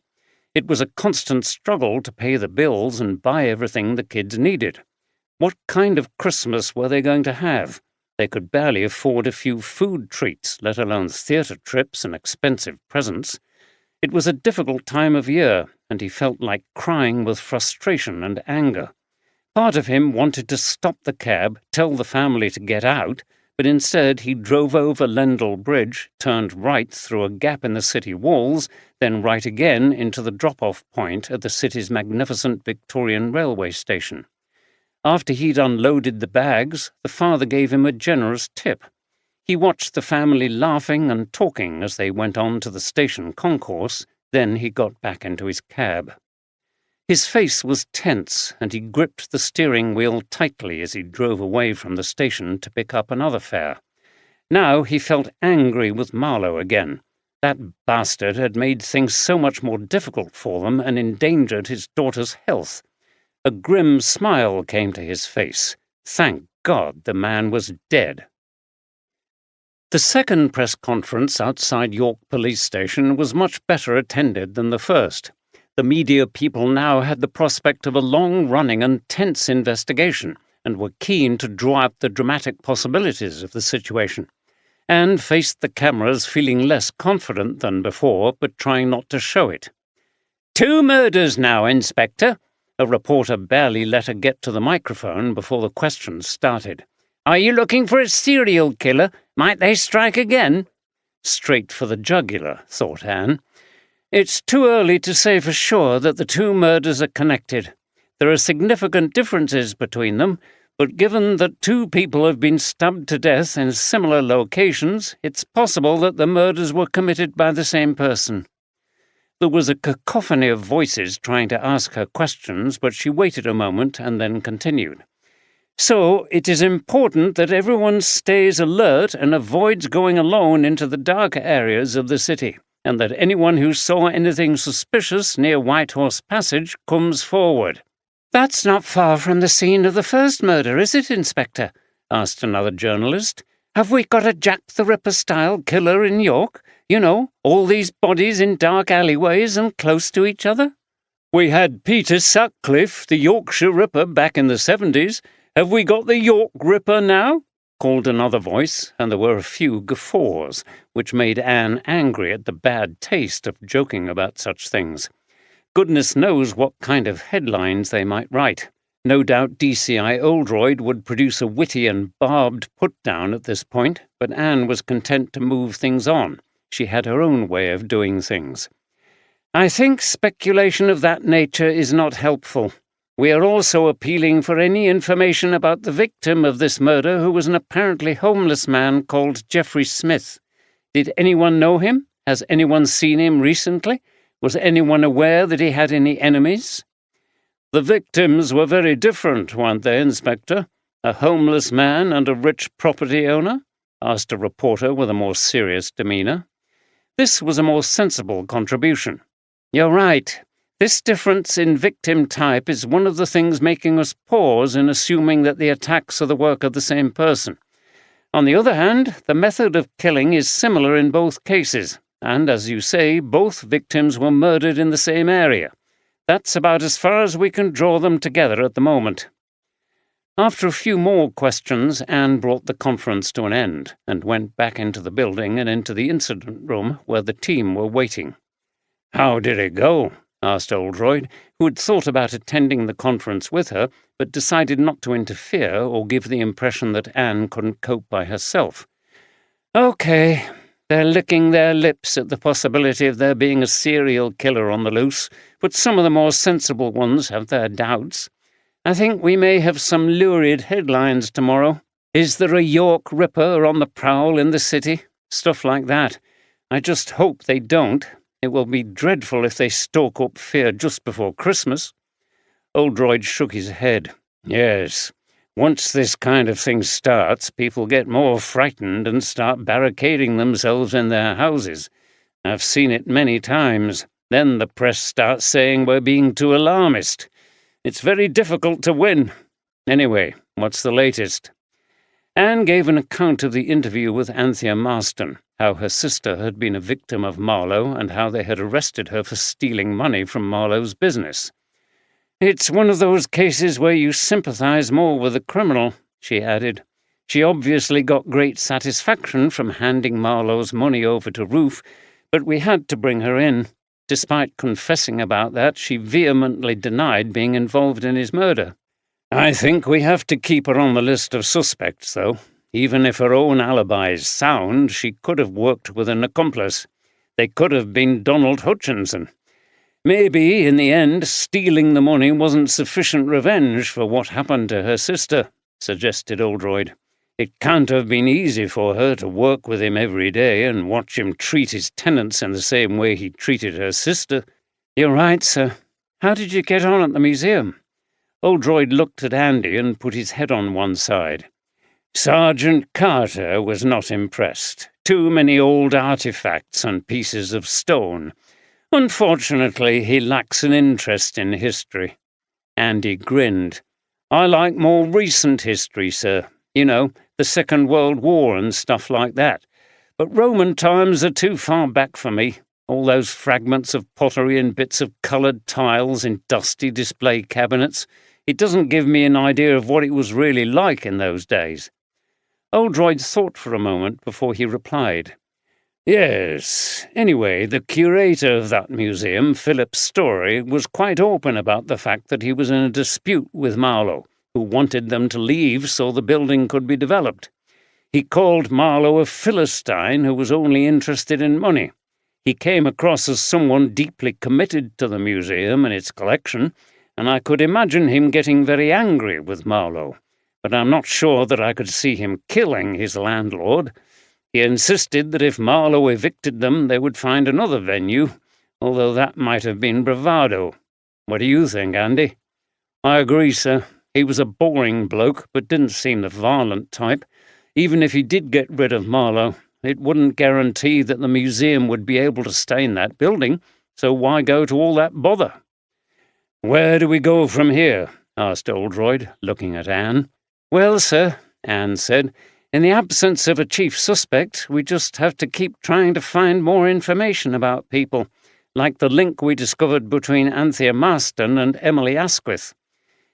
It was a constant struggle to pay the bills and buy everything the kids needed. What kind of Christmas were they going to have? They could barely afford a few food treats, let alone theatre trips and expensive presents. It was a difficult time of year, and he felt like crying with frustration and anger. Part of him wanted to stop the cab, tell the family to get out, but instead he drove over Lendal Bridge, turned right through a gap in the city walls, then right again into the drop-off point at the city's magnificent Victorian railway station. After he'd unloaded the bags, the father gave him a generous tip. He watched the family laughing and talking as they went on to the station concourse, then he got back into his cab. His face was tense, and he gripped the steering wheel tightly as he drove away from the station to pick up another fare. Now he felt angry with Marlowe again. That bastard had made things so much more difficult for them and endangered his daughter's health. A grim smile came to his face. Thank God the man was dead. The second press conference outside York Police Station was much better attended than the first. The media people now had the prospect of a long-running and tense investigation and were keen to draw out the dramatic possibilities of the situation, and faced the cameras feeling less confident than before, but trying not to show it. 2 murders now, Inspector. A reporter barely let her get to the microphone before the questions started. Are you looking for a serial killer? Might they strike again? Straight for the jugular, thought Anne. It's too early to say for sure that the two murders are connected. There are significant differences between them, but given that two people have been stabbed to death in similar locations, it's possible that the murders were committed by the same person. There was a cacophony of voices trying to ask her questions, but she waited a moment and then continued. So, it is important that everyone stays alert and avoids going alone into the dark areas of the city, and that anyone who saw anything suspicious near Whitehorse Passage comes forward. That's not far from the scene of the first murder, is it, Inspector? Asked another journalist. Have we got a Jack the Ripper-style killer in York? You know, all these bodies in dark alleyways and close to each other? We had Peter Sutcliffe, the Yorkshire Ripper, back in the 70s. Have we got the York Ripper now? Called another voice, and there were a few guffaws, which made Anne angry at the bad taste of joking about such things. Goodness knows what kind of headlines they might write. No doubt DCI Oldroyd would produce a witty and barbed put-down at this point, but Anne was content to move things on. She had her own way of doing things. I think speculation of that nature is not helpful. We are also appealing for any information about the victim of this murder, who was an apparently homeless man called Geoffrey Smith. Did anyone know him? Has anyone seen him recently? Was anyone aware that he had any enemies? The victims were very different, weren't they, Inspector? A homeless man and a rich property owner? Asked a reporter with a more serious demeanour. This was a more sensible contribution. You're right. This difference in victim type is one of the things making us pause in assuming that the attacks are the work of the same person. On the other hand, the method of killing is similar in both cases, and, as you say, both victims were murdered in the same area. That's about as far as we can draw them together at the moment. After a few more questions, Anne brought the conference to an end and went back into the building and into the incident room where the team were waiting. How did it go? Asked Oldroyd, who had thought about attending the conference with her, but decided not to interfere or give the impression that Anne couldn't cope by herself. Okay, they're licking their lips at the possibility of there being a serial killer on the loose, but some of the more sensible ones have their doubts. I think we may have some lurid headlines tomorrow. Is there a York Ripper on the prowl in the city? Stuff like that. I just hope they don't. It will be dreadful if they stoke up fear just before Christmas. Oldroyd shook his head. Yes, once this kind of thing starts, people get more frightened and start barricading themselves in their houses. I've seen it many times. Then the press starts saying we're being too alarmist. It's very difficult to win. Anyway, what's the latest? Anne gave an account of the interview with Anthea Marston, how her sister had been a victim of Marlowe and how they had arrested her for stealing money from Marlowe's business. It's one of those cases where you sympathize more with the criminal, she added. She obviously got great satisfaction from handing Marlowe's money over to Ruth, but we had to bring her in. Despite confessing about that, she vehemently denied being involved in his murder. I think we have to keep her on the list of suspects, though. Even if her own alibi is sound, she could have worked with an accomplice. They could have been Donald Hutchinson. Maybe, in the end, stealing the money wasn't sufficient revenge for what happened to her sister, suggested Oldroyd. It can't have been easy for her to work with him every day and watch him treat his tenants in the same way he treated her sister. You're right, sir. How did you get on at the museum? Oldroyd looked at Andy and put his head on one side. Sergeant Carter was not impressed. Too many old artifacts and pieces of stone. Unfortunately, he lacks an interest in history. Andy grinned. I like more recent history, sir. You know, the Second World War and stuff like that. But Roman times are too far back for me. All those fragments of pottery and bits of coloured tiles in dusty display cabinets. It doesn't give me an idea of what it was really like in those days. Oldroyd thought for a moment before he replied. Yes. Anyway, the curator of that museum, Philip Story, was quite open about the fact that he was in a dispute with Marlowe, who wanted them to leave so the building could be developed. He called Marlowe a Philistine who was only interested in money. He came across as someone deeply committed to the museum and its collection, and I could imagine him getting very angry with Marlowe, but I'm not sure that I could see him killing his landlord. He insisted that if Marlowe evicted them, they would find another venue, although that might have been bravado. What do you think, Andy? I agree, sir. He was a boring bloke, but didn't seem the violent type. Even if he did get rid of Marlowe, it wouldn't guarantee that the museum would be able to stay in that building, so why go to all that bother? Where do we go from here? Asked Oldroyd, looking at Anne. Well, sir, Anne said, in the absence of a chief suspect, we just have to keep trying to find more information about people, like the link we discovered between Anthea Marston and Emily Asquith.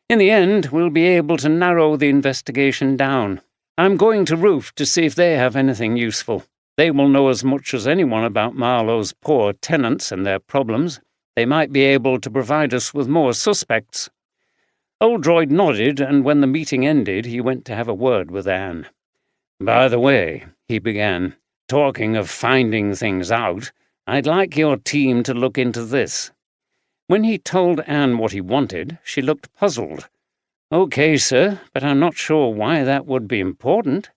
In the end, we'll be able to narrow the investigation down. I'm going to Roof to see if they have anything useful. They will know as much as anyone about Marlowe's poor tenants and their problems. They might be able to provide us with more suspects. Oldroyd nodded, and when the meeting ended, he went to have a word with Anne. By the way, he began, talking of finding things out, I'd like your team to look into this. When he told Anne what he wanted, she looked puzzled. Okay, sir, but I'm not sure why that would be important.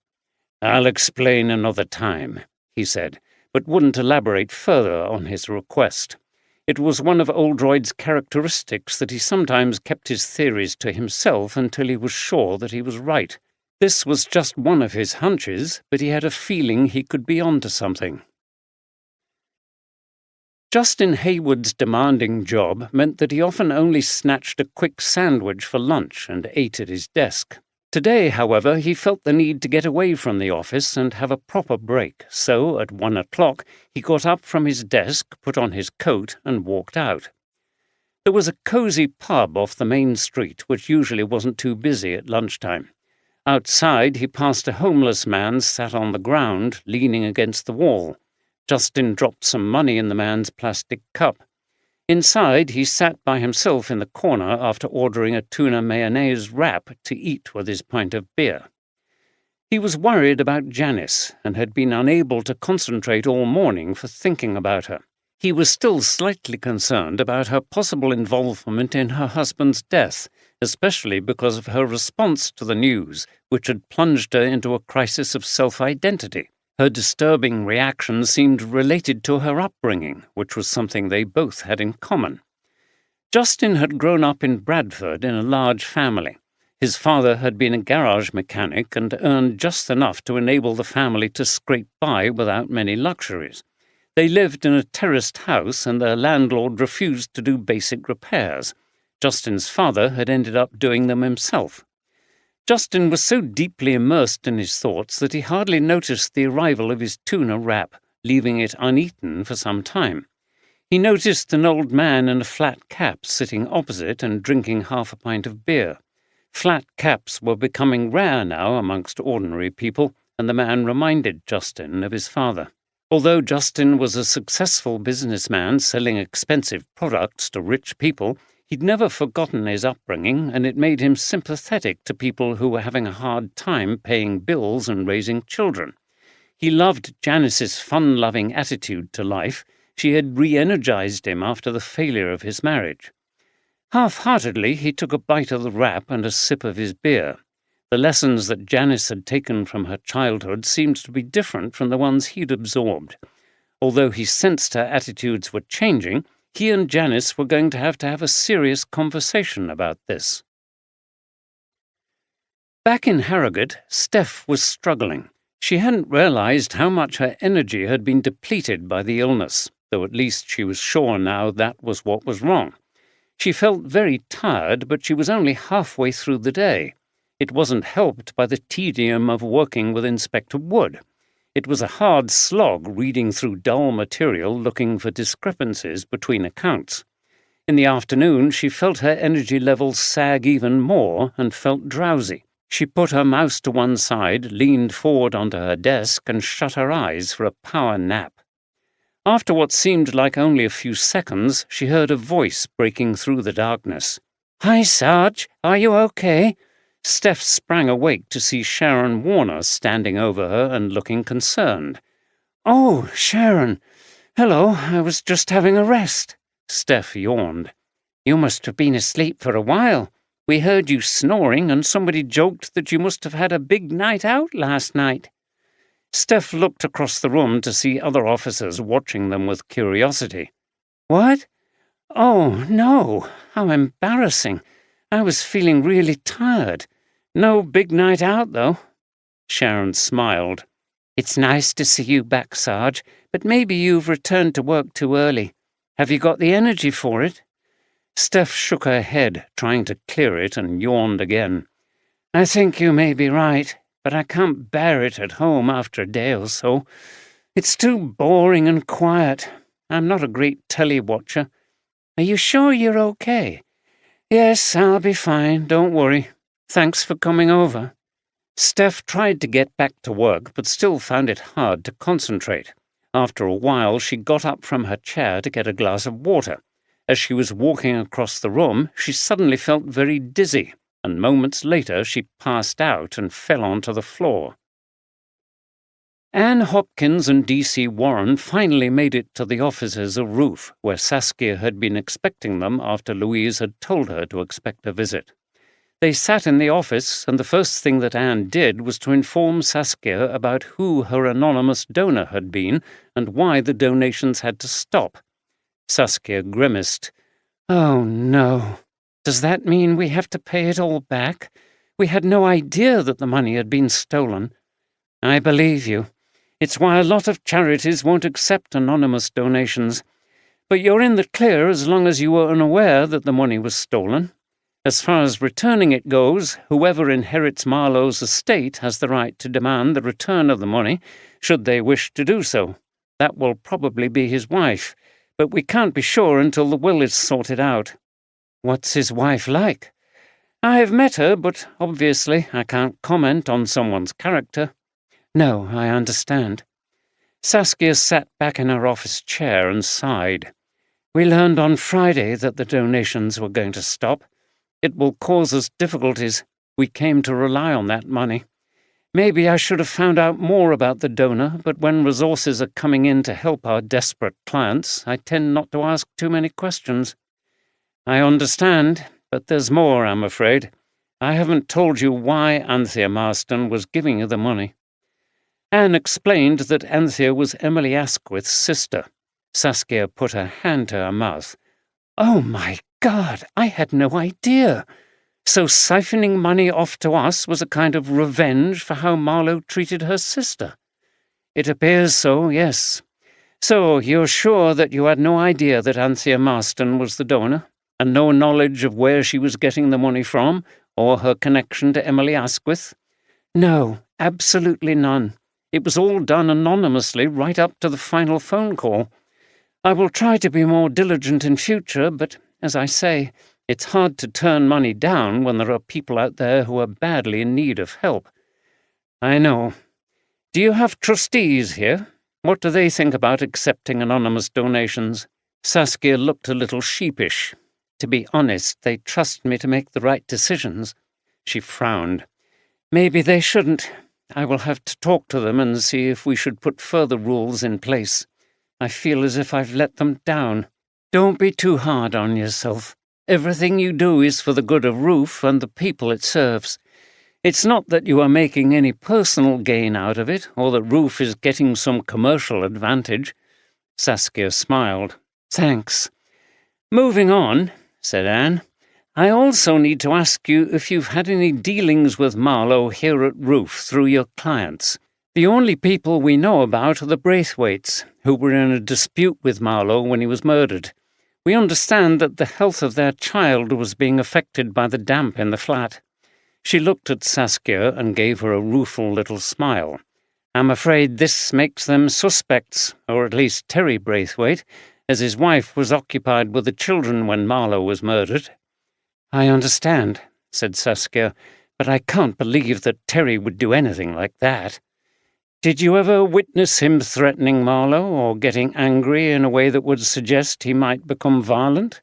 I'll explain another time, he said, but wouldn't elaborate further on his request. It was one of Oldroyd's characteristics that he sometimes kept his theories to himself until he was sure that he was right. This was just one of his hunches, but he had a feeling he could be onto something. Justin Hayward's demanding job meant that he often only snatched a quick sandwich for lunch and ate at his desk. Today, however, he felt the need to get away from the office and have a proper break, so at 1 o'clock he got up from his desk, put on his coat, and walked out. There was a cosy pub off the main street, which usually wasn't too busy at lunchtime. Outside, he passed a homeless man sat on the ground, leaning against the wall. Justin dropped some money in the man's plastic cup. Inside, he sat by himself in the corner after ordering a tuna mayonnaise wrap to eat with his pint of beer. He was worried about Janice and had been unable to concentrate all morning for thinking about her. He was still slightly concerned about her possible involvement in her husband's death, especially because of her response to the news, which had plunged her into a crisis of self-identity. Her disturbing reaction seemed related to her upbringing, which was something they both had in common. Justin had grown up in Bradford in a large family. His father had been a garage mechanic and earned just enough to enable the family to scrape by without many luxuries. They lived in a terraced house, and their landlord refused to do basic repairs. Justin's father had ended up doing them himself. Justin was so deeply immersed in his thoughts that he hardly noticed the arrival of his tuna wrap, leaving it uneaten for some time. He noticed an old man in a flat cap sitting opposite and drinking half a pint of beer. Flat caps were becoming rare now amongst ordinary people, and the man reminded Justin of his father. Although Justin was a successful businessman selling expensive products to rich people, he'd never forgotten his upbringing, and it made him sympathetic to people who were having a hard time paying bills and raising children. He loved Janice's fun-loving attitude to life. She had re-energized him after the failure of his marriage. Half-heartedly, he took a bite of the wrap and a sip of his beer. The lessons that Janice had taken from her childhood seemed to be different from the ones he'd absorbed. Although he sensed her attitudes were changing, he and Janice were going to have a serious conversation about this. Back in Harrogate, Steph was struggling. She hadn't realized how much her energy had been depleted by the illness, though at least she was sure now that was what was wrong. She felt very tired, but she was only halfway through the day. It wasn't helped by the tedium of working with Inspector Wood. It was a hard slog reading through dull material looking for discrepancies between accounts. In the afternoon, she felt her energy levels sag even more and felt drowsy. She put her mouse to one side, leaned forward onto her desk, and shut her eyes for a power nap. After what seemed like only a few seconds, she heard a voice breaking through the darkness. "Hi, Sarge. Are you okay?" Steph sprang awake to see Sharon Warner standing over her and looking concerned. "Oh, Sharon. Hello, I was just having a rest." Steph yawned. "You must have been asleep for a while. We heard you snoring, and somebody joked that you must have had a big night out last night." Steph looked across the room to see other officers watching them with curiosity. "What? Oh, no. How embarrassing. I was feeling really tired. No big night out, though." Sharon smiled. "It's nice to see you back, Sarge, but maybe you've returned to work too early. Have you got the energy for it?" Steph shook her head, trying to clear it, and yawned again. "I think you may be right, but I can't bear it at home after a day or so. It's too boring and quiet. I'm not a great telly watcher. Are you sure you're okay?" "Yes, I'll be fine, don't worry. Thanks for coming over." Steph tried to get back to work, but still found it hard to concentrate. After a while, she got up from her chair to get a glass of water. As she was walking across the room, she suddenly felt very dizzy, and moments later she passed out and fell onto the floor. Anne Hopkins and D.C. Warren finally made it to the offices of Roof, where Saskia had been expecting them after Louise had told her to expect a visit. They sat in the office, and the first thing that Anne did was to inform Saskia about who her anonymous donor had been and why the donations had to stop. Saskia grimaced. "Oh, no. Does that mean we have to pay it all back? We had no idea that the money had been stolen." "I believe you. It's why a lot of charities won't accept anonymous donations. But you're in the clear as long as you were unaware that the money was stolen. As far as returning it goes, whoever inherits Marlowe's estate has the right to demand the return of the money, should they wish to do so. That will probably be his wife, but we can't be sure until the will is sorted out." "What's his wife like?" "I have met her, but obviously I can't comment on someone's character." "No, I understand." Saskia sat back in her office chair and sighed. "We learned on Friday that the donations were going to stop. It will cause us difficulties. We came to rely on that money. Maybe I should have found out more about the donor, but when resources are coming in to help our desperate clients, I tend not to ask too many questions." "I understand, but there's more, I'm afraid. I haven't told you why Anthea Marston was giving you the money." Anne explained that Anthea was Emily Asquith's sister. Saskia put her hand to her mouth. "Oh, my God, I had no idea. So siphoning money off to us was a kind of revenge for how Marlowe treated her sister?" "It appears so, yes. So you're sure that you had no idea that Anthea Marston was the donor, and no knowledge of where she was getting the money from, or her connection to Emily Asquith?" "No, absolutely none. It was all done anonymously right up to the final phone call. I will try to be more diligent in future, but, as I say, it's hard to turn money down when there are people out there who are badly in need of help." "I know. Do you have trustees here? What do they think about accepting anonymous donations?" Saskia looked a little sheepish. "To be honest, they trust me to make the right decisions." She frowned. "Maybe they shouldn't. I will have to talk to them and see if we should put further rules in place. I feel as if I've let them down." "Don't be too hard on yourself. Everything you do is for the good of Roof and the people it serves. It's not that you are making any personal gain out of it, or that Roof is getting some commercial advantage." Saskia smiled. "Thanks. Moving on," said Anne. "I also need to ask you if you've had any dealings with Marlowe here at Roof through your clients. The only people we know about are the Braithwaites, who were in a dispute with Marlowe when he was murdered. We understand that the health of their child was being affected by the damp in the flat." She looked at Saskia and gave her a rueful little smile. "I'm afraid this makes them suspects, or at least Terry Braithwaite, as his wife was occupied with the children when Marlowe was murdered." "I understand," said Saskia, "but I can't believe that Terry would do anything like that." "Did you ever witness him threatening Marlowe or getting angry in a way that would suggest he might become violent?"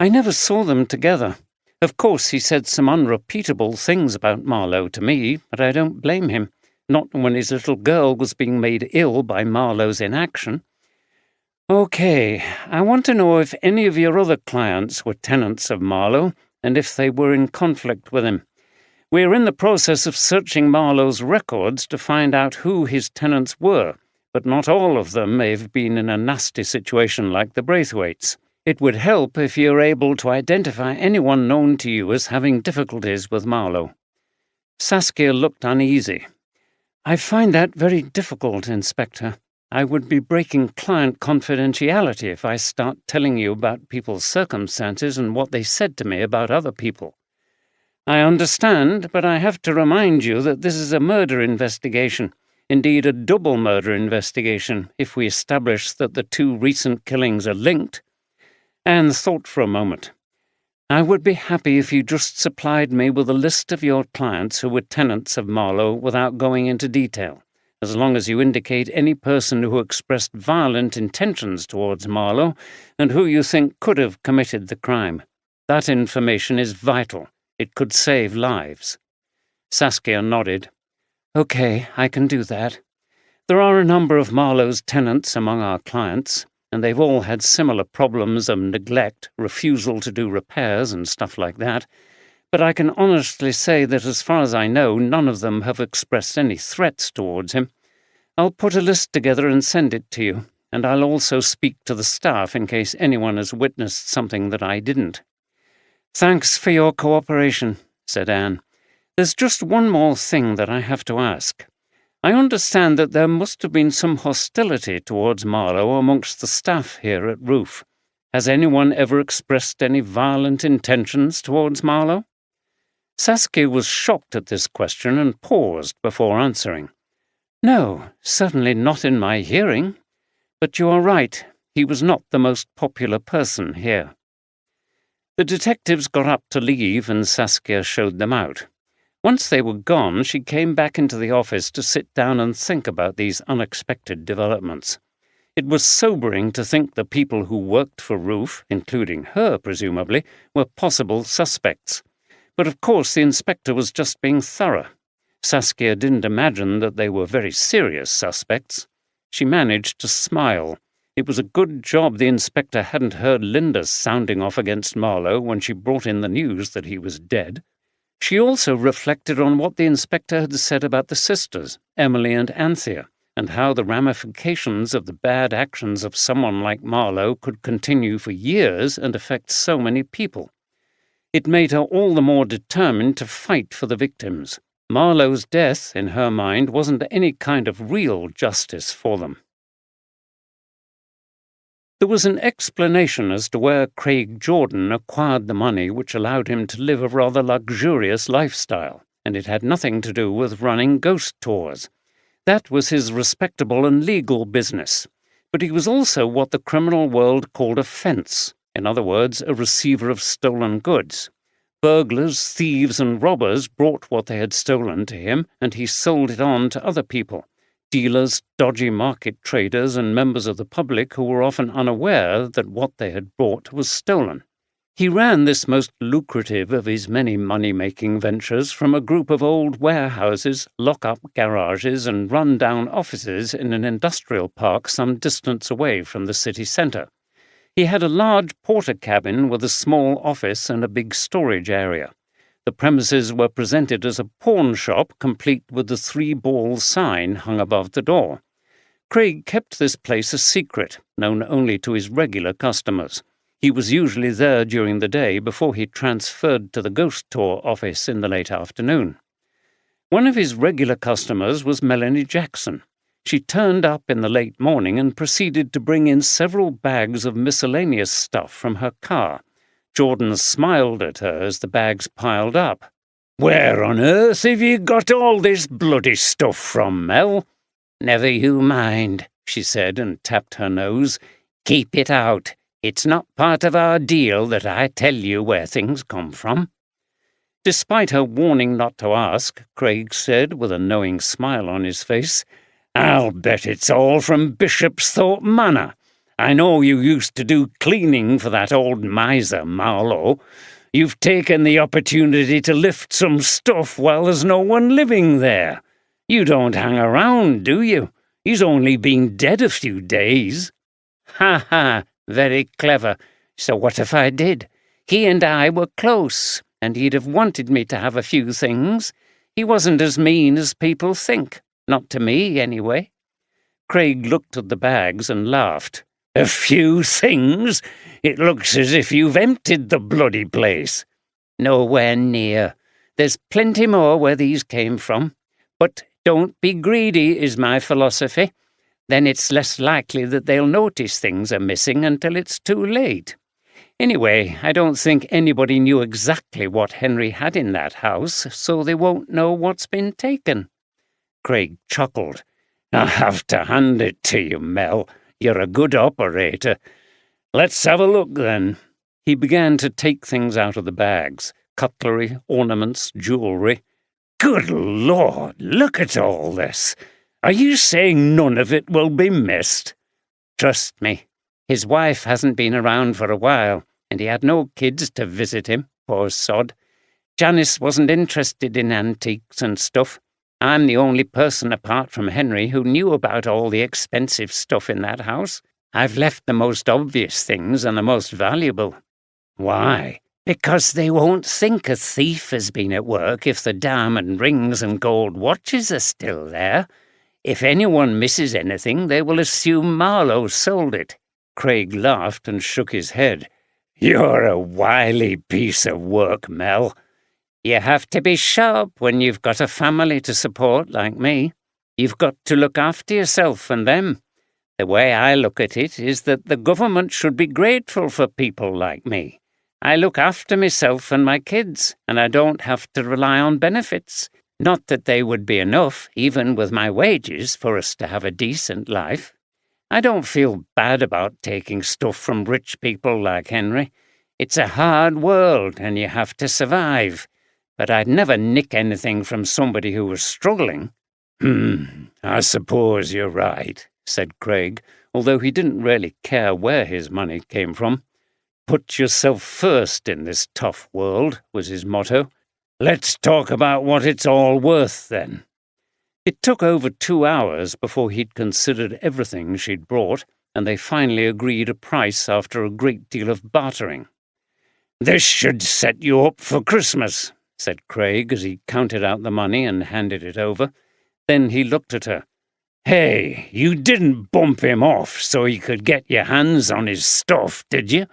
"I never saw them together. Of course, he said some unrepeatable things about Marlowe to me, but I don't blame him, not when his little girl was being made ill by Marlowe's inaction. Okay, I want to know if any of your other clients were tenants of Marlowe, and if they were in conflict with him. We are in the process of searching Marlowe's records to find out who his tenants were, but not all of them may have been in a nasty situation like the Braithwaites. It would help if you were able to identify anyone known to you as having difficulties with Marlowe. Saskia looked uneasy. I find that very difficult, Inspector. I would be breaking client confidentiality if I start telling you about people's circumstances and what they said to me about other people. I understand, but I have to remind you that this is a murder investigation, indeed a double murder investigation, if we establish that the two recent killings are linked. Anne thought for a moment. I would be happy if you just supplied me with a list of your clients who were tenants of Marlowe without going into detail, as long as you indicate any person who expressed violent intentions towards Marlowe and who you think could have committed the crime. That information is vital. It could save lives. Saskia nodded. Okay, I can do that. There are a number of Marlowe's tenants among our clients, and they've all had similar problems of neglect, refusal to do repairs and stuff like that. But I can honestly say that as far as I know, none of them have expressed any threats towards him. I'll put a list together and send it to you, and I'll also speak to the staff in case anyone has witnessed something that I didn't. Thanks for your cooperation, said Anne. There's just one more thing that I have to ask. I understand that there must have been some hostility towards Marlowe amongst the staff here at Roof. Has anyone ever expressed any violent intentions towards Marlowe? Saskia was shocked at this question and paused before answering. No, certainly not in my hearing. But you are right, he was not the most popular person here. The detectives got up to leave and Saskia showed them out. Once they were gone, she came back into the office to sit down and think about these unexpected developments. It was sobering to think the people who worked for Roof, including her presumably, were possible suspects. But of course the inspector was just being thorough. Saskia didn't imagine that they were very serious suspects. She managed to smile. It was a good job the inspector hadn't heard Linda sounding off against Marlowe when she brought in the news that he was dead. She also reflected on what the inspector had said about the sisters, Emily and Anthea, and how the ramifications of the bad actions of someone like Marlowe could continue for years and affect so many people. It made her all the more determined to fight for the victims. Marlowe's death, in her mind, wasn't any kind of real justice for them. There was an explanation as to where Craig Jordan acquired the money which allowed him to live a rather luxurious lifestyle, and it had nothing to do with running ghost tours. That was his respectable and legal business, but he was also what the criminal world called a fence, in other words, a receiver of stolen goods. Burglars, thieves, and robbers brought what they had stolen to him, and he sold it on to other people. Dealers, dodgy market traders, and members of the public who were often unaware that what they had bought was stolen. He ran this most lucrative of his many money-making ventures from a group of old warehouses, lock-up garages, and run-down offices in an industrial park some distance away from the city centre. He had a large porter cabin with a small office and a big storage area. The premises were presented as a pawn shop, complete with the 3-ball sign hung above the door. Craig kept this place a secret, known only to his regular customers. He was usually there during the day before he transferred to the ghost tour office in the late afternoon. One of his regular customers was Melanie Jackson. She turned up in the late morning and proceeded to bring in several bags of miscellaneous stuff from her car. Jordan smiled at her as the bags piled up. "Where on earth have you got all this bloody stuff from, Mel?" "Never you mind," she said and tapped her nose. "Keep it out. It's not part of our deal that I tell you where things come from." Despite her warning not to ask, Craig said with a knowing smile on his face, "I'll bet it's all from Bishopsthorpe Manor. I know you used to do cleaning for that old miser, Marlowe. You've taken the opportunity to lift some stuff while there's no one living there. You don't hang around, do you? He's only been dead a few days." "Ha ha, very clever. So what if I did? He and I were close, and he'd have wanted me to have a few things. He wasn't as mean as people think. Not to me, anyway." Craig looked at the bags and laughed. "A few things? It looks as if you've emptied the bloody place." "Nowhere near. There's plenty more where these came from. But don't be greedy is my philosophy. Then it's less likely that they'll notice things are missing until it's too late. Anyway, I don't think anybody knew exactly what Henry had in that house, so they won't know what's been taken." Craig chuckled. "I have to hand it to you, Mel. You're a good operator. Let's have a look, then." He began to take things out of the bags: cutlery, ornaments, jewellery. "Good Lord, look at all this. Are you saying none of it will be missed?" "Trust me. His wife hasn't been around for a while, and he had no kids to visit him, poor sod. Janice wasn't interested in antiques and stuff. I'm the only person apart from Henry who knew about all the expensive stuff in that house. I've left the most obvious things and the most valuable." "Why?" "Because they won't think a thief has been at work if the diamond rings and gold watches are still there. If anyone misses anything, they will assume Marlowe sold it." Craig laughed and shook his head. "You're a wily piece of work, Mel." "You have to be sharp when you've got a family to support like me. You've got to look after yourself and them. The way I look at it is that the government should be grateful for people like me. I look after myself and my kids, and I don't have to rely on benefits. Not that they would be enough, even with my wages, for us to have a decent life. I don't feel bad about taking stuff from rich people like Henry. It's a hard world, and you have to survive. But I'd never nick anything from somebody who was struggling." I suppose you're right," said Craig, although he didn't really care where his money came from. "Put yourself first in this tough world," was his motto. "Let's talk about what it's all worth, then." It took over 2 hours before he'd considered everything she'd brought, and they finally agreed a price after a great deal of bartering. "This should set you up for Christmas," said Craig as he counted out the money and handed it over. Then he looked at her. "Hey, you didn't bump him off so he could get your hands on his stuff, did you?"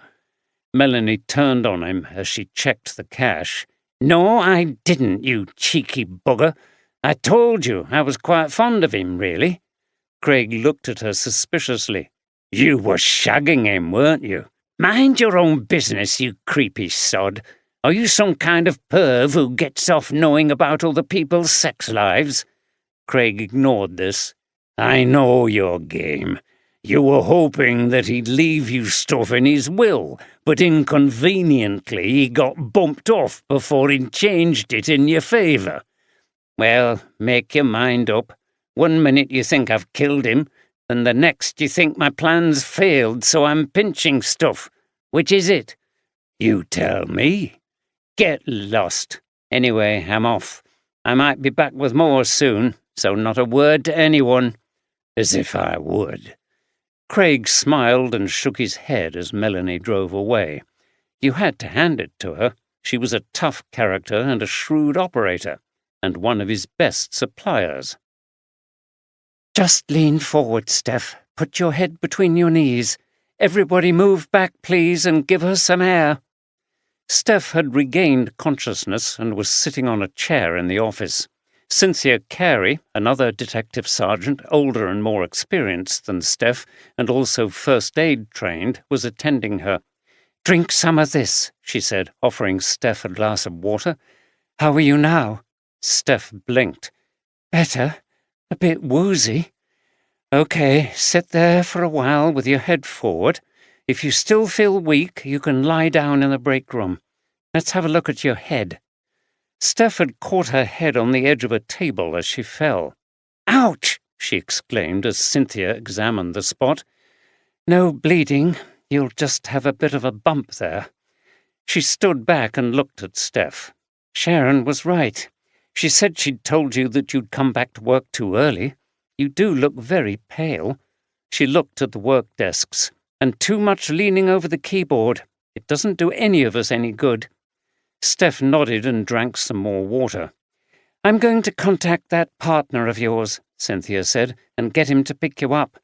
Melanie turned on him as she checked the cash. "No, I didn't, you cheeky bugger. I told you I was quite fond of him, really." Craig looked at her suspiciously. "You were shagging him, weren't you?" "Mind your own business, you creepy sod. Are you some kind of perv who gets off knowing about other people's sex lives?" Craig ignored this. "I know your game. You were hoping that he'd leave you stuff in his will, but inconveniently he got bumped off before he'd changed it in your favour." "Well, make your mind up. One minute you think I've killed him, and the next you think my plan's failed, so I'm pinching stuff. Which is it?" "You tell me." "Get lost. Anyway, I'm off. I might be back with more soon, so not a word to anyone." "As if I would." Craig smiled and shook his head as Melanie drove away. You had to hand it to her. She was a tough character and a shrewd operator, and one of his best suppliers. "Just lean forward, Steph. Put your head between your knees. Everybody move back, please, and give her some air." Steph had regained consciousness and was sitting on a chair in the office. Cynthia Carey, another detective sergeant, older and more experienced than Steph, and also first aid trained, was attending her. "Drink some of this," she said, offering Steph a glass of water. "How are you now?" Steph blinked. "Better. A bit woozy." "Okay, sit there for a while with your head forward. If you still feel weak, you can lie down in the break room. Let's have a look at your head." Steph had caught her head on the edge of a table as she fell. "Ouch!" she exclaimed as Cynthia examined the spot. "No bleeding. You'll just have a bit of a bump there. She stood back and looked at Steph. Sharon was right. She said she'd told you that you'd come back to work too early. You do look very pale. She looked at the work desks. And too much leaning over the keyboard. It doesn't do any of us any good. Steph nodded and drank some more water. I'm going to contact that partner of yours, Cynthia said, and get him to pick you up.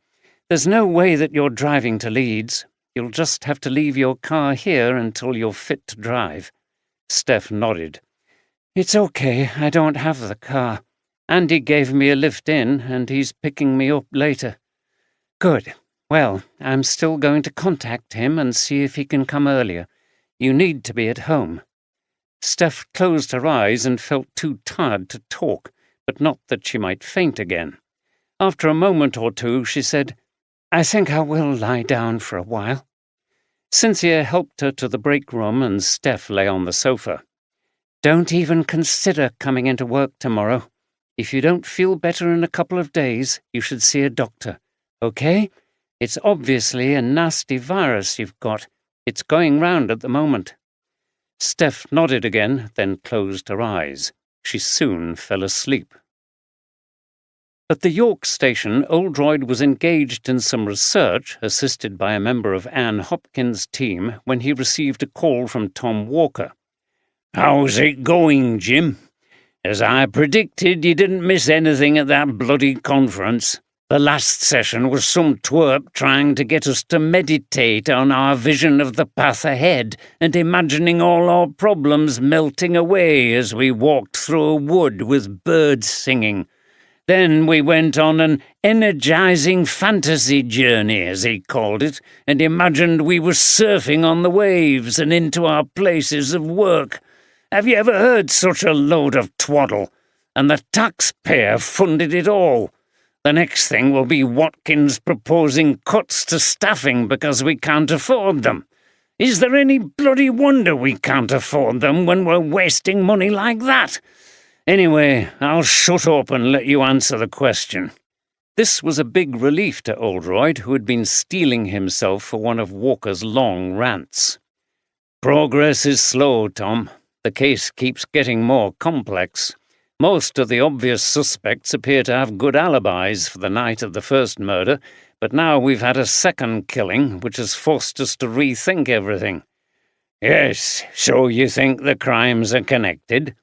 There's no way that you're driving to Leeds. You'll just have to leave your car here until you're fit to drive. Steph nodded. It's okay, I don't have the car. Andy gave me a lift in, and he's picking me up later. Good. Well, I'm still going to contact him and see if he can come earlier. You need to be at home. Steph closed her eyes and felt too tired to talk, but not that she might faint again. After a moment or two, she said, I think I will lie down for a while. Cynthia helped her to the break room and Steph lay on the sofa. Don't even consider coming into work tomorrow. If you don't feel better in a couple of days, you should see a doctor. Okay? It's obviously a nasty virus you've got. It's going round at the moment. Steph nodded again, then closed her eyes. She soon fell asleep. At the York station, Oldroyd was engaged in some research, assisted by a member of Anne Hopkins' team, when he received a call from Tom Walker. How's it going, Jim? As I predicted, you didn't miss anything at that bloody conference. The last session was some twerp trying to get us to meditate on our vision of the path ahead and imagining all our problems melting away as we walked through a wood with birds singing. Then we went on an energizing fantasy journey, as he called it, and imagined we were surfing on the waves and into our places of work. Have you ever heard such a load of twaddle? And the taxpayer funded it all. The next thing will be Watkins proposing cuts to staffing because we can't afford them. Is there any bloody wonder we can't afford them when we're wasting money like that? Anyway, I'll shut up and let you answer the question. This was a big relief to Oldroyd, who had been steeling himself for one of Walker's long rants. Progress is slow, Tom. The case keeps getting more complex. Most of the obvious suspects appear to have good alibis for the night of the first murder, but now we've had a second killing, which has forced us to rethink everything. Yes, so you think the crimes are connected?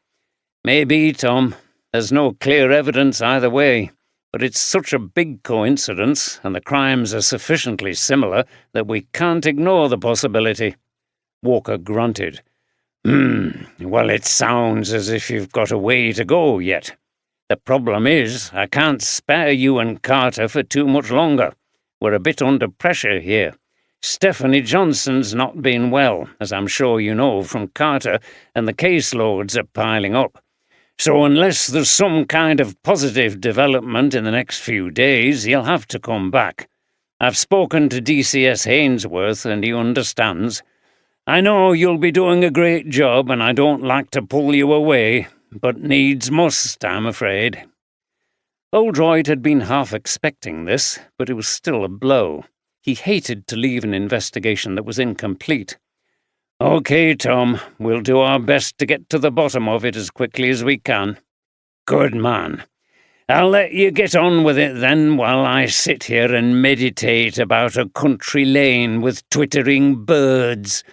Maybe, Tom. There's no clear evidence either way, but it's such a big coincidence, and the crimes are sufficiently similar that we can't ignore the possibility. Walker grunted. Well, it sounds as if you've got a way to go yet. The problem is, I can't spare you and Carter for too much longer. We're a bit under pressure here. Stephanie Johnson's not been well, as I'm sure you know from Carter, and the caseloads are piling up. So unless there's some kind of positive development in the next few days, he'll have to come back. I've spoken to DCS Hainsworth, and he understands. I know you'll be doing a great job, and I don't like to pull you away, but needs must, I'm afraid. Oldroyd had been half expecting this, but it was still a blow. He hated to leave an investigation that was incomplete. Okay, Tom, we'll do our best to get to the bottom of it as quickly as we can. Good man. I'll let you get on with it then while I sit here and meditate about a country lane with twittering birds.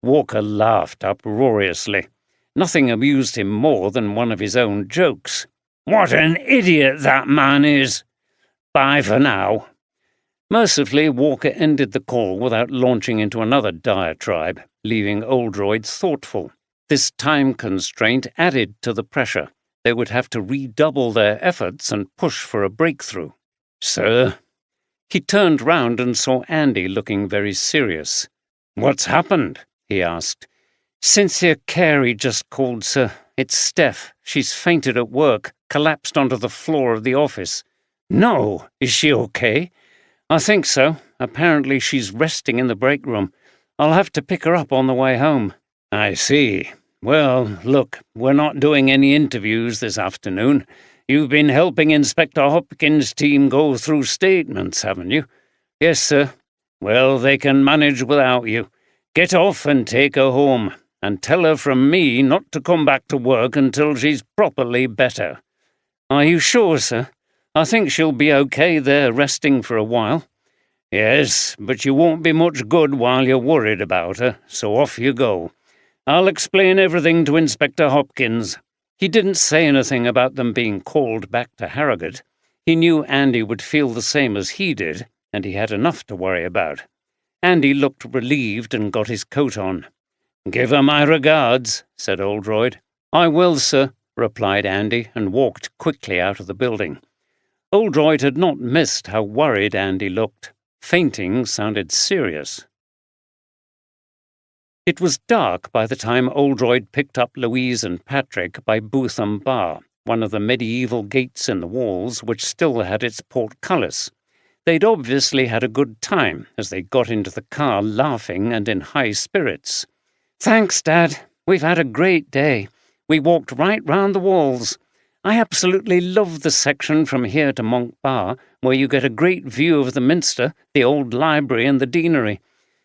Walker laughed uproariously. Nothing amused him more than one of his own jokes. What an idiot that man is! Bye for now. Mercifully, Walker ended the call without launching into another diatribe, leaving Oldroyd thoughtful. This time constraint added to the pressure. They would have to redouble their efforts and push for a breakthrough. Sir? He turned round and saw Andy looking very serious. What's happened? He asked. Cynthia Carey just called, sir. It's Steph. She's fainted at work, collapsed onto the floor of the office. No, is she okay? I think so. Apparently she's resting in the break room. I'll have to pick her up on the way home. I see. Well, look, we're not doing any interviews this afternoon. You've been helping Inspector Hopkins' team go through statements, haven't you? Yes, sir. Well, they can manage without you. Get off and take her home. and tell her from me not to come back to work until she's properly better." "Are you sure, sir? I think she'll be okay there resting for a while." "Yes, but you won't be much good while you're worried about her, so off you go. I'll explain everything to Inspector Hopkins." He didn't say anything about them being called back to Harrogate. He knew Andy would feel the same as he did, and he had enough to worry about. Andy looked relieved and got his coat on. "Give her my regards," said Oldroyd. "I will, sir," replied Andy, and walked quickly out of the building. Oldroyd had not missed how worried Andy looked. Fainting sounded serious. It was dark by the time Oldroyd picked up Louise and Patrick by Bootham Bar, one of the medieval gates in the walls which still had its portcullis. They'd obviously had a good time as they got into the car laughing and in high spirits. "Thanks, Dad. We've had a great day. We walked right round the walls. I absolutely love the section from here to Monk Bar, where you get a great view of the Minster, the old library and the deanery.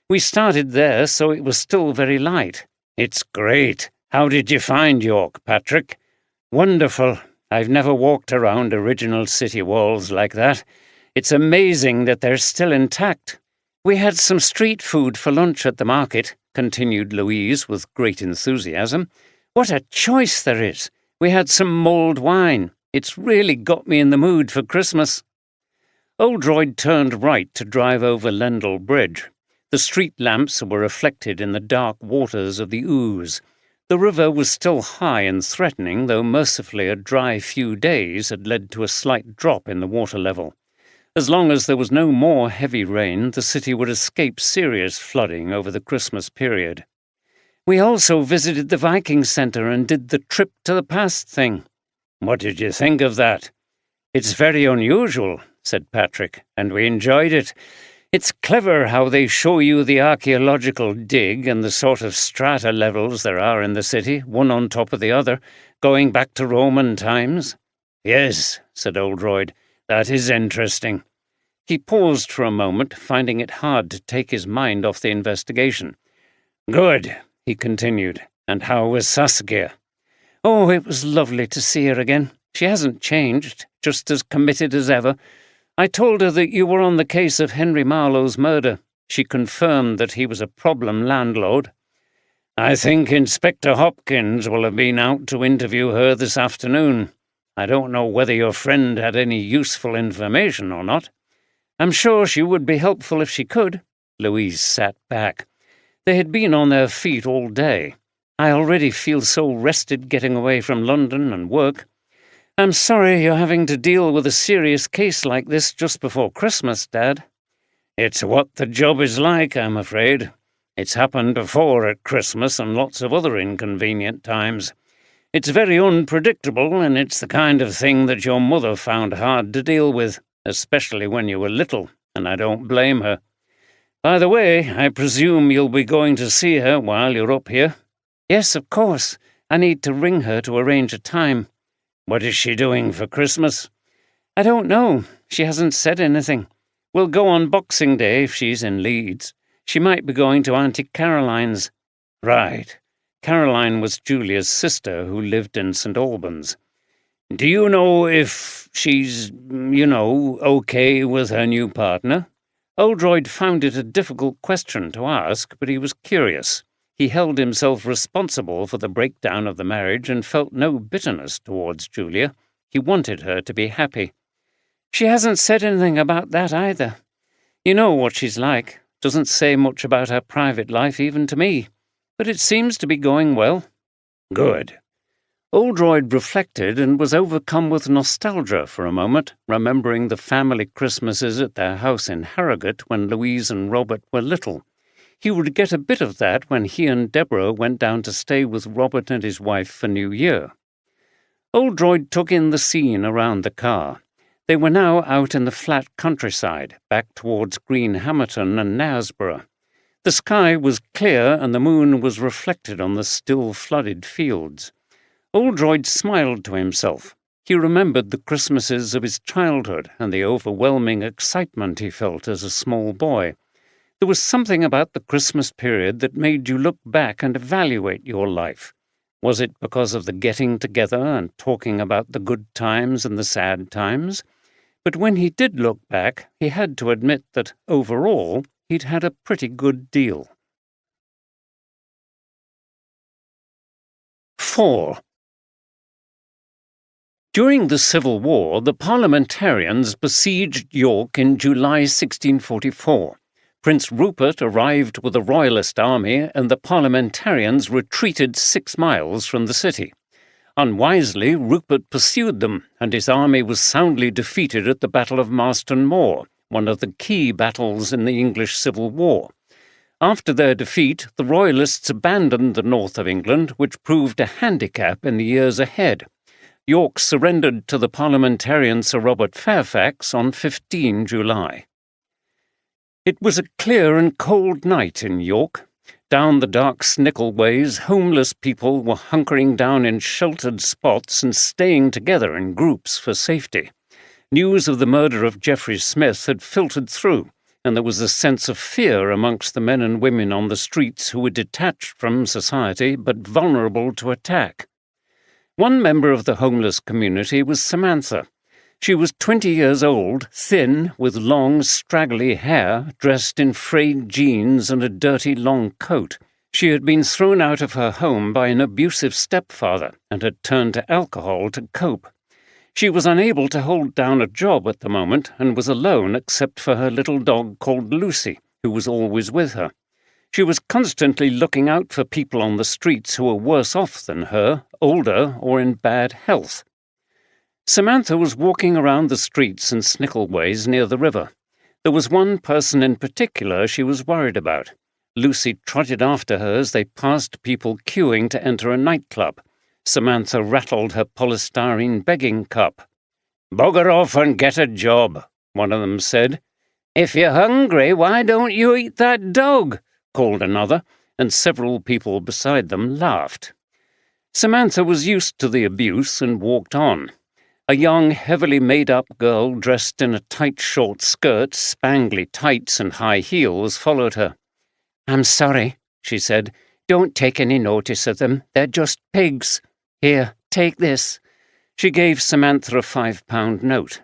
We started there, so it was still very light." "It's great. How did you find York, Patrick?" "Wonderful. I've never walked around original city walls like that. It's amazing that they're still intact. We had some street food for lunch at the market," continued Louise with great enthusiasm. "What a choice there is! We had some mulled wine. It's really got me in the mood for Christmas." Oldroyd turned right to drive over Lendal Bridge. The street lamps were reflected in the dark waters of the Ouse. The river was still high and threatening, though mercifully a dry few days had led to a slight drop in the water level. As long as there was no more heavy rain, the city would escape serious flooding over the Christmas period. "We also visited the Viking Centre and did the trip to the past thing." "What did you think of that?" "It's very unusual," said Patrick, "and we enjoyed it. It's clever how they show you the archaeological dig and the sort of strata levels there are in the city, one on top of the other, going back to Roman times." "Yes," said Oldroyd. "That is interesting." He paused for a moment, finding it hard to take his mind off the investigation. "Good," he continued. "And how was Saskia?" "Oh, it was lovely to see her again. She hasn't changed, just as committed as ever. I told her that you were on the case of Henry Marlowe's murder. She confirmed that he was a problem landlord." "I think Inspector Hopkins will have been out to interview her this afternoon. I don't know whether your friend had any useful information or not." "I'm sure she would be helpful if she could." Louise sat back. They had been on their feet all day. "I already feel so rested getting away from London and work. I'm sorry you're having to deal with a serious case like this just before Christmas, Dad." "It's what the job is like, I'm afraid. It's happened before at Christmas and lots of other inconvenient times. It's very unpredictable, and it's the kind of thing that your mother found hard to deal with, especially when you were little, and I don't blame her. By the way, I presume you'll be going to see her while you're up here?" "Yes, of course. I need to ring her to arrange a time." "What is she doing for Christmas?" "I don't know. She hasn't said anything. We'll go on Boxing Day if she's in Leeds. She might be going to Auntie Caroline's." "Right." Caroline was Julia's sister who lived in St. Albans. "Do you know if she's, okay with her new partner?" Oldroyd found it a difficult question to ask, but he was curious. He held himself responsible for the breakdown of the marriage and felt no bitterness towards Julia. He wanted her to be happy. "She hasn't said anything about that either. You know what she's like. Doesn't say much about her private life even to me. But it seems to be going well." "Good." Oldroyd reflected and was overcome with nostalgia for a moment, remembering the family Christmases at their house in Harrogate when Louise and Robert were little. He would get a bit of that when he and Deborah went down to stay with Robert and his wife for New Year. Oldroyd took in the scene around the car. They were now out in the flat countryside, back towards Green Hammerton and Knaresborough. The sky was clear and the moon was reflected on the still flooded fields. Oldroyd smiled to himself. He remembered the Christmases of his childhood and the overwhelming excitement he felt as a small boy. There was something about the Christmas period that made you look back and evaluate your life. Was it because of the getting together and talking about the good times and the sad times? But when he did look back, he had to admit that, overall, he'd had a pretty good deal. 4. During the Civil War, the parliamentarians besieged York in July 1644. Prince Rupert arrived with a royalist army, and the parliamentarians retreated 6 miles from the city. Unwisely, Rupert pursued them, and his army was soundly defeated at the Battle of Marston Moor, one of the key battles in the English Civil War. After their defeat, the Royalists abandoned the north of England, which proved a handicap in the years ahead. York surrendered to the parliamentarian Sir Robert Fairfax on 15 July. It was a clear and cold night in York. Down the dark Snickle ways, homeless people were hunkering down in sheltered spots and staying together in groups for safety. News of the murder of Geoffrey Smith had filtered through, and there was a sense of fear amongst the men and women on the streets who were detached from society but vulnerable to attack. One member of the homeless community was Samantha. She was 20 years old, thin, with long, straggly hair, dressed in frayed jeans and a dirty long coat. She had been thrown out of her home by an abusive stepfather and had turned to alcohol to cope. She was unable to hold down a job at the moment and was alone except for her little dog called Lucy, who was always with her. She was constantly looking out for people on the streets who were worse off than her, older, or in bad health. Samantha was walking around the streets and Snickleways near the river. There was one person in particular she was worried about. Lucy trotted after her as they passed people queuing to enter a nightclub. Samantha rattled her polystyrene begging cup. "Bugger off and get a job," one of them said. "If you're hungry, why don't you eat that dog?" called another, and several people beside them laughed. Samantha was used to the abuse and walked on. A young, heavily made-up girl dressed in a tight short skirt, spangly tights and high heels followed her. "I'm sorry," she said. "Don't take any notice of them. They're just pigs. Here, take this." She gave Samantha a £5 note.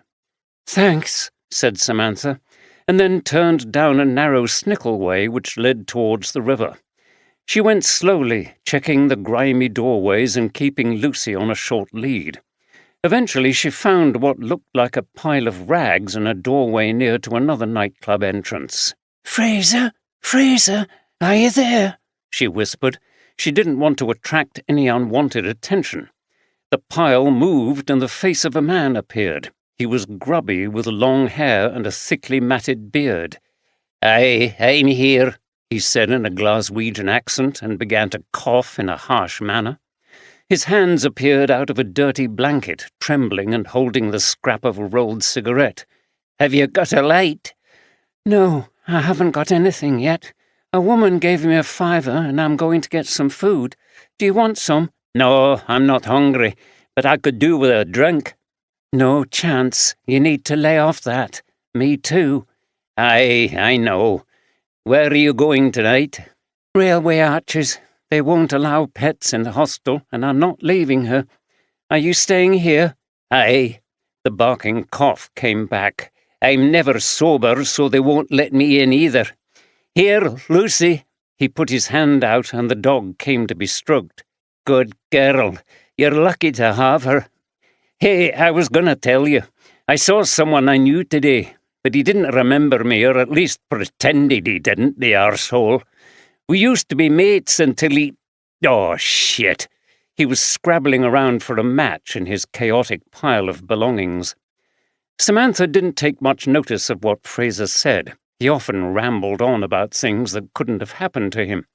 "Thanks," said Samantha, and then turned down a narrow Snickleway which led towards the river. She went slowly, checking the grimy doorways and keeping Lucy on a short lead. Eventually she found what looked like a pile of rags in a doorway near to another nightclub entrance. "Fraser, Fraser, are you there?" she whispered. She didn't want to attract any unwanted attention. The pile moved and the face of a man appeared. He was grubby with long hair and a thickly matted beard. "Aye, I'm here," he said in a Glaswegian accent and began to cough in a harsh manner. His hands appeared out of a dirty blanket, trembling and holding the scrap of a rolled cigarette. "Have you got a light?" "No, I haven't got anything yet. A woman gave me a £5 and I'm going to get some food. Do you want some?" "No, I'm not hungry, but I could do with a drink." "No chance. You need to lay off that. Me too." "Aye, I know. Where are you going tonight?" "Railway Arches. They won't allow pets in the hostel, and I'm not leaving her. Are you staying here?" "Aye." The barking cough came back. "I'm never sober, so they won't let me in either. Here, Lucy." He put his hand out, and the dog came to be stroked. "Good girl. You're lucky to have her. Hey, I was going to tell you. I saw someone I knew today, but he didn't remember me, or at least pretended he didn't, the arsehole. We used to be mates until he... Oh, shit." He was scrabbling around for a match in his chaotic pile of belongings. Samantha didn't take much notice of what Fraser said. He often rambled on about things that couldn't have happened to him.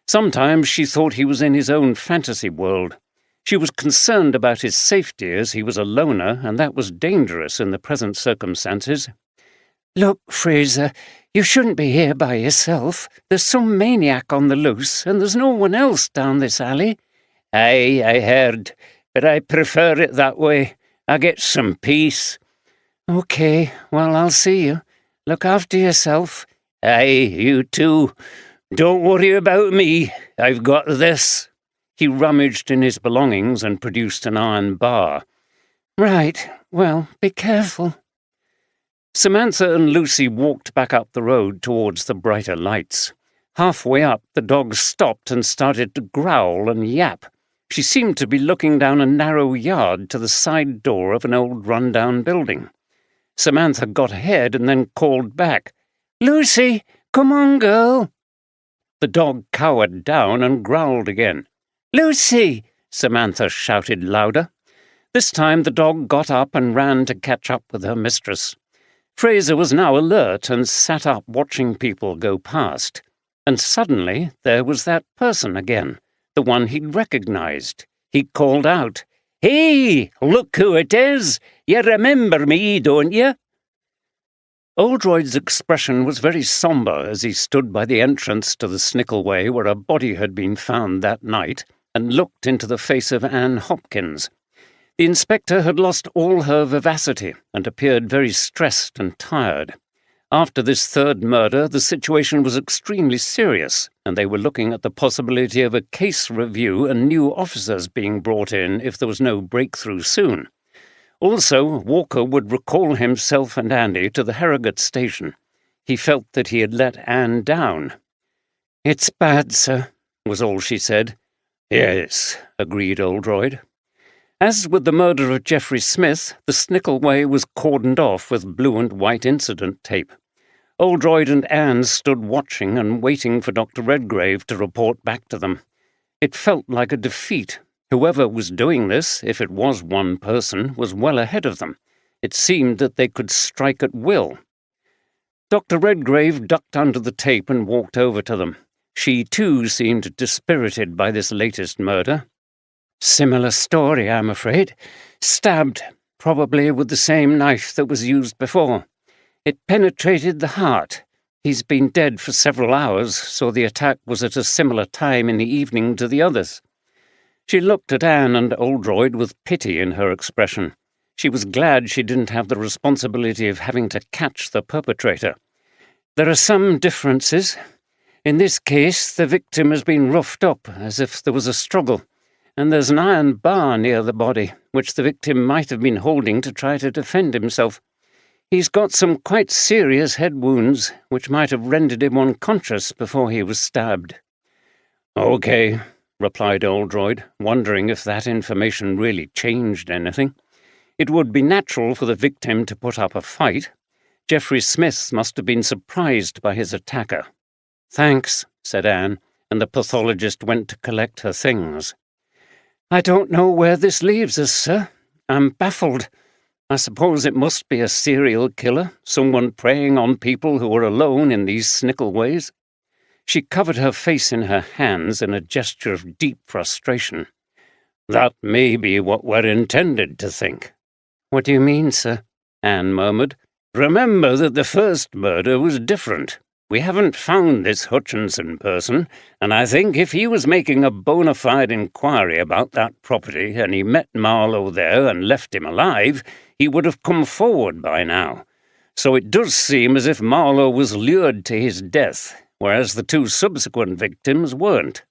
Sometimes she thought he was in his own fantasy world. She was concerned about his safety as he was a loner, and that was dangerous in the present circumstances. "Look, Fraser, you shouldn't be here by yourself. There's some maniac on the loose, and there's no one else down this alley." "Aye, I heard, but I prefer it that way. I get some peace." "Okay, well, I'll see you. Look after yourself." Aye, you too. Don't worry about me. I've got this. He rummaged in his belongings and produced an iron bar. Right, well, be careful. Samantha and Lucy walked back up the road towards the brighter lights. Halfway up, the dog stopped and started to growl and yap. She seemed to be looking down a narrow yard to the side door of an old run-down building. Samantha got ahead and then called back, Lucy, come on, girl. The dog cowered down and growled again. Lucy, Samantha shouted louder. This time the dog got up and ran to catch up with her mistress. Fraser was now alert and sat up watching people go past. And suddenly there was that person again, the one he'd recognized. He called out, Hey, look who it is! You remember me, don't you? Oldroyd's expression was very sombre as he stood by the entrance to the Snickleway where a body had been found that night and looked into the face of Anne Hopkins. The inspector had lost all her vivacity and appeared very stressed and tired. After this third murder, the situation was extremely serious, and they were looking at the possibility of a case review and new officers being brought in if there was no breakthrough soon. Also, Walker would recall himself and Andy to the Harrogate station. He felt that he had let Anne down. It's bad, sir, was all she said. Yes, agreed Oldroyd. As with the murder of Geoffrey Smith, the Snickleway was cordoned off with blue and white incident tape. Oldroyd and Anne stood watching and waiting for Dr. Redgrave to report back to them. It felt like a defeat. Whoever was doing this, if it was one person, was well ahead of them. It seemed that they could strike at will. Dr. Redgrave ducked under the tape and walked over to them. She, too, seemed dispirited by this latest murder. Similar story, I'm afraid. Stabbed, probably with the same knife that was used before. It penetrated the heart. He's been dead for several hours, so the attack was at a similar time in the evening to the others. She looked at Anne and Oldroyd with pity in her expression. She was glad she didn't have the responsibility of having to catch the perpetrator. There are some differences. In this case, the victim has been roughed up, as if there was a struggle. And there's an iron bar near the body, which the victim might have been holding to try to defend himself. He's got some quite serious head wounds, which might have rendered him unconscious before he was stabbed. Okay, replied Oldroyd, wondering if that information really changed anything. It would be natural for the victim to put up a fight. Geoffrey Smith must have been surprised by his attacker. Thanks, said Anne, and the pathologist went to collect her things. I don't know where this leaves us, sir. I'm baffled. I suppose it must be a serial killer, someone preying on people who are alone in these Snickleways. She covered her face in her hands in a gesture of deep frustration. That may be what we're intended to think. What do you mean, sir? Anne murmured. Remember that the first murder was different. We haven't found this Hutchinson person, and I think if he was making a bona fide inquiry about that property and he met Marlowe there and left him alive, he would have come forward by now. So it does seem as if Marlowe was lured to his death, whereas the two subsequent victims weren't.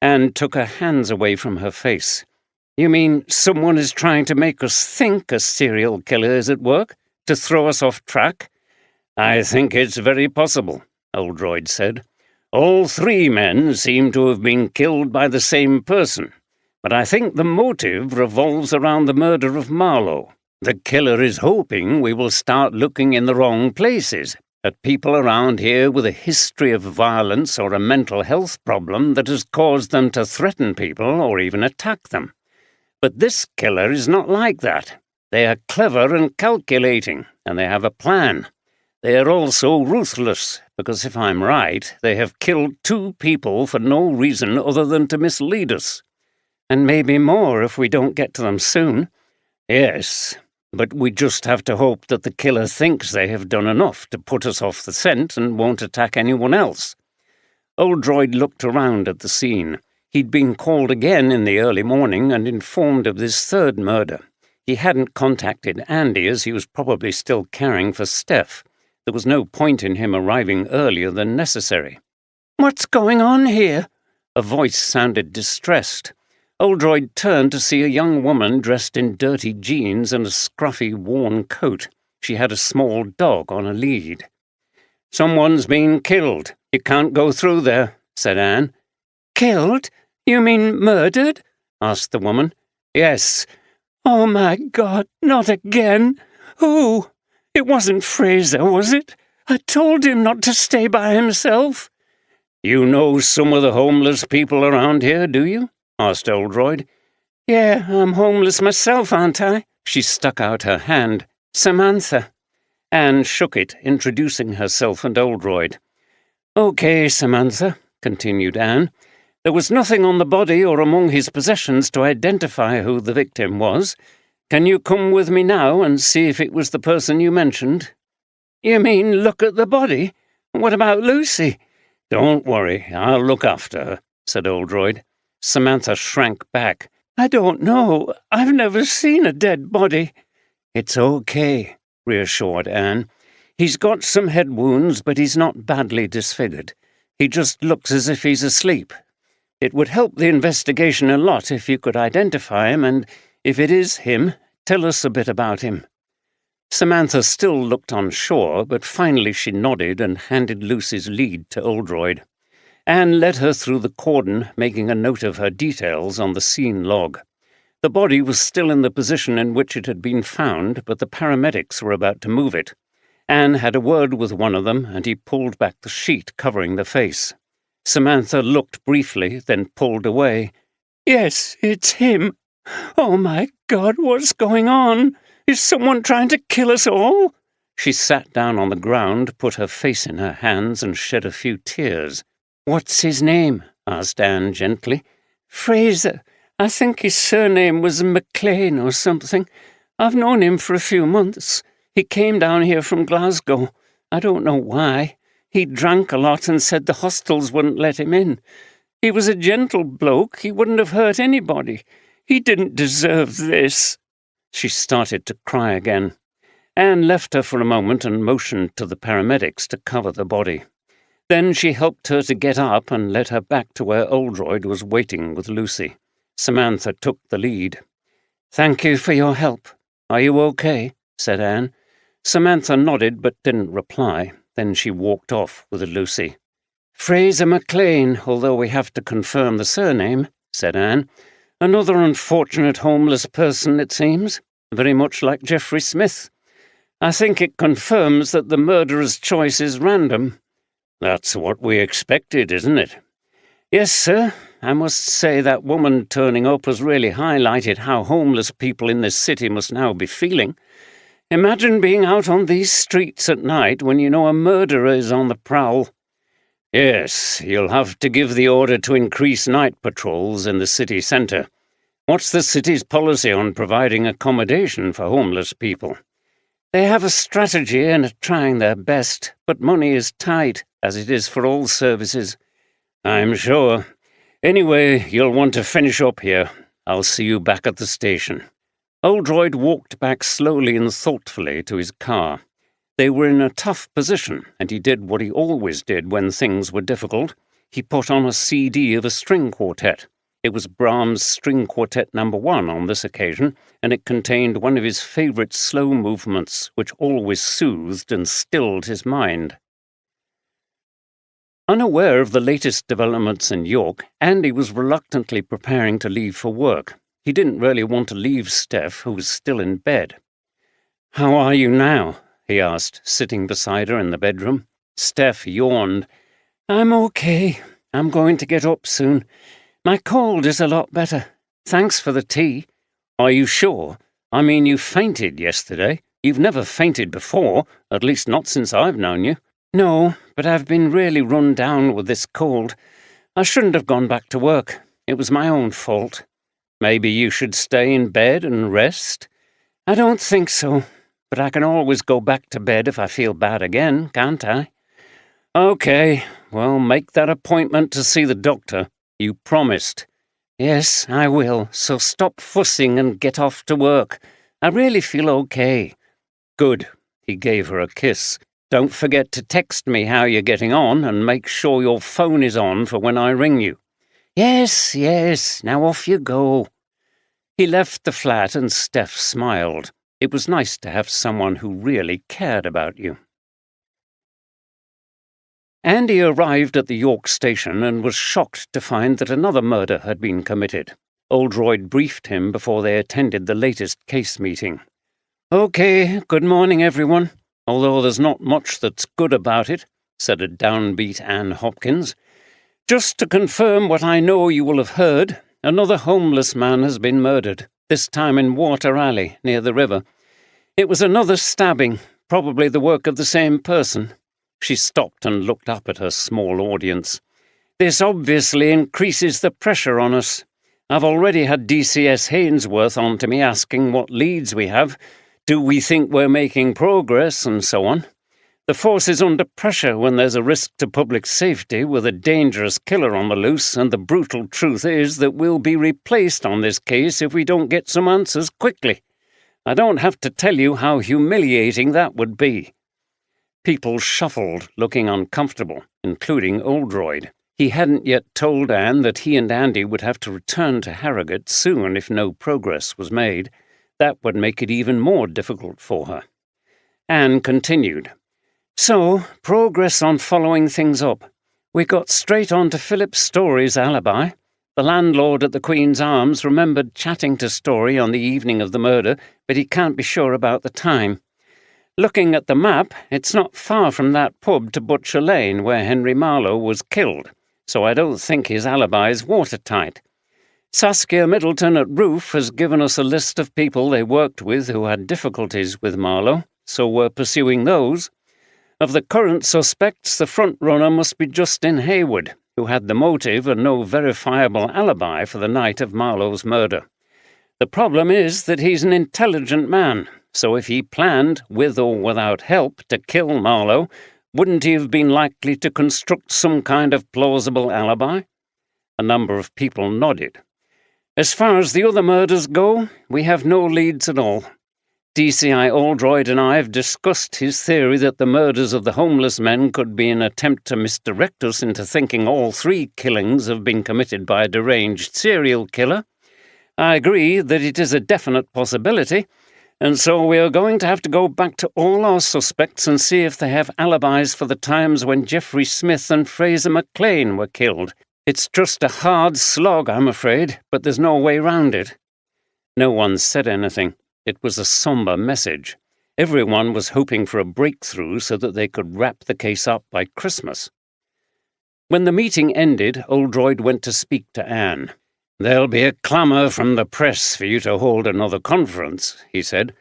Anne took her hands away from her face. You mean someone is trying to make us think a serial killer is at work? To throw us off track? I think it's very possible, Oldroyd said. All three men seem to have been killed by the same person, but I think the motive revolves around the murder of Marlowe. The killer is hoping we will start looking in the wrong places, at people around here with a history of violence or a mental health problem that has caused them to threaten people or even attack them. But this killer is not like that. They are clever and calculating, and they have a plan. They are also ruthless, because if I'm right, they have killed 2 people for no reason other than to mislead us. And maybe more if we don't get to them soon. Yes, but we just have to hope that the killer thinks they have done enough to put us off the scent and won't attack anyone else. Oldroyd looked around at the scene. He'd been called again in the early morning and informed of this third murder. He hadn't contacted Andy as he was probably still caring for Steph. There There was no point in him arriving earlier than necessary. "What's going on here?" A voice sounded distressed. Oldroyd turned to see a young woman dressed in dirty jeans and a scruffy, worn coat. She had a small dog on a lead. "Someone's been killed. You can't go through there," said Anne. "Killed? You mean murdered?" asked the woman. "Yes." "Oh, my God, not again! Who? It wasn't Fraser, was it? I told him not to stay by himself." "You know some of the homeless people around here, do you?" asked Oldroyd. "Yeah, I'm homeless myself, aren't I?" She stuck out her hand. "Samantha." Anne shook it, introducing herself and Oldroyd. "Okay, Samantha," continued Anne. "There was nothing on the body or among his possessions to identify who the victim was. Can you come with me now and see if it was the person you mentioned?" "You mean look at the body? What about Lucy?" "Don't worry, I'll look after her," said Oldroyd. Samantha shrank back. "I don't know. I've never seen a dead body." "It's okay," reassured Anne. "He's got some head wounds, but he's not badly disfigured. He just looks as if he's asleep. It would help the investigation a lot if you could identify him, and if it is him, tell us a bit about him." Samantha still looked unsure, but finally she nodded and handed Lucy's lead to Oldroyd. Anne led her through the cordon, making a note of her details on the scene log. The body was still in the position in which it had been found, but the paramedics were about to move it. Anne had a word with one of them, and he pulled back the sheet covering the face. Samantha looked briefly, then pulled away. "Yes, it's him. Oh, my God, what's going on? Is someone trying to kill us all?" She sat down on the ground, put her face in her hands, and shed a few tears. "What's his name?" asked Anne gently. "Fraser. I think his surname was McLean or something. I've known him for a few months. He came down here from Glasgow. I don't know why. He drank a lot and said the hostels wouldn't let him in. He was a gentle bloke. He wouldn't have hurt anybody. He didn't deserve this." She started to cry again. Anne left her for a moment and motioned to the paramedics to cover the body. Then she helped her to get up and led her back to where Oldroyd was waiting with Lucy. Samantha took the lead. "Thank you for your help. Are you okay?" said Anne. Samantha nodded but didn't reply. Then she walked off with Lucy. "Fraser McLean, although we have to confirm the surname," said Anne. "Another unfortunate homeless person, it seems, very much like Geoffrey Smith. I think it confirms that the murderer's choice is random." "That's what we expected, isn't it?" "Yes, sir. I must say that woman turning up has really highlighted how homeless people in this city must now be feeling. Imagine being out on these streets at night when you know a murderer is on the prowl." "Yes, you'll have to give the order to increase night patrols in the city centre. What's the city's policy on providing accommodation for homeless people?" "They have a strategy and are trying their best, but money is tight, as it is for all services." "I'm sure. Anyway, you'll want to finish up here. I'll see you back at the station." Oldroyd walked back slowly and thoughtfully to his car. They were in a tough position, and he did what he always did when things were difficult. He put on a CD of a string quartet. It was Brahms' String Quartet No. 1 on this occasion, and it contained one of his favourite slow movements, which always soothed and stilled his mind. Unaware of the latest developments in York, Andy was reluctantly preparing to leave for work. He didn't really want to leave Steph, who was still in bed. "How are you now?" he asked, sitting beside her in the bedroom. Steph yawned. "I'm okay. I'm going to get up soon. My cold is a lot better. Thanks for the tea." "Are you sure? I mean, you fainted yesterday. You've never fainted before, at least not since I've known you." "No, but I've been really run down with this cold. I shouldn't have gone back to work. It was my own fault." "Maybe you should stay in bed and rest?" "I don't think so, but I can always go back to bed if I feel bad again, can't I?" "Okay, well, make that appointment to see the doctor. You promised." "Yes, I will, so stop fussing and get off to work. I really feel okay." "Good." He gave her a kiss. Don't forget to text me how you're getting on and make sure your phone is on for when I ring you." Yes, yes, now off you go." He left the flat and Steph smiled. It was nice to have someone who really cared about you. Andy arrived at the York station and was shocked to find that another murder had been committed. Oldroyd briefed him before they attended the latest case meeting. "Okay, good morning, everyone. Although there's not much that's good about it," said a downbeat Anne Hopkins. "Just to confirm what I know you will have heard, another homeless man has been murdered, this time in Water Alley, near the river. It was another stabbing, probably the work of the same person." She stopped and looked up at her small audience. "This obviously increases the pressure on us. I've already had DCS Hainsworth on to me asking what leads we have, do we think we're making progress, and so on. The force is under pressure when there's a risk to public safety with a dangerous killer on the loose, and the brutal truth is that we'll be replaced on this case if we don't get some answers quickly. I don't have to tell you how humiliating that would be." People shuffled, looking uncomfortable, including Oldroyd. He hadn't yet told Anne that he and Andy would have to return to Harrogate soon if no progress was made. That would make it even more difficult for her. Anne continued. "So, progress on following things up. We got straight on to Philip Story's alibi. The landlord at the Queen's Arms remembered chatting to Story on the evening of the murder, but he can't be sure about the time. Looking at the map, it's not far from that pub to Butcher Lane where Henry Marlowe was killed, so I don't think his alibi is watertight. Saskia Middleton at Roof has given us a list of people they worked with who had difficulties with Marlowe, so we're pursuing those. Of the current suspects, the front-runner must be Justin Hayward, who had the motive and no verifiable alibi for the night of Marlowe's murder. The problem is that he's an intelligent man, so if he planned, with or without help, to kill Marlowe, wouldn't he have been likely to construct some kind of plausible alibi?" A number of people nodded. "As far as the other murders go, we have no leads at all. DCI Oldroyd and I have discussed his theory that the murders of the homeless men could be an attempt to misdirect us into thinking all 3 killings have been committed by a deranged serial killer. I agree that it is a definite possibility, and so we are going to have to go back to all our suspects and see if they have alibis for the times when Geoffrey Smith and Fraser McLean were killed. It's just a hard slog, I'm afraid, but there's no way round it." No one said anything. It was a somber message. Everyone was hoping for a breakthrough so that they could wrap the case up by Christmas. When the meeting ended, Oldroyd went to speak to Anne. "There'll be a clamour from the press for you to hold another conference," he said.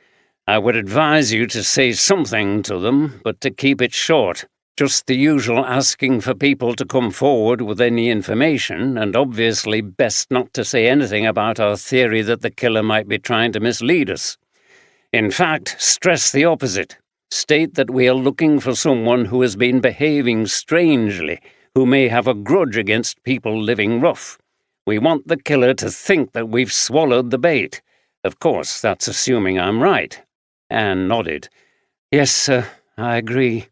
"I would advise you to say something to them, but to keep it short. Just the usual asking for people to come forward with any information, and obviously best not to say anything about our theory that the killer might be trying to mislead us. In fact, stress the opposite. State that we are looking for someone who has been behaving strangely, who may have a grudge against people living rough. We want the killer to think that we've swallowed the bait. Of course, that's assuming I'm right." Anne nodded. "Yes, sir, I agree.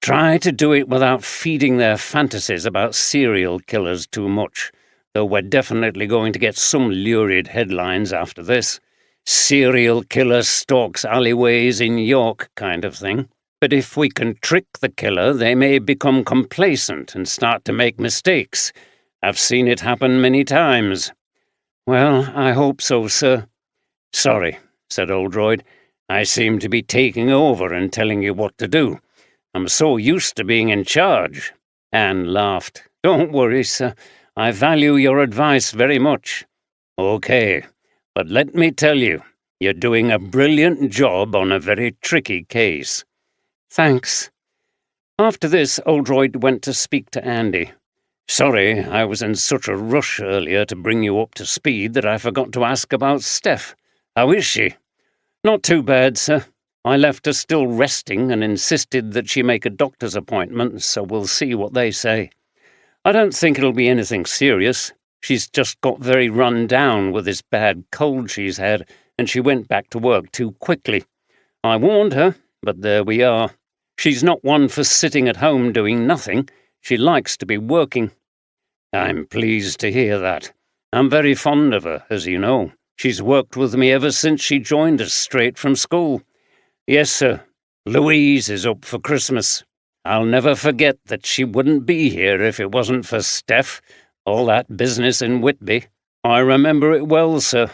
Try to do it without feeding their fantasies about serial killers too much, though we're definitely going to get some lurid headlines after this. Serial killer stalks alleyways in York kind of thing. But if we can trick the killer, they may become complacent and start to make mistakes. I've seen it happen many times." "Well, I hope so, sir." "Sorry," said Oldroyd. "I seem to be taking over and telling you what to do. I'm so used to being in charge." Anne laughed. "Don't worry, sir. I value your advice very much." "Okay, but let me tell you, you're doing a brilliant job on a very tricky case." "Thanks." After this, Oldroyd went to speak to Andy. "Sorry, I was in such a rush earlier to bring you up to speed that I forgot to ask about Steph. How is she?" "Not too bad, sir. I left her still resting and insisted that she make a doctor's appointment, so we'll see what they say. I don't think it'll be anything serious. She's just got very run down with this bad cold she's had, and she went back to work too quickly. I warned her, but there we are. She's not one for sitting at home doing nothing. She likes to be working." "I'm pleased to hear that. I'm very fond of her, as you know. She's worked with me ever since she joined us straight from school. Yes, sir. Louise is up for Christmas. I'll never forget that she wouldn't be here if it wasn't for Steph, all that business in Whitby. I remember it well, sir."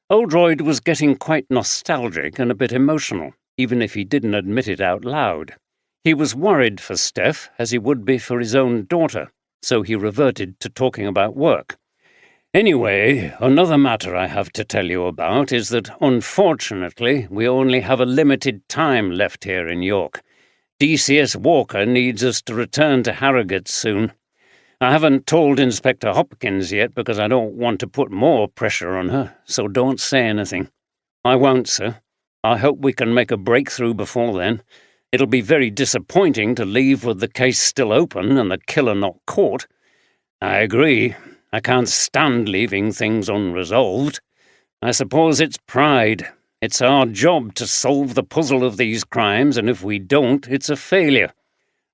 Oldroyd was getting quite nostalgic and a bit emotional, even if he didn't admit it out loud. He was worried for Steph, as he would be for his own daughter, so he reverted to talking about work. "Anyway, another matter I have to tell you about is that, unfortunately, we only have a limited time left here in York. DCS Walker needs us to return to Harrogate soon. I haven't told Inspector Hopkins yet because I don't want to put more pressure on her, so don't say anything." "I won't, sir. I hope we can make a breakthrough before then. It'll be very disappointing to leave with the case still open and the killer not caught." "I agree. I can't stand leaving things unresolved. I suppose it's pride. It's our job to solve the puzzle of these crimes, and if we don't, it's a failure.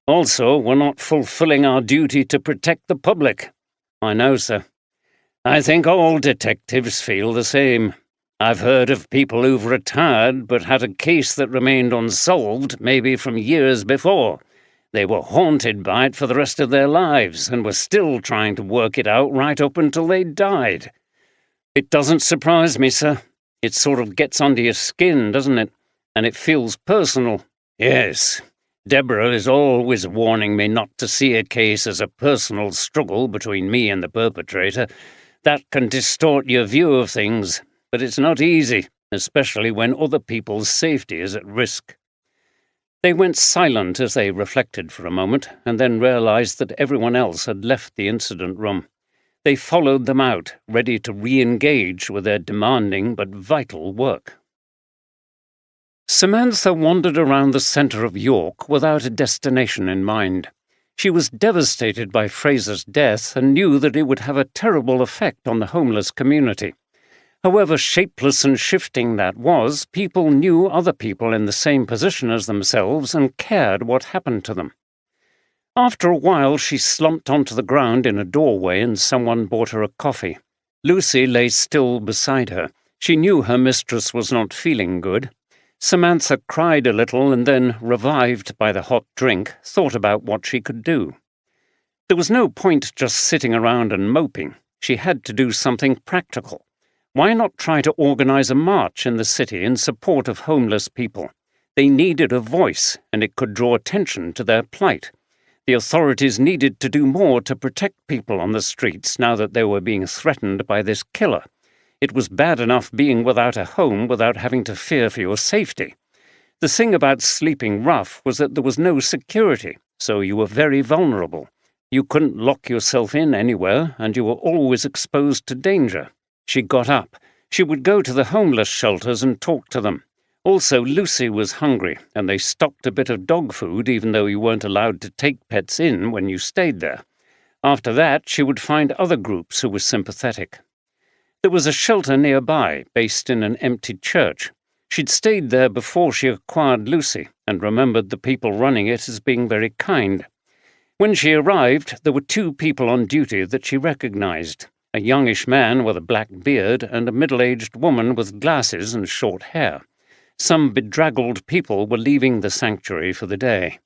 Also, we're not fulfilling our duty to protect the public." "I know, sir." "I think all detectives feel the same. I've heard of people who've retired but had a case that remained unsolved, maybe from years before. They were haunted by it for the rest of their lives and were still trying to work it out right up until they died." "It doesn't surprise me, sir. It sort of gets under your skin, doesn't it? And it feels personal." "Yes. Deborah is always warning me not to see a case as a personal struggle between me and the perpetrator. That can distort your view of things, but it's not easy, especially when other people's safety is at risk." They went silent as they reflected for a moment, and then realized that everyone else had left the incident room. They followed them out, ready to re-engage with their demanding but vital work. Samantha wandered around the centre of York without a destination in mind. She was devastated by Fraser's death and knew that it would have a terrible effect on the homeless community. However shapeless and shifting that was, people knew other people in the same position as themselves and cared what happened to them. After a while, she slumped onto the ground in a doorway and someone brought her a coffee. Lucy lay still beside her. She knew her mistress was not feeling good. Samantha cried a little and then, revived by the hot drink, thought about what she could do. There was no point just sitting around and moping. She had to do something practical. Why not try to organize a march in the city in support of homeless people? They needed a voice, and it could draw attention to their plight. The authorities needed to do more to protect people on the streets now that they were being threatened by this killer. It was bad enough being without a home without having to fear for your safety. The thing about sleeping rough was that there was no security, so you were very vulnerable. You couldn't lock yourself in anywhere, and you were always exposed to danger. She got up. She would go to the homeless shelters and talk to them. Also, Lucy was hungry, and they stocked a bit of dog food even though you weren't allowed to take pets in when you stayed there. After that, she would find other groups who were sympathetic. There was a shelter nearby, based in an empty church. She'd stayed there before she acquired Lucy, and remembered the people running it as being very kind. When she arrived, there were two people on duty that she recognized, a youngish man with a black beard and a middle-aged woman with glasses and short hair. Some bedraggled people were leaving the sanctuary for the day.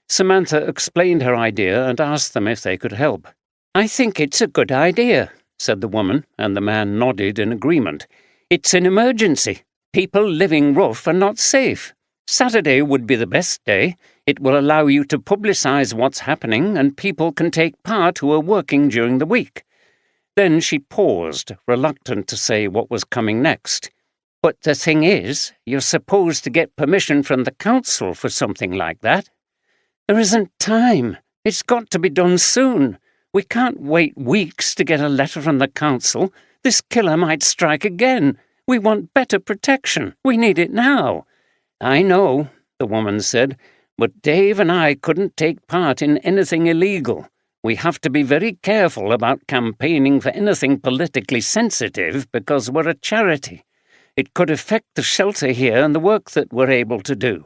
Samantha explained her idea and asked them if they could help. "I think it's a good idea," said the woman, and the man nodded in agreement. "It's an emergency. People living rough are not safe. Saturday would be the best day. It will allow you to publicize what's happening, and people can take part who are working during the week." Then she paused, reluctant to say what was coming next. "But the thing is, you're supposed to get permission from the council for something like that." "There isn't time. It's got to be done soon. We can't wait weeks to get a letter from the council. This killer might strike again. We want better protection. We need it now." "I know," the woman said, "but Dave and I couldn't take part in anything illegal. We have to be very careful about campaigning for anything politically sensitive because we're a charity. It could affect the shelter here and the work that we're able to do."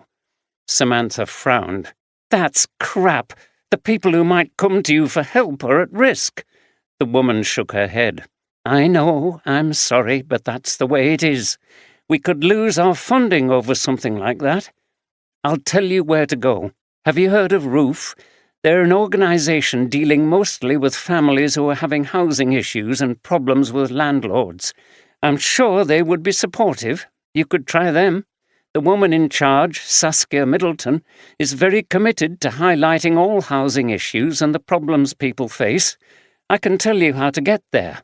Samantha frowned. That's crap. The people who might come to you for help are at risk. The woman shook her head. I know, I'm sorry, but that's the way it is. We could lose our funding over something like that. I'll tell you where to go. Have you heard of Roof? They're an organisation dealing mostly with families who are having housing issues and problems with landlords. I'm sure they would be supportive. You could try them. The woman in charge, Saskia Middleton, is very committed to highlighting all housing issues and the problems people face. I can tell you how to get there.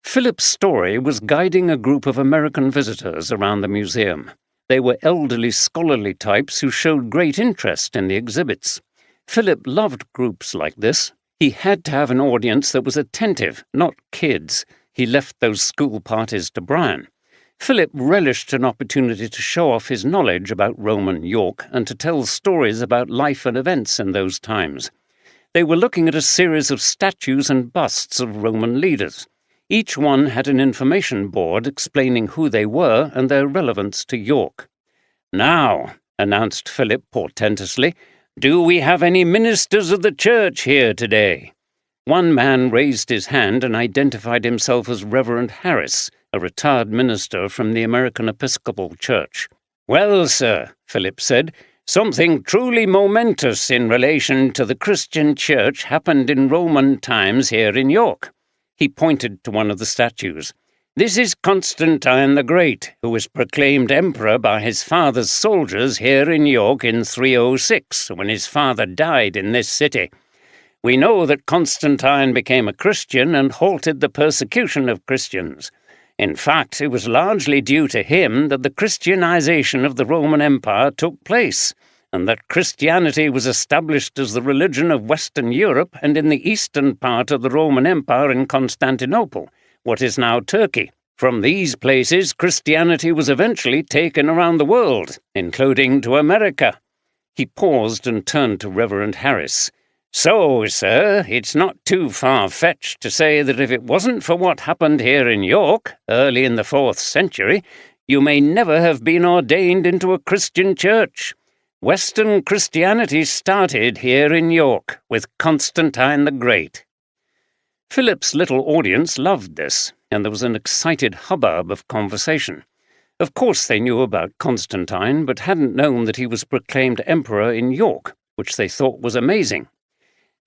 Philip's story was guiding a group of American visitors around the museum. They were elderly, scholarly types who showed great interest in the exhibits. Philip loved groups like this. He had to have an audience that was attentive, not kids. He left those school parties to Brian. Philip relished an opportunity to show off his knowledge about Roman York and to tell stories about life and events in those times. They were looking at a series of statues and busts of Roman leaders. Each one had an information board explaining who they were and their relevance to York. Now, announced Philip portentously, do we have any ministers of the church here today? One man raised his hand and identified himself as Reverend Harris, a retired minister from the American Episcopal Church. Well, sir, Philip said, something truly momentous in relation to the Christian church happened in Roman times here in York. He pointed to one of the statues. This is Constantine the Great, who was proclaimed emperor by his father's soldiers here in York in 306, when his father died in this city. We know that Constantine became a Christian and halted the persecution of Christians. In fact, it was largely due to him that the Christianization of the Roman Empire took place, and that Christianity was established as the religion of Western Europe and in the eastern part of the Roman Empire in Constantinople, what is now Turkey. From these places, Christianity was eventually taken around the world, including to America. He paused and turned to Reverend Harris. So, sir, it's not too far-fetched to say that if it wasn't for what happened here in York, early in the 4th century, you may never have been ordained into a Christian church. Western Christianity started here in York with Constantine the Great. Philip's little audience loved this, and there was an excited hubbub of conversation. Of course they knew about Constantine, but hadn't known that he was proclaimed emperor in York, which they thought was amazing.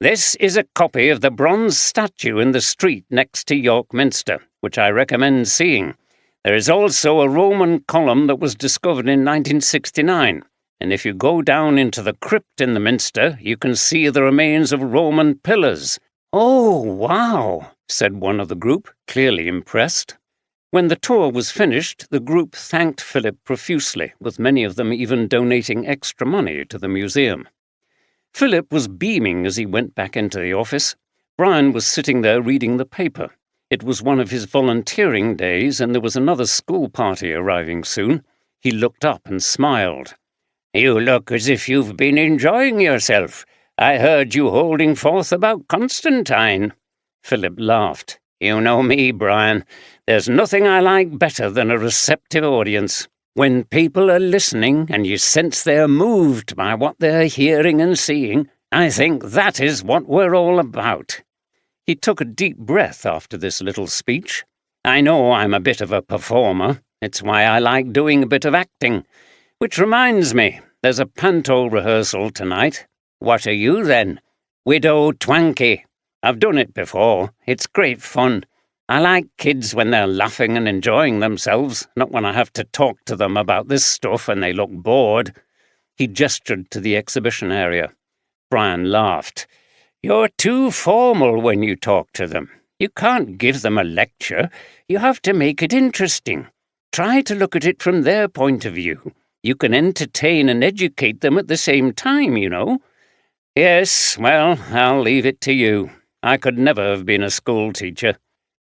This is a copy of the bronze statue in the street next to York Minster, which I recommend seeing. There is also a Roman column that was discovered in 1969. And if you go down into the crypt in the Minster, you can see the remains of Roman pillars. Oh, wow, said one of the group, clearly impressed. When the tour was finished, the group thanked Philip profusely, with many of them even donating extra money to the museum. Philip was beaming as he went back into the office. Brian was sitting there reading the paper. It was one of his volunteering days, and there was another school party arriving soon. He looked up and smiled. You look as if you've been enjoying yourself. I heard you holding forth about Constantine. Philip laughed. You know me, Brian. There's nothing I like better than a receptive audience. When people are listening and you sense they're moved by what they're hearing and seeing, I think that is what we're all about. He took a deep breath after this little speech. I know I'm a bit of a performer. It's why I like doing a bit of acting. Which reminds me, there's a panto rehearsal tonight. What are you then? Widow Twankey. I've done it before. It's great fun. I like kids when they're laughing and enjoying themselves, not when I have to talk to them about this stuff and they look bored. He gestured to the exhibition area. Brian laughed. You're too formal when you talk to them. You can't give them a lecture. You have to make it interesting. Try to look at it from their point of view. You can entertain and educate them at the same time, you know. Yes, well, I'll leave it to you. I could never have been a school teacher.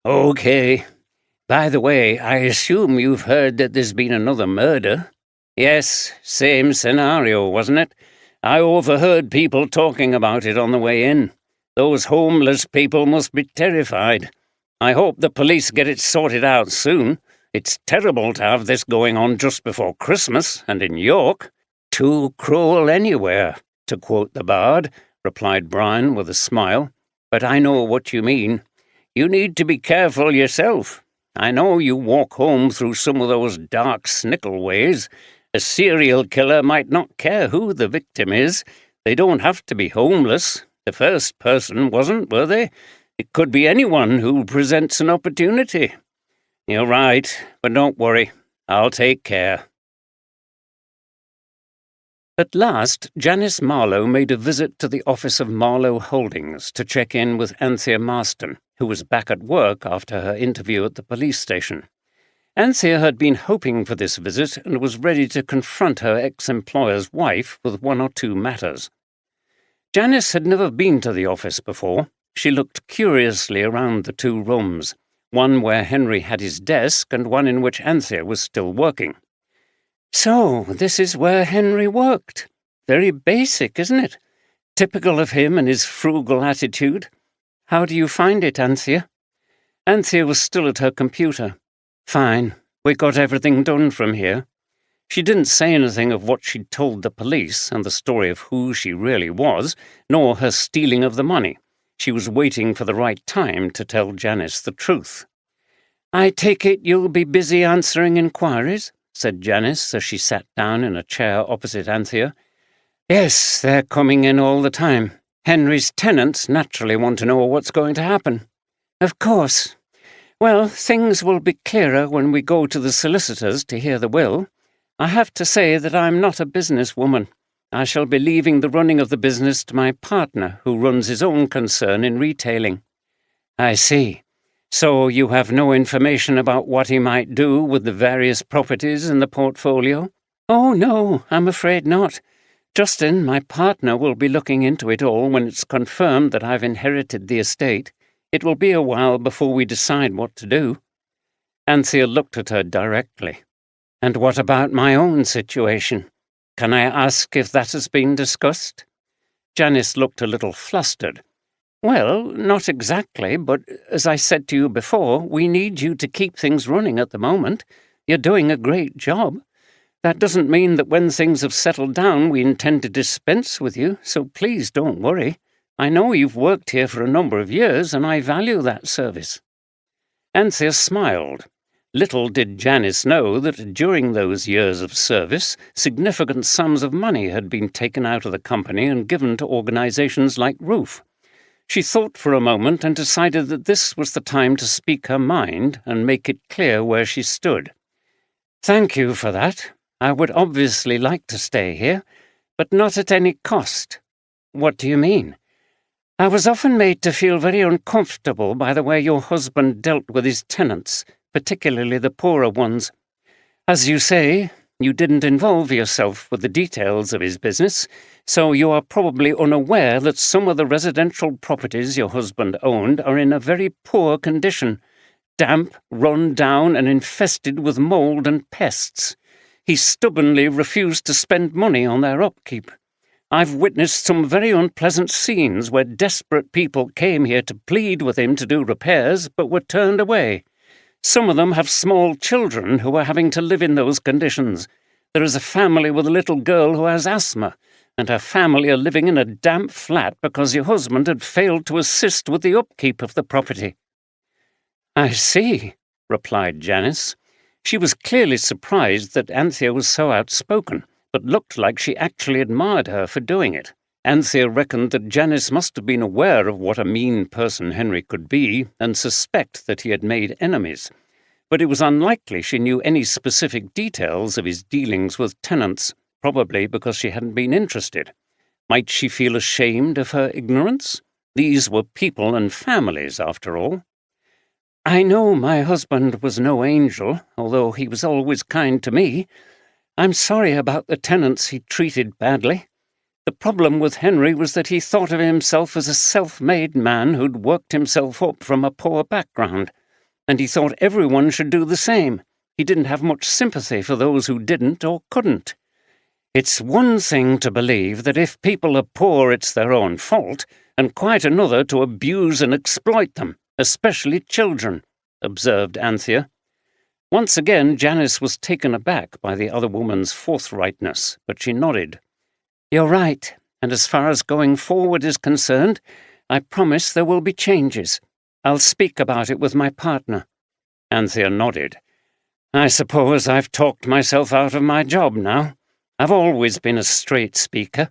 Okay. By the way, I assume you've heard that there's been another murder? Yes, same scenario, wasn't it? I overheard people talking about it on the way in. Those homeless people must be terrified. I hope the police get it sorted out soon. It's terrible to have this going on just before Christmas, and in York. Too cruel anywhere, to quote the bard, replied Brian with a smile. But I know what you mean. You need to be careful yourself. I know you walk home through some of those dark snickle ways. A serial killer might not care who the victim is. They don't have to be homeless. The first person wasn't, were they? It could be anyone who presents an opportunity. You're right, but don't worry. I'll take care. At last, Janice Marlowe made a visit to the office of Marlowe Holdings to check in with Anthea Marston, who was back at work after her interview at the police station. Anthea had been hoping for this visit and was ready to confront her ex-employer's wife with one or two matters. Janice had never been to the office before. She looked curiously around the two rooms, one where Henry had his desk and one in which Anthea was still working. So, this is where Henry worked. Very basic, isn't it? Typical of him and his frugal attitude. How do you find it, Anthea? Anthea was still at her computer. Fine. We got everything done from here. She didn't say anything of what she'd told the police and the story of who she really was, nor her stealing of the money. She was waiting for the right time to tell Janice the truth. I take it you'll be busy answering inquiries? Said Janice as she sat down in a chair opposite Anthea. Yes, they're coming in all the time. Henry's tenants naturally want to know what's going to happen. Of course. Well, things will be clearer when we go to the solicitors to hear the will. I have to say that I'm not a businesswoman. I shall be leaving the running of the business to my partner, who runs his own concern in retailing. I see. So you have no information about what he might do with the various properties in the portfolio? Oh, no, I'm afraid not. Justin, my partner, will be looking into it all when it's confirmed that I've inherited the estate. It will be a while before we decide what to do. Anthea looked at her directly. And what about my own situation? Can I ask if that has been discussed? Janice looked a little flustered. Well, not exactly, but as I said to you before, we need you to keep things running at the moment. You're doing a great job. That doesn't mean that when things have settled down we intend to dispense with you, so please don't worry. I know you've worked here for a number of years, and I value that service. Anthea smiled. Little did Janice know that during those years of service, significant sums of money had been taken out of the company and given to organizations like Roof. She thought for a moment and decided that this was the time to speak her mind and make it clear where she stood. Thank you for that. I would obviously like to stay here, but not at any cost. What do you mean? I was often made to feel very uncomfortable by the way your husband dealt with his tenants, particularly the poorer ones. As you say, you didn't involve yourself with the details of his business, so you are probably unaware that some of the residential properties your husband owned are in a very poor condition, damp, run down and infested with mould and pests. He stubbornly refused to spend money on their upkeep. I've witnessed some very unpleasant scenes where desperate people came here to plead with him to do repairs, but were turned away. Some of them have small children who are having to live in those conditions. There is a family with a little girl who has asthma, and her family are living in a damp flat because your husband had failed to assist with the upkeep of the property. I see, replied Janice. She was clearly surprised that Anthea was so outspoken, but looked like she actually admired her for doing it. Anthea reckoned that Janice must have been aware of what a mean person Henry could be and suspect that he had made enemies. But it was unlikely she knew any specific details of his dealings with tenants, probably because she hadn't been interested. Might she feel ashamed of her ignorance? These were people and families, after all. I know my husband was no angel, although he was always kind to me. I'm sorry about the tenants he treated badly. The problem with Henry was that he thought of himself as a self-made man who'd worked himself up from a poor background, and he thought everyone should do the same. He didn't have much sympathy for those who didn't or couldn't. It's one thing to believe that if people are poor it's their own fault, and quite another to abuse and exploit them, especially children, observed Anthea. Once again, Janice was taken aback by the other woman's forthrightness, but she nodded. "You're right, and as far as going forward is concerned, I promise there will be changes. I'll speak about it with my partner." Anthea nodded. "I suppose I've talked myself out of my job now. I've always been a straight speaker."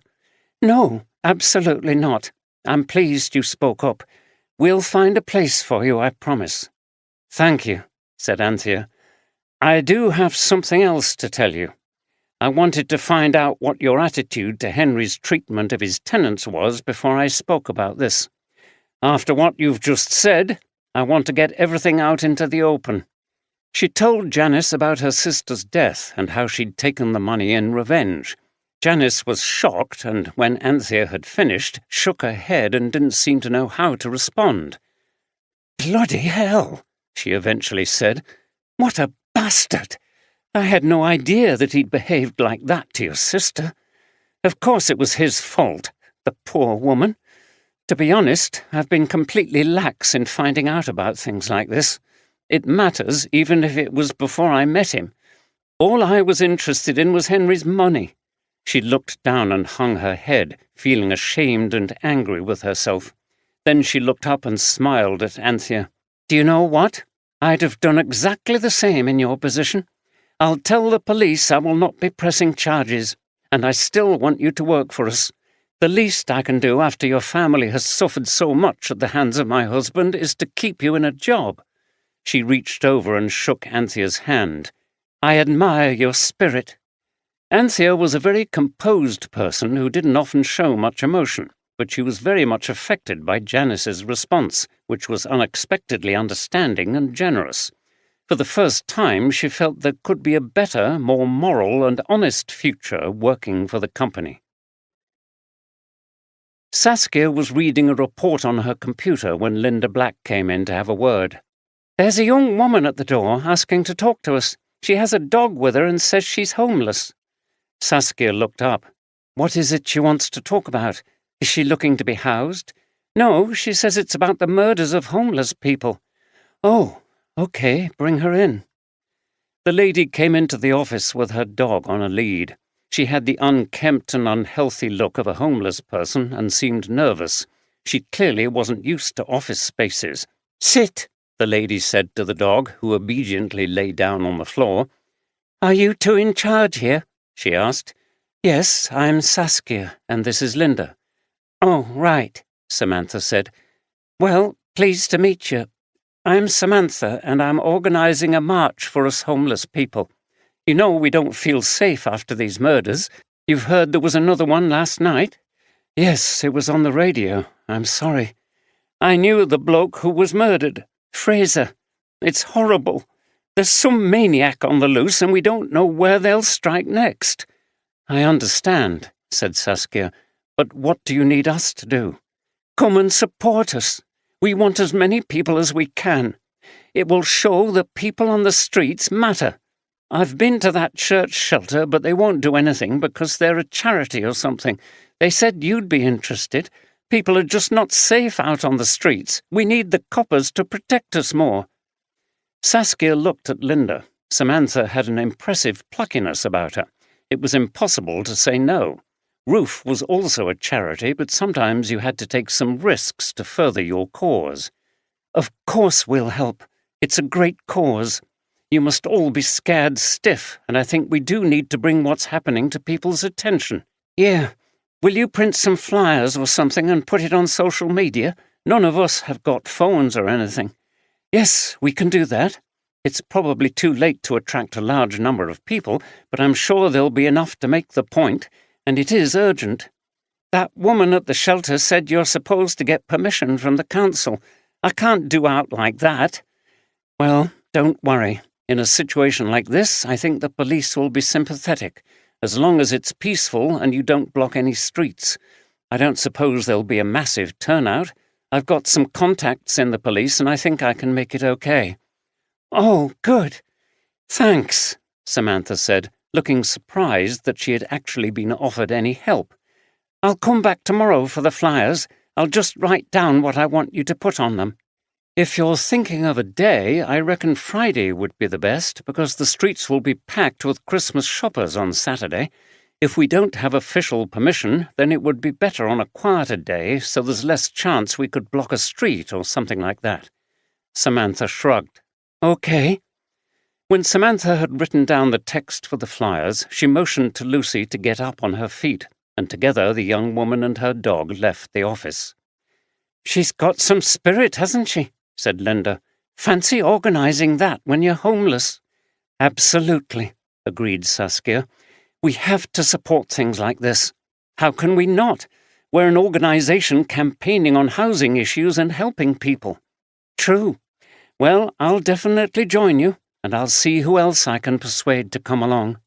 "No, absolutely not. I'm pleased you spoke up. We'll find a place for you, I promise." "Thank you," said Anthea. "I do have something else to tell you. I wanted to find out what your attitude to Henry's treatment of his tenants was before I spoke about this. After what you've just said, I want to get everything out into the open." She told Janice about her sister's death and how she'd taken the money in revenge. Janice was shocked, and when Anthea had finished, shook her head and didn't seem to know how to respond. "Bloody hell," she eventually said. "What a bastard! I had no idea that he'd behaved like that to your sister. Of course it was his fault, the poor woman. To be honest, I've been completely lax in finding out about things like this. It matters even if it was before I met him. All I was interested in was Henry's money." She looked down and hung her head, feeling ashamed and angry with herself. Then she looked up and smiled at Anthea. "Do you know what? I'd have done exactly the same in your position. I'll tell the police I will not be pressing charges, and I still want you to work for us. The least I can do after your family has suffered so much at the hands of my husband is to keep you in a job." She reached over and shook Anthea's hand. "I admire your spirit." Anthea was a very composed person who didn't often show much emotion, but she was very much affected by Janice's response, which was unexpectedly understanding and generous. For the first time, she felt there could be a better, more moral and honest future working for the company. Saskia was reading a report on her computer when Linda Black came in to have a word. "There's a young woman at the door asking to talk to us. She has a dog with her and says she's homeless." Saskia looked up. "What is it she wants to talk about? Is she looking to be housed?" "No, she says it's about the murders of homeless people." "Oh, okay, bring her in." The lady came into the office with her dog on a lead. She had the unkempt and unhealthy look of a homeless person and seemed nervous. She clearly wasn't used to office spaces. "Sit," the lady said to the dog, who obediently lay down on the floor. "Are you two in charge here?" she asked. "Yes, I'm Saskia, and this is Linda." "Oh, right," Samantha said. "Well, pleased to meet you. I'm Samantha, and I'm organising a march for us homeless people. You know we don't feel safe after these murders. You've heard there was another one last night?" "Yes, it was on the radio. I'm sorry." "I knew the bloke who was murdered. Fraser. It's horrible. There's some maniac on the loose and we don't know where they'll strike next." "I understand," said Saskia, "but what do you need us to do?" "Come and support us. We want as many people as we can. It will show that people on the streets matter. I've been to that church shelter, but they won't do anything because they're a charity or something. They said you'd be interested. People are just not safe out on the streets. We need the coppers to protect us more." Saskia looked at Linda. Samantha had an impressive pluckiness about her. It was impossible to say no. Roof was also a charity, but sometimes you had to take some risks to further your cause. "Of course we'll help. It's a great cause. You must all be scared stiff, and I think we do need to bring what's happening to people's attention." "Yeah. Will you print some flyers or something and put it on social media? None of us have got phones or anything." "Yes, we can do that. It's probably too late to attract a large number of people, but I'm sure there'll be enough to make the point, and it is urgent. That woman at the shelter said you're supposed to get permission from the council. I can't do out like that." "Well, don't worry. In a situation like this, I think the police will be sympathetic, as long as it's peaceful and you don't block any streets. I don't suppose there'll be a massive turnout. I've got some contacts in the police and I think I can make it okay." "Oh, good. Thanks," Samantha said, looking surprised that she had actually been offered any help. "I'll come back tomorrow for the flyers. I'll just write down what I want you to put on them." If you're thinking of a day, I reckon Friday would be the best, because the streets will be packed with Christmas shoppers on Saturday. If we don't have official permission, then it would be better on a quieter day, so there's less chance we could block a street or something like that. Samantha shrugged. Okay. When Samantha had written down the text for the flyers, she motioned to Lucy to get up on her feet, and together the young woman and her dog left the office. She's got some spirit, hasn't she? Said Linda. Fancy organising that when you're homeless. Absolutely, agreed Saskia. We have to support things like this. How can we not? We're an organisation campaigning on housing issues and helping people. True. Well, I'll definitely join you, and I'll see who else I can persuade to come along.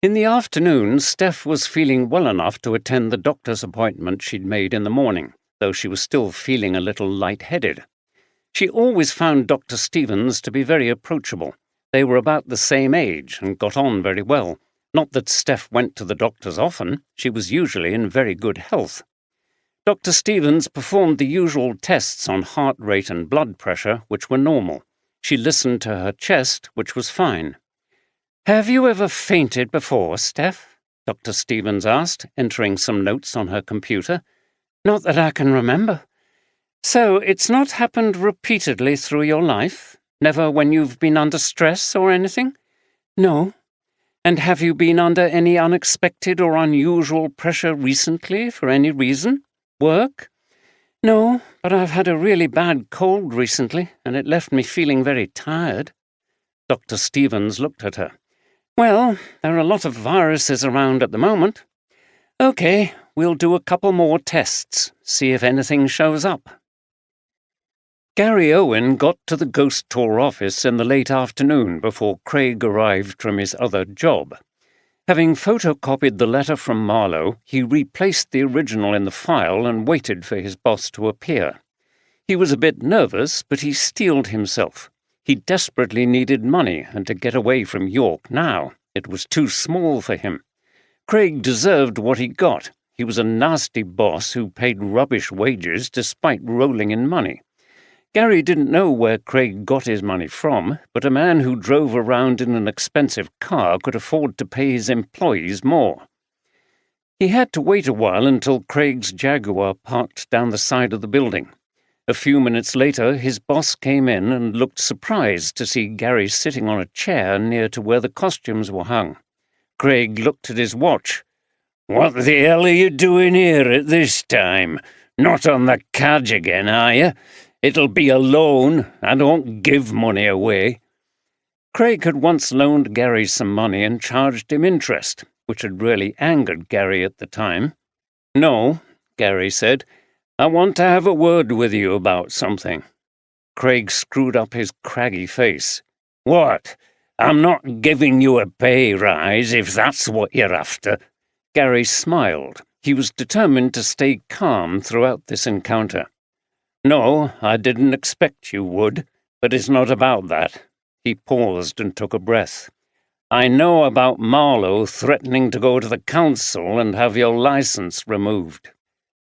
In the afternoon, Steph was feeling well enough to attend the doctor's appointment she'd made in the morning, though she was still feeling a little light-headed. She always found Dr. Stevens to be very approachable. They were about the same age and got on very well. Not that Steph went to the doctors often, she was usually in very good health. Dr. Stevens performed the usual tests on heart rate and blood pressure, which were normal. She listened to her chest, which was fine. Have you ever fainted before, Steph? Dr. Stevens asked, entering some notes on her computer. Not that I can remember. So it's not happened repeatedly through your life? Never when you've been under stress or anything? No. And have you been under any unexpected or unusual pressure recently for any reason? Work? No, but I've had a really bad cold recently, and it left me feeling very tired. Dr. Stevens looked at her. Well, there are a lot of viruses around at the moment. Okay, we'll do a couple more tests, see if anything shows up. Gary Owen got to the ghost tour office in the late afternoon before Craig arrived from his other job. Having photocopied the letter from Marlowe, he replaced the original in the file and waited for his boss to appear. He was a bit nervous, but he steeled himself. He desperately needed money and to get away from York now. It was too small for him. Craig deserved what he got. He was a nasty boss who paid rubbish wages despite rolling in money. Gary didn't know where Craig got his money from, but a man who drove around in an expensive car could afford to pay his employees more. He had to wait a while until Craig's Jaguar parked down the side of the building. A few minutes later, his boss came in and looked surprised to see Gary sitting on a chair near to where the costumes were hung. Craig looked at his watch. "What the hell are you doing here at this time? Not on the cadge again, are you? It'll be a loan. I don't give money away." Craig had once loaned Gary some money and charged him interest, which had really angered Gary at the time. "No," Gary said. "I want to have a word with you about something." Craig screwed up his craggy face. "What? I'm not giving you a pay rise if that's what you're after." Gary smiled. He was determined to stay calm throughout this encounter. "No, I didn't expect you would, but it's not about that." He paused and took a breath. "I know about Marlowe threatening to go to the council and have your license removed."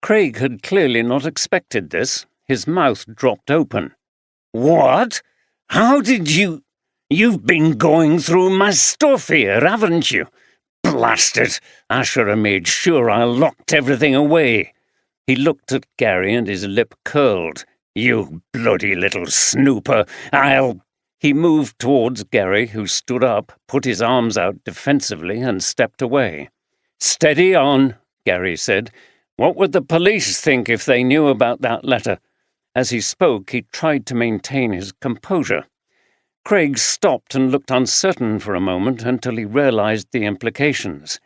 Craig had clearly not expected this. His mouth dropped open. "What? How did you... You've been going through my stuff here, haven't you? Blast it! I should have made sure I locked everything away." He looked at Gary and his lip curled. "You bloody little snooper, I'll—" He moved towards Gary, who stood up, put his arms out defensively, and stepped away. "Steady on," Gary said. "What would the police think if they knew about that letter?" As he spoke, he tried to maintain his composure. Craig stopped and looked uncertain for a moment until he realized the implications.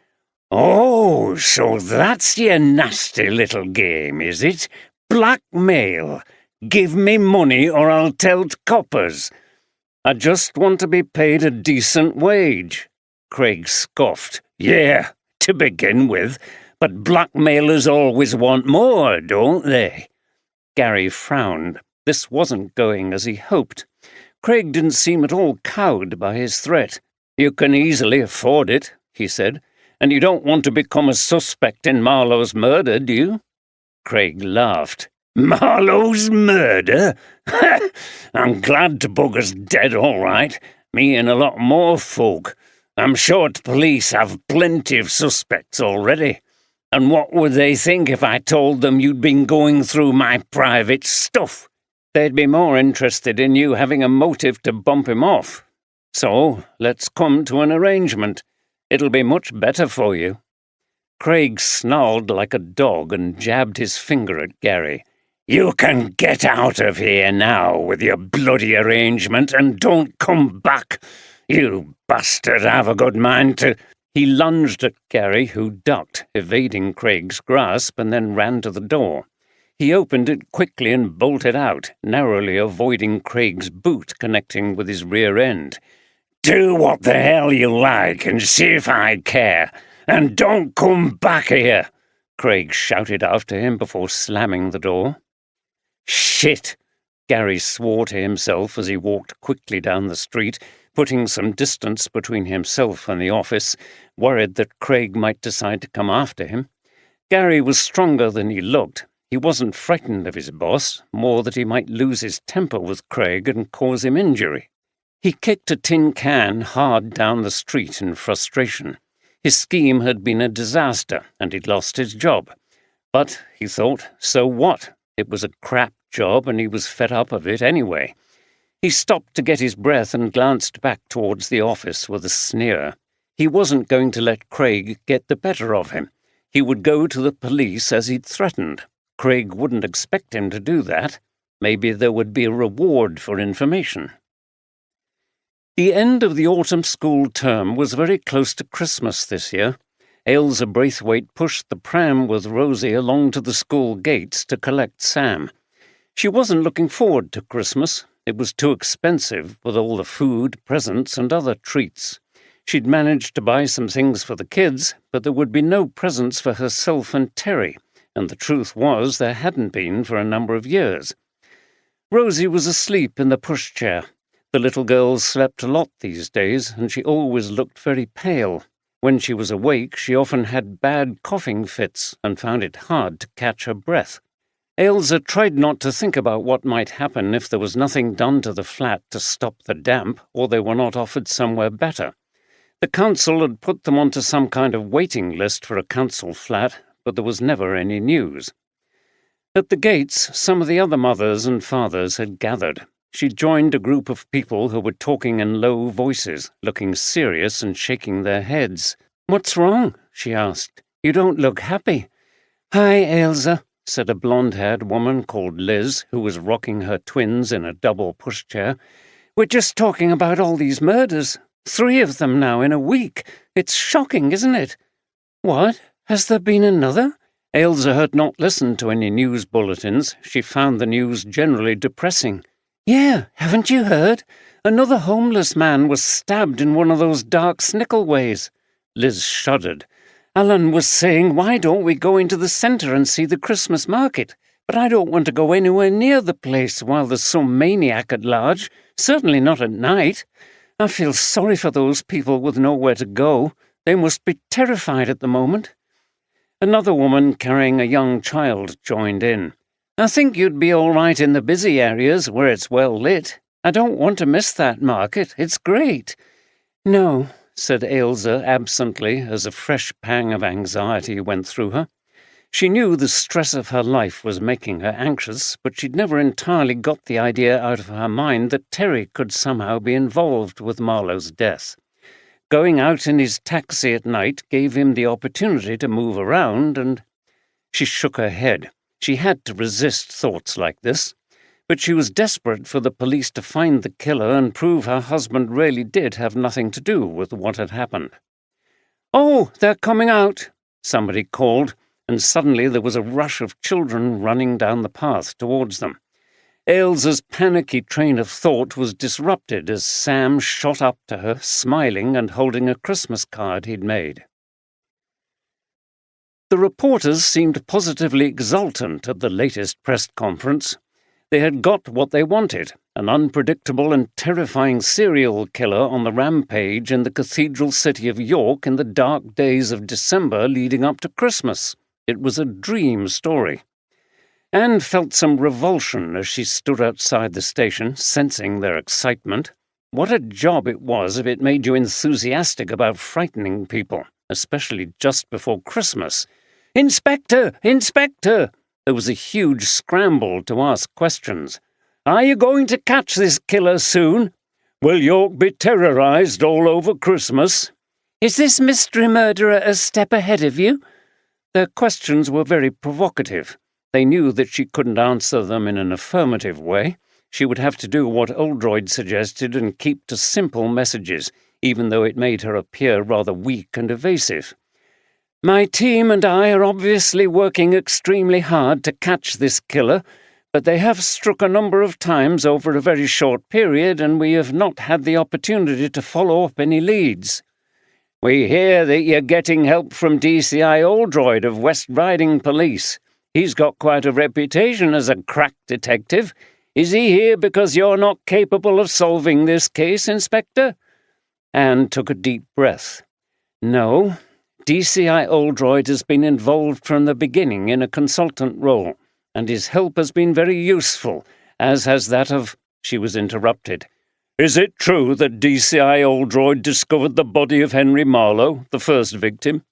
"Oh, so that's your nasty little game, is it? Blackmail. Give me money or I'll tell coppers." "I just want to be paid a decent wage." Craig scoffed. "Yeah, to begin with, but blackmailers always want more, don't they?" Gary frowned. This wasn't going as he hoped. Craig didn't seem at all cowed by his threat. "You can easily afford it," he said. "And you don't want to become a suspect in Marlowe's murder, do you?" Craig laughed. Marlowe's murder? I'm glad to bugger's dead all right, me and a lot more folk. I'm sure the police have plenty of suspects already. And what would they think if I told them you'd been going through my private stuff? They'd be more interested in you having a motive to bump him off. So, let's come to an arrangement. It'll be much better for you." Craig snarled like a dog and jabbed his finger at Gary. You can get out of here now with your bloody arrangement and don't come back. You bastard have a good mind to... He lunged at Gary, who ducked, evading Craig's grasp, and then ran to the door. He opened it quickly and bolted out, narrowly avoiding Craig's boot connecting with his rear end. Do what the hell you like and see if I care. And don't come back here, Craig shouted after him before slamming the door. Shit, Gary swore to himself as he walked quickly down the street, putting some distance between himself and the office, worried that Craig might decide to come after him. Gary was stronger than he looked. He wasn't frightened of his boss, more that he might lose his temper with Craig and cause him injury. He kicked a tin can hard down the street in frustration. His scheme had been a disaster, and he'd lost his job. But, he thought, so what? It was a crap job, and he was fed up of it anyway. He stopped to get his breath and glanced back towards the office with a sneer. He wasn't going to let Craig get the better of him. He would go to the police as he'd threatened. Craig wouldn't expect him to do that. Maybe there would be a reward for information. The end of the autumn school term was very close to Christmas this year. Ailsa Braithwaite pushed the pram with Rosie along to the school gates to collect Sam. She wasn't looking forward to Christmas. It was too expensive, with all the food, presents, and other treats. She'd managed to buy some things for the kids, but there would be no presents for herself and Terry, and the truth was there hadn't been for a number of years. Rosie was asleep in the pushchair. The little girl slept a lot these days, and she always looked very pale. When she was awake, she often had bad coughing fits and found it hard to catch her breath. Ailsa tried not to think about what might happen if there was nothing done to the flat to stop the damp, or they were not offered somewhere better. The council had put them onto some kind of waiting list for a council flat, but there was never any news. At the gates, some of the other mothers and fathers had gathered. She joined a group of people who were talking in low voices, looking serious and shaking their heads. "What's wrong?" she asked. "You don't look happy." "Hi, Ailsa," said a blonde-haired woman called Liz, who was rocking her twins in a double pushchair. "We're just talking about all these murders. 3 of them now in a week. It's shocking, isn't it?" "What? Has there been another?" Ailsa had not listened to any news bulletins. She found the news generally depressing. "Yeah, haven't you heard? Another homeless man was stabbed in one of those dark snickleways." Liz shuddered. "Alan was saying, why don't we go into the centre and see the Christmas market? But I don't want to go anywhere near the place while there's some maniac at large, certainly not at night. I feel sorry for those people with nowhere to go. They must be terrified at the moment." Another woman carrying a young child joined in. "I think you'd be all right in the busy areas where it's well lit. I don't want to miss that market. It's great." "No," said Ailsa absently as a fresh pang of anxiety went through her. She knew the stress of her life was making her anxious, but she'd never entirely got the idea out of her mind that Terry could somehow be involved with Marlowe's death. Going out in his taxi at night gave him the opportunity to move around, and... She shook her head. She had to resist thoughts like this, but she was desperate for the police to find the killer and prove her husband really did have nothing to do with what had happened. "Oh, they're coming out," somebody called, and suddenly there was a rush of children running down the path towards them. Ailsa's panicky train of thought was disrupted as Sam shot up to her, smiling and holding a Christmas card he'd made. The reporters seemed positively exultant at the latest press conference. They had got what they wanted, an unpredictable and terrifying serial killer on the rampage in the cathedral city of York in the dark days of December leading up to Christmas. It was a dream story. Anne felt some revulsion as she stood outside the station, sensing their excitement. What a job it was if it made you enthusiastic about frightening people, especially just before Christmas. "Inspector! Inspector!" There was a huge scramble to ask questions. "Are you going to catch this killer soon? Will York be terrorized all over Christmas? Is this mystery murderer a step ahead of you?" Their questions were very provocative. They knew that she couldn't answer them in an affirmative way. She would have to do what Oldroyd suggested and keep to simple messages, even though it made her appear rather weak and evasive. "My team and I are obviously working extremely hard to catch this killer, but they have struck a number of times over a very short period, and we have not had the opportunity to follow up any leads." "We hear that you're getting help from DCI Oldroyd of West Riding Police. He's got quite a reputation as a crack detective. Is he here because you're not capable of solving this case, Inspector?" Anne took a deep breath. "No, DCI Oldroyd has been involved from the beginning in a consultant role, and his help has been very useful, as has that of—" She was interrupted. "Is it true that DCI Oldroyd discovered the body of Henry Marlowe, the first victim?"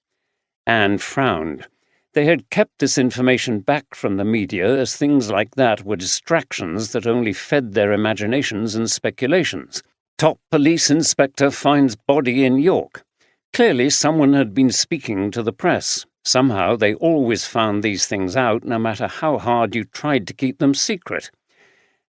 Anne frowned. They had kept this information back from the media, as things like that were distractions that only fed their imaginations and speculations. Top police inspector finds body in York. Clearly someone had been speaking to the press. Somehow they always found these things out, no matter how hard you tried to keep them secret.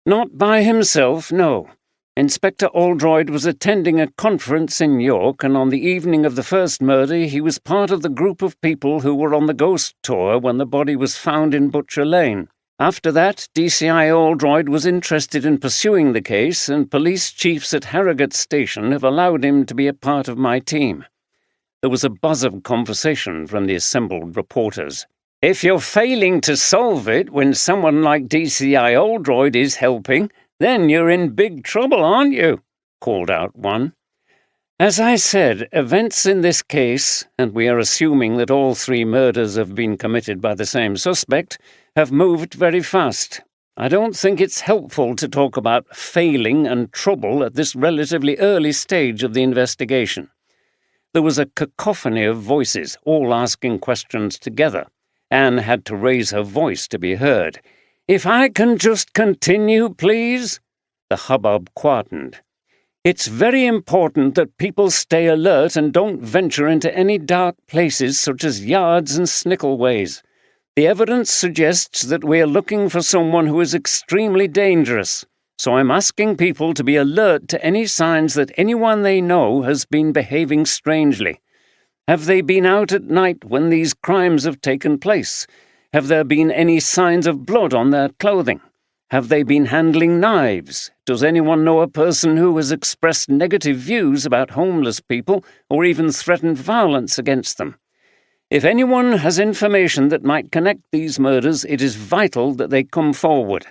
Not by himself, no. Inspector Oldroyd was attending a conference in York, and on the evening of the first murder he was part of the group of people who were on the ghost tour when the body was found in Butcher Lane. After that, DCI Oldroyd was interested in pursuing the case, and police chiefs at Harrogate Station have allowed him to be a part of my team. There was a buzz of conversation from the assembled reporters. "If you're failing to solve it when someone like DCI Oldroyd is helping, then you're in big trouble, aren't you?" called out one. "As I said, events in this case, and we are assuming that all 3 murders have been committed by the same suspect, have moved very fast. I don't think it's helpful to talk about failing and trouble at this relatively early stage of the investigation." There was a cacophony of voices, all asking questions together. Anne had to raise her voice to be heard. "If I can just continue, please?" The hubbub quietened. "It's very important that people stay alert and don't venture into any dark places such as yards and snickleways. The evidence suggests that we are looking for someone who is extremely dangerous, so I'm asking people to be alert to any signs that anyone they know has been behaving strangely. Have they been out at night when these crimes have taken place? Have there been any signs of blood on their clothing? Have they been handling knives? Does anyone know a person who has expressed negative views about homeless people or even threatened violence against them? If anyone has information that might connect these murders, it is vital that they come forward.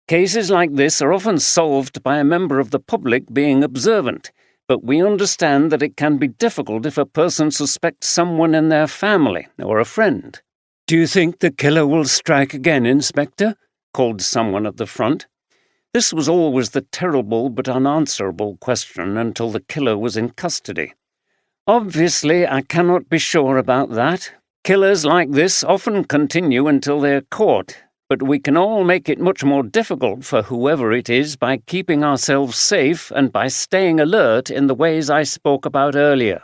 Cases like this are often solved by a member of the public being observant, but we understand that it can be difficult if a person suspects someone in their family or a friend." "Do you think the killer will strike again, Inspector?" called someone at the front. This was always the terrible but unanswerable question until the killer was in custody. "Obviously, I cannot be sure about that. Killers like this often continue until they are caught, but we can all make it much more difficult for whoever it is by keeping ourselves safe and by staying alert in the ways I spoke about earlier."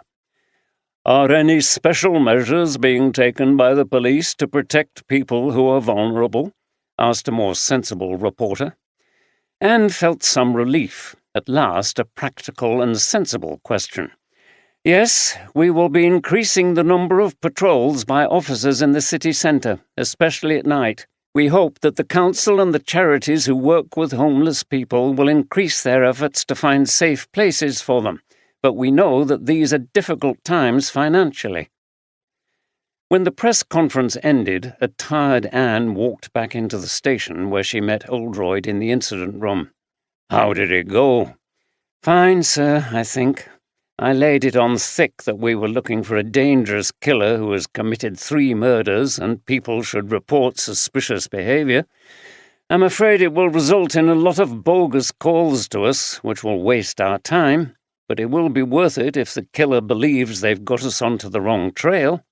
"Are any special measures being taken by the police to protect people who are vulnerable?" asked a more sensible reporter. Anne felt some relief. At last, a practical and sensible question. "Yes, we will be increasing the number of patrols by officers in the city centre, especially at night. We hope that the council and the charities who work with homeless people will increase their efforts to find safe places for them. But we know that these are difficult times financially." When the press conference ended, a tired Anne walked back into the station where she met Oldroyd in the incident room. "How did it go?" "Fine, sir, I think. I laid it on thick that we were looking for a dangerous killer who has committed 3 murders and people should report suspicious behaviour. I'm afraid it will result in a lot of bogus calls to us, which will waste our time, but it will be worth it if the killer believes they've got us onto the wrong trail."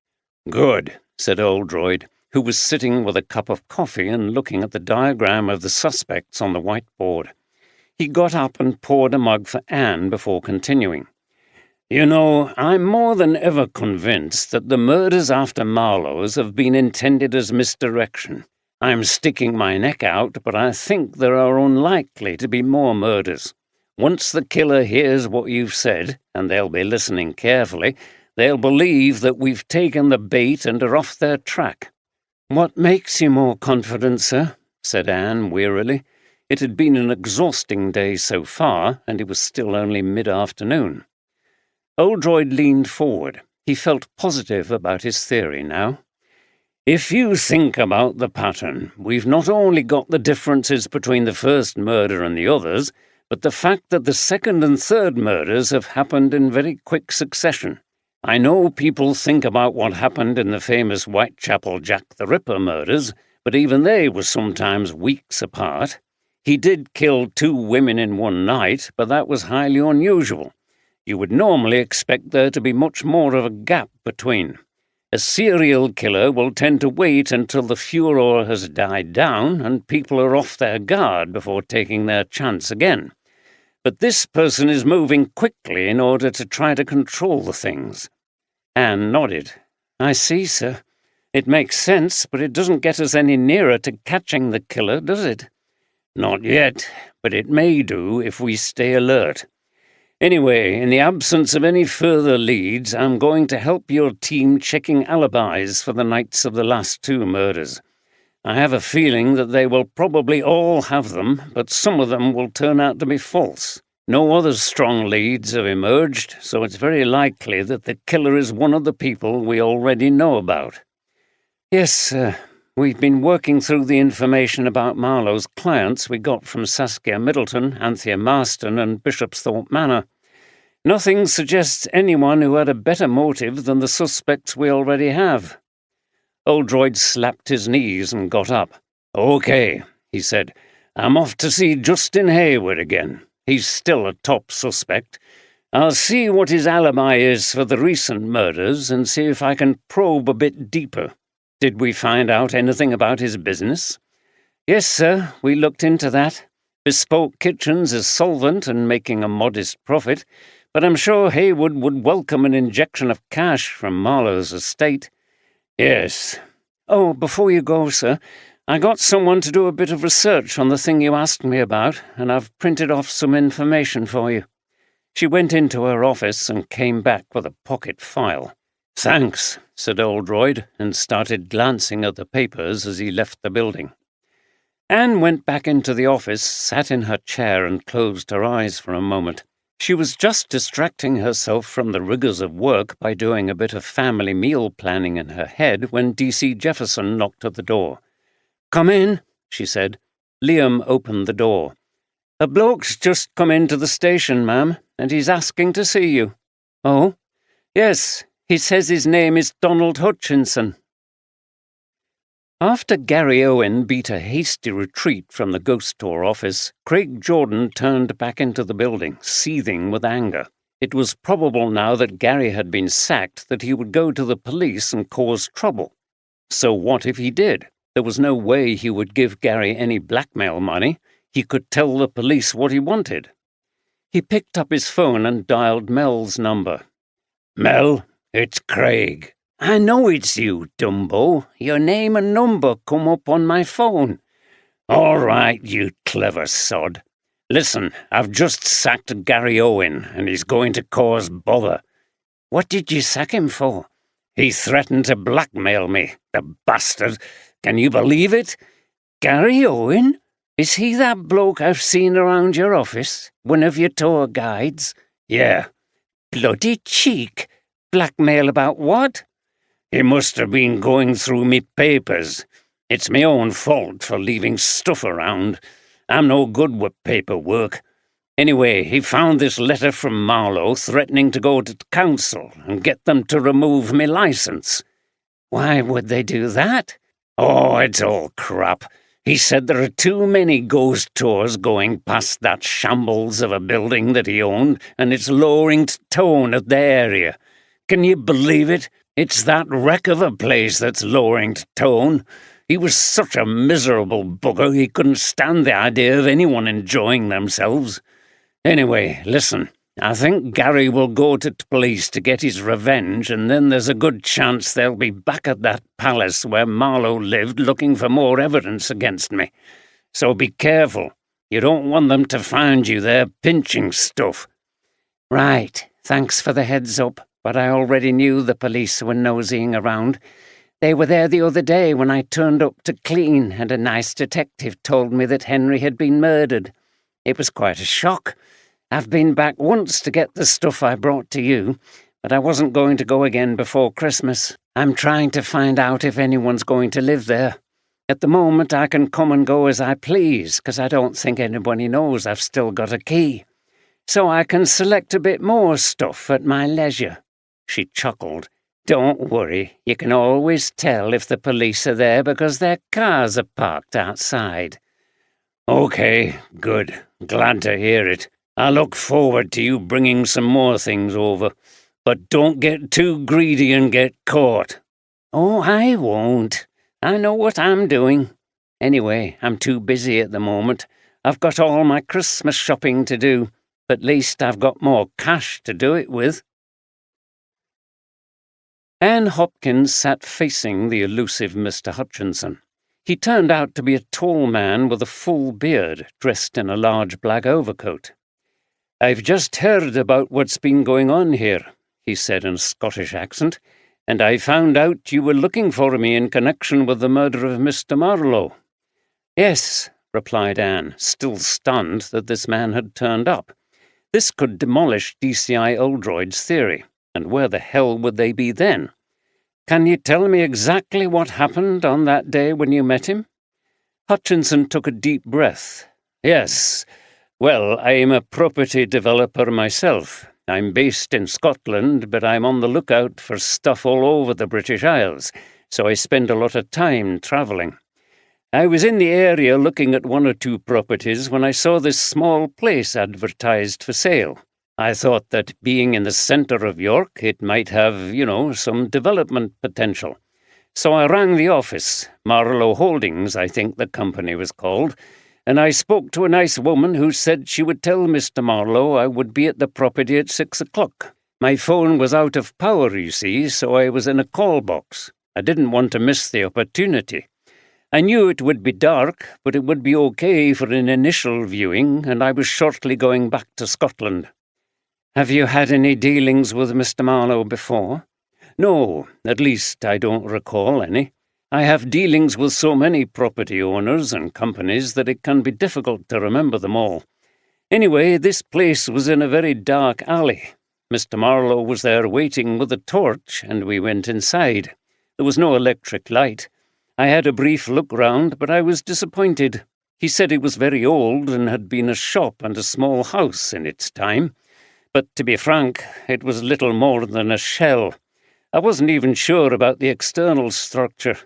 "Good," said Oldroyd, who was sitting with a cup of coffee and looking at the diagram of the suspects on the whiteboard. He got up and poured a mug for Anne before continuing. "You know, I'm more than ever convinced that the murders after Marlowe's have been intended as misdirection. I'm sticking my neck out, but I think there are unlikely to be more murders. Once the killer hears what you've said, and they'll be listening carefully, they'll believe that we've taken the bait and are off their track." "What makes you more confident, sir?" said Anne wearily. It had been an exhausting day so far, and it was still only mid-afternoon. Oldroyd leaned forward. He felt positive about his theory now. "If you think about the pattern, we've not only got the differences between the first murder and the others, but the fact that the second and third murders have happened in very quick succession. I know people think about what happened in the famous Whitechapel Jack the Ripper murders, but even they were sometimes weeks apart. He did kill 2 women in one night, but that was highly unusual. You would normally expect there to be much more of a gap between. A serial killer will tend to wait until the furor has died down and people are off their guard before taking their chance again. But this person is moving quickly in order to try to control the things." Anne nodded. "I see, sir. It makes sense, but it doesn't get us any nearer to catching the killer, does it?" "Not yet, but it may do if we stay alert. Anyway, in the absence of any further leads, I'm going to help your team checking alibis for the nights of the last 2 murders. I have a feeling that they will probably all have them, but some of them will turn out to be false. No other strong leads have emerged, so it's very likely that the killer is one of the people we already know about." "Yes, sir. We've been working through the information about Marlowe's clients we got from Saskia Middleton, Anthea Marston, and Bishopsthorpe Manor. Nothing suggests anyone who had a better motive than the suspects we already have." Oldroyd slapped his knees and got up. "OK," he said. "I'm off to see Justin Hayward again. He's still a top suspect. I'll see what his alibi is for the recent murders and see if I can probe a bit deeper." "Did we find out anything about his business?" "Yes, sir, we looked into that. Bespoke Kitchens is solvent and making a modest profit, but I'm sure Hayward would welcome an injection of cash from Marlowe's estate." "Yes." "Oh, before you go, sir, I got someone to do a bit of research on the thing you asked me about, and I've printed off some information for you." She went into her office and came back with a pocket file. "Thanks," said Oldroyd, and started glancing at the papers as he left the building. Anne went back into the office, sat in her chair and closed her eyes for a moment. She was just distracting herself from the rigours of work by doing a bit of family meal planning in her head when D.C. Jefferson knocked at the door. "Come in," she said. Liam opened the door. "A bloke's just come into the station, ma'am, and he's asking to see you." "Oh?" "Yes, he says his name is Donald Hutchinson." After Gary Owen beat a hasty retreat from the ghost tour office, Craig Jordan turned back into the building, seething with anger. It was probable now that Gary had been sacked that he would go to the police and cause trouble. So what if he did? There was no way he would give Gary any blackmail money. He could tell the police what he wanted. He picked up his phone and dialed Mel's number. "Mel, it's Craig." "I know it's you, Dumbo. Your name and number come up on my phone." "All right, you clever sod. Listen, I've just sacked Gary Owen, and he's going to cause bother." "What did you sack him for?" "He threatened to blackmail me, the bastard. Can you believe it?" "Gary Owen? Is he that bloke I've seen around your office? One of your tour guides?" "Yeah." "Bloody cheek. Blackmail about what?" "He must have been going through me papers. It's my own fault for leaving stuff around. I'm no good with paperwork. Anyway, he found this letter from Marlowe threatening to go to council and get them to remove me licence. Why would they do that? Oh, it's all crap. He said there are too many ghost tours going past that shambles of a building that he owned, and it's lowering the tone of the area. Can you believe it? It's that wreck of a place that's lowering the tone. He was such a miserable bugger he couldn't stand the idea of anyone enjoying themselves. Anyway, listen, I think Gary will go to the police to get his revenge, and then there's a good chance they'll be back at that palace where Marlowe lived looking for more evidence against me. So be careful. You don't want them to find you there pinching stuff. Right, thanks for the heads up, but I already knew the police were nosying around. They were there the other day when I turned up to clean, and a nice detective told me that Henry had been murdered. It was quite a shock. I've been back once to get the stuff I brought to you, but I wasn't going to go again before Christmas. I'm trying to find out if anyone's going to live there. At the moment, I can come and go as I please, because I don't think anybody knows I've still got a key. So I can select a bit more stuff at my leisure. She chuckled. Don't worry, you can always tell if the police are there because their cars are parked outside. Okay, good. Glad to hear it. I look forward to you bringing some more things over. But don't get too greedy and get caught. Oh, I won't. I know what I'm doing. Anyway, I'm too busy at the moment. I've got all my Christmas shopping to do. But at least I've got more cash to do it with. Anne Hopkins sat facing the elusive Mr. Hutchinson. He turned out to be a tall man with a full beard, dressed in a large black overcoat. "I've just heard about what's been going on here," he said in a Scottish accent, "and I found out you were looking for me in connection with the murder of Mr. Marlowe." "Yes," replied Anne, still stunned that this man had turned up. This could demolish DCI Oldroyd's theory, and where the hell would they be then? "Can you tell me exactly what happened on that day when you met him?" Hutchinson took a deep breath. "Yes. Well, I'm a property developer myself. I'm based in Scotland, but I'm on the lookout for stuff all over the British Isles, so I spend a lot of time travelling. I was in the area looking at one or two properties when I saw this small place advertised for sale. I thought that being in the centre of York, it might have, some development potential. So I rang the office, Marlowe Holdings, I think the company was called, and I spoke to a nice woman who said she would tell Mr. Marlowe I would be at the property at 6 o'clock. My phone was out of power, you see, so I was in a call box. I didn't want to miss the opportunity. I knew it would be dark, but it would be okay for an initial viewing, and I was shortly going back to Scotland." "Have you had any dealings with Mr. Marlowe before?" "No, at least I don't recall any. I have dealings with so many property owners and companies that it can be difficult to remember them all. Anyway, this place was in a very dark alley. Mr. Marlowe was there waiting with a torch, and we went inside. There was no electric light. I had a brief look round, but I was disappointed. He said it was very old and had been a shop and a small house in its time. But to be frank, it was little more than a shell. I wasn't even sure about the external structure.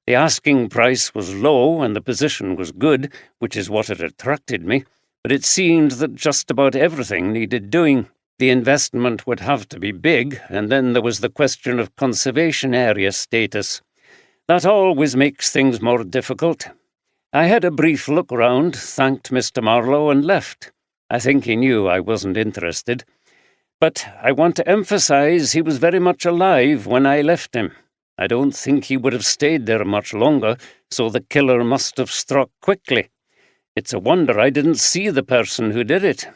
The asking price was low and the position was good, which is what had attracted me, but it seemed that just about everything needed doing. The investment would have to be big, and then there was the question of conservation area status. That always makes things more difficult. I had a brief look round, thanked Mr. Marlowe, and left. I think he knew I wasn't interested. But I want to emphasize he was very much alive when I left him. I don't think he would have stayed there much longer, so the killer must have struck quickly. It's a wonder I didn't see the person who did it."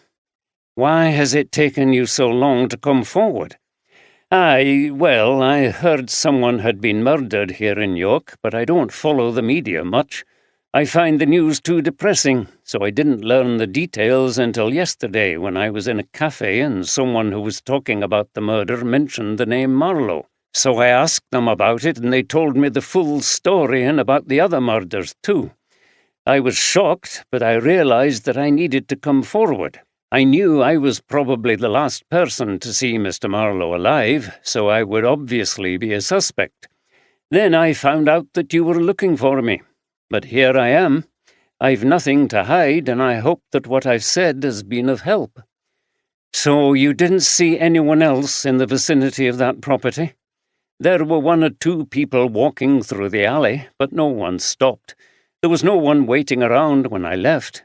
"Why has it taken you so long to come forward?" I heard someone had been murdered here in York, but I don't follow the media much. I find the news too depressing, so I didn't learn the details until yesterday when I was in a cafe and someone who was talking about the murder mentioned the name Marlowe. So I asked them about it and they told me the full story and about the other murders too. I was shocked, but I realized that I needed to come forward. I knew I was probably the last person to see Mr. Marlowe alive, so I would obviously be a suspect. Then I found out that you were looking for me. But here I am. I've nothing to hide, and I hope that what I've said has been of help." "So you didn't see anyone else in the vicinity of that property?" "There were 1 or 2 people walking through the alley, but no one stopped. There was no one waiting around when I left.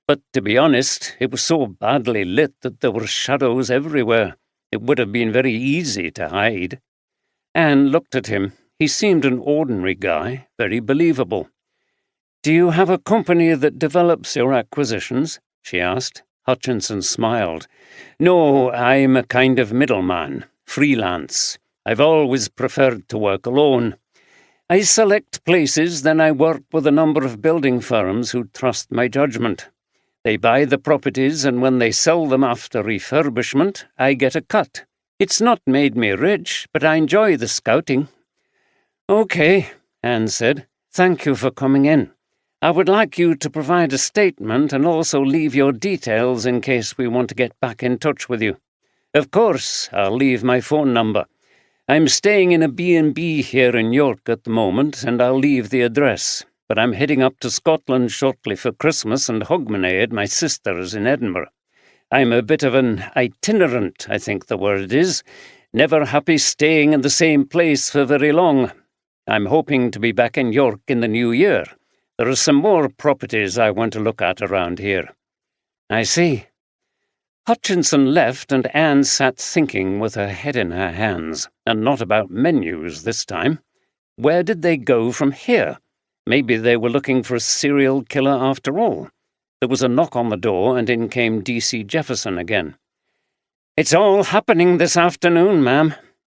But to be honest, it was so badly lit that there were shadows everywhere. It would have been very easy to hide." Anne looked at him. He seemed an ordinary guy, very believable. "Do you have a company that develops your acquisitions?" she asked. Hutchinson smiled. "No, I'm a kind of middleman, freelance. I've always preferred to work alone. I select places, then I work with a number of building firms who trust my judgment. They buy the properties, and when they sell them after refurbishment, I get a cut. It's not made me rich, but I enjoy the scouting." "Okay," Anne said. "Thank you for coming in. I would like you to provide a statement and also leave your details in case we want to get back in touch with you." "Of course, I'll leave my phone number. I'm staying in a B&B here in York at the moment, and I'll leave the address. But I'm heading up to Scotland shortly for Christmas and Hogmanay at my sister's in Edinburgh. I'm a bit of an itinerant, I think the word is, never happy staying in the same place for very long. I'm hoping to be back in York in the new year. There are some more properties I want to look at around here." "I see." Hutchinson left, and Anne sat thinking with her head in her hands, and not about menus this time. Where did they go from here? Maybe they were looking for a serial killer after all. There was a knock on the door, and in came D.C. Jefferson again. "It's all happening this afternoon, ma'am."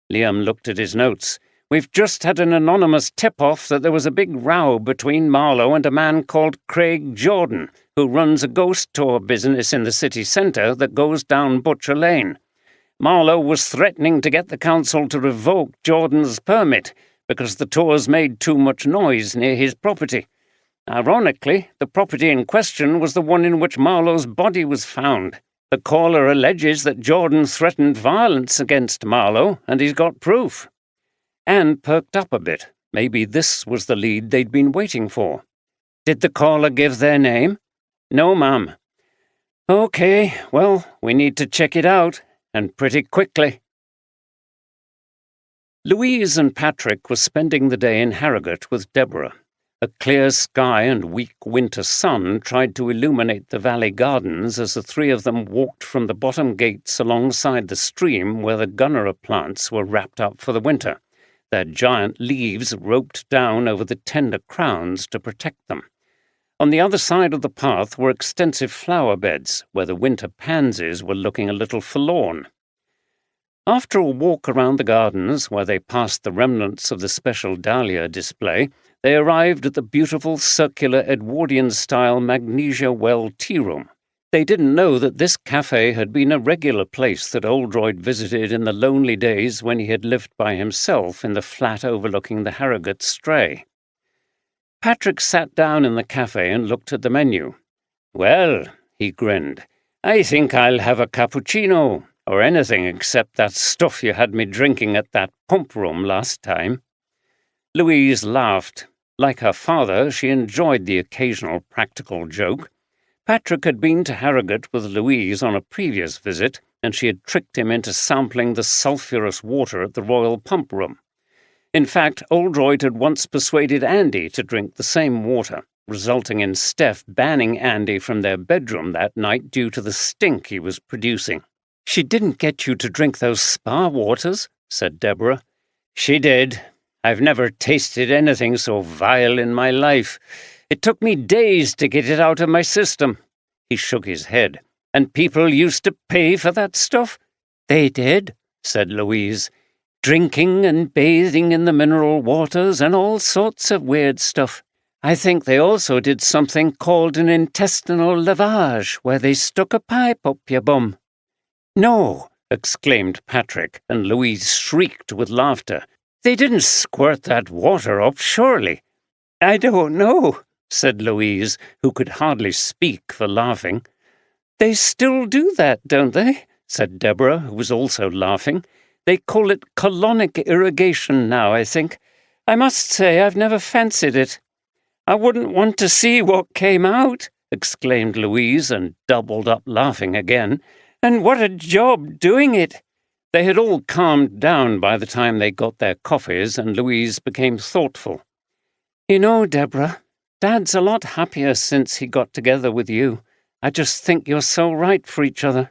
Liam looked at his notes. "We've just had an anonymous tip-off that there was a big row between Marlowe and a man called Craig Jordan, who runs a ghost tour business in the city centre that goes down Butcher Lane. Marlowe was threatening to get the council to revoke Jordan's permit because the tours made too much noise near his property. Ironically, the property in question was the one in which Marlowe's body was found. The caller alleges that Jordan threatened violence against Marlowe, and he's got proof." Anne perked up a bit. Maybe this was the lead they'd been waiting for. "Did the caller give their name?" "No, ma'am." "Okay, well, we need to check it out, and pretty quickly." Louise and Patrick were spending the day in Harrogate with Deborah. A clear sky and weak winter sun tried to illuminate the valley gardens as the 3 of them walked from the bottom gates alongside the stream where the gunnera plants were wrapped up for the winter, their giant leaves roped down over the tender crowns to protect them. On the other side of the path were extensive flower beds, where the winter pansies were looking a little forlorn. After a walk around the gardens, where they passed the remnants of the special dahlia display, they arrived at the beautiful circular Edwardian-style Magnesia Well tea room. They didn't know that this cafe had been a regular place that Oldroyd visited in the lonely days when he had lived by himself in the flat overlooking the Harrogate Stray. Patrick sat down in the cafe and looked at the menu. "Well," he grinned, "I think I'll have a cappuccino, or anything except that stuff you had me drinking at that pump room last time." Louise laughed. Like her father, she enjoyed the occasional practical joke. Patrick had been to Harrogate with Louise on a previous visit, and she had tricked him into sampling the sulphurous water at the Royal Pump Room. In fact, Oldroyd had once persuaded Andy to drink the same water, resulting in Steph banning Andy from their bedroom that night due to the stink he was producing. "She didn't get you to drink those spa waters," said Deborah. "She did. I've never tasted anything so vile in my life. It took me days to get it out of my system." He shook his head. "And people used to pay for that stuff?" "They did," said Louise. "Drinking and bathing in the mineral waters and all sorts of weird stuff. I think they also did something called an intestinal lavage, where they stuck a pipe up your bum." "No," exclaimed Patrick, and Louise shrieked with laughter. "They didn't squirt that water up, surely." "I don't know," said Louise, who could hardly speak for laughing. "They still do that, don't they?" said Deborah, who was also laughing. "They call it colonic irrigation now, I think. I must say I've never fancied it." "I wouldn't want to see what came out," exclaimed Louise, and doubled up laughing again. "And what a job doing it!" They had all calmed down by the time they got their coffees, and Louise became thoughtful. "You know, Deborah, Dad's a lot happier since he got together with you. I just think you're so right for each other."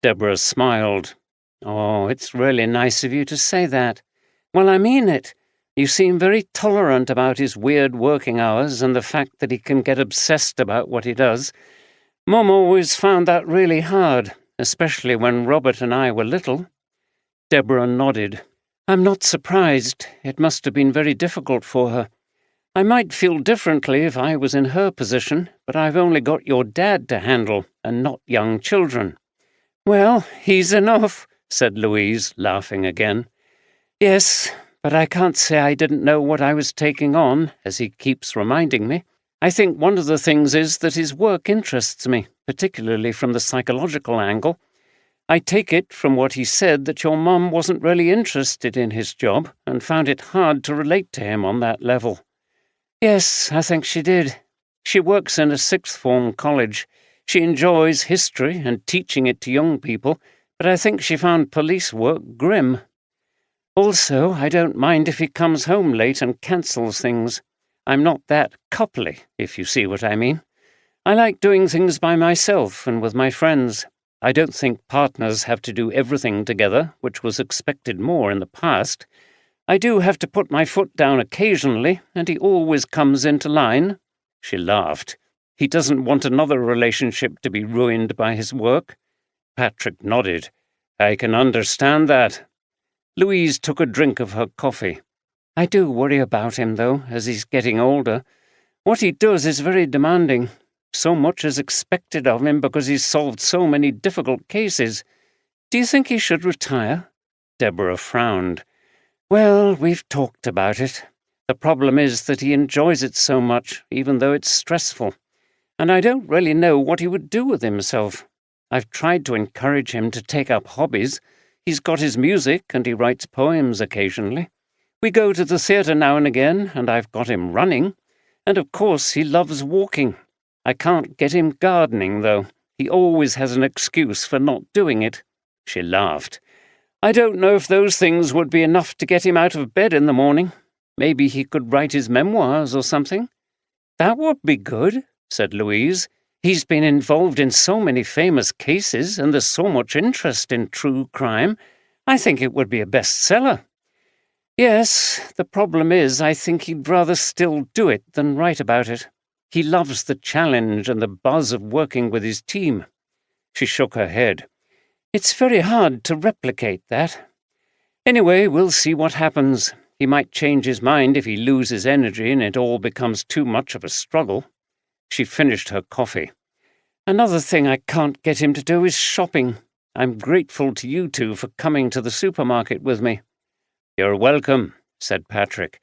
Deborah smiled. "Oh, it's really nice of you to say that." "Well, I mean it. You seem very tolerant about his weird working hours and the fact that he can get obsessed about what he does. Mum always found that really hard, especially when Robert and I were little." Deborah nodded. "I'm not surprised. It must have been very difficult for her. I might feel differently if I was in her position, but I've only got your dad to handle, and not young children." "Well, he's enough," said Louise, laughing again. "Yes, but I can't say I didn't know what I was taking on, as he keeps reminding me. I think one of the things is that his work interests me, particularly from the psychological angle. I take it from what he said that your mum wasn't really interested in his job and found it hard to relate to him on that level." "Yes, I think she did. She works in a sixth form college. She enjoys history and teaching it to young people, but I think she found police work grim. Also, I don't mind if he comes home late and cancels things. I'm not that coupley, if you see what I mean. I like doing things by myself and with my friends. I don't think partners have to do everything together, which was expected more in the past. I do have to put my foot down occasionally, and he always comes into line." She laughed. "He doesn't want another relationship to be ruined by his work?" Patrick nodded. "I can understand that." Louise took a drink of her coffee. "I do worry about him, though, as he's getting older. What he does is very demanding. So much is expected of him because he's solved so many difficult cases. Do you think he should retire?" Deborah frowned. "Well, we've talked about it. The problem is that he enjoys it so much, even though it's stressful. And I don't really know what he would do with himself. I've tried to encourage him to take up hobbies. He's got his music and he writes poems occasionally. We go to the theatre now and again, and I've got him running. And of course he loves walking. I can't get him gardening, though. He always has an excuse for not doing it." She laughed. "I don't know if those things would be enough to get him out of bed in the morning. Maybe he could write his memoirs or something." "That would be good," said Louise. "He's been involved in so many famous cases, and there's so much interest in true crime. I think it would be a bestseller." "Yes, the problem is I think he'd rather still do it than write about it. He loves the challenge and the buzz of working with his team." She shook her head. "It's very hard to replicate that. Anyway, we'll see what happens. He might change his mind if he loses energy and it all becomes too much of a struggle." She finished her coffee. "Another thing I can't get him to do is shopping. I'm grateful to you two for coming to the supermarket with me." "You're welcome," said Patrick.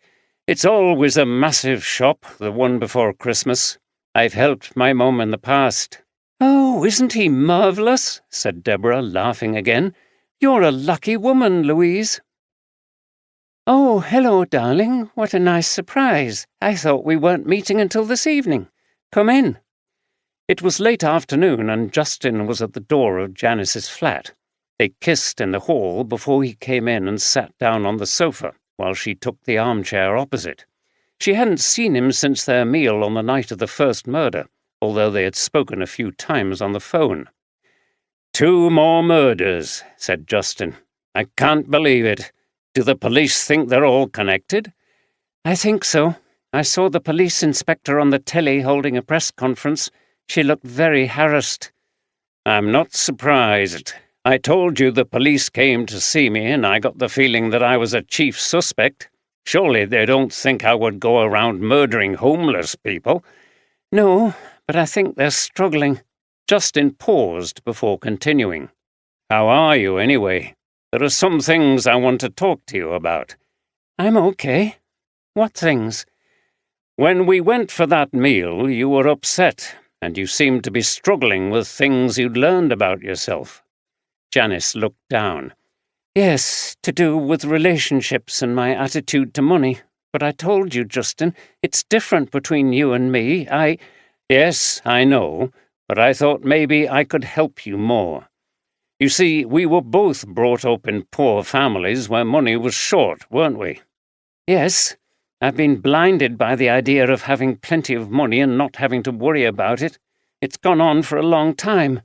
"It's always a massive shop, the one before Christmas. I've helped my mum in the past." "Oh, isn't he marvellous?" said Deborah, laughing again. "You're a lucky woman, Louise." "Oh, hello, darling. What a nice surprise. I thought we weren't meeting until this evening. Come in." It was late afternoon, and Justin was at the door of Janice's flat. They kissed in the hall before he came in and sat down on the sofa while she took the armchair opposite. She hadn't seen him since their meal on the night of the first murder, although they had spoken a few times on the phone. "2 more murders," said Justin. "I can't believe it. Do the police think they're all connected?" "I think so. I saw the police inspector on the telly holding a press conference. She looked very harassed." "I'm not surprised. I told you the police came to see me, and I got the feeling that I was a chief suspect. Surely they don't think I would go around murdering homeless people." "No, but I think they're struggling." Justin paused before continuing. "How are you, anyway? There are some things I want to talk to you about." "I'm okay. What things?" "When we went for that meal, you were upset. and you seemed to be struggling with things you'd learned about yourself." Janice looked down. "Yes, to do with relationships and my attitude to money. But I told you, Justin, it's different between you and me. Yes, I know, but I thought maybe I could help you more. You see, we were both brought up in poor families where money was short, weren't we?" "Yes. I've been blinded by the idea of having plenty of money and not having to worry about it. It's gone on for a long time."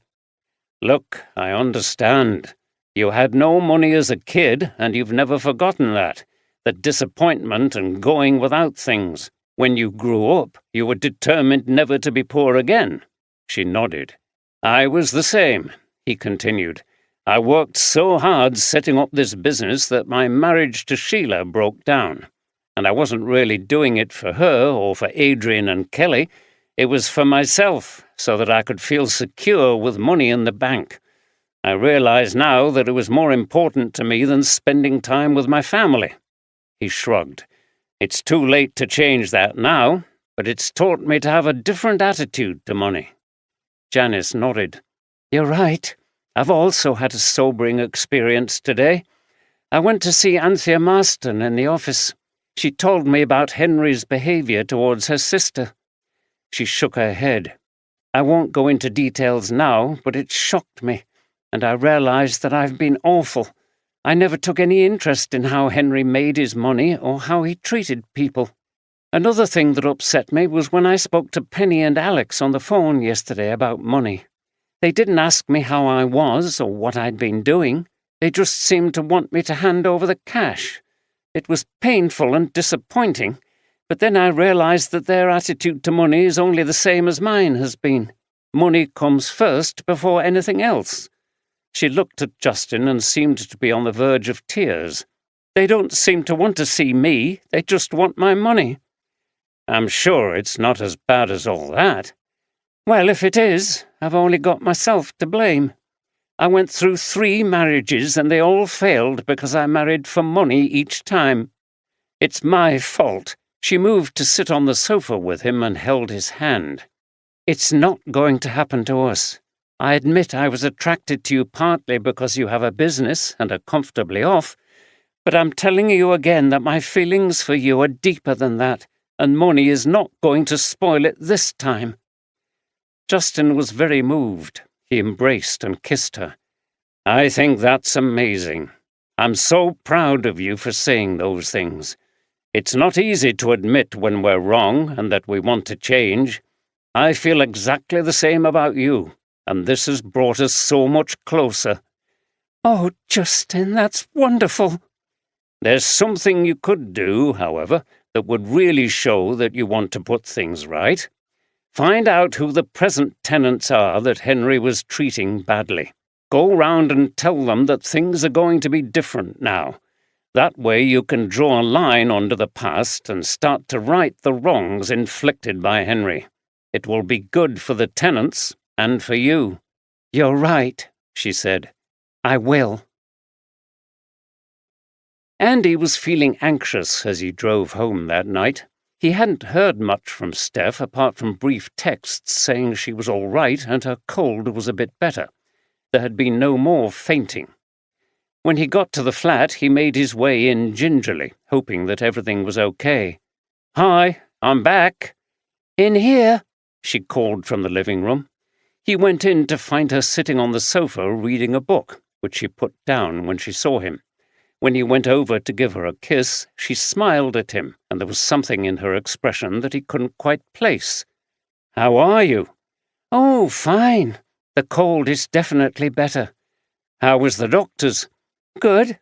"Look, I understand. You had no money as a kid, and you've never forgotten that. The disappointment and going without things. When you grew up, you were determined never to be poor again." She nodded. "I was the same," he continued. "I worked so hard setting up this business that my marriage to Sheila broke down. And I wasn't really doing it for her or for Adrian and Kelly. It was for myself, so that I could feel secure with money in the bank. I realize now that it was more important to me than spending time with my family." He shrugged. "It's too late to change that now, but it's taught me to have a different attitude to money." Janice nodded. "You're right. I've also had a sobering experience today. I went to see Anthea Marston in the office. She told me about Henry's behaviour towards her sister." She shook her head. "I won't go into details now, but it shocked me, and I realised that I've been awful. I never took any interest in how Henry made his money or how he treated people. Another thing that upset me was when I spoke to Penny and Alex on the phone yesterday about money. They didn't ask me how I was or what I'd been doing. They just seemed to want me to hand over the cash. It was painful and disappointing, but then I realised that their attitude to money is only the same as mine has been. Money comes first before anything else." She looked at Justin and seemed to be on the verge of tears. "They don't seem to want to see me, they just want my money." "I'm sure it's not as bad as all that." "Well, if it is, I've only got myself to blame. I went through 3 marriages and they all failed because I married for money each time. It's my fault." She moved to sit on the sofa with him and held his hand. "It's not going to happen to us. I admit I was attracted to you partly because you have a business and are comfortably off, but I'm telling you again that my feelings for you are deeper than that, and money is not going to spoil it this time." Justin was very moved. He embraced and kissed her. "I think that's amazing. I'm so proud of you for saying those things. It's not easy to admit when we're wrong and that we want to change. I feel exactly the same about you, and this has brought us so much closer." "Oh, Justin, that's wonderful." "There's something you could do, however, that would really show that you want to put things right. Find out who the present tenants are that Henry was treating badly. Go round and tell them that things are going to be different now. That way you can draw a line under the past and start to right the wrongs inflicted by Henry. It will be good for the tenants and for you." "You're right," she said. "I will." Andy was feeling anxious as he drove home that night. He hadn't heard much from Steph apart from brief texts saying she was all right and her cold was a bit better. There had been no more fainting. When he got to the flat, he made his way in gingerly, hoping that everything was okay. "Hi, I'm back." "In here," she called from the living room. He went in to find her sitting on the sofa reading a book, which she put down when she saw him. When he went over to give her a kiss, she smiled at him, and there was something in her expression that he couldn't quite place. "How are you?" "Oh, fine. The cold is definitely better." "How was the doctor's?" "Good."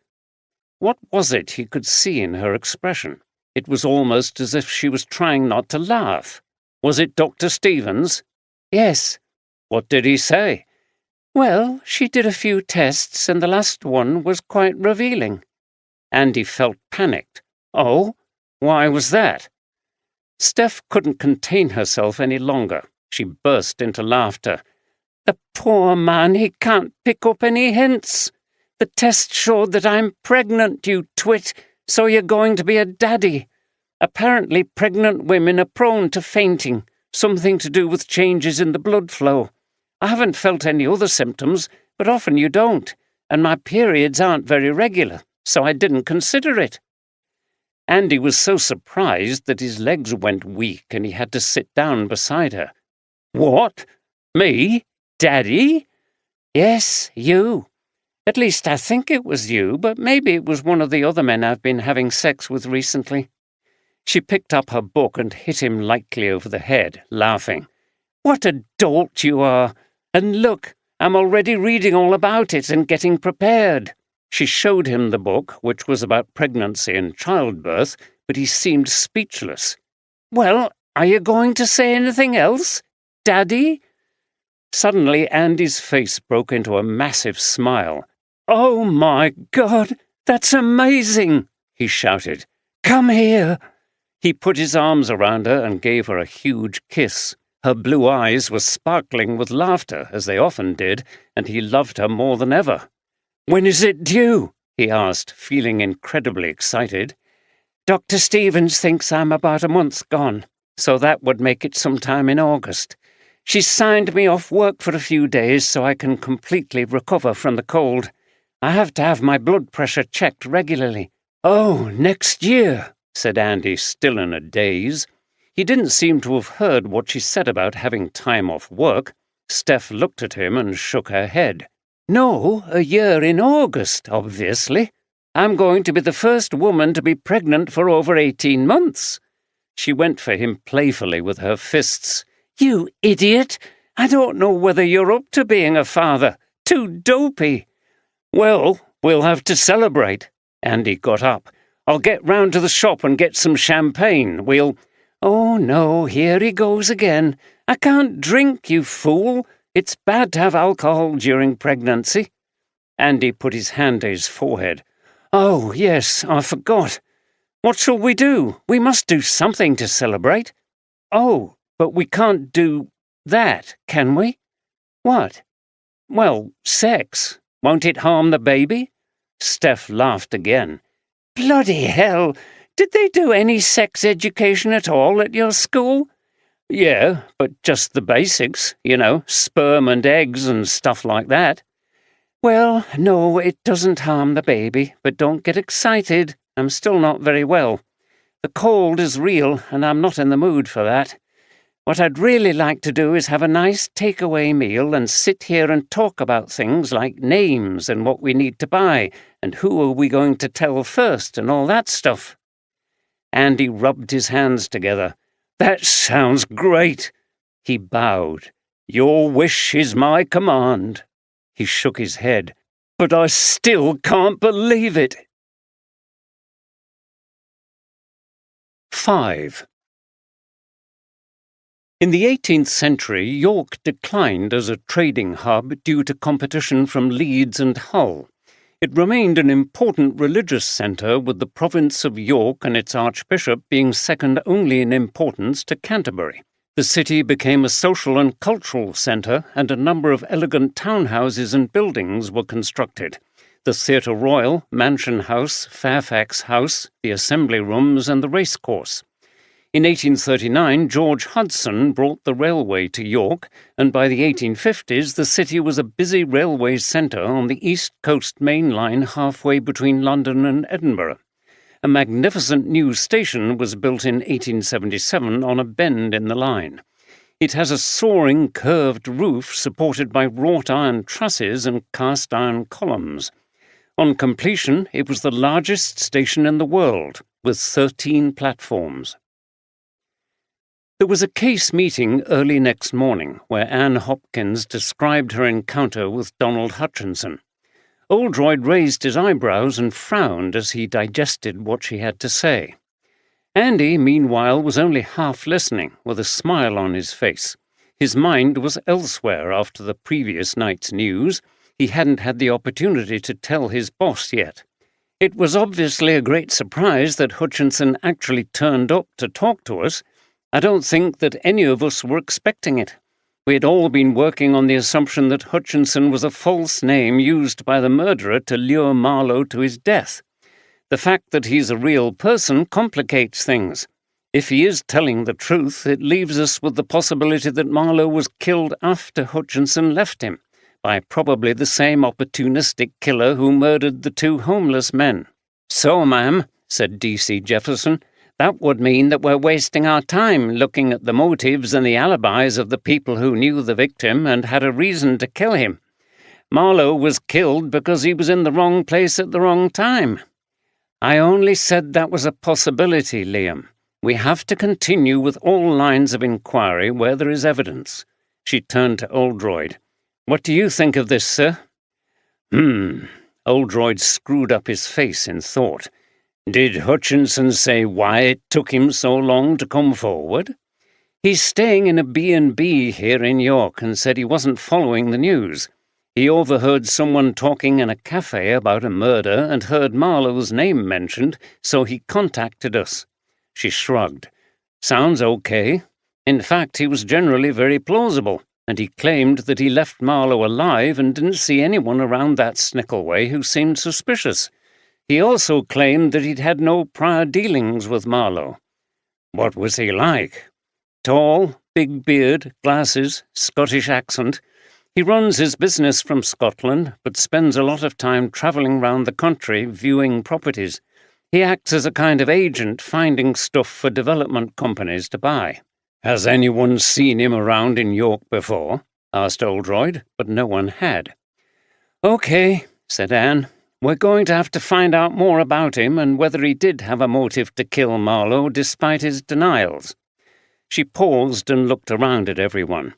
What was it he could see in her expression? It was almost as if she was trying not to laugh. Was it Dr. Stevens? "Yes." "What did he say?" "Well, she did a few tests, and the last one was quite revealing." Andy felt panicked. "Oh? Why was that?" Steph couldn't contain herself any longer. She burst into laughter. "The poor man, he can't pick up any hints. The test showed that I'm pregnant, you twit, so you're going to be a daddy. Apparently pregnant women are prone to fainting, Something to do with changes in the blood flow. I haven't felt any other symptoms, but often you don't, and my periods aren't very regular, so I didn't consider it." Andy was so surprised that his legs went weak and he had to sit down beside her. "What? Me? Daddy?" "Yes, you. At least I think it was you, but maybe it was one of the other men I've been having sex with recently." She picked up her book and hit him lightly over the head, laughing. "What a dolt you are! And look, I'm already reading all about it and getting prepared." She showed him the book, which was about pregnancy and childbirth, but he seemed speechless. "Well, are you going to say anything else? Daddy?" Suddenly Andy's face broke into a massive smile. "Oh my God, that's amazing!" he shouted. "Come here!" He put his arms around her and gave her a huge kiss. Her blue eyes were sparkling with laughter, as they often did, and he loved her more than ever. "When is it due?" he asked, feeling incredibly excited. "Dr. Stevens thinks I'm about a month gone, so that would make it sometime in August. She's signed me off work for a few days so I can completely recover from the cold. I have to have my blood pressure checked regularly." "Oh, next year," said Andy, still in a daze. He didn't seem to have heard what she said about having time off work. Steph looked at him and shook her head. "No, a year in August, obviously. I'm going to be the first woman to be pregnant for over 18 months. She went for him playfully with her fists. "You idiot! I don't know whether you're up to being a father. Too dopey." "Well, we'll have to celebrate." Andy got up. "I'll get round to the shop and get some champagne. We'll—" "Oh, no, here he goes again. I can't drink, you fool. It's bad to have alcohol during pregnancy." Andy put his hand to his forehead. "Oh, yes, I forgot. What shall we do? We must do something to celebrate." "Oh, but we can't do that, can we?" "What?" "Well, sex. Won't it harm the baby?" Steph laughed again. "Bloody hell! Did they do any sex education at all at your school?" "Yeah, but just the basics, sperm and eggs and stuff like that." "Well, no, it doesn't harm the baby, but don't get excited. I'm still not very well. The cold is real, and I'm not in the mood for that. What I'd really like to do is have a nice takeaway meal and sit here and talk about things like names and what we need to buy and who are we going to tell first and all that stuff." Andy rubbed his hands together. "That sounds great." He bowed. "Your wish is my command." He shook his head. "But I still can't believe it." 5. In the 18th century, York declined as a trading hub due to competition from Leeds and Hull. It remained an important religious centre, with the province of York and its archbishop being second only in importance to Canterbury. The city became a social and cultural centre, and a number of elegant townhouses and buildings were constructed. The Theatre Royal, Mansion House, Fairfax House, the Assembly Rooms and the racecourse. In 1839, George Hudson brought the railway to York, and by the 1850s the city was a busy railway centre on the East Coast Main Line halfway between London and Edinburgh. A magnificent new station was built in 1877 on a bend in the line. It has a soaring curved roof supported by wrought iron trusses and cast iron columns. On completion, it was the largest station in the world, with 13 platforms. There was a case meeting early next morning where Anne Hopkins described her encounter with Donald Hutchinson. Oldroyd raised his eyebrows and frowned as he digested what she had to say. Andy, meanwhile, was only half listening, with a smile on his face. His mind was elsewhere after the previous night's news. He hadn't had the opportunity to tell his boss yet. It was obviously a great surprise that Hutchinson actually turned up to talk to us. I don't think that any of us were expecting it. We had all been working on the assumption that Hutchinson was a false name used by the murderer to lure Marlowe to his death. The fact that he's a real person complicates things. If he is telling the truth, it leaves us with the possibility that Marlowe was killed after Hutchinson left him, by probably the same opportunistic killer who murdered the 2 homeless men. So, ma'am, said D.C. Jefferson, that would mean that we're wasting our time looking at the motives and the alibis of the people who knew the victim and had a reason to kill him. Marlowe was killed because he was in the wrong place at the wrong time. I only said that was a possibility, Liam. We have to continue with all lines of inquiry where there is evidence. She turned to Oldroyd. What do you think of this, sir? Oldroyd screwed up his face in thought. Did Hutchinson say why it took him so long to come forward? He's staying in a B&B here in York and said he wasn't following the news. He overheard someone talking in a cafe about a murder and heard Marlowe's name mentioned, so he contacted us. She shrugged. Sounds okay. In fact, he was generally very plausible, and he claimed that he left Marlowe alive and didn't see anyone around that Snickleway who seemed suspicious. He also claimed that he'd had no prior dealings with Marlowe. What was he like? Tall, big beard, glasses, Scottish accent. He runs his business from Scotland, but spends a lot of time travelling round the country viewing properties. He acts as a kind of agent, finding stuff for development companies to buy. Has anyone seen him around in York before? Asked Oldroyd, but no one had. OK, said Anne. We're going to have to find out more about him and whether he did have a motive to kill Marlowe despite his denials. She paused and looked around at everyone.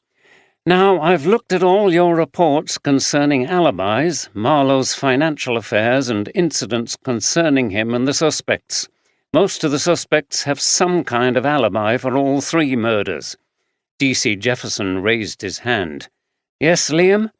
Now, I've looked at all your reports concerning alibis, Marlowe's financial affairs, and incidents concerning him and the suspects. Most of the suspects have some kind of alibi for all 3 murders. D.C. Jefferson raised his hand. Yes, Liam?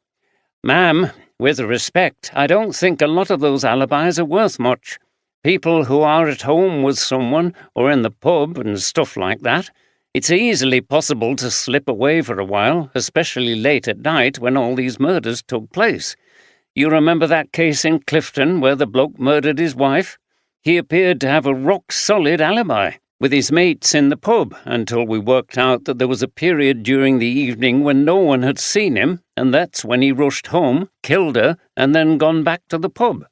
Ma'am, with respect, I don't think a lot of those alibis are worth much. People who are at home with someone or in the pub and stuff like that, it's easily possible to slip away for a while, especially late at night when all these murders took place. You remember that case in Clifton where the bloke murdered his wife? He appeared to have a rock-solid alibi with his mates in the pub until we worked out that there was a period during the evening when no one had seen him, and that's when he rushed home, killed her, and then gone back to the pub.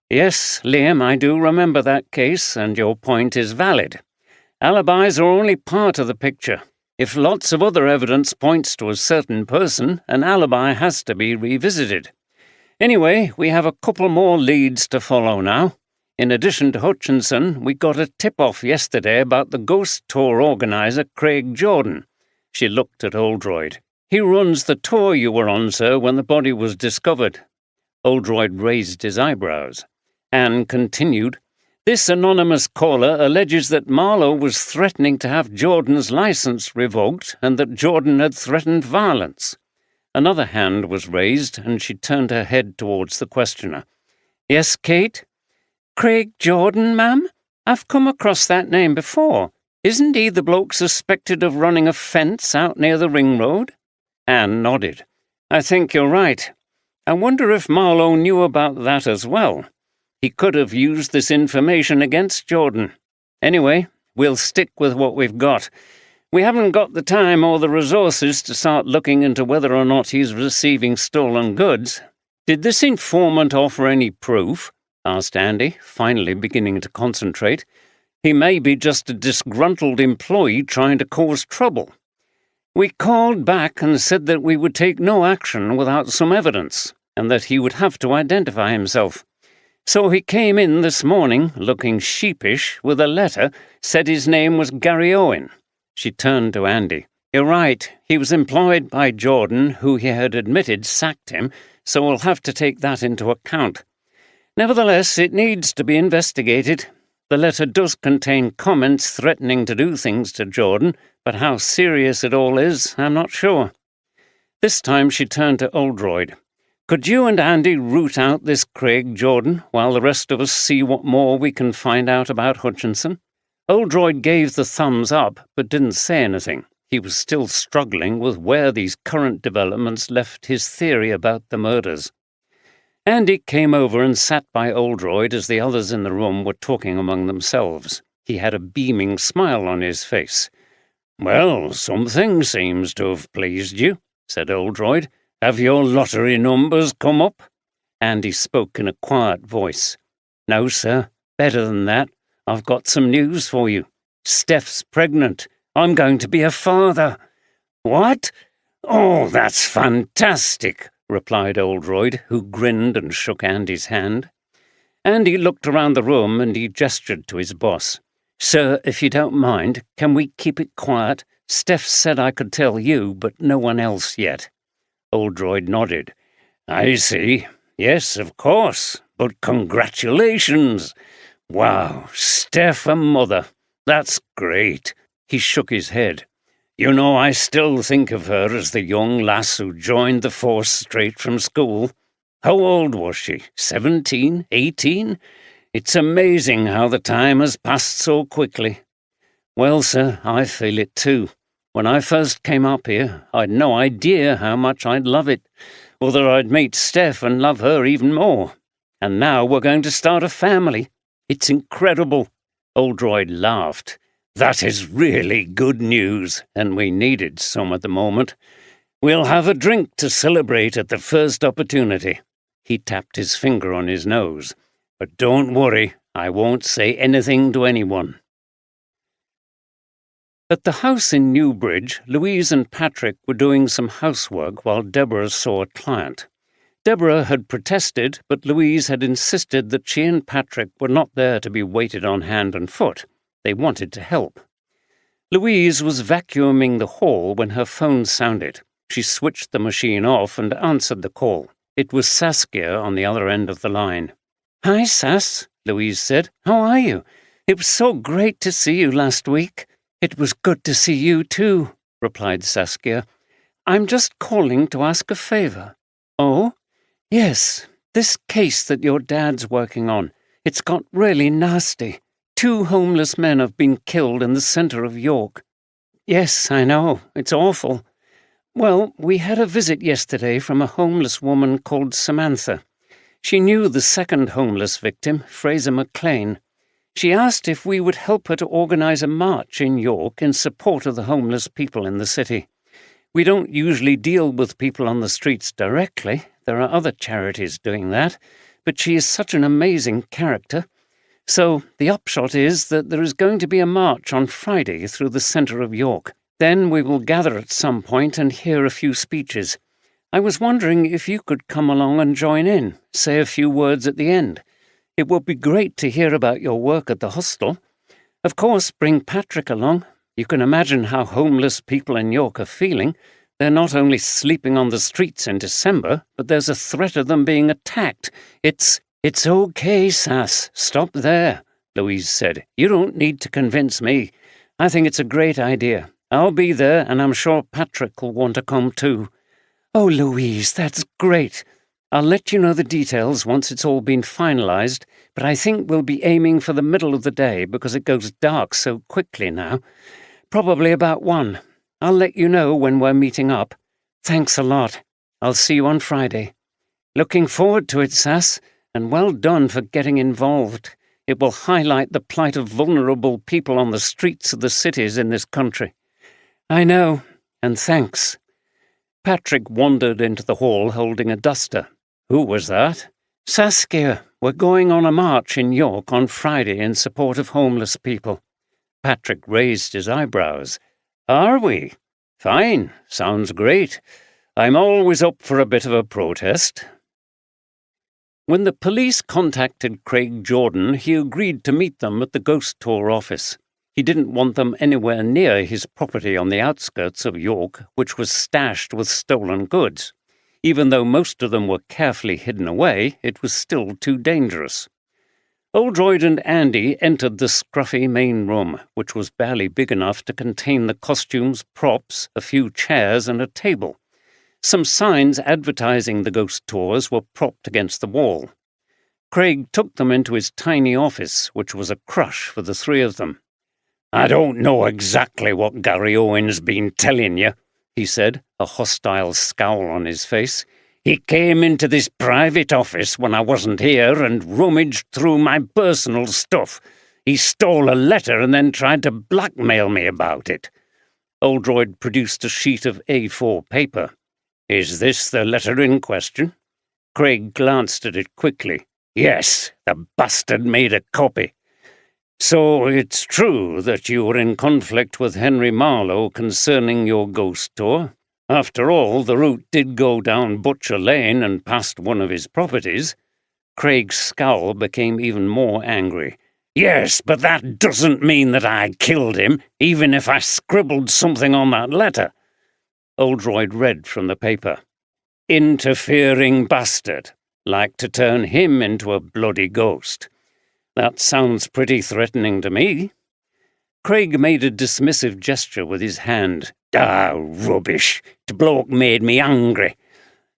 Yes, Liam, I do remember that case, and your point is valid. Alibis are only part of the picture. If lots of other evidence points to a certain person, an alibi has to be revisited. Anyway, we have a couple more leads to follow now. In addition to Hutchinson, we got a tip-off yesterday about the ghost tour organiser, Craig Jordan. She looked at Oldroyd. He runs the tour you were on, sir, when the body was discovered. Oldroyd raised his eyebrows. Anne continued, This anonymous caller alleges that Marlowe was threatening to have Jordan's licence revoked and that Jordan had threatened violence. Another hand was raised, and she turned her head towards the questioner. Yes, Kate? Craig Jordan, ma'am? I've come across that name before. Isn't he the bloke suspected of running a fence out near the ring road? Anne nodded. I think you're right. I wonder if Marlowe knew about that as well. He could have used this information against Jordan. Anyway, we'll stick with what we've got. We haven't got the time or the resources to start looking into whether or not he's receiving stolen goods. Did this informant offer any proof? Asked Andy, finally beginning to concentrate. He may be just a disgruntled employee trying to cause trouble. We called back and said that we would take no action without some evidence, and that he would have to identify himself. So he came in this morning, looking sheepish, with a letter, said his name was Gary Owen. She turned to Andy. You're right, he was employed by Jordan, who he had admitted sacked him, so we'll have to take that into account. Nevertheless, it needs to be investigated. The letter does contain comments threatening to do things to Jordan, but how serious it all is, I'm not sure. This time she turned to Oldroyd. Could you and Andy root out this Craig Jordan while the rest of us see what more we can find out about Hutchinson? Oldroyd gave the thumbs up, but didn't say anything. He was still struggling with where these current developments left his theory about the murders. Andy came over and sat by Oldroyd as the others in the room were talking among themselves. He had a beaming smile on his face. "Well, something seems to have pleased you," said Oldroyd. "Have your lottery numbers come up?" Andy spoke in a quiet voice. "No, sir. Better than that. I've got some news for you. Steph's pregnant. I'm going to be a father." "What? Oh, that's fantastic," replied Oldroyd, who grinned and shook Andy's hand. Andy looked around the room and he gestured to his boss. "Sir, if you don't mind, can we keep it quiet? Steph said I could tell you, but no one else yet." Oldroyd nodded. "I see. Yes, of course. But congratulations. Wow, Steph a mother. That's great." He shook his head. "You know, I still think of her as the young lass who joined the force straight from school. How old was she? 17? 18? It's amazing how the time has passed so quickly." "Well, sir, I feel it too. When I first came up here, I'd no idea how much I'd love it, or that I'd meet Steph and love her even more. And now we're going to start a family. It's incredible." Oldroyd laughed. "That is really good news, and we needed some at the moment. We'll have a drink to celebrate at the first opportunity." He tapped his finger on his nose. "But don't worry, I won't say anything to anyone." At the house in Newbridge, Louise and Patrick were doing some housework while Deborah saw a client. Deborah had protested, but Louise had insisted that she and Patrick were not there to be waited on hand and foot. They wanted to help. Louise was vacuuming the hall when her phone sounded. She switched the machine off and answered the call. It was Saskia on the other end of the line. "Hi, Sass," Louise said. "How are you? It was so great to see you last week." "It was good to see you too," replied Saskia. "I'm just calling to ask a favour." "Oh?" "Yes, this case that your dad's working on. It's got really nasty. 2 homeless men have been killed in the centre of York." "Yes, I know. It's awful." "Well, we had a visit yesterday from a homeless woman called Samantha. She knew the second homeless victim, Fraser McLean. She asked if we would help her to organise a march in York in support of the homeless people in the city. We don't usually deal with people on the streets directly. There are other charities doing that, but she is such an amazing character. So the upshot is that there is going to be a march on Friday through the centre of York. Then we will gather at some point and hear a few speeches. I was wondering if you could come along and join in, say a few words at the end. It would be great to hear about your work at the hostel. Of course, bring Patrick along. You can imagine how homeless people in York are feeling. They're not only sleeping on the streets in December, but there's a threat of them being attacked. It's okay, Sass. Stop there, Louise said. You don't need to convince me. I think it's a great idea. I'll be there, and I'm sure Patrick will want to come too." "Oh, Louise, that's great. I'll let you know the details once it's all been finalised, but I think we'll be aiming for the middle of the day because it goes dark so quickly now. Probably about 1. I'll let you know when we're meeting up. Thanks a lot. I'll see you on Friday." "Looking forward to it, Sass, and well done for getting involved. It will highlight the plight of vulnerable people on the streets of the cities in this country." "I know, and thanks." Patrick wandered into the hall holding a duster. "Who was that?" "Saskia. We're going on a march in York on Friday in support of homeless people." Patrick raised his eyebrows. "Are we? Fine. Sounds great. I'm always up for a bit of a protest." When the police contacted Craig Jordan, he agreed to meet them at the ghost tour office. He didn't want them anywhere near his property on the outskirts of York, which was stashed with stolen goods. Even though most of them were carefully hidden away, it was still too dangerous. Oldroyd and Andy entered the scruffy main room, which was barely big enough to contain the costumes, props, a few chairs and a table. Some signs advertising the ghost tours were propped against the wall. Craig took them into his tiny office, which was a crush for the 3 of them. "I don't know exactly what Gary Owen's been telling you," he said, a hostile scowl on his face. "He came into this private office when I wasn't here and rummaged through my personal stuff. He stole a letter and then tried to blackmail me about it." Oldroyd produced a sheet of A4 paper. "Is this the letter in question?" Craig glanced at it quickly. "Yes, the bastard made a copy." "So it's true that you were in conflict with Henry Marlowe concerning your ghost tour? After all, the route did go down Butcher Lane and past one of his properties." Craig's scowl became even more angry. "Yes, but that doesn't mean that I killed him, even if I scribbled something on that letter." Oldroyd read from the paper. "Interfering bastard. Like to turn him into a bloody ghost. That sounds pretty threatening to me." Craig made a dismissive gesture with his hand. "Ah, rubbish. The bloke made me angry.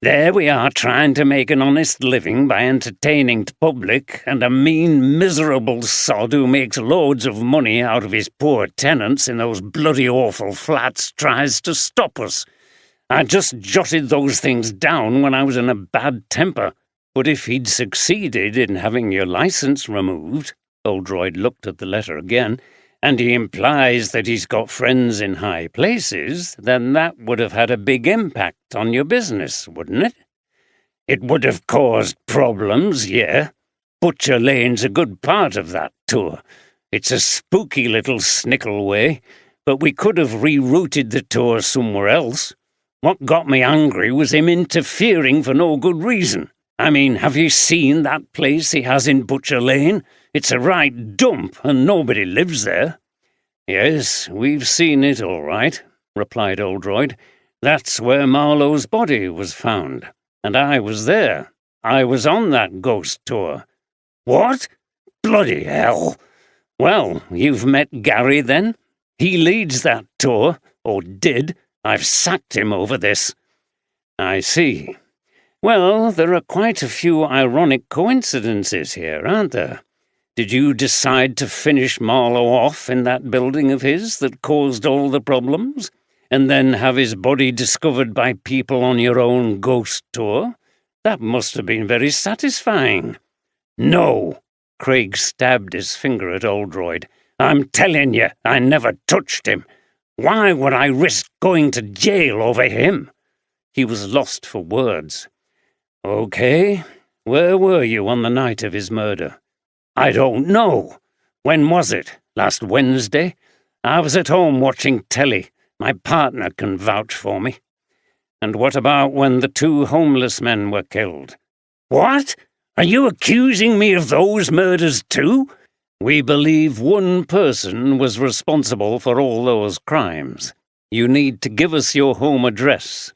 There we are trying to make an honest living by entertaining the public, and a mean, miserable sod who makes loads of money out of his poor tenants in those bloody awful flats tries to stop us. I just jotted those things down when I was in a bad temper." "But if he'd succeeded in having your license removed," Oldroyd looked at the letter again, "and he implies that he's got friends in high places, then that would have had a big impact on your business, wouldn't it?" "It would have caused problems, yeah. Butcher Lane's a good part of that tour. It's a spooky little snickle way, but we could have rerouted the tour somewhere else. What got me angry was him interfering for no good reason. I mean, have you seen that place he has in Butcher Lane? It's a right dump, and nobody lives there." "Yes, we've seen it all right," replied Oldroyd. "That's where Marlowe's body was found, and I was there. I was on that ghost tour." "What? Bloody hell!" "Well, you've met Gary then? He leads that tour, or did. I've sacked him over this." "I see. Well, there are quite a few ironic coincidences here, aren't there? Did you decide to finish Marlowe off in that building of his that caused all the problems, and then have his body discovered by people on your own ghost tour? That must have been very satisfying." "No," Craig stabbed his finger at Oldroyd. "I'm telling you, I never touched him. Why would I risk going to jail over him?" He was lost for words. "Okay, where were you on the night of his murder?" "I don't know. When was it? Last Wednesday? I was at home watching telly. My partner can vouch for me." "And what about when the 2 homeless men were killed?" "What? Are you accusing me of those murders too?" "We believe one person was responsible for all those crimes. You need to give us your home address.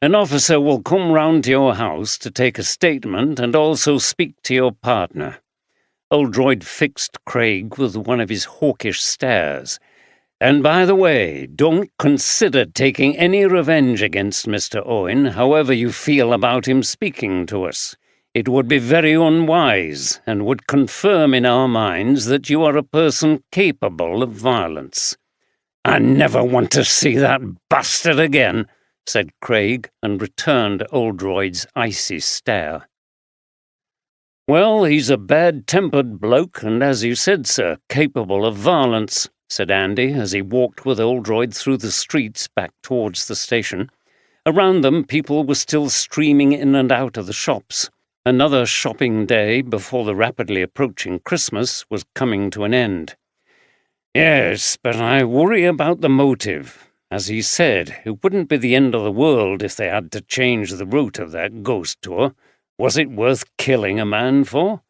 An officer will come round to your house to take a statement and also speak to your partner." Oldroyd fixed Craig with one of his hawkish stares. "And by the way, don't consider taking any revenge against Mr. Owen, however you feel about him speaking to us. It would be very unwise, and would confirm in our minds that you are a person capable of violence." "I never want to see that bastard again," said Craig, and returned Oldroyd's icy stare. "Well, he's a bad-tempered bloke, and as you said, sir, capable of violence," said Andy as he walked with Oldroyd through the streets back towards the station. Around them, people were still streaming in and out of the shops. Another shopping day before the rapidly approaching Christmas was coming to an end. "Yes, but I worry about the motive. As he said, it wouldn't be the end of the world if they had to change the route of that ghost tour. Was it worth killing a man for?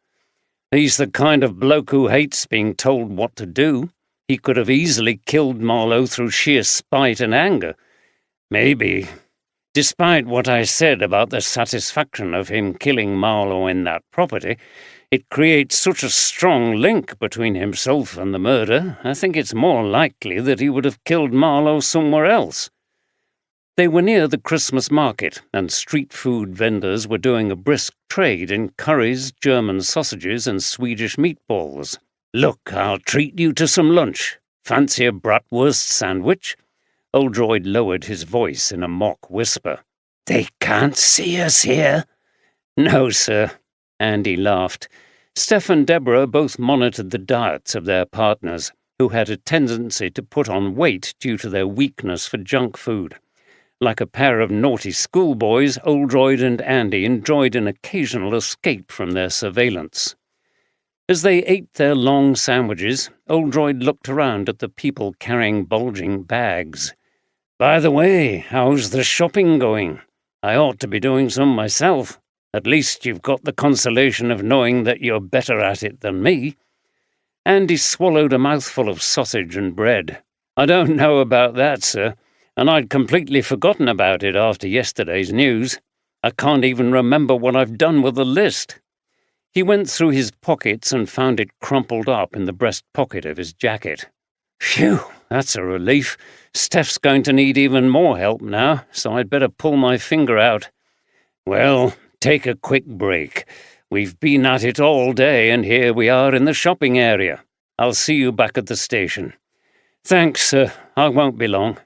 He's the kind of bloke who hates being told what to do. He could have easily killed Marlowe through sheer spite and anger. Maybe. Despite what I said about the satisfaction of him killing Marlowe in that property, it creates such a strong link between himself and the murder, I think it's more likely that he would have killed Marlowe somewhere else." They were near the Christmas market, and street food vendors were doing a brisk trade in curries, German sausages, and Swedish meatballs. "Look, I'll treat you to some lunch. Fancy a bratwurst sandwich?" Oldroyd lowered his voice in a mock whisper. "They can't see us here." "No, sir," Andy laughed. Steph and Deborah both monitored the diets of their partners, who had a tendency to put on weight due to their weakness for junk food. Like a pair of naughty schoolboys, Oldroyd and Andy enjoyed an occasional escape from their surveillance. As they ate their long sandwiches, Oldroyd looked around at the people carrying bulging bags. "By the way, how's the shopping going? I ought to be doing some myself. At least you've got the consolation of knowing that you're better at it than me." Andy swallowed a mouthful of sausage and bread. "I don't know about that, sir, and I'd completely forgotten about it after yesterday's news. I can't even remember what I've done with the list." He went through his pockets and found it crumpled up in the breast pocket of his jacket. "Phew, that's a relief. Steph's going to need even more help now, so I'd better pull my finger out." "Well, take a quick break. We've been at it all day, and here we are in the shopping area. I'll see you back at the station." "Thanks, sir. I won't be long."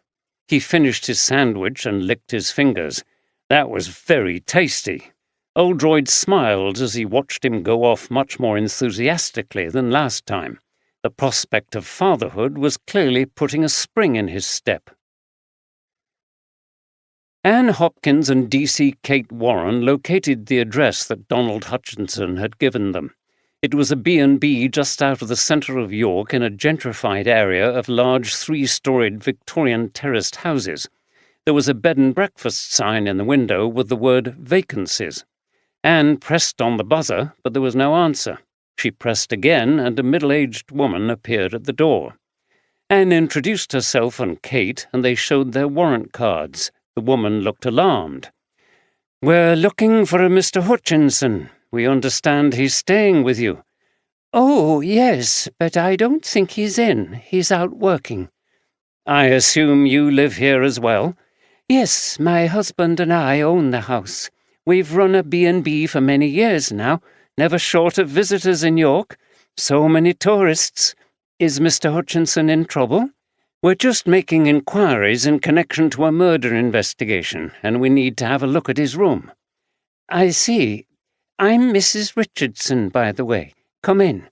He finished his sandwich and licked his fingers. "That was very tasty." Oldroyd smiled as he watched him go off much more enthusiastically than last time. The prospect of fatherhood was clearly putting a spring in his step. Anne Hopkins and D.C. Kate Warren located the address that Donald Hutchinson had given them. It was a B&B just out of the centre of York in a gentrified area of large 3-storied Victorian terraced houses. There was a bed and breakfast sign in the window with the word vacancies. Anne pressed on the buzzer, but there was no answer. She pressed again, and a middle-aged woman appeared at the door. Anne introduced herself and Kate, and they showed their warrant cards. The woman looked alarmed. "We're looking for a Mr. Hutchinson. We understand he's staying with you." "Oh, yes, but I don't think he's in. He's out working." "I assume you live here as well?" "Yes, my husband and I own the house. We've run a B&B for many years now, never short of visitors in York. So many tourists. Is Mr. Hutchinson in trouble?" "We're just making inquiries in connection to a murder investigation, and we need to have a look at his room." "I see. I'm Mrs. Richardson, by the way. Come in.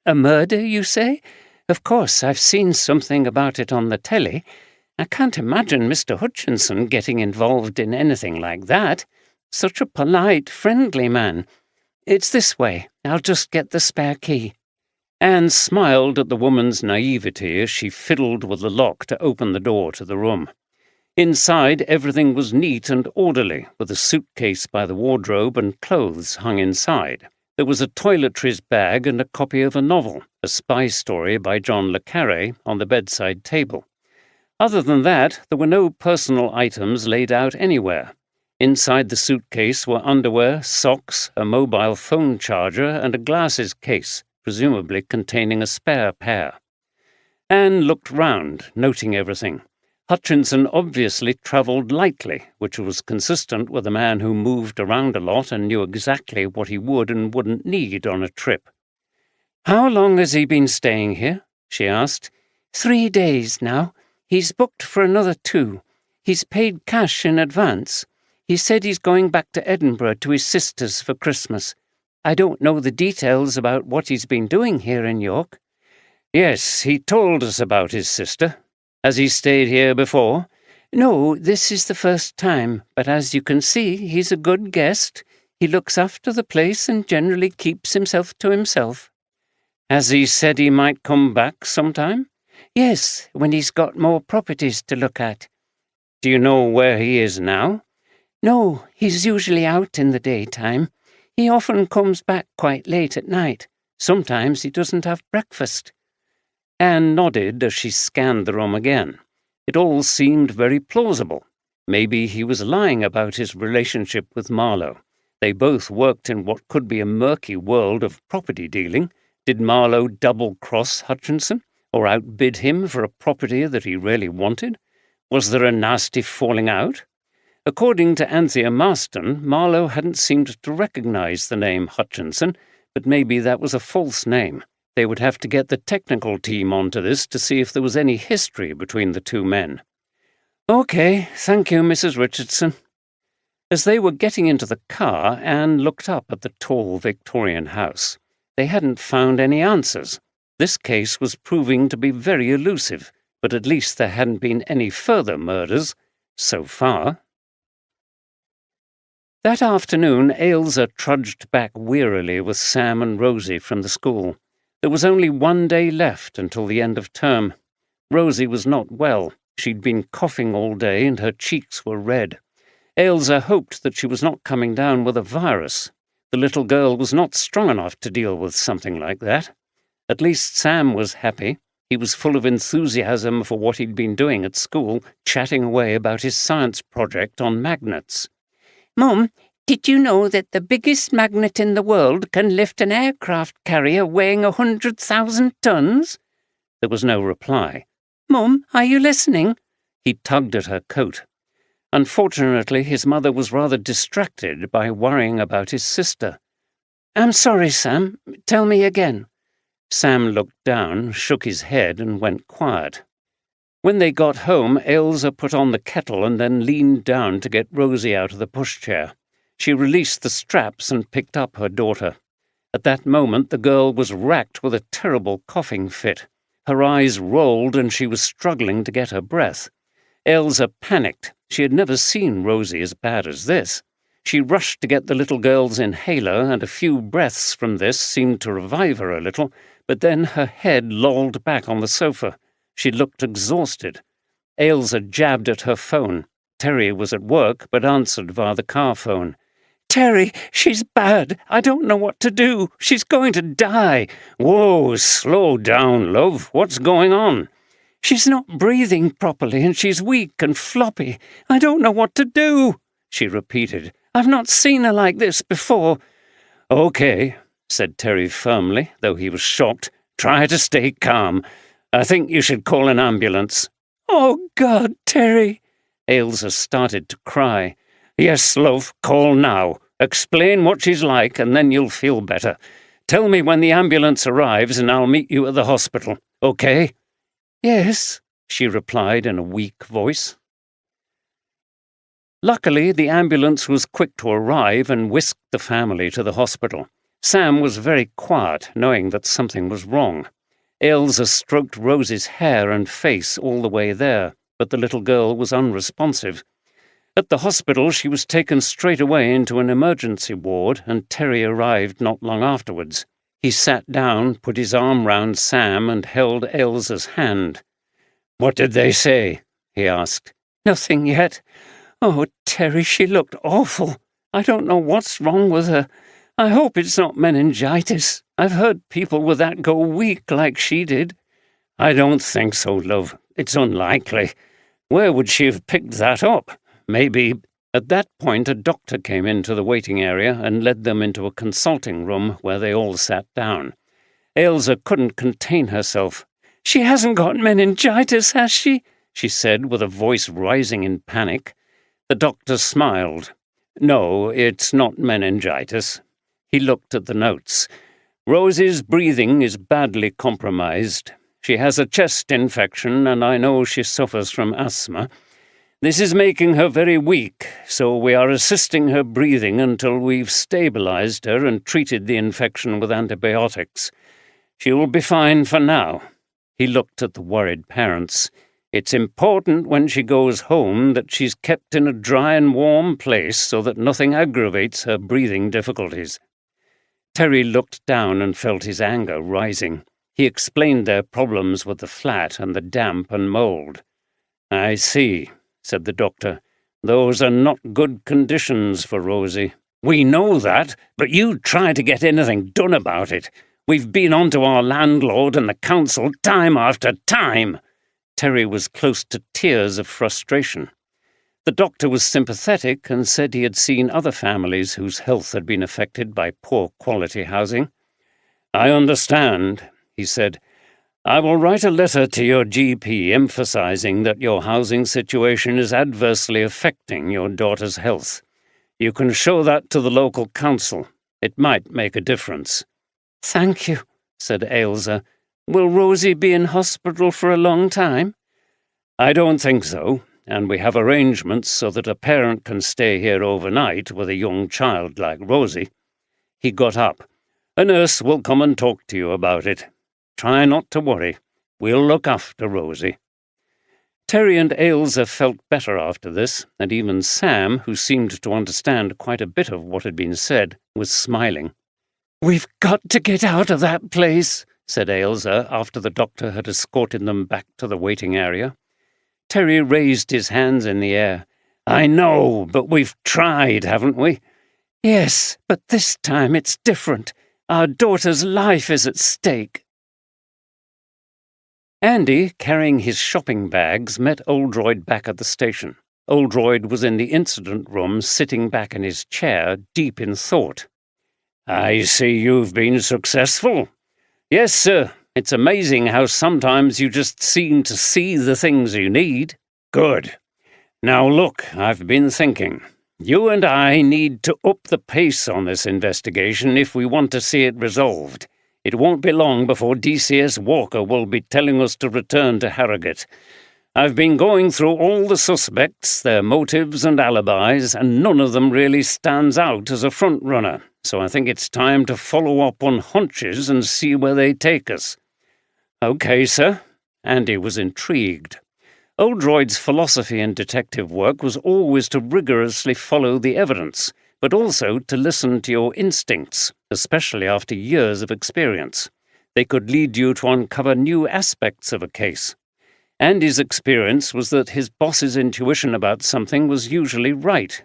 A murder, you say? Of course, I've seen something about it on the telly. I can't imagine Mr. Hutchinson getting involved in anything like that. Such a polite, friendly man. It's this way. I'll just get the spare key." Anne smiled at the woman's naivety as she fiddled with the lock to open the door to the room. Inside, everything was neat and orderly, with a suitcase by the wardrobe and clothes hung inside. There was a toiletries bag and a copy of a novel, a spy story by John le Carré, on the bedside table. Other than that, there were no personal items laid out anywhere. Inside the suitcase were underwear, socks, a mobile phone charger, and a glasses case, presumably containing a spare pair. Anne looked round, noting everything. Hutchinson obviously travelled lightly, which was consistent with a man who moved around a lot and knew exactly what he would and wouldn't need on a trip. "How long has he been staying here?" she asked. 3 days now. He's booked for another 2. He's paid cash in advance. He said he's going back to Edinburgh to his sister's for Christmas. I don't know the details about what he's been doing here in York." "Yes, he told us about his sister. Has he stayed here before?" "No, this is the first time, but as you can see, he's a good guest. He looks after the place and generally keeps himself to himself." "Has he said he might come back sometime?" "Yes, when he's got more properties to look at." "Do you know where he is now?" "No, he's usually out in the daytime. He often comes back quite late at night. Sometimes he doesn't have breakfast." Anne nodded as she scanned the room again. It all seemed very plausible. Maybe he was lying about his relationship with Marlowe. They both worked in what could be a murky world of property dealing. Did Marlowe double-cross Hutchinson, or outbid him for a property that he really wanted? Was there a nasty falling out? According to Anthea Marston, Marlowe hadn't seemed to recognise the name Hutchinson, but maybe that was a false name. They would have to get the technical team onto this to see if there was any history between the two men. "OK, thank you, Mrs. Richardson." As they were getting into the car, Anne looked up at the tall Victorian house. They hadn't found any answers. This case was proving to be very elusive, but at least there hadn't been any further murders, so far. That afternoon, Ailsa trudged back wearily with Sam and Rosie from the school. There was only one day left until the end of term. Rosie was not well. She'd been coughing all day and her cheeks were red. Ailsa hoped that she was not coming down with a virus. The little girl was not strong enough to deal with something like that. At least Sam was happy. He was full of enthusiasm for what he'd been doing at school, chatting away about his science project on magnets. Mum, did you know that the biggest magnet in the world can lift an aircraft carrier weighing 100,000 tons? There was no reply. Mum, are you listening? He tugged at her coat. Unfortunately, his mother was rather distracted by worrying about his sister. I'm sorry, Sam. Tell me again. Sam looked down, shook his head, and went quiet. When they got home, Ailsa put on the kettle and then leaned down to get Rosie out of the pushchair. She released the straps and picked up her daughter. At that moment, the girl was racked with a terrible coughing fit. Her eyes rolled and she was struggling to get her breath. Ailsa panicked. She had never seen Rosie as bad as this. She rushed to get the little girl's inhaler, and a few breaths from this seemed to revive her a little, but then her head lolled back on the sofa. She looked exhausted. Ailsa jabbed at her phone. Terry was at work, but answered via the car phone. Terry, she's bad. I don't know what to do. She's going to die. Whoa, slow down, love. What's going on? She's not breathing properly and she's weak and floppy. I don't know what to do, she repeated. I've not seen her like this before. Okay, said Terry firmly, though he was shocked. Try to stay calm. I think you should call an ambulance. Oh, God, Terry. Ailsa started to cry. Yes, love, call now. Explain what she's like and then you'll feel better. Tell me when the ambulance arrives and I'll meet you at the hospital, okay? Yes, she replied in a weak voice. Luckily, the ambulance was quick to arrive and whisked the family to the hospital. Sam was very quiet, knowing that something was wrong. Ailsa stroked Rosie's hair and face all the way there, but the little girl was unresponsive. At the hospital, she was taken straight away into an emergency ward, and Terry arrived not long afterwards. He sat down, put his arm round Sam, and held Ailsa's hand. What did they say? He asked. Nothing yet. Oh, Terry, she looked awful. I don't know what's wrong with her. I hope it's not meningitis. I've heard people with that go weak like she did. I don't think so, love. It's unlikely. Where would she have picked that up? Maybe. At that point, a doctor came into the waiting area and led them into a consulting room where they all sat down. Ailsa couldn't contain herself. She hasn't got meningitis, has she? She said with a voice rising in panic. The doctor smiled. No, it's not meningitis. He looked at the notes. Rosie's breathing is badly compromised. She has a chest infection, and I know she suffers from asthma. This is making her very weak, so we are assisting her breathing until we've stabilized her and treated the infection with antibiotics. She will be fine for now. He looked at the worried parents. It's important when she goes home that she's kept in a dry and warm place so that nothing aggravates her breathing difficulties. Terry looked down and felt his anger rising. He explained their problems with the flat and the damp and mould. I see, said the doctor. Those are not good conditions for Rosie. We know that, but you try to get anything done about it. We've been on to our landlord and the council time after time. Terry was close to tears of frustration. The doctor was sympathetic and said he had seen other families whose health had been affected by poor quality housing. I understand, he said. I will write a letter to your GP emphasizing that your housing situation is adversely affecting your daughter's health. You can show that to the local council. It might make a difference. Thank you, said Ailsa. Will Rosie be in hospital for a long time? I don't think so, and we have arrangements so that a parent can stay here overnight with a young child like Rosie. He got up. A nurse will come and talk to you about it. Try not to worry. We'll look after Rosie." Terry and Ailsa felt better after this, and even Sam, who seemed to understand quite a bit of what had been said, was smiling. "We've got to get out of that place," said Ailsa after the doctor had escorted them back to the waiting area. Terry raised his hands in the air. "I know, but we've tried, haven't we?" "Yes, but this time it's different. Our daughter's life is at stake." Andy, carrying his shopping bags, met Oldroyd back at the station. Oldroyd was in the incident room, sitting back in his chair, deep in thought. "I see you've been successful." "Yes, sir. It's amazing how sometimes you just seem to see the things you need." "Good. Now look, I've been thinking. You and I need to up the pace on this investigation if we want to see it resolved. It won't be long before DCS Walker will be telling us to return to Harrogate. I've been going through all the suspects, their motives and alibis, and none of them really stands out as a front-runner, so I think it's time to follow up on hunches and see where they take us." "Okay, sir." Andy was intrigued. Oldroyd's philosophy in detective work was always to rigorously follow the evidence, but also to listen to your instincts, especially after years of experience. They could lead you to uncover new aspects of a case. Andy's experience was that his boss's intuition about something was usually right.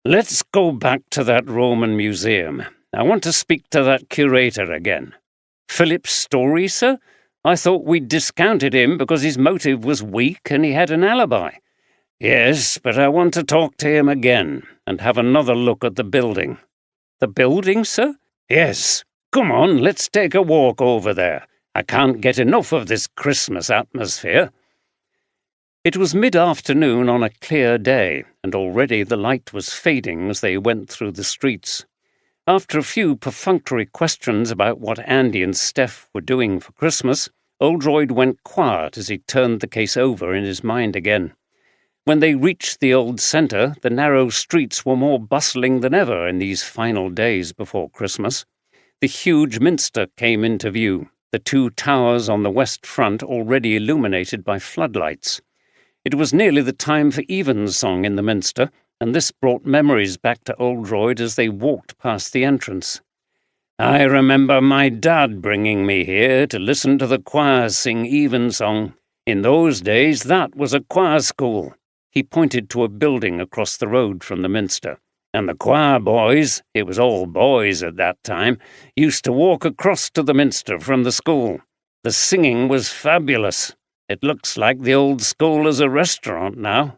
"Let's go back to that Roman museum. I want to speak to that curator again." "Philip Story, sir? I thought we'd discounted him because his motive was weak and he had an alibi." "Yes, but I want to talk to him again and have another look at the building." "The building, sir?" "Yes. Come on, let's take a walk over there. I can't get enough of this Christmas atmosphere." It was mid-afternoon on a clear day, and already the light was fading as they went through the streets. After a few perfunctory questions about what Andy and Steph were doing for Christmas, Oldroyd went quiet as he turned the case over in his mind again. When they reached the old centre, the narrow streets were more bustling than ever in these final days before Christmas. The huge minster came into view, the two towers on the west front already illuminated by floodlights. It was nearly the time for evensong in the minster, and this brought memories back to Oldroyd as they walked past the entrance. "I remember my dad bringing me here to listen to the choir sing evensong. In those days, that was a choir school." He pointed to a building across the road from the minster. "And the choir boys, it was all boys at that time, used to walk across to the minster from the school. The singing was fabulous. It looks like the old school is a restaurant now."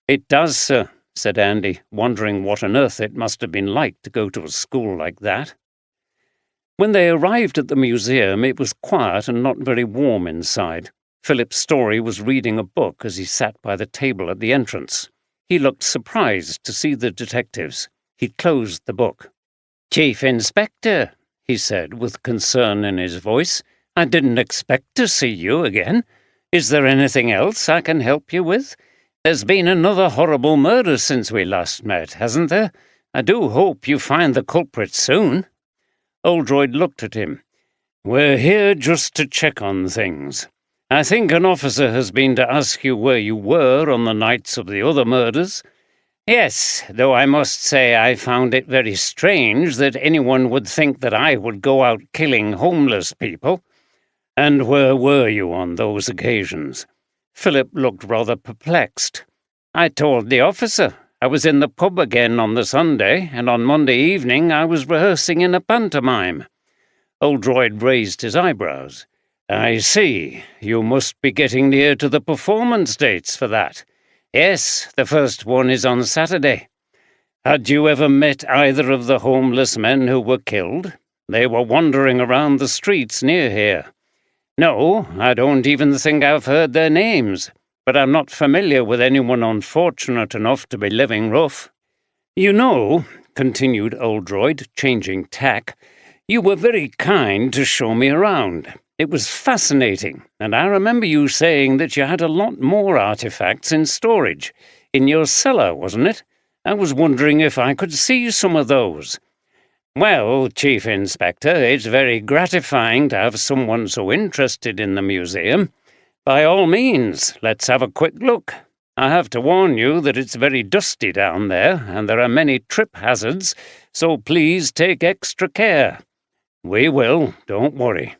"It does, sir," said Andy, wondering what on earth it must have been like to go to a school like that. When they arrived at the museum, it was quiet and not very warm inside. Philip Story was reading a book as he sat by the table at the entrance. He looked surprised to see the detectives. He closed the book. "Chief Inspector," he said with concern in his voice, "I didn't expect to see you again. Is there anything else I can help you with? There's been another horrible murder since we last met, hasn't there? I do hope you find the culprit soon." Oldroyd looked at him. "We're here just to check on things. I think an officer has been to ask you where you were on the nights of the other murders." "Yes, though I must say I found it very strange that anyone would think that I would go out killing homeless people." "And where were you on those occasions?" Philip looked rather perplexed. "I told the officer. I was in the pub again on the Sunday, and on Monday evening I was rehearsing in a pantomime." Oldroyd raised his eyebrows. "I see. You must be getting near to the performance dates for that." "Yes, the first one is on Saturday." "Had you ever met either of the homeless men who were killed? They were wandering around the streets near here." "No, I don't even think I've heard their names, but I'm not familiar with anyone unfortunate enough to be living rough." "You know," continued Oldroyd, changing tack, "you were very kind to show me around. It was fascinating, and I remember you saying that you had a lot more artifacts in storage. In your cellar, wasn't it? I was wondering if I could see some of those." Well, Chief Inspector, it's very gratifying to have someone so interested in the museum. By all means, let's have a quick look. I have to warn you that it's very dusty down there, and there are many trip hazards, so please take extra care. We will, don't worry.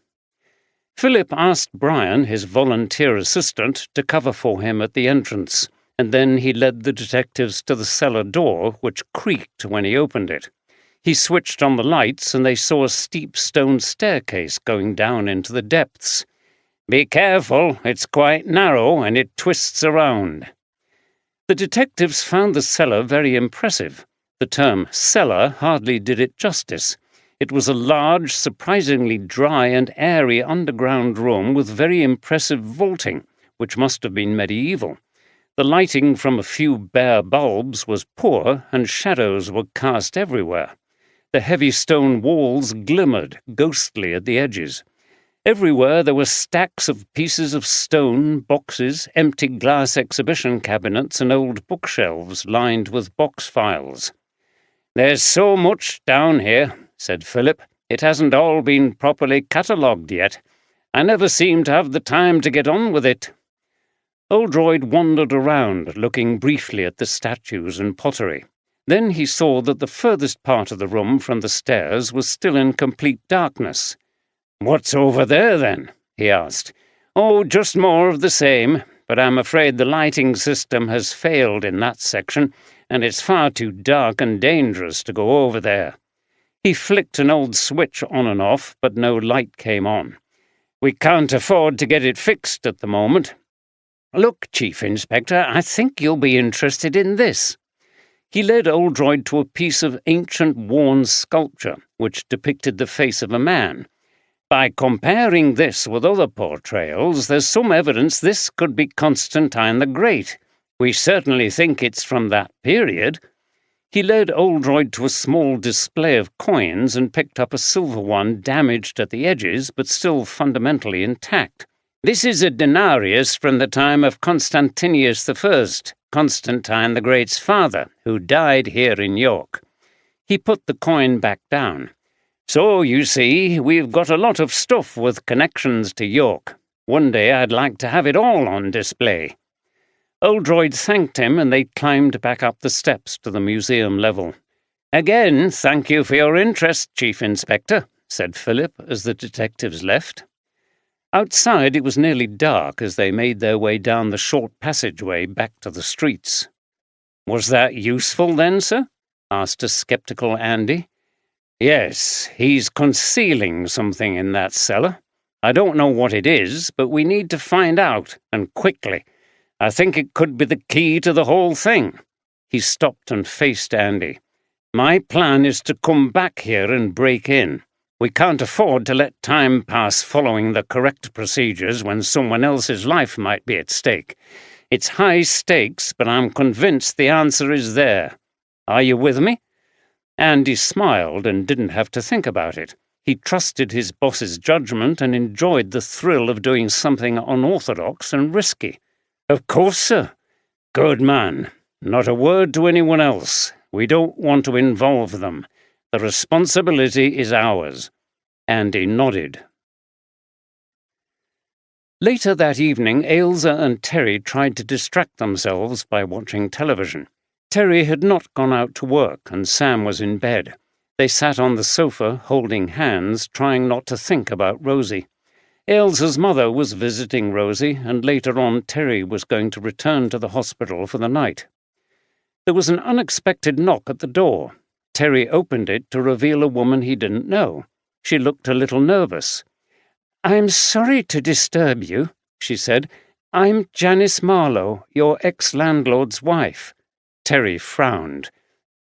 Philip asked Brian, his volunteer assistant, to cover for him at the entrance, and then he led the detectives to the cellar door, which creaked when he opened it. He switched on the lights, and they saw a steep stone staircase going down into the depths. Be careful, it's quite narrow and it twists around. The detectives found the cellar very impressive. The term cellar hardly did it justice. It was a large, surprisingly dry and airy underground room with very impressive vaulting, which must have been medieval. The lighting from a few bare bulbs was poor, and shadows were cast everywhere. The heavy stone walls glimmered, ghostly at the edges. Everywhere there were stacks of pieces of stone, boxes, empty glass exhibition cabinets, and old bookshelves lined with box files. There's so much down here, said Philip. It hasn't all been properly catalogued yet. I never seem to have the time to get on with it. Oldroyd wandered around, looking briefly at the statues and pottery. Then he saw that the furthest part of the room from the stairs was still in complete darkness. What's over there, then? He asked. Oh, just more of the same, but I'm afraid the lighting system has failed in that section, and it's far too dark and dangerous to go over there. He flicked an old switch on and off, but no light came on. We can't afford to get it fixed at the moment. Look, Chief Inspector, I think you'll be interested in this. He led Oldroyd to a piece of ancient worn sculpture, which depicted the face of a man. By comparing this with other portrayals, there's some evidence this could be Constantine the Great. We certainly think it's from that period. He led Oldroyd to a small display of coins and picked up a silver one damaged at the edges, but still fundamentally intact. This is a denarius from the time of Constantinius I, Constantine the Great's father, who died here in York. He put the coin back down. So, you see, we've got a lot of stuff with connections to York. One day I'd like to have it all on display. Oldroyd thanked him, and they climbed back up the steps to the museum level. Again, thank you for your interest, Chief Inspector, said Philip as the detectives left. Outside it was nearly dark as they made their way down the short passageway back to the streets. Was that useful then, sir? asked a sceptical Andy. Yes, he's concealing something in that cellar. I don't know what it is, but we need to find out, and quickly. I think it could be the key to the whole thing. He stopped and faced Andy. My plan is to come back here and break in. We can't afford to let time pass following the correct procedures when someone else's life might be at stake. It's high stakes, but I'm convinced the answer is there. Are you with me? Andy smiled and didn't have to think about it. He trusted his boss's judgment and enjoyed the thrill of doing something unorthodox and risky. Of course, sir. Good man. Not a word to anyone else. We don't want to involve them. The responsibility is ours. Andy nodded. Later that evening, Ailsa and Terry tried to distract themselves by watching television. Terry had not gone out to work, and Sam was in bed. They sat on the sofa, holding hands, trying not to think about Rosie. Ailsa's mother was visiting Rosie, and later on Terry was going to return to the hospital for the night. There was an unexpected knock at the door. Terry opened it to reveal a woman he didn't know. She looked a little nervous. "I'm sorry to disturb you," she said. "I'm Janice Marlowe, your ex-landlord's wife." Terry frowned.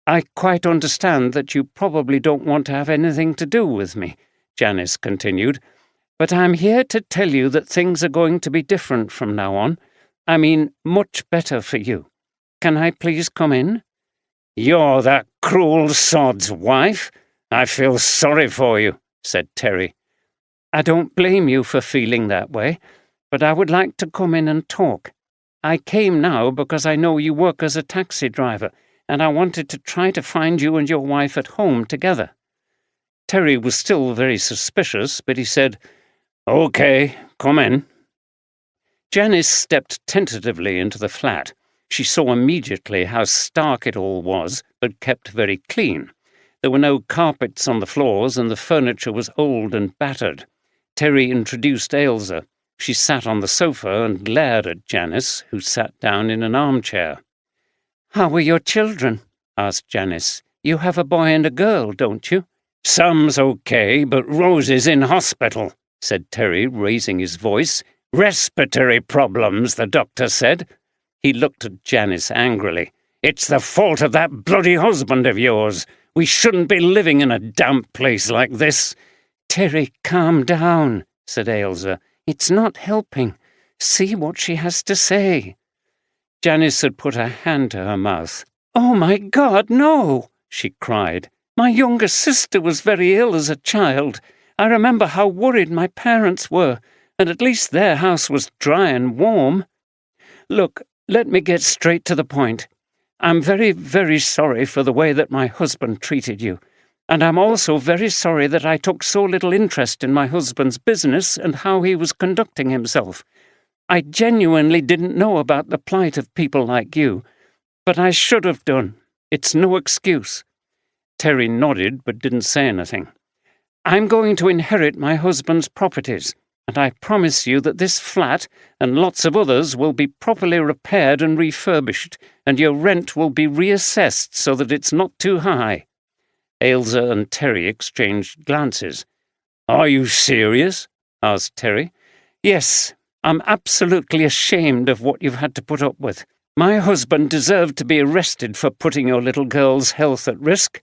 "I quite understand that you probably don't want to have anything to do with me," Janice continued. "But I'm here to tell you that things are going to be different from now on. I mean, much better for you. Can I please come in?" "You're that cruel sod's wife? I feel sorry for you," said Terry. "I don't blame you for feeling that way, but I would like to come in and talk. I came now because I know you work as a taxi driver, and I wanted to try to find you and your wife at home together." Terry was still very suspicious, but he said, "Okay, come in." Janice stepped tentatively into the flat. She saw immediately how stark it all was, but kept very clean. There were no carpets on the floors, and the furniture was old and battered. Terry introduced Ailsa. She sat on the sofa and glared at Janice, who sat down in an armchair. "How are your children?" asked Janice. "You have a boy and a girl, don't you?" "Sam's okay, but Rosie's in hospital," said Terry, raising his voice. "Respiratory problems, the doctor said." He looked at Janice angrily. "It's the fault of that bloody husband of yours. We shouldn't be living in a damp place like this." "Terry, calm down," said Ailsa. "It's not helping. See what she has to say." Janice had put her hand to her mouth. "Oh, my God, no!" she cried. "My younger sister was very ill as a child. I remember how worried my parents were, and at least their house was dry and warm. Look, let me get straight to the point. I'm very, very sorry for the way that my husband treated you, and I'm also very sorry that I took so little interest in my husband's business and how he was conducting himself. I genuinely didn't know about the plight of people like you, but I should have done. It's no excuse." Terry nodded but didn't say anything. "I'm going to inherit my husband's properties, and I promise you that this flat and lots of others will be properly repaired and refurbished, and your rent will be reassessed so that it's not too high." Ailsa and Terry exchanged glances. "Are you serious?" asked Terry. "Yes, I'm absolutely ashamed of what you've had to put up with. My husband deserved to be arrested for putting your little girl's health at risk.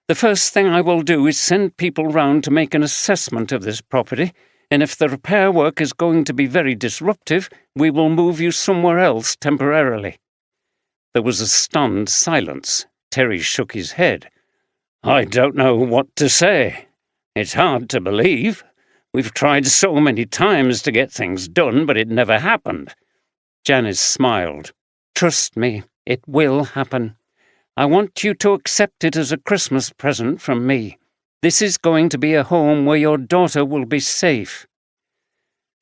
The first thing I will do is send people round to make an assessment of this property, and if the repair work is going to be very disruptive, we will move you somewhere else temporarily." There was a stunned silence. Terry shook his head. "I don't know what to say. It's hard to believe. We've tried so many times to get things done, but it never happened." Janice smiled. "Trust me, it will happen. I want you to accept it as a Christmas present from me. This is going to be a home where your daughter will be safe."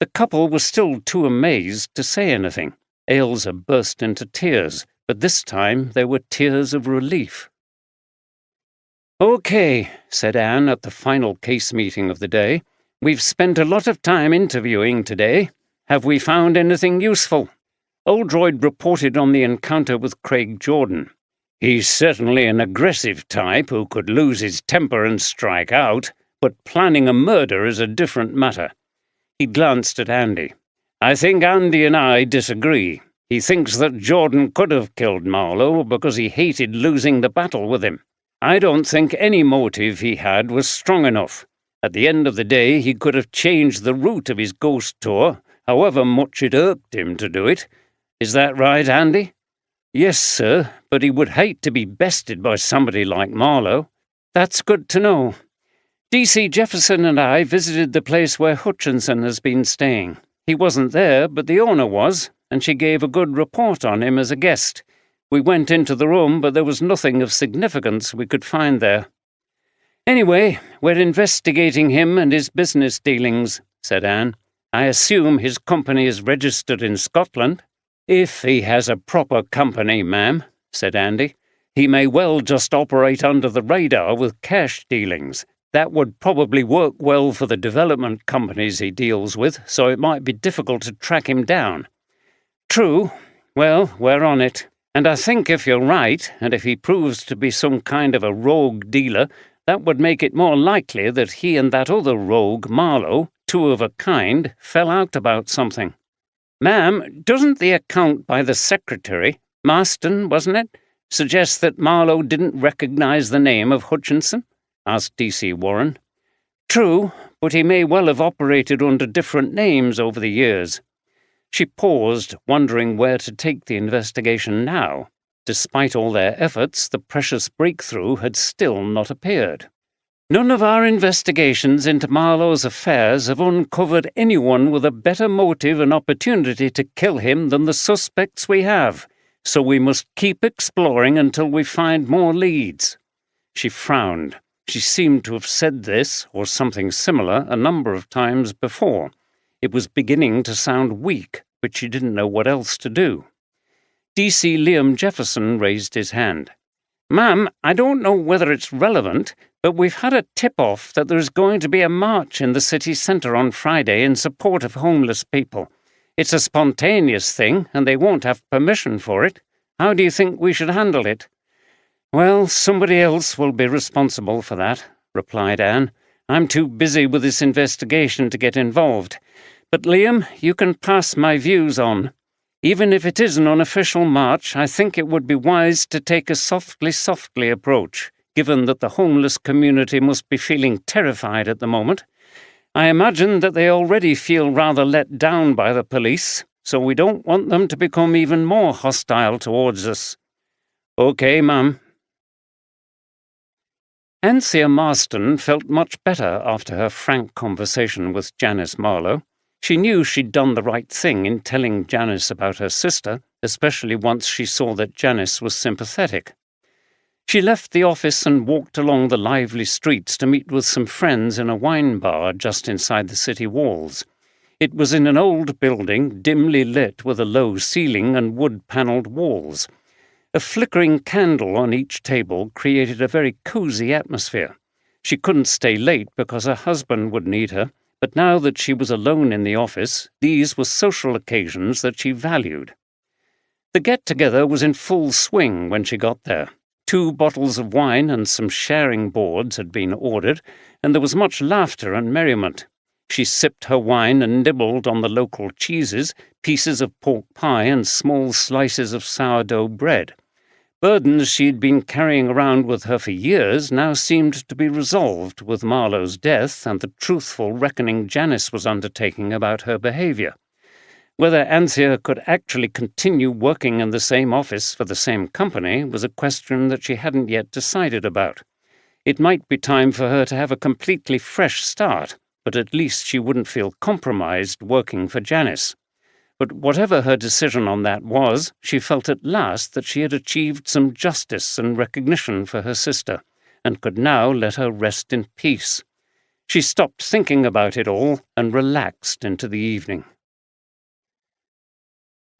The couple were still too amazed to say anything. Ailsa burst into tears, but this time they were tears of relief. "Okay," said Anne at the final case meeting of the day. "We've spent a lot of time interviewing today. Have we found anything useful?" Oldroyd reported on the encounter with Craig Jordan. "He's certainly an aggressive type who could lose his temper and strike out, but planning a murder is a different matter." He glanced at Andy. "I think Andy and I disagree. He thinks that Jordan could have killed Marlowe because he hated losing the battle with him. I don't think any motive he had was strong enough. At the end of the day, he could have changed the route of his ghost tour, however much it irked him to do it. Is that right, Andy?" "Yes, sir, but he would hate to be bested by somebody like Marlowe." "That's good to know. D.C. Jefferson and I visited the place where Hutchinson has been staying. He wasn't there, but the owner was, and she gave a good report on him as a guest. We went into the room, but there was nothing of significance we could find there." "Anyway, we're investigating him and his business dealings," said Anne. "I assume his company is registered in Scotland." "If he has a proper company, ma'am," said Andy. "He may well just operate under the radar with cash dealings. That would probably work well for the development companies he deals with, so it might be difficult to track him down." "True. Well, we're on it. And I think if you're right, and if he proves to be some kind of a rogue dealer, that would make it more likely that he and that other rogue, Marlowe, two of a kind, fell out about something." "Ma'am, doesn't the account by the secretary, Marston, wasn't it, suggest that Marlowe didn't recognize the name of Hutchinson?" asked D.C. Warren. "True, but he may well have operated under different names over the years." She paused, wondering where to take the investigation now. Despite all their efforts, the precious breakthrough had still not appeared. "None of our investigations into Marlowe's affairs have uncovered anyone with a better motive and opportunity to kill him than the suspects we have, so we must keep exploring until we find more leads." She frowned. She seemed to have said this, or something similar, a number of times before. It was beginning to sound weak, but she didn't know what else to do. DC Liam Jefferson raised his hand. "Ma'am, I don't know whether it's relevant, but we've had a tip-off that there's going to be a march in the city centre on Friday in support of homeless people. It's a spontaneous thing, and they won't have permission for it. How do you think we should handle it?" "Well, somebody else will be responsible for that," replied Anne. "I'm too busy with this investigation to get involved. But Liam, you can pass my views on. Even if it is an unofficial march, I think it would be wise to take a softly approach, given that the homeless community must be feeling terrified at the moment. I imagine that they already feel rather let down by the police, so we don't want them to become even more hostile towards us." "Okay, ma'am." Anthea Marston felt much better after her frank conversation with Janice Marlowe. She knew she'd done the right thing in telling Janice about her sister, especially once she saw that Janice was sympathetic. She left the office and walked along the lively streets to meet with some friends in a wine bar just inside the city walls. It was in an old building, dimly lit with a low ceiling and wood-panelled walls. A flickering candle on each table created a very cosy atmosphere. She couldn't stay late because her husband would need her, but now that she was alone in the office, these were social occasions that she valued. The get-together was in full swing when she got there. 2 bottles of wine and some sharing boards had been ordered, and there was much laughter and merriment. She sipped her wine and nibbled on the local cheeses, pieces of pork pie and small slices of sourdough bread. Burdens she'd been carrying around with her for years now seemed to be resolved with Marlowe's death and the truthful reckoning Janice was undertaking about her behaviour. Whether Anthea could actually continue working in the same office for the same company was a question that she hadn't yet decided about. It might be time for her to have a completely fresh start, but at least she wouldn't feel compromised working for Janice. But whatever her decision on that was, she felt at last that she had achieved some justice and recognition for her sister, and could now let her rest in peace. She stopped thinking about it all and relaxed into the evening.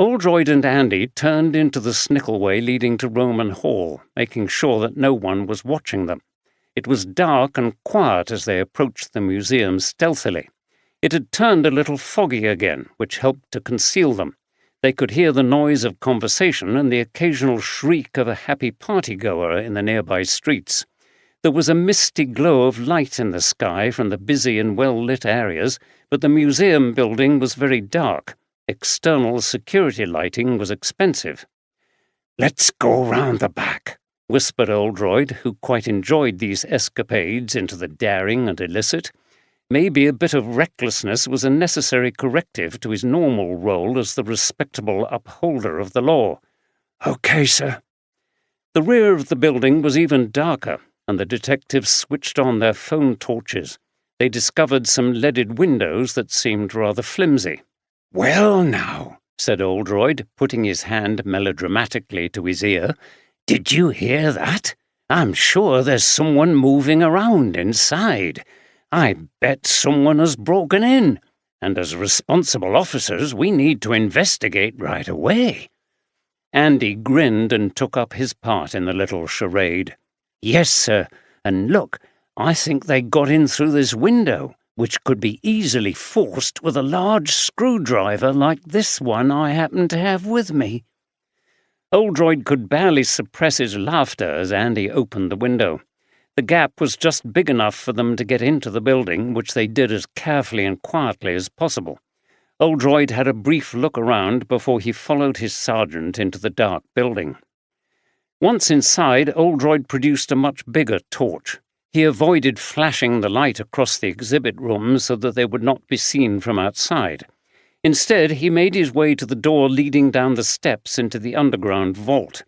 Oldroyd and Andy turned into the Snickleway leading to Roman Hall, making sure that no one was watching them. It was dark and quiet as they approached the museum stealthily. It had turned a little foggy again, which helped to conceal them. They could hear the noise of conversation and the occasional shriek of a happy party-goer in the nearby streets. There was a misty glow of light in the sky from the busy and well-lit areas, but the museum building was very dark. External security lighting was expensive. "Let's go round the back," whispered Oldroyd, who quite enjoyed these escapades into the daring and illicit. Maybe a bit of recklessness was a necessary corrective to his normal role as the respectable upholder of the law. "Okay, sir." The rear of the building was even darker, and the detectives switched on their phone torches. They discovered some leaded windows that seemed rather flimsy. "Well now," said Oldroyd, putting his hand melodramatically to his ear, "did you hear that? I'm sure there's someone moving around inside. I bet someone has broken in, and as responsible officers we need to investigate right away." Andy grinned and took up his part in the little charade. "Yes, sir, and look, I think they got in through this window, which could be easily forced with a large screwdriver like this one I happen to have with me." Oldroyd could barely suppress his laughter as Andy opened the window. The gap was just big enough for them to get into the building, which they did as carefully and quietly as possible. Oldroyd had a brief look around before he followed his sergeant into the dark building. Once inside, Oldroyd produced a much bigger torch. He avoided flashing the light across the exhibit room so that they would not be seen from outside. Instead, he made his way to the door leading down the steps into the underground vault.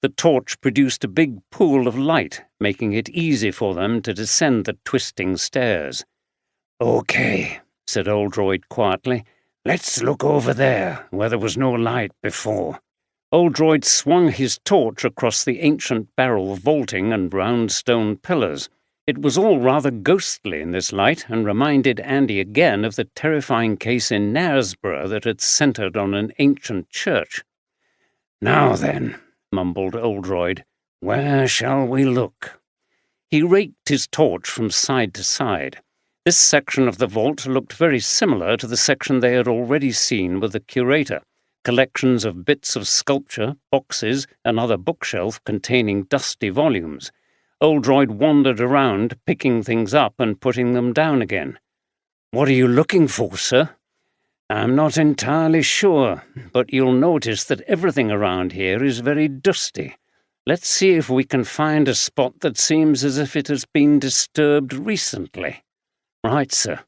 The torch produced a big pool of light, making it easy for them to descend the twisting stairs. "Okay," said Oldroyd quietly. "Let's look over there, where there was no light before." Oldroyd swung his torch across the ancient barrel vaulting and round stone pillars. It was all rather ghostly in this light, and reminded Andy again of the terrifying case in Knaresborough that had centred on an ancient church. "Now then," mumbled Oldroyd, "where shall we look?" He raked his torch from side to side. This section of the vault looked very similar to the section they had already seen with the curator. Collections of bits of sculpture, boxes, another bookshelf containing dusty volumes. Oldroyd wandered around, picking things up and putting them down again. "What are you looking for, sir?" "I'm not entirely sure, but you'll notice that everything around here is very dusty. Let's see if we can find a spot that seems as if it has been disturbed recently." "Right, sir."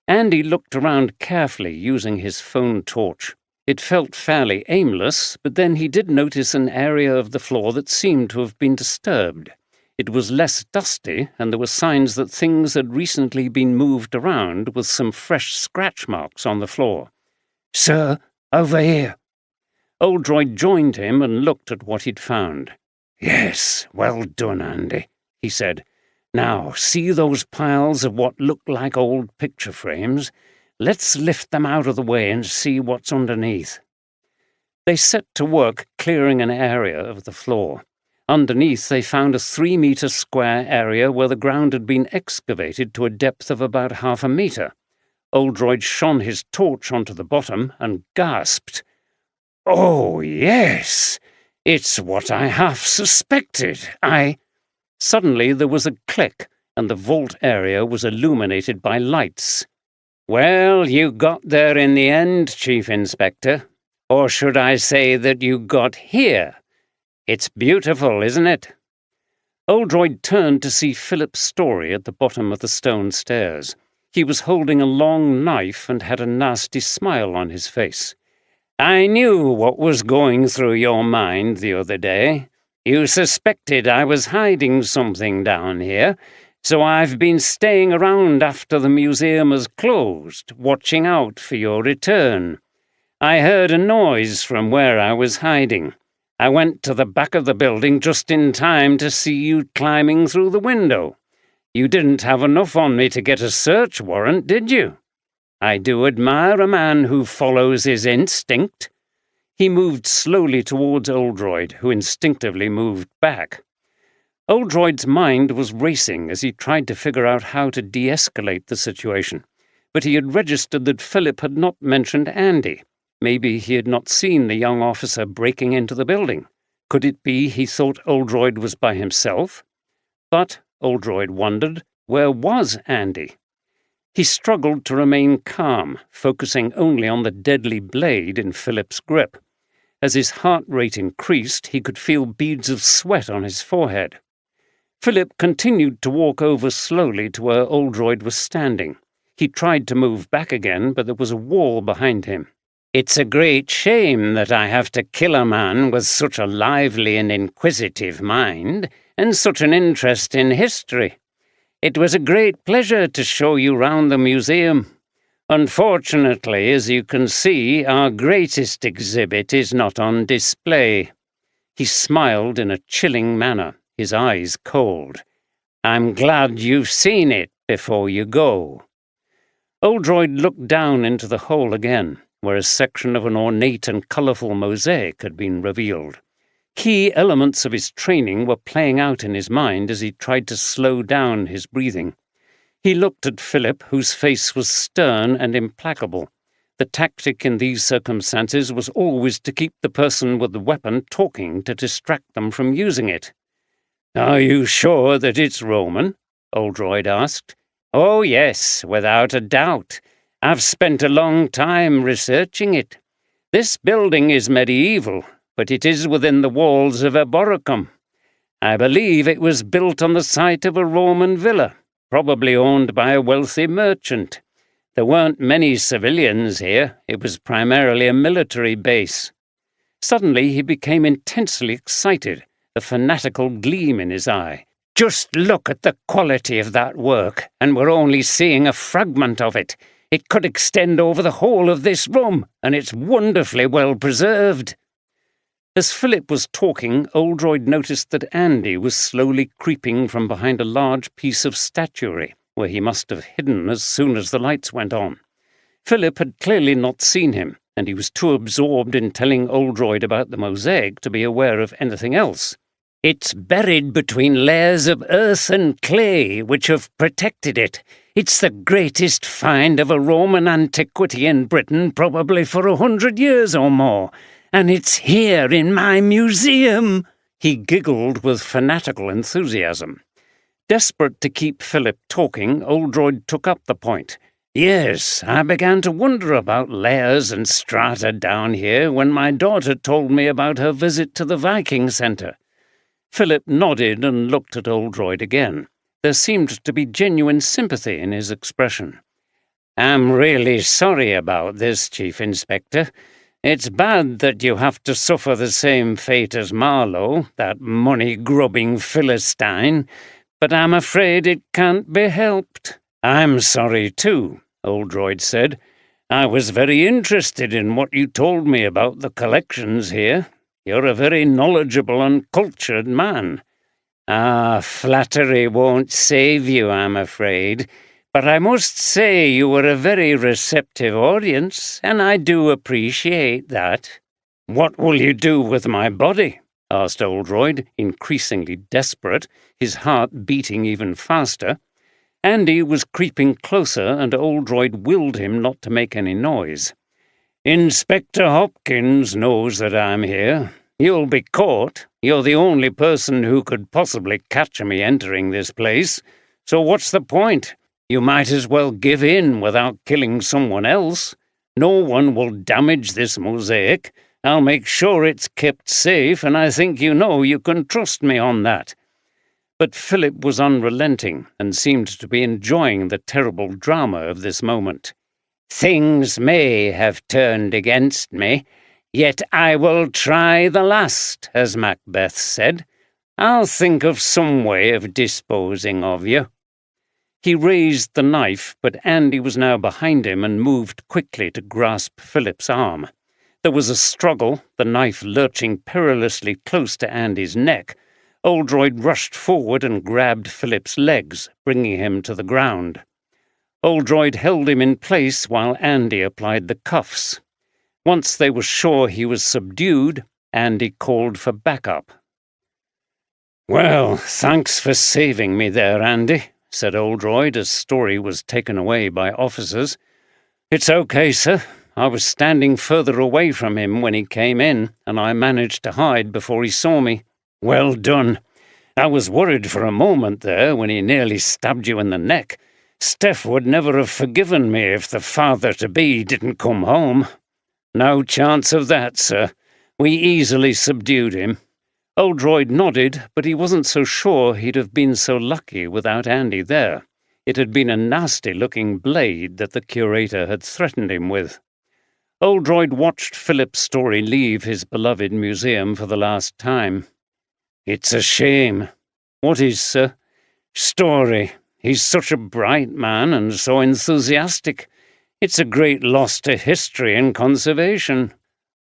Andy looked around carefully, using his phone torch. It felt fairly aimless, but then he did notice an area of the floor that seemed to have been disturbed. It was less dusty, and there were signs that things had recently been moved around, with some fresh scratch marks on the floor. "Sir, over here." Oldroyd joined him and looked at what he'd found. "Yes, well done, Andy," he said. "Now, see those piles of what look like old picture frames? Let's lift them out of the way and see what's underneath." They set to work clearing an area of the floor. Underneath, they found a 3-metre square area where the ground had been excavated to a depth of about half a metre. Oldroyd shone his torch onto the bottom and gasped. "Oh, yes! It's what I half suspected. Suddenly there was a click, and the vault area was illuminated by lights. "Well, you got there in the end, Chief Inspector. Or should I say that you got here? It's beautiful, isn't it?" Oldroyd turned to see Philip Story at the bottom of the stone stairs. He was holding a long knife and had a nasty smile on his face. "I knew what was going through your mind the other day. You suspected I was hiding something down here, so I've been staying around after the museum has closed, watching out for your return. I heard a noise from where I was hiding. I went to the back of the building just in time to see you climbing through the window. You didn't have enough on me to get a search warrant, did you? I do admire a man who follows his instinct." He moved slowly towards Oldroyd, who instinctively moved back. Oldroyd's mind was racing as he tried to figure out how to de-escalate the situation, but he had registered that Philip had not mentioned Andy. Maybe he had not seen the young officer breaking into the building. Could it be he thought Oldroyd was by himself? But, Oldroyd wondered, where was Andy? He struggled to remain calm, focusing only on the deadly blade in Philip's grip. As his heart rate increased, he could feel beads of sweat on his forehead. Philip continued to walk over slowly to where Oldroyd was standing. He tried to move back again, but there was a wall behind him. "It's a great shame that I have to kill a man with such a lively and inquisitive mind, and such an interest in history. It was a great pleasure to show you round the museum. Unfortunately, as you can see, our greatest exhibit is not on display." He smiled in a chilling manner, his eyes cold. "I'm glad you've seen it before you go." Oldroyd looked down into the hole again, where a section of an ornate and colourful mosaic had been revealed. Key elements of his training were playing out in his mind as he tried to slow down his breathing. He looked at Philip, whose face was stern and implacable. The tactic in these circumstances was always to keep the person with the weapon talking to distract them from using it. "Are you sure that it's Roman?" Oldroyd asked. "Oh, yes, without a doubt. I've spent a long time researching it. This building is medieval, but it is within the walls of Eboracum. I believe it was built on the site of a Roman villa, probably owned by a wealthy merchant. There weren't many civilians here. It was primarily a military base." Suddenly he became intensely excited, a fanatical gleam in his eye. "Just look at the quality of that work, and we're only seeing a fragment of it. It could extend over the whole of this room, and it's wonderfully well preserved." As Philip was talking, Oldroyd noticed that Andy was slowly creeping from behind a large piece of statuary, where he must have hidden as soon as the lights went on. Philip had clearly not seen him, and he was too absorbed in telling Oldroyd about the mosaic to be aware of anything else. It's buried between layers of earth and clay which have protected it. It's the greatest find of a Roman antiquity in Britain probably for 100 years or more. And it's here in my museum. He giggled with fanatical enthusiasm. Desperate to keep Philip talking, Oldroyd took up the point. Yes, I began to wonder about layers and strata down here when my daughter told me about her visit to the Viking Centre. Philip nodded and looked at Oldroyd again. There seemed to be genuine sympathy in his expression. I'm really sorry about this, Chief Inspector. It's bad that you have to suffer the same fate as Marlowe, that money-grubbing Philistine, but I'm afraid it can't be helped. I'm sorry too, Oldroyd said. I was very interested in what you told me about the collections here. You're a very knowledgeable and cultured man. Flattery won't save you, I'm afraid. But I must say you were a very receptive audience, and I do appreciate that. What will you do with my body? Asked Oldroyd, increasingly desperate, his heart beating even faster. Andy was creeping closer, and Oldroyd willed him not to make any noise. Inspector Hopkins knows that I'm here. You'll be caught. You're the only person who could possibly catch me entering this place. So what's the point? You might as well give in without killing someone else. No one will damage this mosaic. I'll make sure it's kept safe, and I think you know you can trust me on that. But Philip was unrelenting and seemed to be enjoying the terrible drama of this moment. Things may have turned against me, yet I will try the last, as Macbeth said. I'll think of some way of disposing of you. He raised the knife, but Andy was now behind him and moved quickly to grasp Philip's arm. There was a struggle, the knife lurching perilously close to Andy's neck. Oldroyd rushed forward and grabbed Philip's legs, bringing him to the ground. Oldroyd held him in place while Andy applied the cuffs. Once they were sure he was subdued, Andy called for backup. "Well, thanks for saving me there, Andy," said Oldroyd as Story was taken away by officers. "It's okay, sir. I was standing further away from him when he came in, and I managed to hide before he saw me." "Well done. I was worried for a moment there when he nearly stabbed you in the neck. Steph would never have forgiven me if the father-to-be didn't come home." "No chance of that, sir. We easily subdued him." Oldroyd nodded, but he wasn't so sure he'd have been so lucky without Andy there. It had been a nasty-looking blade that the curator had threatened him with. Oldroyd watched Philip Story leave his beloved museum for the last time. "It's a shame." "What is, sir?" "Story. He's such a bright man and so enthusiastic. It's a great loss to history and conservation."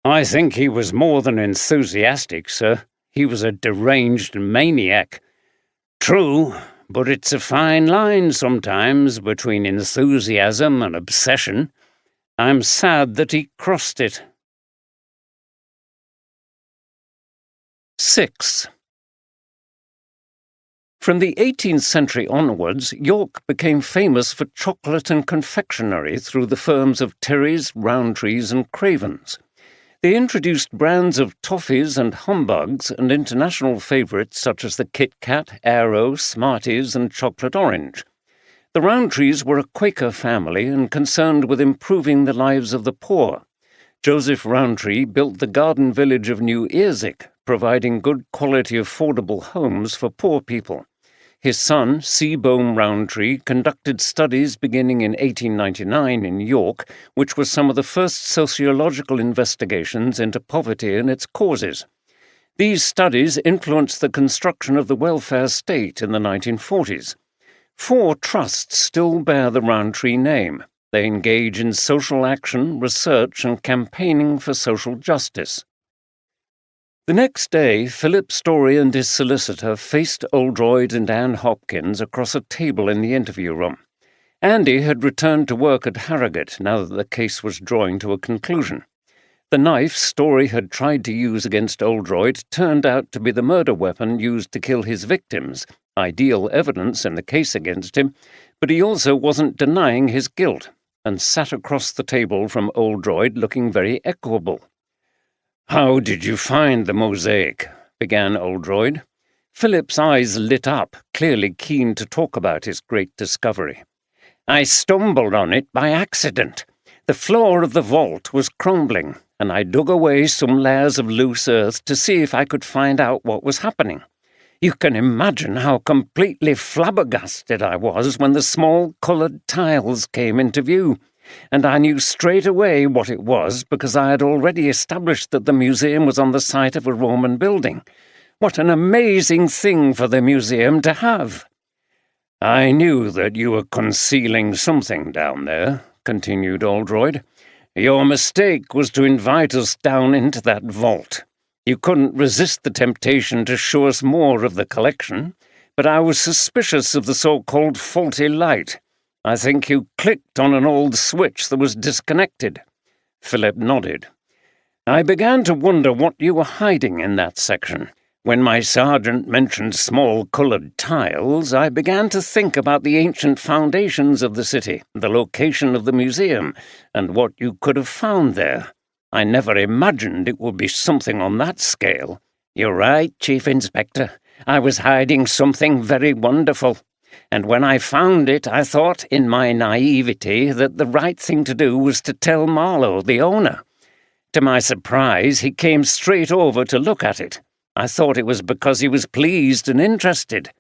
"I think he was more than enthusiastic, sir. He was a deranged maniac." "True, but it's a fine line sometimes between enthusiasm and obsession. I'm sad that he crossed it." 6. From the 18th century onwards, York became famous for chocolate and confectionery through the firms of Terry's, Rowntree's and Craven's. They introduced brands of toffees and humbugs and international favourites such as the Kit Kat, Aero, Smarties and Chocolate Orange. The Rowntrees were a Quaker family and concerned with improving the lives of the poor. Joseph Rowntree built the garden village of New Earsick, providing good quality affordable homes for poor people. His son, Seabohm Rowntree, conducted studies beginning in 1899 in York, which were some of the first sociological investigations into poverty and its causes. These studies influenced the construction of the welfare state in the 1940s. 4 trusts still bear the Rowntree name. They engage in social action, research, and campaigning for social justice. The next day, Philip Story and his solicitor faced Oldroyd and Anne Hopkins across a table in the interview room. Andy had returned to work at Harrogate now that the case was drawing to a conclusion. The knife Story had tried to use against Oldroyd turned out to be the murder weapon used to kill his victims, ideal evidence in the case against him, but he also wasn't denying his guilt, and sat across the table from Oldroyd looking very equable. "How did you find the mosaic?" began Oldroyd. Philip's eyes lit up, clearly keen to talk about his great discovery. "I stumbled on it by accident. The floor of the vault was crumbling, and I dug away some layers of loose earth to see if I could find out what was happening. You can imagine how completely flabbergasted I was when the small coloured tiles came into view, and I knew straight away what it was because I had already established that the museum was on the site of a Roman building. What an amazing thing for the museum to have!" "I knew that you were concealing something down there," continued Oldroyd. "Your mistake was to invite us down into that vault. You couldn't resist the temptation to show us more of the collection, but I was suspicious of the so-called faulty light. I think you clicked on an old switch that was disconnected." Philip nodded. "I began to wonder what you were hiding in that section. When my sergeant mentioned small coloured tiles, I began to think about the ancient foundations of the city, the location of the museum, and what you could have found there. I never imagined it would be something on that scale." "You're right, Chief Inspector. I was hiding something very wonderful. And when I found it, I thought, in my naivety, that the right thing to do was to tell Marlowe, the owner. To my surprise, he came straight over to look at it. I thought it was because he was pleased and interested."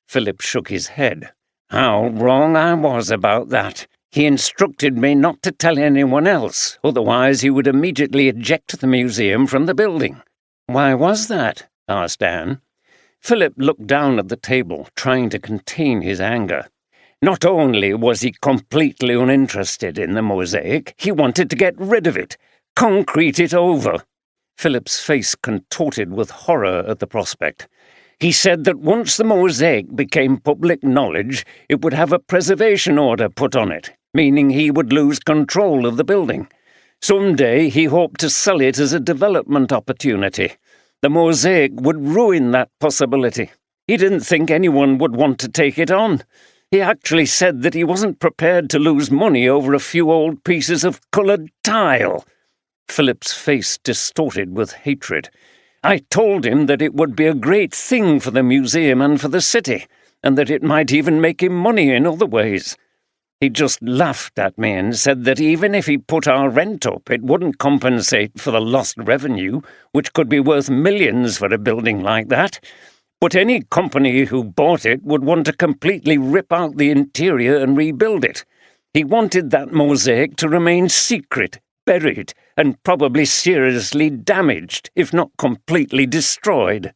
Philip shook his head. "How wrong I was about that. He instructed me not to tell anyone else, otherwise he would immediately eject the museum from the building." "Why was that?" asked Anne. Philip looked down at the table, trying to contain his anger. "Not only was he completely uninterested in the mosaic, he wanted to get rid of it, concrete it over." Philip's face contorted with horror at the prospect. "He said that once the mosaic became public knowledge, it would have a preservation order put on it, meaning he would lose control of the building. Someday he hoped to sell it as a development opportunity. The mosaic would ruin that possibility. He didn't think anyone would want to take it on. He actually said that he wasn't prepared to lose money over a few old pieces of coloured tile." Philip's face distorted with hatred. "I told him that it would be a great thing for the museum and for the city, and that it might even make him money in other ways. He just laughed at me and said that even if he put our rent up, it wouldn't compensate for the lost revenue, which could be worth millions for a building like that. But any company who bought it would want to completely rip out the interior and rebuild it. He wanted that mosaic to remain secret, buried, and probably seriously damaged, if not completely destroyed."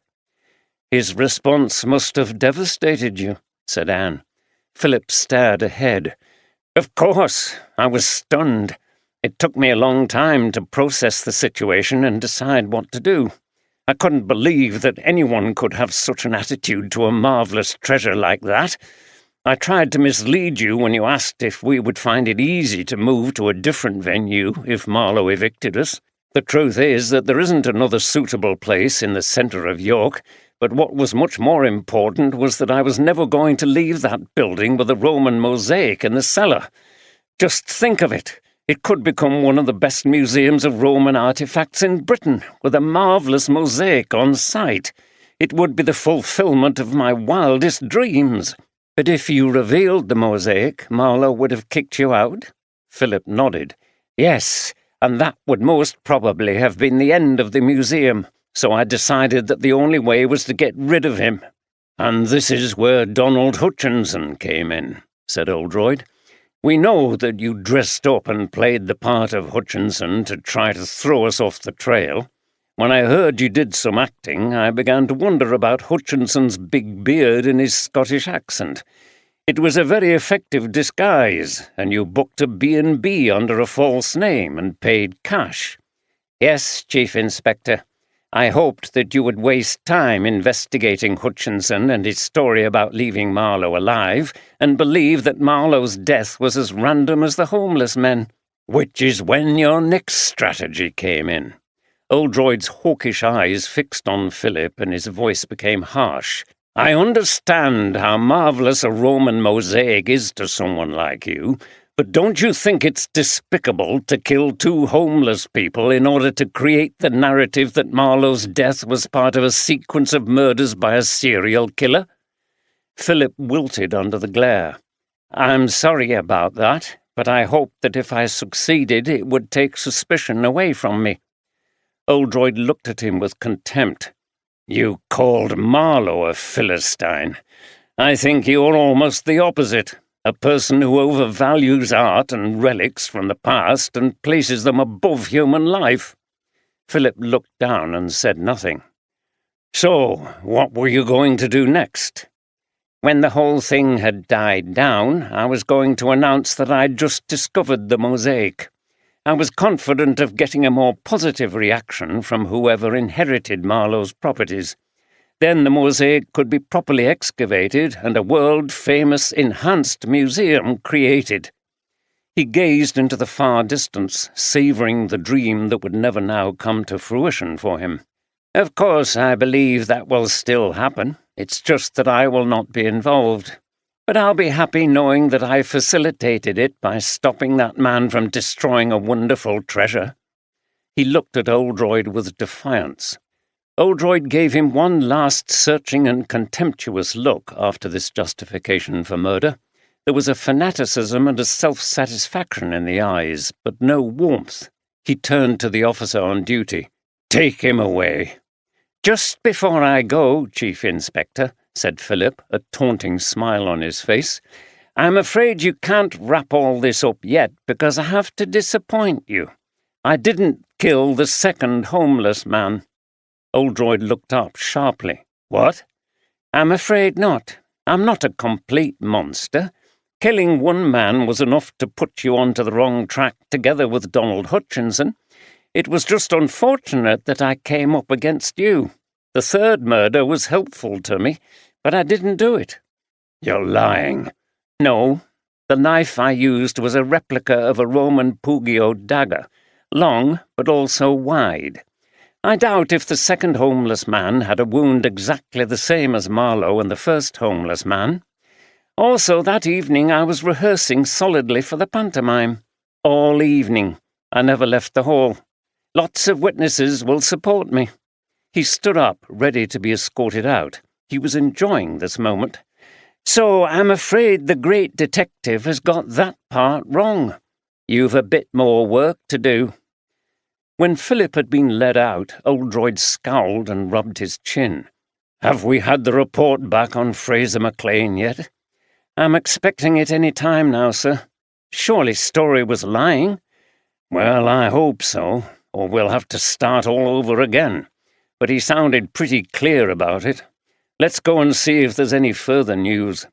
"His response must have devastated you," said Anne. Philip stared ahead. "Of course, I was stunned. It took me a long time to process the situation and decide what to do. I couldn't believe that anyone could have such an attitude to a marvellous treasure like that. I tried to mislead you when you asked if we would find it easy to move to a different venue if Marlowe evicted us. The truth is that there isn't another suitable place in the centre of York, but what was much more important was that I was never going to leave that building with a Roman mosaic in the cellar. Just think of it. It could become one of the best museums of Roman artifacts in Britain, with a marvellous mosaic on site. It would be the fulfilment of my wildest dreams." "But if you revealed the mosaic, Marlowe would have kicked you out?" Philip nodded. "Yes, and that would most probably have been the end of the museum, so I decided that the only way was to get rid of him." "And this is where Donald Hutchinson came in," said Oldroyd. "We know that you dressed up and played the part of Hutchinson to try to throw us off the trail. When I heard you did some acting, I began to wonder about Hutchinson's big beard and his Scottish accent. It was a very effective disguise, and you booked a B&B under a false name and paid cash." "Yes, Chief Inspector. I hoped that you would waste time investigating Hutchinson and his story about leaving Marlowe alive and believe that Marlowe's death was as random as the homeless men. Which is when your next strategy came in. Oldroyd's hawkish eyes fixed on Philip and his voice became harsh. I understand how marvellous a Roman mosaic is to someone like you, but don't you think it's despicable to kill 2 homeless people in order to create the narrative that Marlowe's death was part of a sequence of murders by a serial killer? Philip wilted under the glare. I'm sorry about that, but I hoped that if I succeeded it would take suspicion away from me. Oldroyd looked at him with contempt. You called Marlowe a Philistine. I think you're almost the opposite. A person who overvalues art and relics from the past and places them above human life. Philip looked down and said nothing. So, what were you going to do next? When the whole thing had died down, I was going to announce that I'd just discovered the mosaic. I was confident of getting a more positive reaction from whoever inherited Marlowe's properties. Then the mosaic could be properly excavated and a world-famous enhanced museum created. He gazed into the far distance, savouring the dream that would never now come to fruition for him. Of course, I believe that will still happen. It's just that I will not be involved. But I'll be happy knowing that I facilitated it by stopping that man from destroying a wonderful treasure. He looked at Oldroyd with defiance. Oldroyd gave him one last searching and contemptuous look after this justification for murder. There was a fanaticism and a self-satisfaction in the eyes, but no warmth. He turned to the officer on duty. Take him away. Just before I go, Chief Inspector, said Philip, a taunting smile on his face, I'm afraid you can't wrap all this up yet because I have to disappoint you. I didn't kill the second homeless man. Oldroyd looked up sharply. What? I'm afraid not. I'm not a complete monster. Killing one man was enough to put you onto the wrong track together with Donald Hutchinson. It was just unfortunate that I came up against you. The third murder was helpful to me, but I didn't do it. You're lying. No. The knife I used was a replica of a Roman Pugio dagger, long but also wide. I doubt if the second homeless man had a wound exactly the same as Marlowe and the first homeless man. Also, that evening I was rehearsing solidly for the pantomime. All evening. I never left the hall. Lots of witnesses will support me. He stood up, ready to be escorted out. He was enjoying this moment. So I'm afraid the great detective has got that part wrong. You've a bit more work to do. When Philip had been led out, Oldroyd scowled and rubbed his chin. Have we had the report back on Fraser McLean yet? I'm expecting it any time now, sir. Surely Story was lying? Well, I hope so, or we'll have to start all over again. But he sounded pretty clear about it. Let's go and see if there's any further news.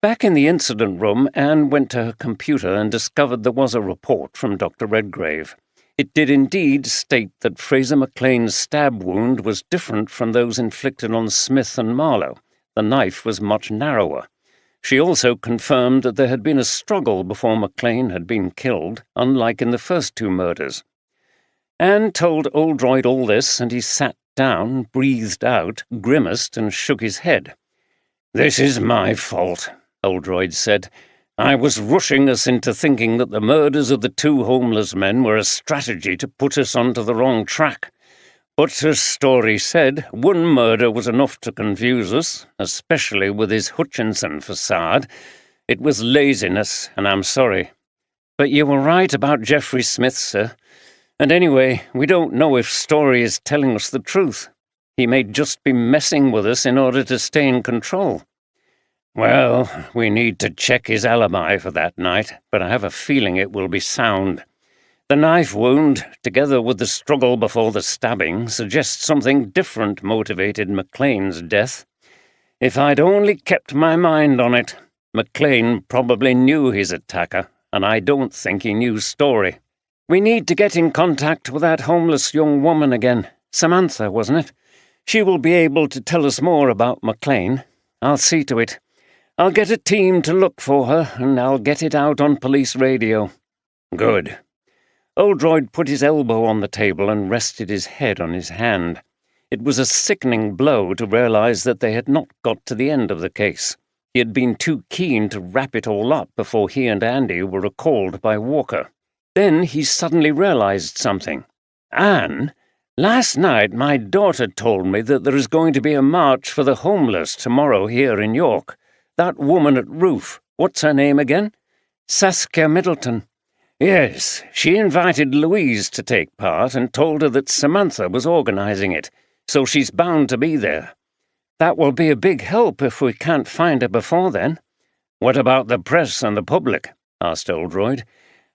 Back in the incident room, Anne went to her computer and discovered there was a report from Dr. Redgrave. It did indeed state that Fraser McLean's stab wound was different from those inflicted on Smith and Marlowe. The knife was much narrower. She also confirmed that there had been a struggle before McLean had been killed, unlike in the first 2 murders. Anne told Oldroyd all this, and he sat down, breathed out, grimaced, and shook his head. This is my fault, Oldroyd said. I was rushing us into thinking that the murders of the 2 homeless men were a strategy to put us onto the wrong track. But as Story said, one murder was enough to confuse us, especially with his Hutchinson facade. It was laziness, and I'm sorry. But you were right about Geoffrey Smith, sir. And anyway, we don't know if Story is telling us the truth. He may just be messing with us in order to stay in control. Well, we need to check his alibi for that night, but I have a feeling it will be sound. The knife wound, together with the struggle before the stabbing, suggests something different motivated McLean's death. If I'd only kept my mind on it, McLean probably knew his attacker, and I don't think he knew Story. We need to get in contact with that homeless young woman again. Samantha, wasn't it? She will be able to tell us more about McLean. I'll see to it. I'll get a team to look for her, and I'll get it out on police radio." "Good." Oldroyd put his elbow on the table and rested his head on his hand. It was a sickening blow to realize that they had not got to the end of the case. He had been too keen to wrap it all up before he and Andy were recalled by Walker. Then he suddenly realized something. "Anne, last night my daughter told me that there is going to be a march for the homeless tomorrow here in York. That woman at Roof, what's her name again?" "Saskia Middleton." "Yes, she invited Louise to take part and told her that Samantha was organizing it, so she's bound to be there." "That will be a big help if we can't find her before then." "What about the press and the public?" asked Oldroyd.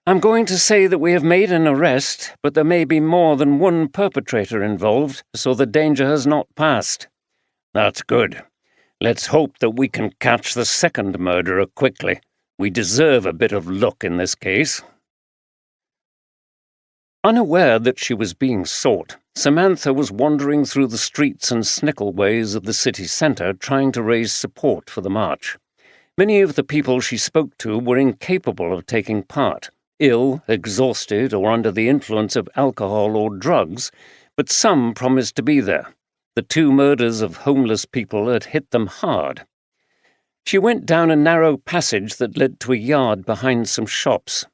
"I'm going to say that we have made an arrest, but there may be more than one perpetrator involved, so the danger has not passed." "That's good. Let's hope that we can catch the second murderer quickly. We deserve a bit of luck in this case." Unaware that she was being sought, Samantha was wandering through the streets and snickleways of the city centre trying to raise support for the march. Many of the people she spoke to were incapable of taking part, ill, exhausted, or under the influence of alcohol or drugs, but some promised to be there. The 2 murders of homeless people had hit them hard. She went down a narrow passage that led to a yard behind some shops.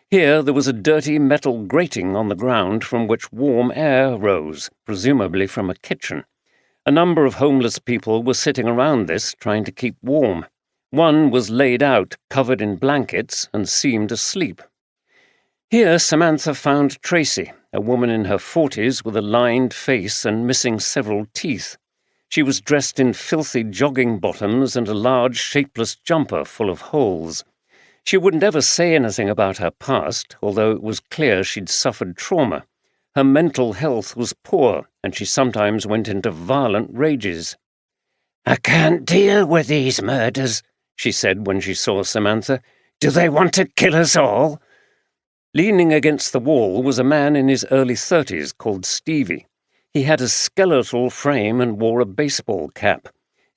Here there was a dirty metal grating on the ground from which warm air rose, presumably from a kitchen. A number of homeless people were sitting around this, trying to keep warm. One was laid out, covered in blankets, and seemed asleep. Here Samantha found Tracy, a woman in her 40s with a lined face and missing several teeth. She was dressed in filthy jogging bottoms and a large shapeless jumper full of holes. She wouldn't ever say anything about her past, although it was clear she'd suffered trauma. Her mental health was poor, and she sometimes went into violent rages. "I can't deal with these murders," she said when she saw Samantha. "Do they want to kill us all?" Leaning against the wall was a man in his early 30s called Stevie. He had a skeletal frame and wore a baseball cap.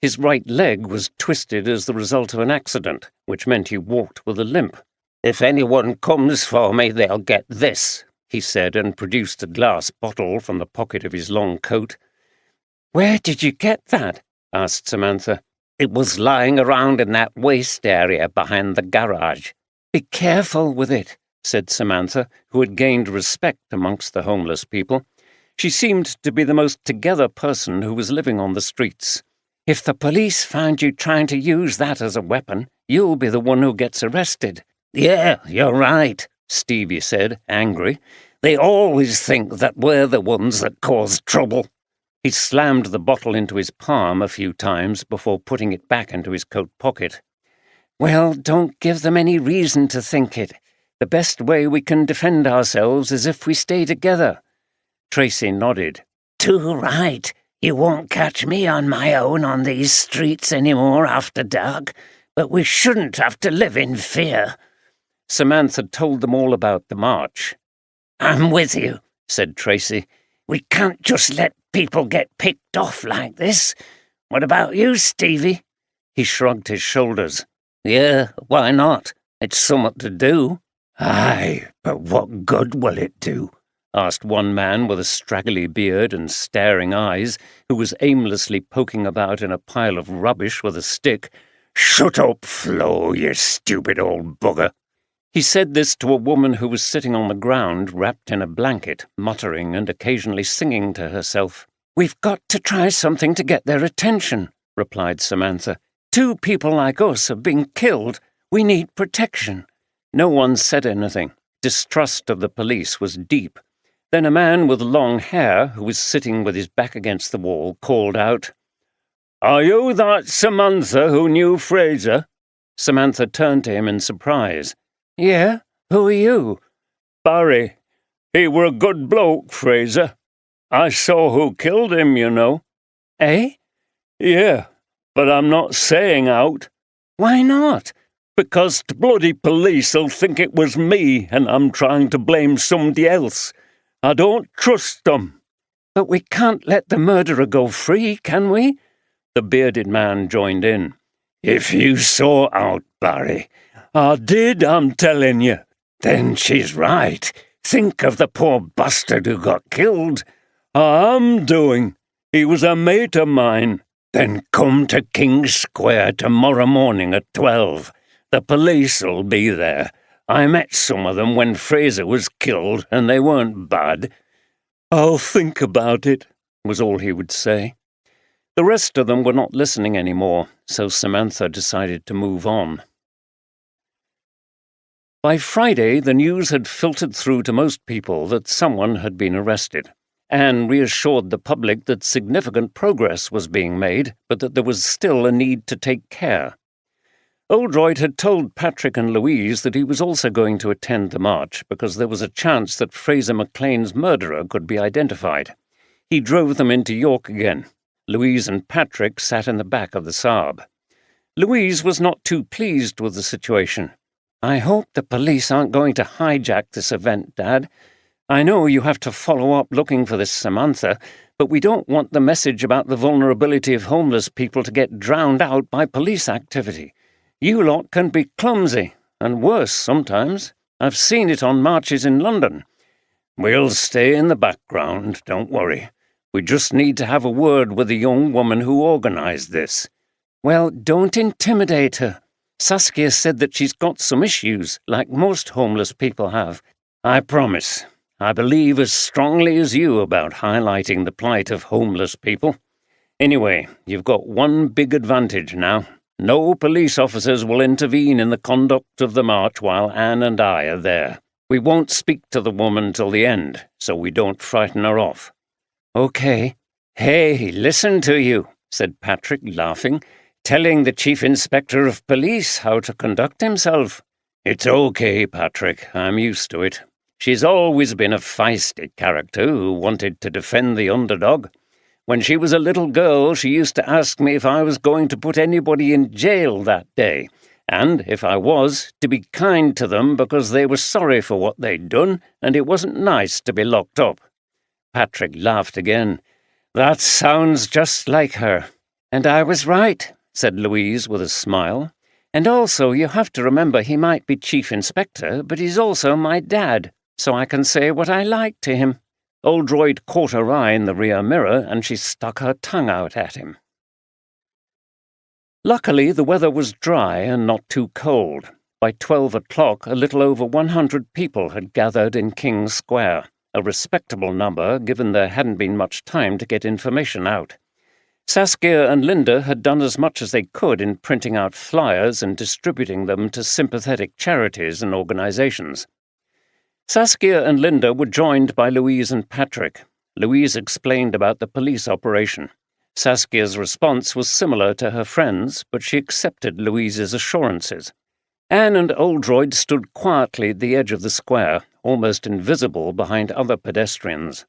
His right leg was twisted as the result of an accident, which meant he walked with a limp. "If anyone comes for me, they'll get this," he said, and produced a glass bottle from the pocket of his long coat. "Where did you get that?" asked Samantha. "It was lying around in that waste area behind the garage." "Be careful with it," said Samantha, who had gained respect amongst the homeless people. She seemed to be the most together person who was living on the streets. "If the police find you trying to use that as a weapon, you'll be the one who gets arrested." "Yeah, you're right," Stevie said, angry. "They always think that we're the ones that cause trouble." He slammed the bottle into his palm a few times before putting it back into his coat pocket. "Well, don't give them any reason to think it. The best way we can defend ourselves is if we stay together." Tracy nodded. "Too right. You won't catch me on my own on these streets anymore after dark, but we shouldn't have to live in fear." Samantha told them all about the march. "I'm with you," said Tracy. "We can't just let people get picked off like this. What about you, Stevie?" He shrugged his shoulders. "Yeah, why not? It's somewhat to do." "Aye, but what good will it do?" asked one man with a straggly beard and staring eyes, who was aimlessly poking about in a pile of rubbish with a stick. "Shut up, Flo, you stupid old bugger." He said this to a woman who was sitting on the ground, wrapped in a blanket, muttering and occasionally singing to herself. "We've got to try something to get their attention," replied Samantha. "2 people like us have been killed. We need protection." No one said anything. Distrust of the police was deep. Then a man with long hair, who was sitting with his back against the wall, called out, "Are you that Samantha who knew Fraser?" Samantha turned to him in surprise. Yeah? Who are you? Barry. He were a good bloke, Fraser. I saw who killed him, you know. Eh? Yeah, but I'm not saying out. Why not? Because the bloody police'll think it was me and I'm trying to blame somebody else. I don't trust them. But we can't let the murderer go free, can we? The bearded man joined in. If you saw out, Barry. I did, I'm telling you. Then she's right. Think of the poor bastard who got killed. I'm doing. He was a mate of mine. Then come to King's Square tomorrow morning at 12. The police'll be there. I met some of them when Fraser was killed, and they weren't bad. I'll think about it, was all he would say. The rest of them were not listening anymore, so Samantha decided to move on. By Friday, the news had filtered through to most people that someone had been arrested. Anne reassured the public that significant progress was being made, but that there was still a need to take care. Oldroyd had told Patrick and Louise that he was also going to attend the march because there was a chance that Fraser McLean's murderer could be identified. He drove them into York again. Louise and Patrick sat in the back of the Saab. Louise was not too pleased with the situation. I hope the police aren't going to hijack this event, Dad. I know you have to follow up looking for this Samantha, but we don't want the message about the vulnerability of homeless people to get drowned out by police activity. You lot can be clumsy, and worse sometimes. I've seen it on marches in London. We'll stay in the background, don't worry. We just need to have a word with the young woman who organised this. Well, don't intimidate her. Saskia said that she's got some issues, like most homeless people have. I promise. I believe as strongly as you about highlighting the plight of homeless people. Anyway, you've got one big advantage now. No police officers will intervene in the conduct of the march while Anne and I are there. We won't speak to the woman till the end, so we don't frighten her off. Okay. Hey, listen to you, said Patrick, laughing, telling the Chief Inspector of Police how to conduct himself. It's okay, Patrick, I'm used to it. She's always been a feisty character who wanted to defend the underdog. When she was a little girl, she used to ask me if I was going to put anybody in jail that day, and, if I was, to be kind to them because they were sorry for what they'd done, and it wasn't nice to be locked up. Patrick laughed again. That sounds just like her. And I was right, said Louise with a smile. And also, you have to remember he might be Chief Inspector, but he's also my dad, so I can say what I like to him. Oldroyd caught her eye in the rear mirror, and she stuck her tongue out at him. Luckily, the weather was dry and not too cold. By 12 o'clock, a little over 100 people had gathered in King's Square, a respectable number given there hadn't been much time to get information out. Saskia and Linda had done as much as they could in printing out flyers and distributing them to sympathetic charities and organizations. Saskia and Linda were joined by Louise and Patrick. Louise explained about the police operation. Saskia's response was similar to her friend's, but she accepted Louise's assurances. Anne and Oldroyd stood quietly at the edge of the square, almost invisible behind other pedestrians.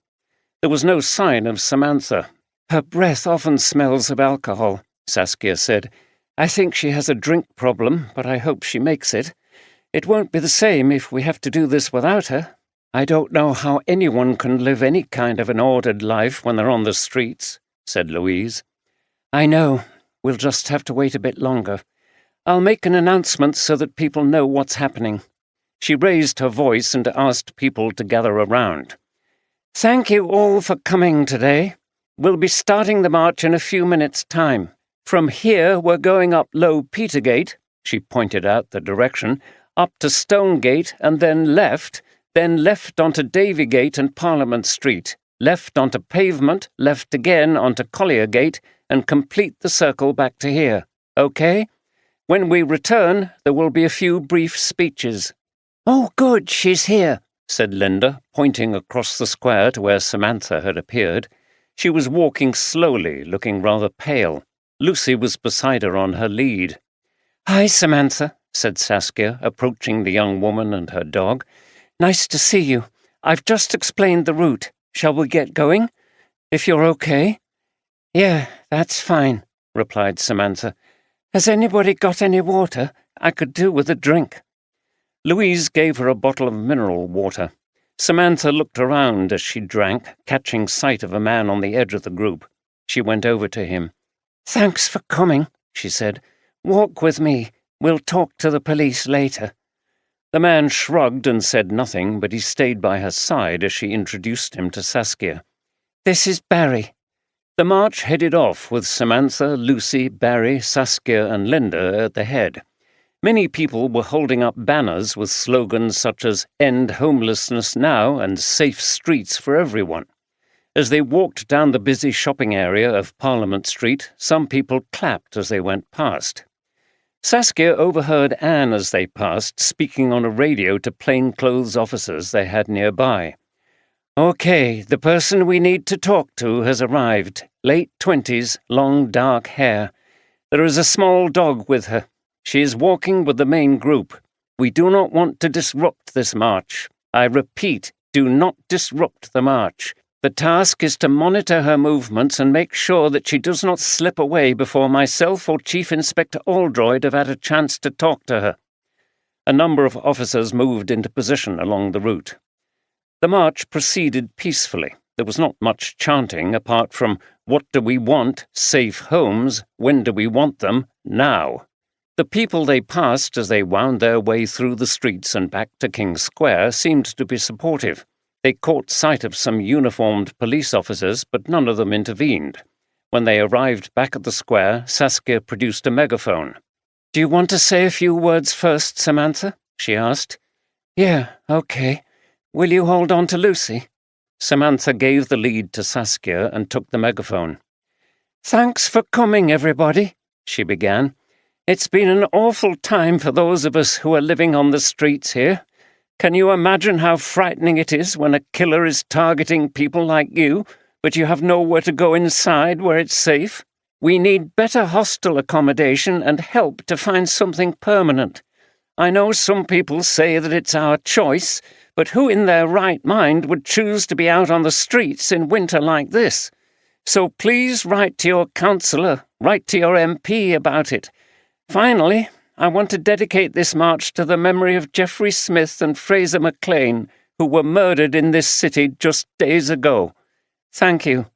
There was no sign of Samantha. Her breath often smells of alcohol, Saskia said. I think she has a drink problem, but I hope she makes it. It won't be the same if we have to do this without her. I don't know how anyone can live any kind of an ordered life when they're on the streets, said Louise. I know. We'll just have to wait a bit longer. I'll make an announcement so that people know what's happening. She raised her voice and asked people to gather around. Thank you all for coming today. We'll be starting the march in a few minutes' time. From here, we're going up Low Petergate, she pointed out the direction, up to Stonegate and then left onto Davygate and Parliament Street, left onto Pavement, left again onto Colliergate, and complete the circle back to here. Okay? When we return, there will be a few brief speeches. Oh, good, she's here, said Linda, pointing across the square to where Samantha had appeared. She was walking slowly, looking rather pale. Lucy was beside her on her lead. Hi, Samantha, said Saskia, approaching the young woman and her dog. Nice to see you. I've just explained the route. Shall we get going? If you're okay? Yeah, that's fine, replied Samantha. Has anybody got any water? I could do with a drink. Louise gave her a bottle of mineral water. Samantha looked around as she drank, catching sight of a man on the edge of the group. She went over to him. "Thanks for coming," she said. "Walk with me. We'll talk to the police later." The man shrugged and said nothing, but he stayed by her side as she introduced him to Saskia. "This is Barry." The march headed off with Samantha, Lucy, Barry, Saskia and Linda at the head. Many people were holding up banners with slogans such as "End Homelessness Now" and "Safe Streets for Everyone." As they walked down the busy shopping area of Parliament Street, some people clapped as they went past. Saskia overheard Anne as they passed, speaking on a radio to plainclothes officers they had nearby. "Okay, the person we need to talk to has arrived. Late 20s, long dark hair. There is a small dog with her. She is walking with the main group. We do not want to disrupt this march. I repeat, do not disrupt the march. The task is to monitor her movements and make sure that she does not slip away before myself or Chief Inspector Oldroyd have had a chance to talk to her." A number of officers moved into position along the route. The march proceeded peacefully. There was not much chanting apart from "What do we want? Safe homes. When do we want them? Now." The people they passed as they wound their way through the streets and back to King's Square seemed to be supportive. They caught sight of some uniformed police officers, but none of them intervened. When they arrived back at the square, Saskia produced a megaphone. "Do you want to say a few words first, Samantha?" she asked. "Yeah, okay. Will you hold on to Lucy?" Samantha gave the lead to Saskia and took the megaphone. "Thanks for coming, everybody," she began. "It's been an awful time for those of us who are living on the streets here. Can you imagine how frightening it is when a killer is targeting people like you, but you have nowhere to go inside where it's safe? We need better hostel accommodation and help to find something permanent. I know some people say that it's our choice, but who in their right mind would choose to be out on the streets in winter like this? So please write to your councillor, write to your MP about it. Finally, I want to dedicate this march to the memory of Geoffrey Smith and Fraser McLean, who were murdered in this city just days ago. Thank you."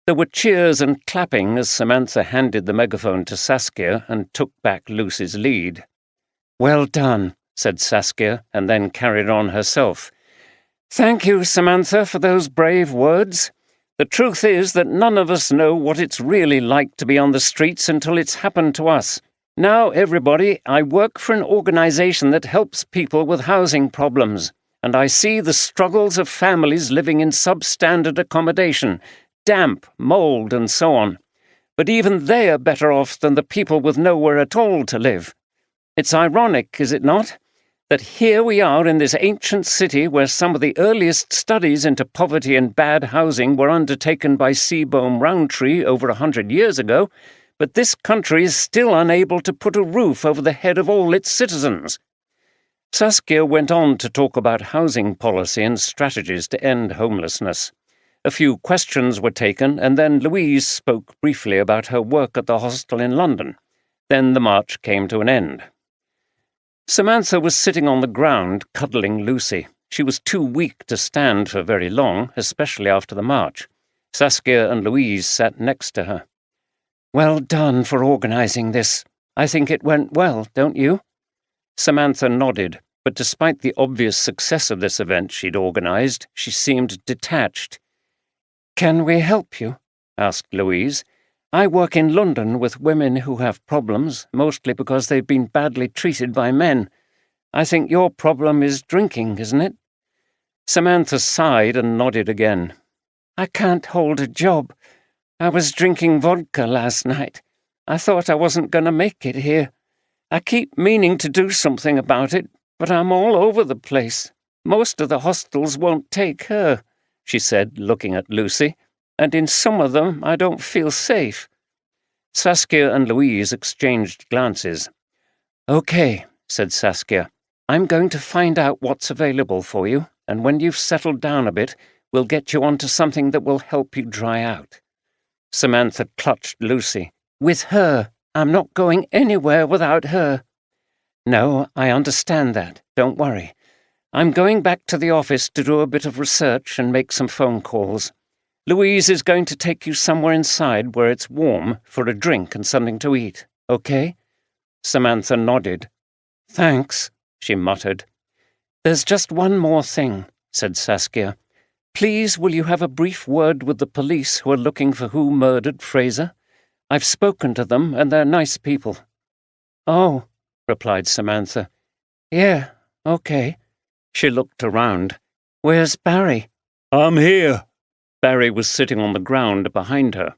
There were cheers and clapping as Samantha handed the megaphone to Saskia and took back Lucy's lead. "Well done," said Saskia, and then carried on herself. "Thank you, Samantha, for those brave words. The truth is that none of us know what it's really like to be on the streets until it's happened to us. Now, everybody, I work for an organization that helps people with housing problems, and I see the struggles of families living in substandard accommodation, damp, mold, and so on. But even they are better off than the people with nowhere at all to live. It's ironic, is it not, that here we are in this ancient city where some of the earliest studies into poverty and bad housing were undertaken by Seabohm Rowntree over 100 years ago, but this country is still unable to put a roof over the head of all its citizens." Saskia went on to talk about housing policy and strategies to end homelessness. A few questions were taken, and then Louise spoke briefly about her work at the hostel in London. Then the march came to an end. Samantha was sitting on the ground, cuddling Lucy. She was too weak to stand for very long, especially after the march. Saskia and Louise sat next to her. "Well done for organizing this. I think it went well, don't you?" Samantha nodded, but despite the obvious success of this event she'd organized, she seemed detached. "Can we help you?" asked Louise. "I work in London with women who have problems, mostly because they've been badly treated by men. I think your problem is drinking, isn't it?" Samantha sighed and nodded again. "I can't hold a job. I was drinking vodka last night. I thought I wasn't going to make it here. I keep meaning to do something about it, but I'm all over the place. Most of the hostels won't take her," she said, looking at Lucy, "and in some of them I don't feel safe." Saskia and Louise exchanged glances. "Okay," said Saskia. "I'm going to find out what's available for you, and when you've settled down a bit, we'll get you onto something that will help you dry out." Samantha clutched Lucy. "With her. I'm not going anywhere without her." "No, I understand that. Don't worry. I'm going back to the office to do a bit of research and make some phone calls. Louise is going to take you somewhere inside where it's warm for a drink and something to eat, okay?" Samantha nodded. "Thanks," she muttered. "There's just one more thing," said Saskia. "Please, will you have a brief word with the police who are looking for who murdered Fraser? I've spoken to them, and they're nice people." "Oh," replied Samantha. "Yeah, okay." She looked around. "Where's Barry?" "I'm here." Barry was sitting on the ground behind her.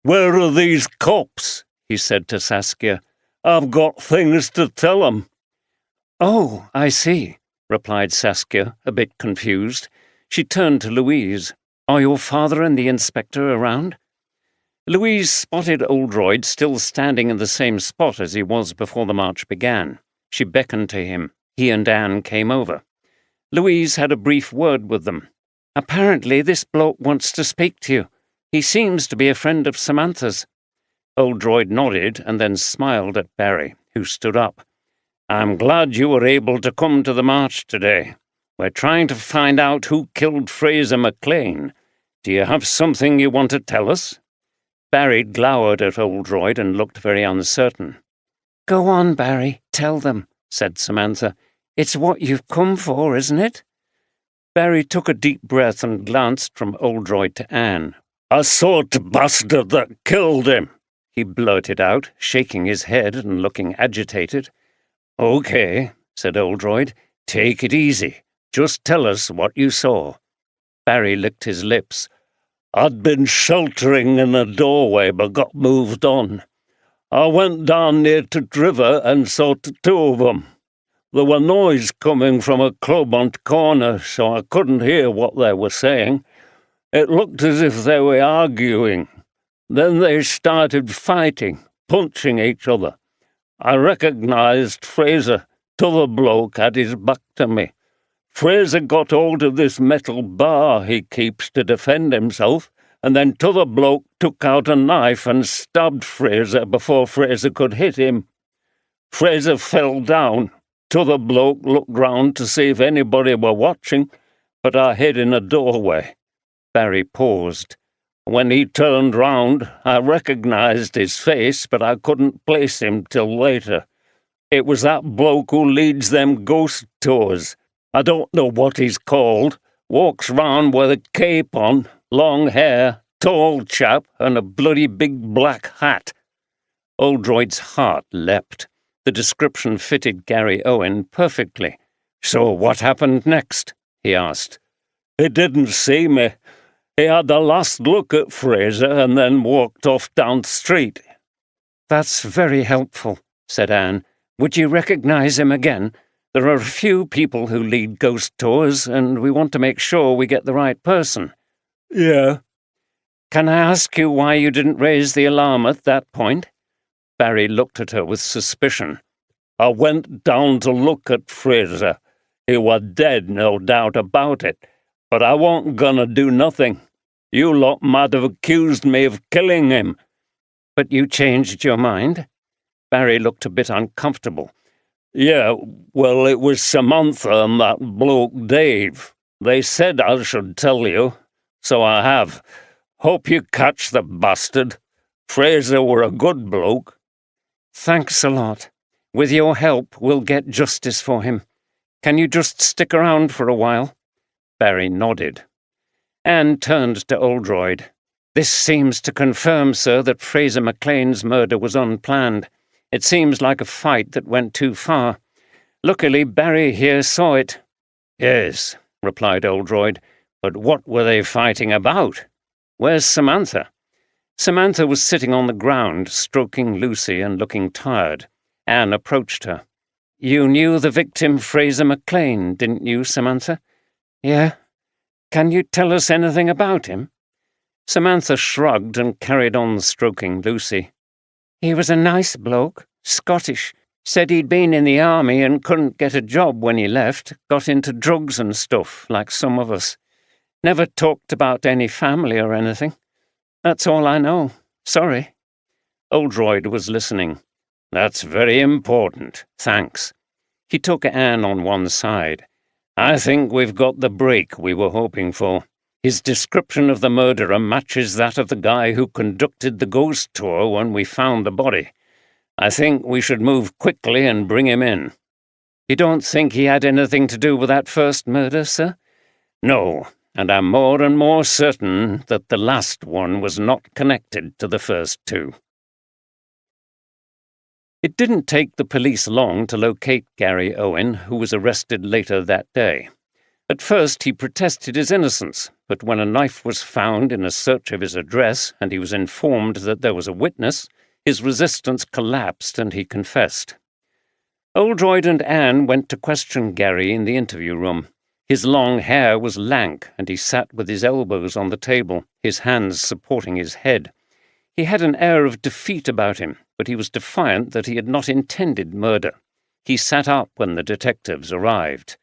"Where are these cops?" he said to Saskia. "I've got things to tell 'em." "Oh, I see," replied Saskia, a bit confused. She turned to Louise. "Are your father and the inspector around?" Louise spotted Oldroyd still standing in the same spot as he was before the march began. She beckoned to him. He and Anne came over. Louise had a brief word with them. "Apparently this bloke wants to speak to you. He seems to be a friend of Samantha's." Oldroyd nodded and then smiled at Barry, who stood up. "I'm glad you were able to come to the march today. We're trying to find out who killed Fraser McLean. Do you have something you want to tell us?" Barry glowered at Oldroyd and looked very uncertain. "Go on, Barry, tell them," said Samantha. "It's what you've come for, isn't it?" Barry took a deep breath and glanced from Oldroyd to Anne. "I saw the bastard that killed him," he blurted out, shaking his head and looking agitated. "Okay," said Oldroyd. "Take it easy. Just tell us what you saw." Barry licked his lips. "I'd been sheltering in a doorway but got moved on. I went down near to the river and saw the two of them. There were noise coming from a club on the corner, so I couldn't hear what they were saying. It looked as if they were arguing. Then they started fighting, punching each other. I recognised Fraser. T'other bloke had his back to me. Fraser got hold of this metal bar he keeps to defend himself, and then t'other bloke took out a knife and stabbed Fraser before Fraser could hit him. Fraser fell down. T'other bloke looked round to see if anybody were watching, but I hid in a doorway." Barry paused. "When he turned round, I recognised his face, but I couldn't place him till later. It was that bloke who leads them ghost tours. I don't know what he's called. Walks round with a cape on, long hair, tall chap, and a bloody big black hat." Oldroyd's heart leapt. The description fitted Gary Owen perfectly. "So what happened next?" he asked. "He didn't see me. He had the last look at Fraser and then walked off down the street." "That's very helpful," said Anne. "Would you recognise him again? There are a few people who lead ghost tours, and we want to make sure we get the right person." "Yeah." "Can I ask you why you didn't raise the alarm at that point?" Barry looked at her with suspicion. "I went down to look at Fraser. He were dead, no doubt about it. But I wasn't gonna do nothing. You lot might have accused me of killing him." "But you changed your mind?" Barry looked a bit uncomfortable. "Yeah, well, it was Samantha and that bloke Dave. They said I should tell you, so I have. Hope you catch the bastard. Fraser were a good bloke." "Thanks a lot. With your help, we'll get justice for him. Can you just stick around for a while?" Barry nodded. Anne turned to Oldroyd. "This seems to confirm, sir, that Fraser McLean's murder was unplanned. It seems like a fight that went too far. Luckily, Barry here saw it." "Yes," replied Oldroyd, "but what were they fighting about? Where's Samantha?" Samantha was sitting on the ground, stroking Lucy and looking tired. Anne approached her. "You knew the victim, Fraser McLean, didn't you, Samantha?" "Yeah. Can you tell us anything about him?" Samantha shrugged and carried on stroking Lucy. "He was a nice bloke, Scottish. Said he'd been in the army and couldn't get a job when he left, got into drugs and stuff, like some of us. Never talked about any family or anything. That's all I know. Sorry." Oldroyd was listening. "That's very important. Thanks." He took Anne on one side. I think we've got the break we were hoping for. His description of the murderer matches that of the guy who conducted the ghost tour when we found the body. I think we should move quickly and bring him in." "You don't think he had anything to do with that first murder, sir?" "No, and I'm more and more certain that the last one was not connected to the first two." It didn't take the police long to locate Gary Owen, who was arrested later that day. At first he protested his innocence, but when a knife was found in a search of his address and he was informed that there was a witness, his resistance collapsed and he confessed. Oldroyd and Anne went to question Gary in the interview room. His long hair was lank, and he sat with his elbows on the table, his hands supporting his head. He had an air of defeat about him, but he was defiant that he had not intended murder. He sat up when the detectives arrived.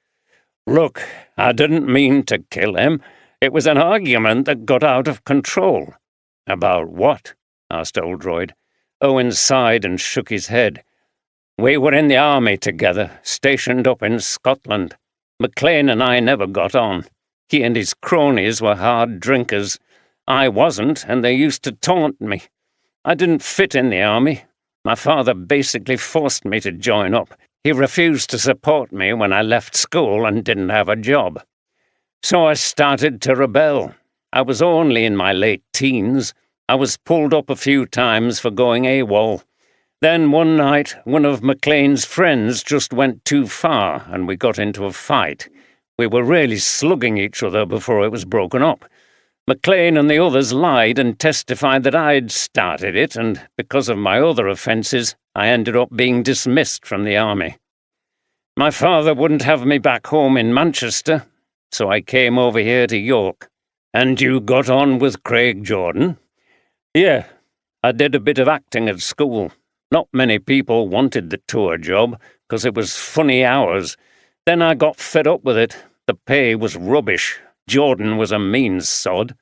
"Look, I didn't mean to kill him. It was an argument that got out of control." "About what?" asked Oldroyd. Owen sighed and shook his head. "We were in the army together, stationed up in Scotland. McLean and I never got on. He and his cronies were hard drinkers. I wasn't, and they used to taunt me. I didn't fit in the army. My father basically forced me to join up. He refused to support me when I left school and didn't have a job. So I started to rebel. I was only in my late teens. I was pulled up a few times for going AWOL. Then one night, one of McLean's friends just went too far and we got into a fight. We were really slugging each other before it was broken up. McLean and the others lied and testified that I'd started it, and because of my other offences, I ended up being dismissed from the army. My father wouldn't have me back home in Manchester, so I came over here to York." "And you got on with Craig Jordan?" "Yeah, I did a bit of acting at school. Not many people wanted the tour job, because it was funny hours. Then I got fed up with it. The pay was rubbish. Jordan was a mean sod."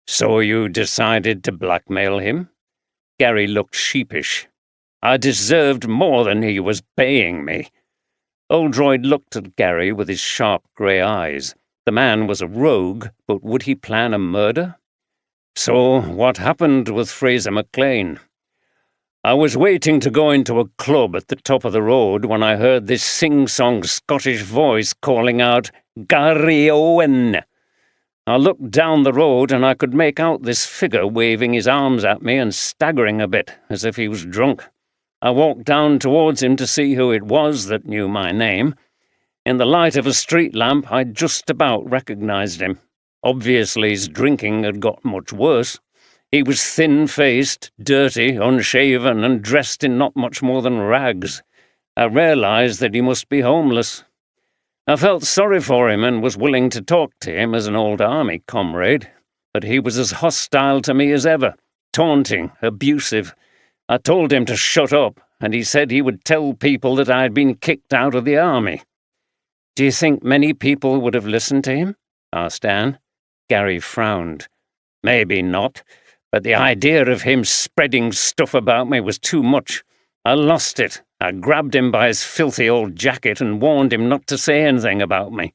"So you decided to blackmail him?" Gary looked sheepish. "I deserved more than he was paying me." Oldroyd looked at Gary with his sharp grey eyes. The man was a rogue, but would he plan a murder? "So what happened with Fraser McLean?" "I was waiting to go into a club at the top of the road when I heard this sing-song Scottish voice calling out, 'Gary Owen!' I looked down the road and I could make out this figure waving his arms at me and staggering a bit, as if he was drunk. I walked down towards him to see who it was that knew my name. In the light of a street lamp, I just about recognized him. Obviously his drinking had got much worse. He was thin-faced, dirty, unshaven, and dressed in not much more than rags. I realized that he must be homeless. I felt sorry for him and was willing to talk to him as an old army comrade, but he was as hostile to me as ever, taunting, abusive. I told him to shut up, and he said he would tell people that I had been kicked out of the army." "Do you think many people would have listened to him?" asked Anne. Gary frowned. "Maybe not, but the idea of him spreading stuff about me was too much. I lost it. I grabbed him by his filthy old jacket and warned him not to say anything about me.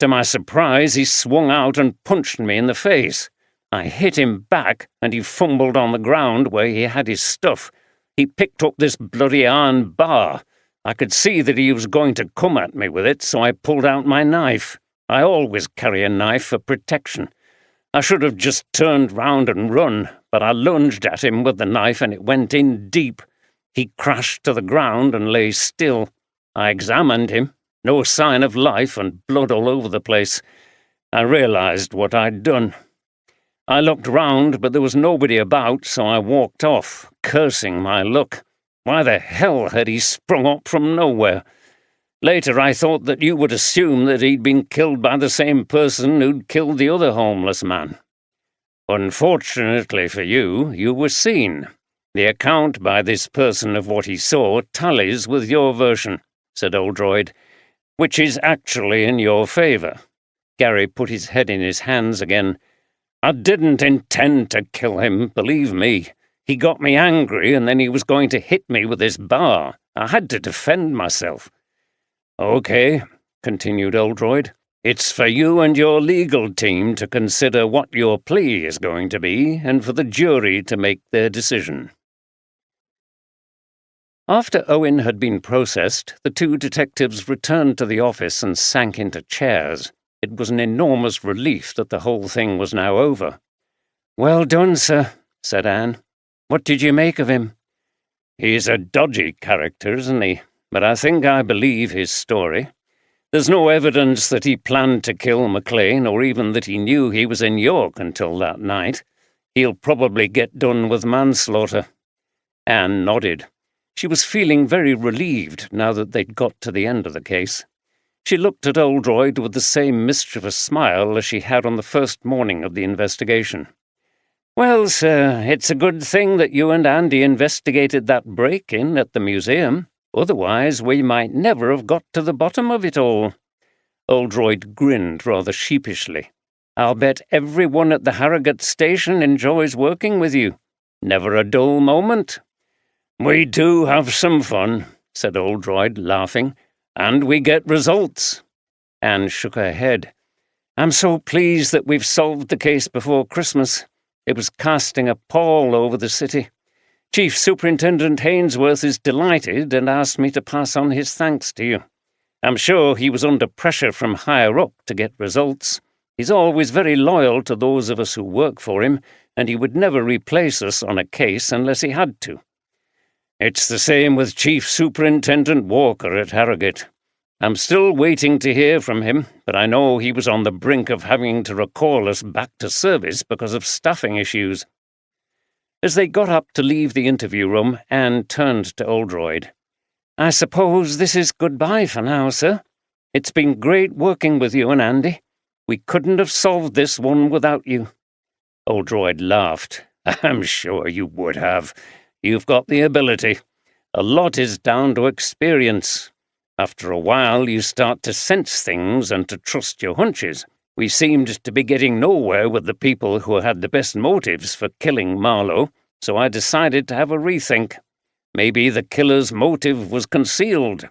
To my surprise, he swung out and punched me in the face. I hit him back, and he fumbled on the ground where he had his stuff. He picked up this bloody iron bar. I could see that he was going to come at me with it, so I pulled out my knife. I always carry a knife for protection. I should have just turned round and run, but I lunged at him with the knife and it went in deep. He crashed to the ground and lay still. I examined him. No sign of life and blood all over the place. I realized what I'd done. I looked round, but there was nobody about, so I walked off, cursing my luck. Why the hell had he sprung up from nowhere? Later I thought that you would assume that he'd been killed by the same person who'd killed the other homeless man. Unfortunately for you, you were seen. The account by this person of what he saw tallies with your version, said Oldroyd, which is actually in your favour. Gary put his head in his hands again. I didn't intend to kill him, believe me. He got me angry and then he was going to hit me with his bar. I had to defend myself. Okay, continued Oldroyd. "It's for you and your legal team to consider what your plea is going to be, and for the jury to make their decision." After Owen had been processed, the two detectives returned to the office and sank into chairs. It was an enormous relief that the whole thing was now over. "Well done, sir," said Anne. "What did you make of him?" "He's a dodgy character, isn't he? But I believe his story. There's no evidence that he planned to kill McLean or even that he knew he was in York until that night. He'll probably get done with manslaughter." Anne nodded. She was feeling very relieved now that they'd got to the end of the case. She looked at Oldroyd with the same mischievous smile as she had on the first morning of the investigation. "Well, sir, it's a good thing that you and Andy investigated that break-in at the museum. Otherwise, we might never have got to the bottom of it all." Oldroyd grinned rather sheepishly. "I'll bet everyone at the Harrogate station enjoys working with you. Never a dull moment." "We do have some fun," said Oldroyd, laughing, "and we get results." Anne shook her head. "I'm so pleased that we've solved the case before Christmas. It was casting a pall over the city. Chief Superintendent Hainsworth is delighted and asked me to pass on his thanks to you. I'm sure he was under pressure from higher up to get results. He's always very loyal to those of us who work for him, and he would never replace us on a case unless he had to. It's the same with Chief Superintendent Walker at Harrogate. I'm still waiting to hear from him, but I know he was on the brink of having to recall us back to service because of staffing issues." As they got up to leave the interview room, Anne turned to Oldroyd. "I suppose this is goodbye for now, sir. It's been great working with you and Andy. We couldn't have solved this one without you." Oldroyd laughed. "I'm sure you would have. You've got the ability. A lot is down to experience. After a while, you start to sense things and to trust your hunches. We seemed to be getting nowhere with the people who had the best motives for killing Marlowe, so I decided to have a rethink. Maybe the killer's motive was concealed.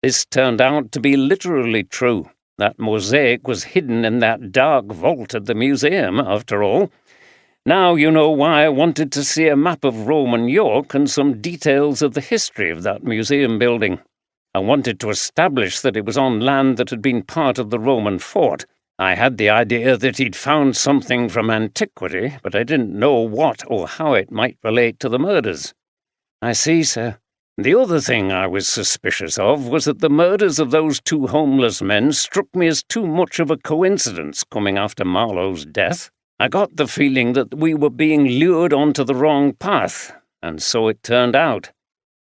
This turned out to be literally true. That mosaic was hidden in that dark vault at the museum, after all. Now you know why I wanted to see a map of Roman York and some details of the history of that museum building. I wanted to establish that it was on land that had been part of the Roman fort. I had the idea that he'd found something from antiquity, but I didn't know what or how it might relate to the murders." "I see, sir." "The other thing I was suspicious of was that the murders of those two homeless men struck me as too much of a coincidence coming after Marlowe's death. I got the feeling that we were being lured onto the wrong path, and so it turned out."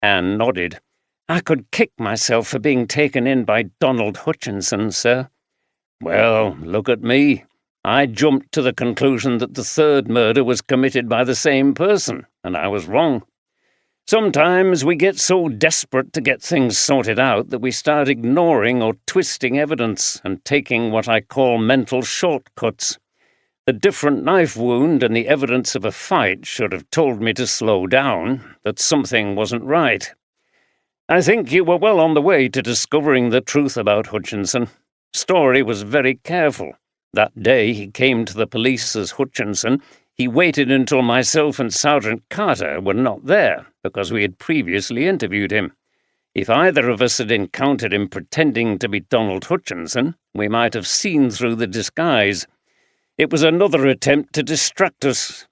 Anne nodded. "I could kick myself for being taken in by Donald Hutchinson, sir." "Well, look at me. I jumped to the conclusion that the third murder was committed by the same person, and I was wrong. Sometimes we get so desperate to get things sorted out that we start ignoring or twisting evidence and taking what I call mental shortcuts. The different knife wound and the evidence of a fight should have told me to slow down, that something wasn't right. I think you were well on the way to discovering the truth about Hutchinson. Story was very careful. That day he came to the police as Hutchinson. He waited until myself and Sergeant Carter were not there, because we had previously interviewed him. If either of us had encountered him pretending to be Donald Hutchinson, we might have seen through the disguise. It was another attempt to distract us.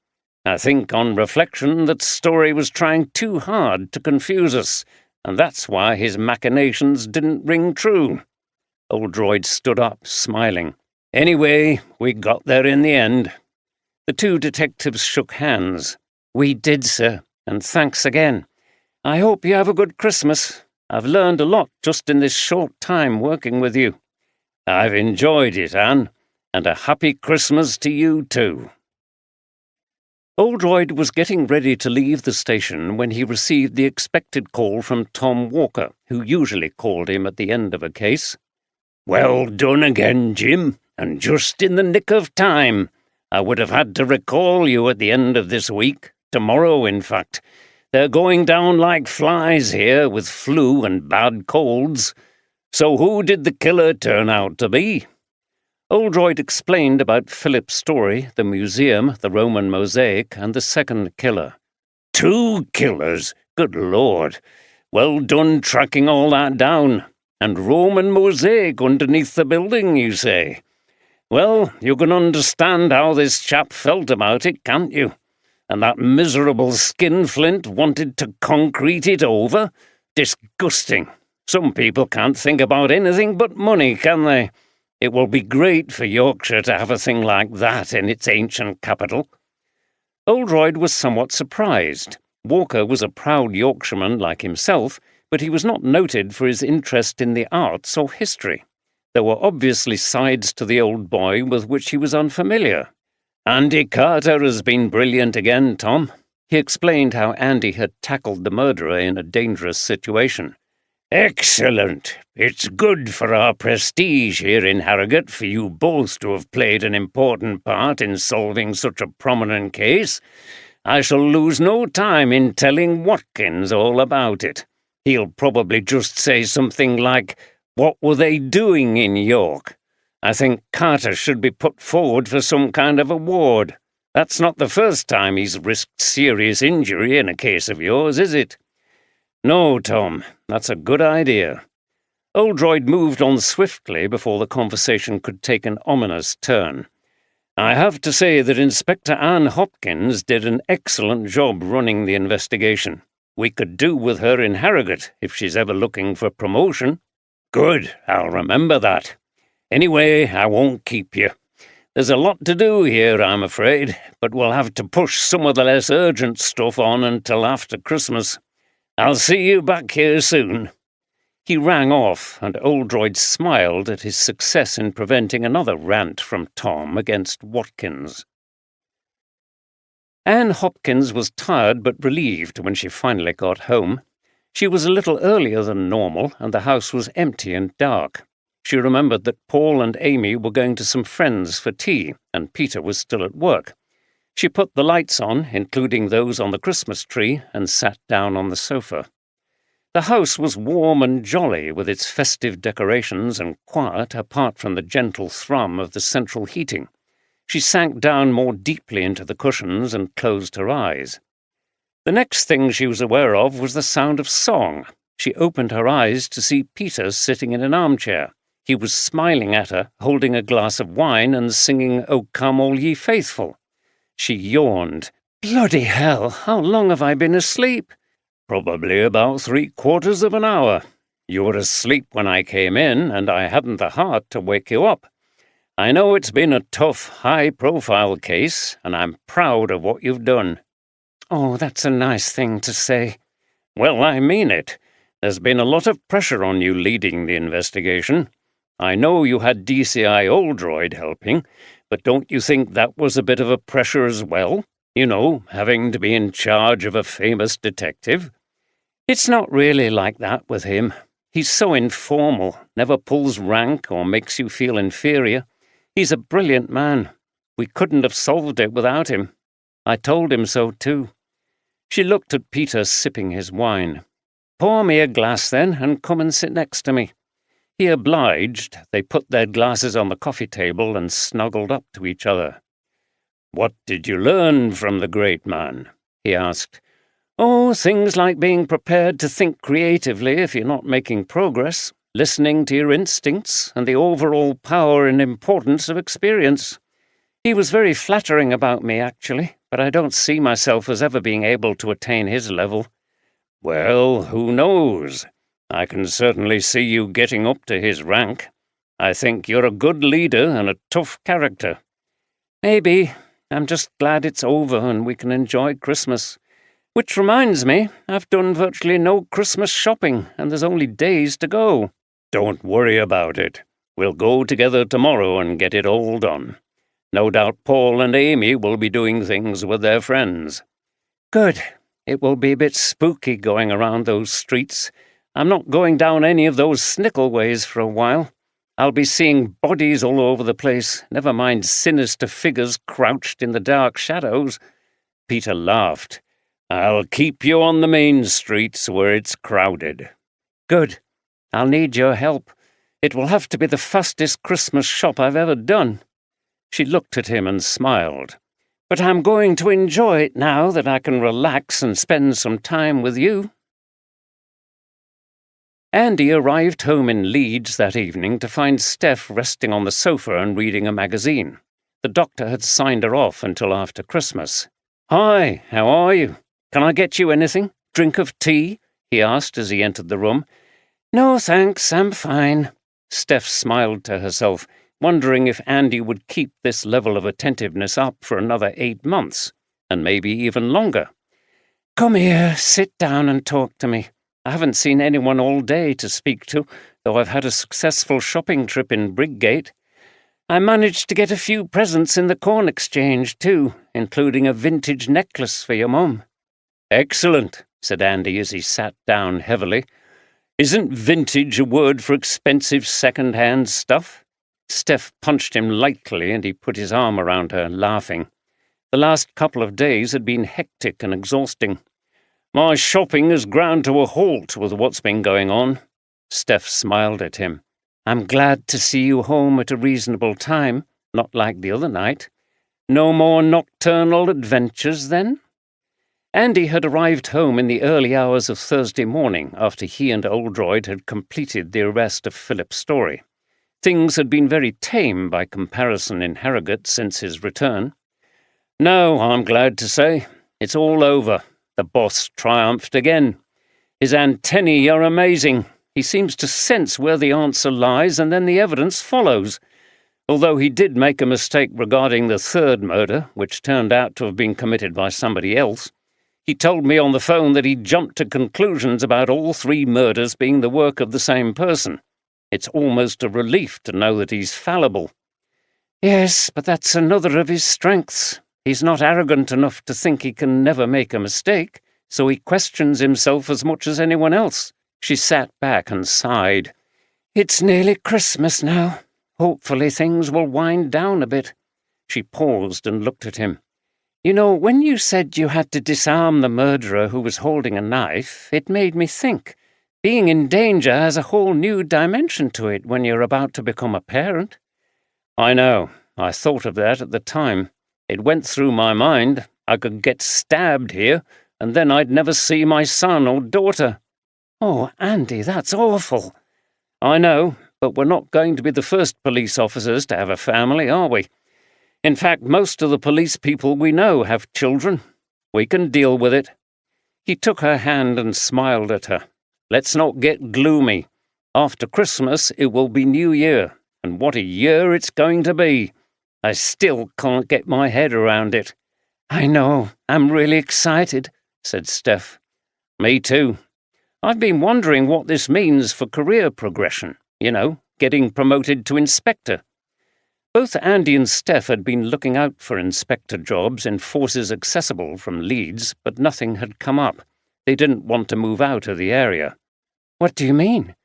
I think, on reflection, that Story was trying too hard to confuse us, and that's why his machinations didn't ring true." Oldroyd stood up, smiling. "Anyway, we got there in the end." The two detectives shook hands. "We did, sir, and thanks again. I hope you have a good Christmas. I've learned a lot just in this short time working with you." "I've enjoyed it, Anne, and a happy Christmas to you too." Oldroyd was getting ready to leave the station when he received the expected call from Tom Walker, who usually called him at the end of a case. "Well done again, Jim, and just in the nick of time. I would have had to recall you at the end of this week, tomorrow in fact. They're going down like flies here with flu and bad colds. So who did the killer turn out to be? Oldroyd explained about Philip's story, the museum, the Roman mosaic, and the second killer. 2 killers? Good Lord. Well done tracking all that down. And Roman mosaic underneath the building, you say? Well, you can understand how this chap felt about it, can't you? And that miserable skinflint wanted to concrete it over? Disgusting. Some people can't think about anything but money, can they? It will be great for Yorkshire to have a thing like that in its ancient capital. Oldroyd was somewhat surprised. Walker was a proud Yorkshireman like himself, but he was not noted for his interest in the arts or history. There were obviously sides to the old boy with which he was unfamiliar. Andy Carter has been brilliant again, Tom. He explained how Andy had tackled the murderer in a dangerous situation. Excellent. It's good for our prestige here in Harrogate for you both to have played an important part in solving such a prominent case. I shall lose no time in telling Watkins all about it. He'll probably just say something like, "What were they doing in York?" I think Carter should be put forward for some kind of award. That's not the first time he's risked serious injury in a case of yours, is it? No, Tom, that's a good idea. Oldroyd moved on swiftly before the conversation could take an ominous turn. I have to say that Inspector Anne Hopkins did an excellent job running the investigation. We could do with her in Harrogate if she's ever looking for promotion. Good, I'll remember that. Anyway, I won't keep you. There's a lot to do here, I'm afraid, but we'll have to push some of the less urgent stuff on until after Christmas. I'll see you back here soon. He rang off, and Oldroyd smiled at his success in preventing another rant from Tom against Watkins. Anne Hopkins was tired but relieved when she finally got home. She was a little earlier than normal, and the house was empty and dark. She remembered that Paul and Amy were going to some friends for tea, and Peter was still at work. She put the lights on, including those on the Christmas tree, and sat down on the sofa. The house was warm and jolly, with its festive decorations, and quiet apart from the gentle thrum of the central heating. She sank down more deeply into the cushions and closed her eyes. The next thing she was aware of was the sound of song. She opened her eyes to see Peter sitting in an armchair. He was smiling at her, holding a glass of wine and singing "O Come All Ye Faithful." She yawned. Bloody hell, how long have I been asleep? Probably about 3/4 of an hour. You were asleep when I came in, and I hadn't the heart to wake you up. I know it's been a tough, high-profile case, and I'm proud of what you've done. Oh, that's a nice thing to say. Well, I mean it. There's been a lot of pressure on you leading the investigation. I know you had DCI Oldroyd helping, but don't you think that was a bit of a pressure as well? You know, having to be in charge of a famous detective? It's not really like that with him. He's so informal, never pulls rank or makes you feel inferior. He's a brilliant man. We couldn't have solved it without him. I told him so too. She looked at Peter sipping his wine. Pour me a glass then, and come and sit next to me. He obliged. They put their glasses on the coffee table and snuggled up to each other. What did you learn from the great man? He asked. Oh, things like being prepared to think creatively if you're not making progress, listening to your instincts, and the overall power and importance of experience. He was very flattering about me, actually, but I don't see myself as ever being able to attain his level. Well, who knows? I can certainly see you getting up to his rank. I think you're a good leader and a tough character. Maybe. I'm just glad it's over and we can enjoy Christmas. Which reminds me, I've done virtually no Christmas shopping, and there's only days to go. Don't worry about it. We'll go together tomorrow and get it all done. No doubt Paul and Amy will be doing things with their friends. Good. It will be a bit spooky going around those streets. I'm not going down any of those Snickleways for a while. I'll be seeing bodies all over the place, never mind sinister figures crouched in the dark shadows. Peter laughed. I'll keep you on the main streets where it's crowded. Good. I'll need your help. It will have to be the fastest Christmas shop I've ever done." She looked at him and smiled. "But I'm going to enjoy it now that I can relax and spend some time with you." Andy arrived home in Leeds that evening to find Steph resting on the sofa and reading a magazine. The doctor had signed her off until after Christmas. "Hi, how are you? Can I get you anything? Drink of tea?" he asked as he entered the room. "No, thanks, I'm fine." Steph smiled to herself, wondering if Andy would keep this level of attentiveness up for another 8 months, and maybe even longer. "Come here, sit down and talk to me. I haven't seen anyone all day to speak to, though I've had a successful shopping trip in Briggate. I managed to get a few presents in the Corn Exchange, too, including a vintage necklace for your mum." "Excellent," said Andy as he sat down heavily. "Isn't vintage a word for expensive second-hand stuff?" Steph punched him lightly and he put his arm around her, laughing. The last couple of days had been hectic and exhausting. "My shopping has ground to a halt with what's been going on." Steph smiled at him. "I'm glad to see you home at a reasonable time, not like the other night. No more nocturnal adventures, then?" Andy had arrived home in the early hours of Thursday morning after he and Oldroyd had completed the arrest of Philip Story. Things had been very tame by comparison in Harrogate since his return. "No, I'm glad to say. It's all over. The boss triumphed again. His antennae are amazing. He seems to sense where the answer lies, and then the evidence follows. Although he did make a mistake regarding the third murder, which turned out to have been committed by somebody else. He told me on the phone that he jumped to conclusions about all 3 murders being the work of the same person. It's almost a relief to know that he's fallible." "Yes, but that's another of his strengths. He's not arrogant enough to think he can never make a mistake, so he questions himself as much as anyone else." She sat back and sighed. "It's nearly Christmas now. Hopefully things will wind down a bit." She paused and looked at him. "You know, when you said you had to disarm the murderer who was holding a knife, it made me think. Being in danger has a whole new dimension to it when you're about to become a parent." "I know. I thought of that at the time. It went through my mind. I could get stabbed here, and then I'd never see my son or daughter." "Oh, Andy, that's awful." "I know, but we're not going to be the first police officers to have a family, are we? In fact, most of the police people we know have children. We can deal with it." He took her hand and smiled at her. "Let's not get gloomy. After Christmas, it will be New Year, and what a year it's going to be. I still can't get my head around it." "I know. I'm really excited," said Steph. "Me too. I've been wondering what this means for career progression. You know, getting promoted to inspector." Both Andy and Steph had been looking out for inspector jobs in forces accessible from Leeds, but nothing had come up. They didn't want to move out of the area. "What do you mean?"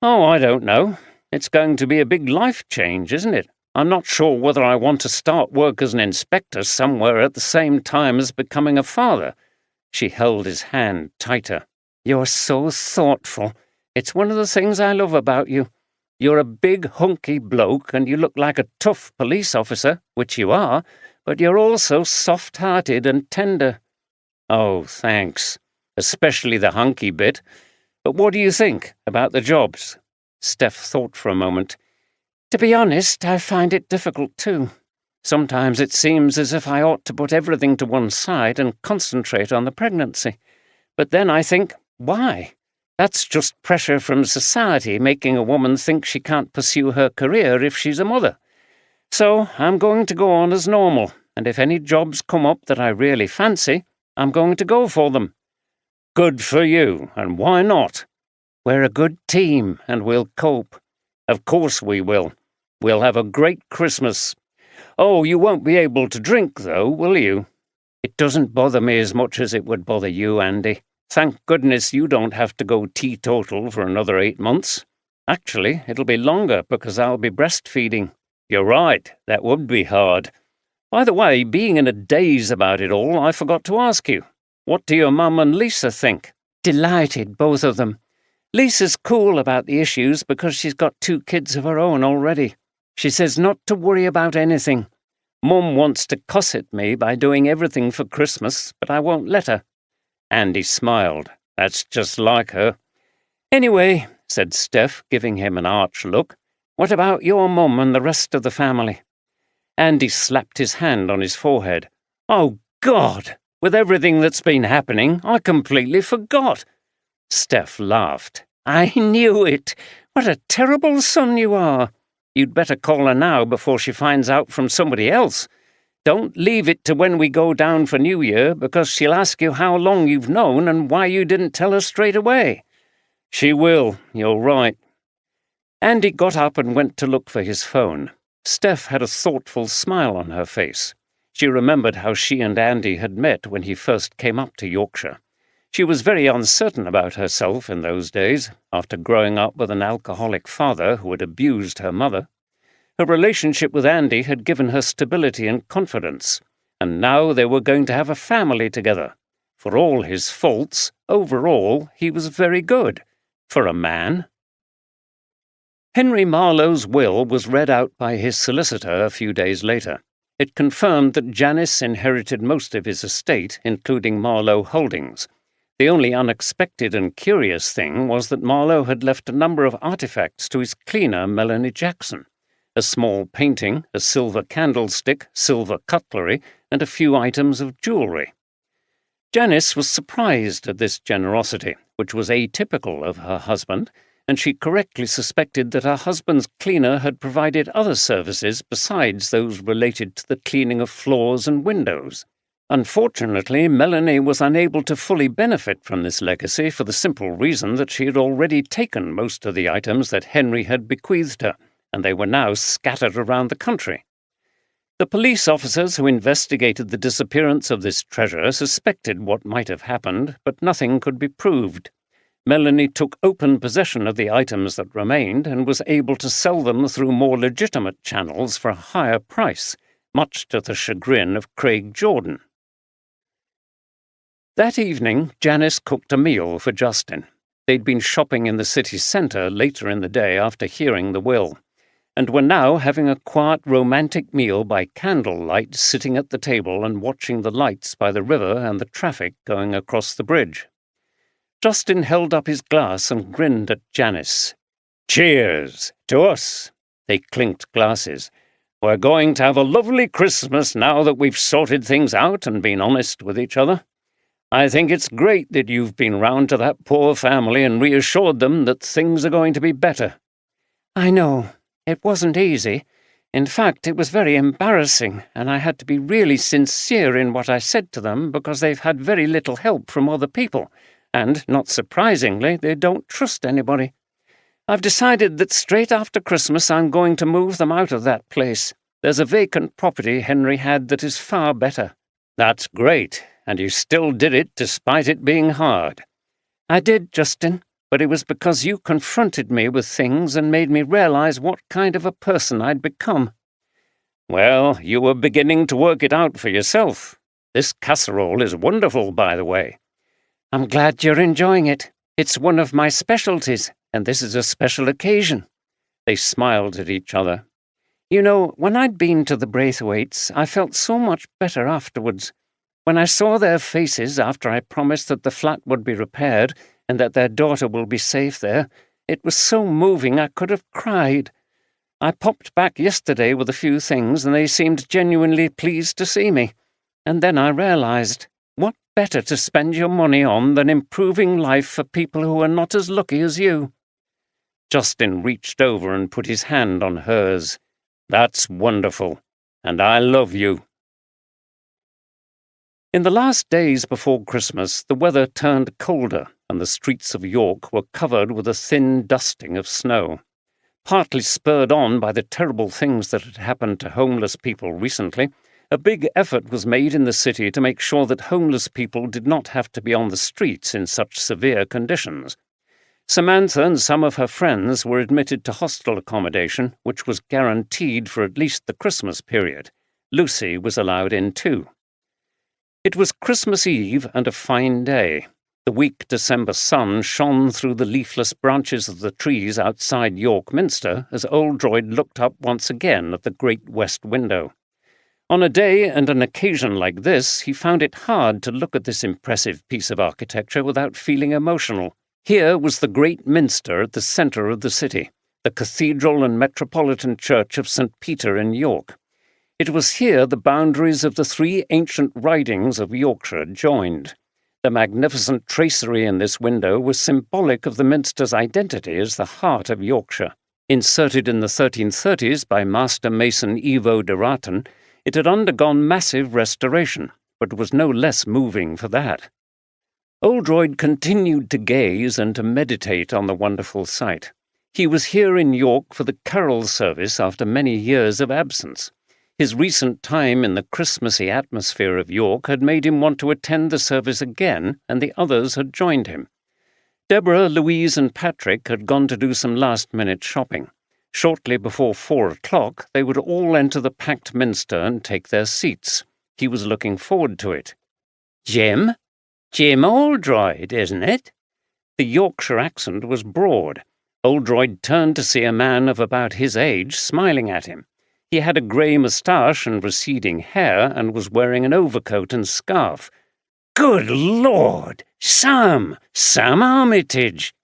"Oh, I don't know. It's going to be a big life change, isn't it? I'm not sure whether I want to start work as an inspector somewhere at the same time as becoming a father." She held his hand tighter. "You're so thoughtful. It's one of the things I love about you. You're a big, hunky bloke, and you look like a tough police officer, which you are, but you're also soft-hearted and tender." "Oh, thanks. Especially the hunky bit. But what do you think about the jobs?" Steph thought for a moment. "To be honest, I find it difficult too. Sometimes it seems as if I ought to put everything to one side and concentrate on the pregnancy. But then I think, why? That's just pressure from society making a woman think she can't pursue her career if she's a mother. So I'm going to go on as normal, and if any jobs come up that I really fancy, I'm going to go for them." "Good for you, and why not?" "We're a good team, and we'll cope." "Of course we will. We'll have a great Christmas. Oh, you won't be able to drink, though, will you?" "It doesn't bother me as much as it would bother you, Andy. Thank goodness you don't have to go teetotal for another 8 months. Actually, it'll be longer because I'll be breastfeeding." "You're right, that would be hard. By the way, being in a daze about it all, I forgot to ask you. What do your mum and Lisa think?" "Delighted, both of them. Lisa's cool about the issues because she's got 2 kids of her own already. She says not to worry about anything. Mum wants to cuss at me by doing everything for Christmas, but I won't let her." Andy smiled. "That's just like her." "Anyway," said Steph, giving him an arch look, "what about your mum and the rest of the family?" Andy slapped his hand on his forehead. "Oh, God! With everything that's been happening, I completely forgot." Steph laughed. "I knew it. What a terrible son you are. You'd better call her now before she finds out from somebody else. Don't leave it to when we go down for New Year, because she'll ask you how long you've known and why you didn't tell her straight away." "She will, you're right." Andy got up and went to look for his phone. Steph had a thoughtful smile on her face. She remembered how she and Andy had met when he first came up to Yorkshire. She was very uncertain about herself in those days, after growing up with an alcoholic father who had abused her mother. Her relationship with Andy had given her stability and confidence, and now they were going to have a family together. For all his faults, overall, he was very good. For a man. Henry Marlowe's will was read out by his solicitor a few days later. It confirmed that Janice inherited most of his estate, including Marlowe Holdings. The only unexpected and curious thing was that Marlowe had left a number of artifacts to his cleaner, Melanie Jackson. A small painting, a silver candlestick, silver cutlery, and a few items of jewellery. Janice was surprised at this generosity, which was atypical of her husband, and she correctly suspected that her husband's cleaner had provided other services besides those related to the cleaning of floors and windows. Unfortunately, Melanie was unable to fully benefit from this legacy for the simple reason that she had already taken most of the items that Henry had bequeathed her, and they were now scattered around the country. The police officers who investigated the disappearance of this treasure suspected what might have happened, but nothing could be proved. Melanie took open possession of the items that remained and was able to sell them through more legitimate channels for a higher price, much to the chagrin of Craig Jordan. That evening, Janice cooked a meal for Justin. They'd been shopping in the city centre later in the day after hearing the will, and were now having a quiet, romantic meal by candlelight, sitting at the table and watching the lights by the river and the traffic going across the bridge. Justin held up his glass and grinned at Janice. "Cheers! To us!" They clinked glasses. "We're going to have a lovely Christmas now that we've sorted things out and been honest with each other. I think it's great that you've been round to that poor family and reassured them that things are going to be better." "I know. It wasn't easy. In fact, it was very embarrassing, and I had to be really sincere in what I said to them because they've had very little help from other people, and, not surprisingly, they don't trust anybody. I've decided that straight after Christmas I'm going to move them out of that place. There's a vacant property Henry had that is far better." "That's great. And you still did it despite it being hard." "I did, Justin, but it was because you confronted me with things and made me realize what kind of a person I'd become." "Well, you were beginning to work it out for yourself. This casserole is wonderful, by the way." "I'm glad you're enjoying it. It's one of my specialties, and this is a special occasion." They smiled at each other. "You know, when I'd been to the Braithwaites, I felt so much better afterwards. When I saw their faces after I promised that the flat would be repaired and that their daughter will be safe there, it was so moving I could have cried. I popped back yesterday with a few things and they seemed genuinely pleased to see me. And then I realized, what better to spend your money on than improving life for people who are not as lucky as you?" Justin reached over and put his hand on hers. "That's wonderful, and I love you." In the last days before Christmas, the weather turned colder, and the streets of York were covered with a thin dusting of snow. Partly spurred on by the terrible things that had happened to homeless people recently, a big effort was made in the city to make sure that homeless people did not have to be on the streets in such severe conditions. Samantha and some of her friends were admitted to hostel accommodation, which was guaranteed for at least the Christmas period. Lucy was allowed in too. It was Christmas Eve and a fine day. The weak December sun shone through the leafless branches of the trees outside York Minster as Oldroyd looked up once again at the great west window. On a day and an occasion like this, he found it hard to look at this impressive piece of architecture without feeling emotional. Here was the great minster at the centre of the city, the Cathedral and Metropolitan Church of St. Peter in York. It was here the boundaries of the three ancient ridings of Yorkshire joined. The magnificent tracery in this window was symbolic of the minster's identity as the heart of Yorkshire. Inserted in the 1330s by master mason Ivo de Raton, it had undergone massive restoration, but was no less moving for that. Oldroyd continued to gaze and to meditate on the wonderful sight. He was here in York for the carol service after many years of absence. His recent time in the Christmassy atmosphere of York had made him want to attend the service again, and the others had joined him. Deborah, Louise, and Patrick had gone to do some last-minute shopping. Shortly before 4 o'clock, they would all enter the packed minster and take their seats. He was looking forward to it. Jim? Jim Oldroyd, isn't it? The Yorkshire accent was broad. Oldroyd turned to see a man of about his age smiling at him. He had a grey moustache and receding hair and was wearing an overcoat and scarf. Good Lord! Sam Armitage!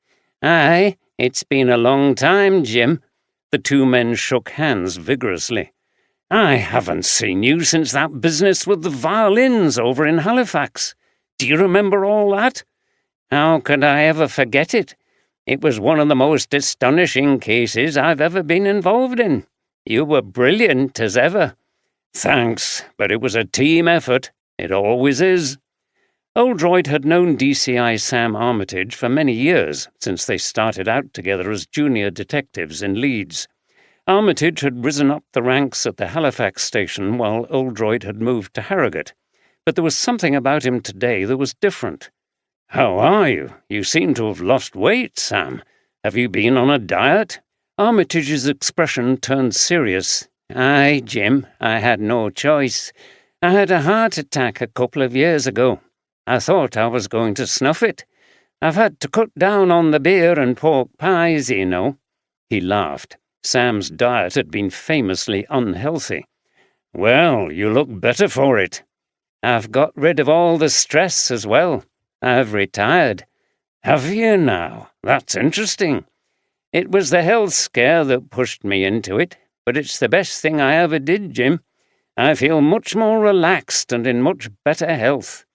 Aye, it's been a long time, Jim. The two men shook hands vigorously. I haven't seen you since that business with the violins over in Halifax. Do you remember all that? How could I ever forget it? It was one of the most astonishing cases I've ever been involved in. You were brilliant as ever. Thanks, but it was a team effort. It always is. Oldroyd had known DCI Sam Armitage for many years, since they started out together as junior detectives in Leeds. Armitage had risen up the ranks at the Halifax station while Oldroyd had moved to Harrogate. But there was something about him today that was different. How are you? You seem to have lost weight, Sam. Have you been on a diet? Armitage's expression turned serious. Aye, Jim, I had no choice. I had a heart attack a couple of years ago. I thought I was going to snuff it. I've had to cut down on the beer and pork pies, you know. He laughed. Sam's diet had been famously unhealthy. Well, you look better for it. I've got rid of all the stress as well. I've retired. Have you now? That's interesting. It was the health scare that pushed me into it, but it's the best thing I ever did, Jim. I feel much more relaxed and in much better health.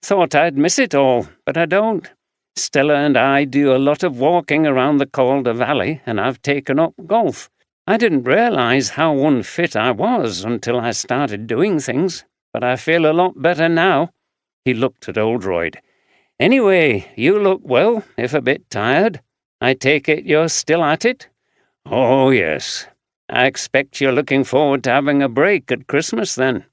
Thought I'd miss it all, but I don't. Stella and I do a lot of walking around the Calder Valley, and I've taken up golf. I didn't realize how unfit I was until I started doing things, but I feel a lot better now. He looked at Oldroyd. Anyway, you look well, if a bit tired. I take it you're still at it? Oh, yes. I expect you're looking forward to having a break at Christmas, then.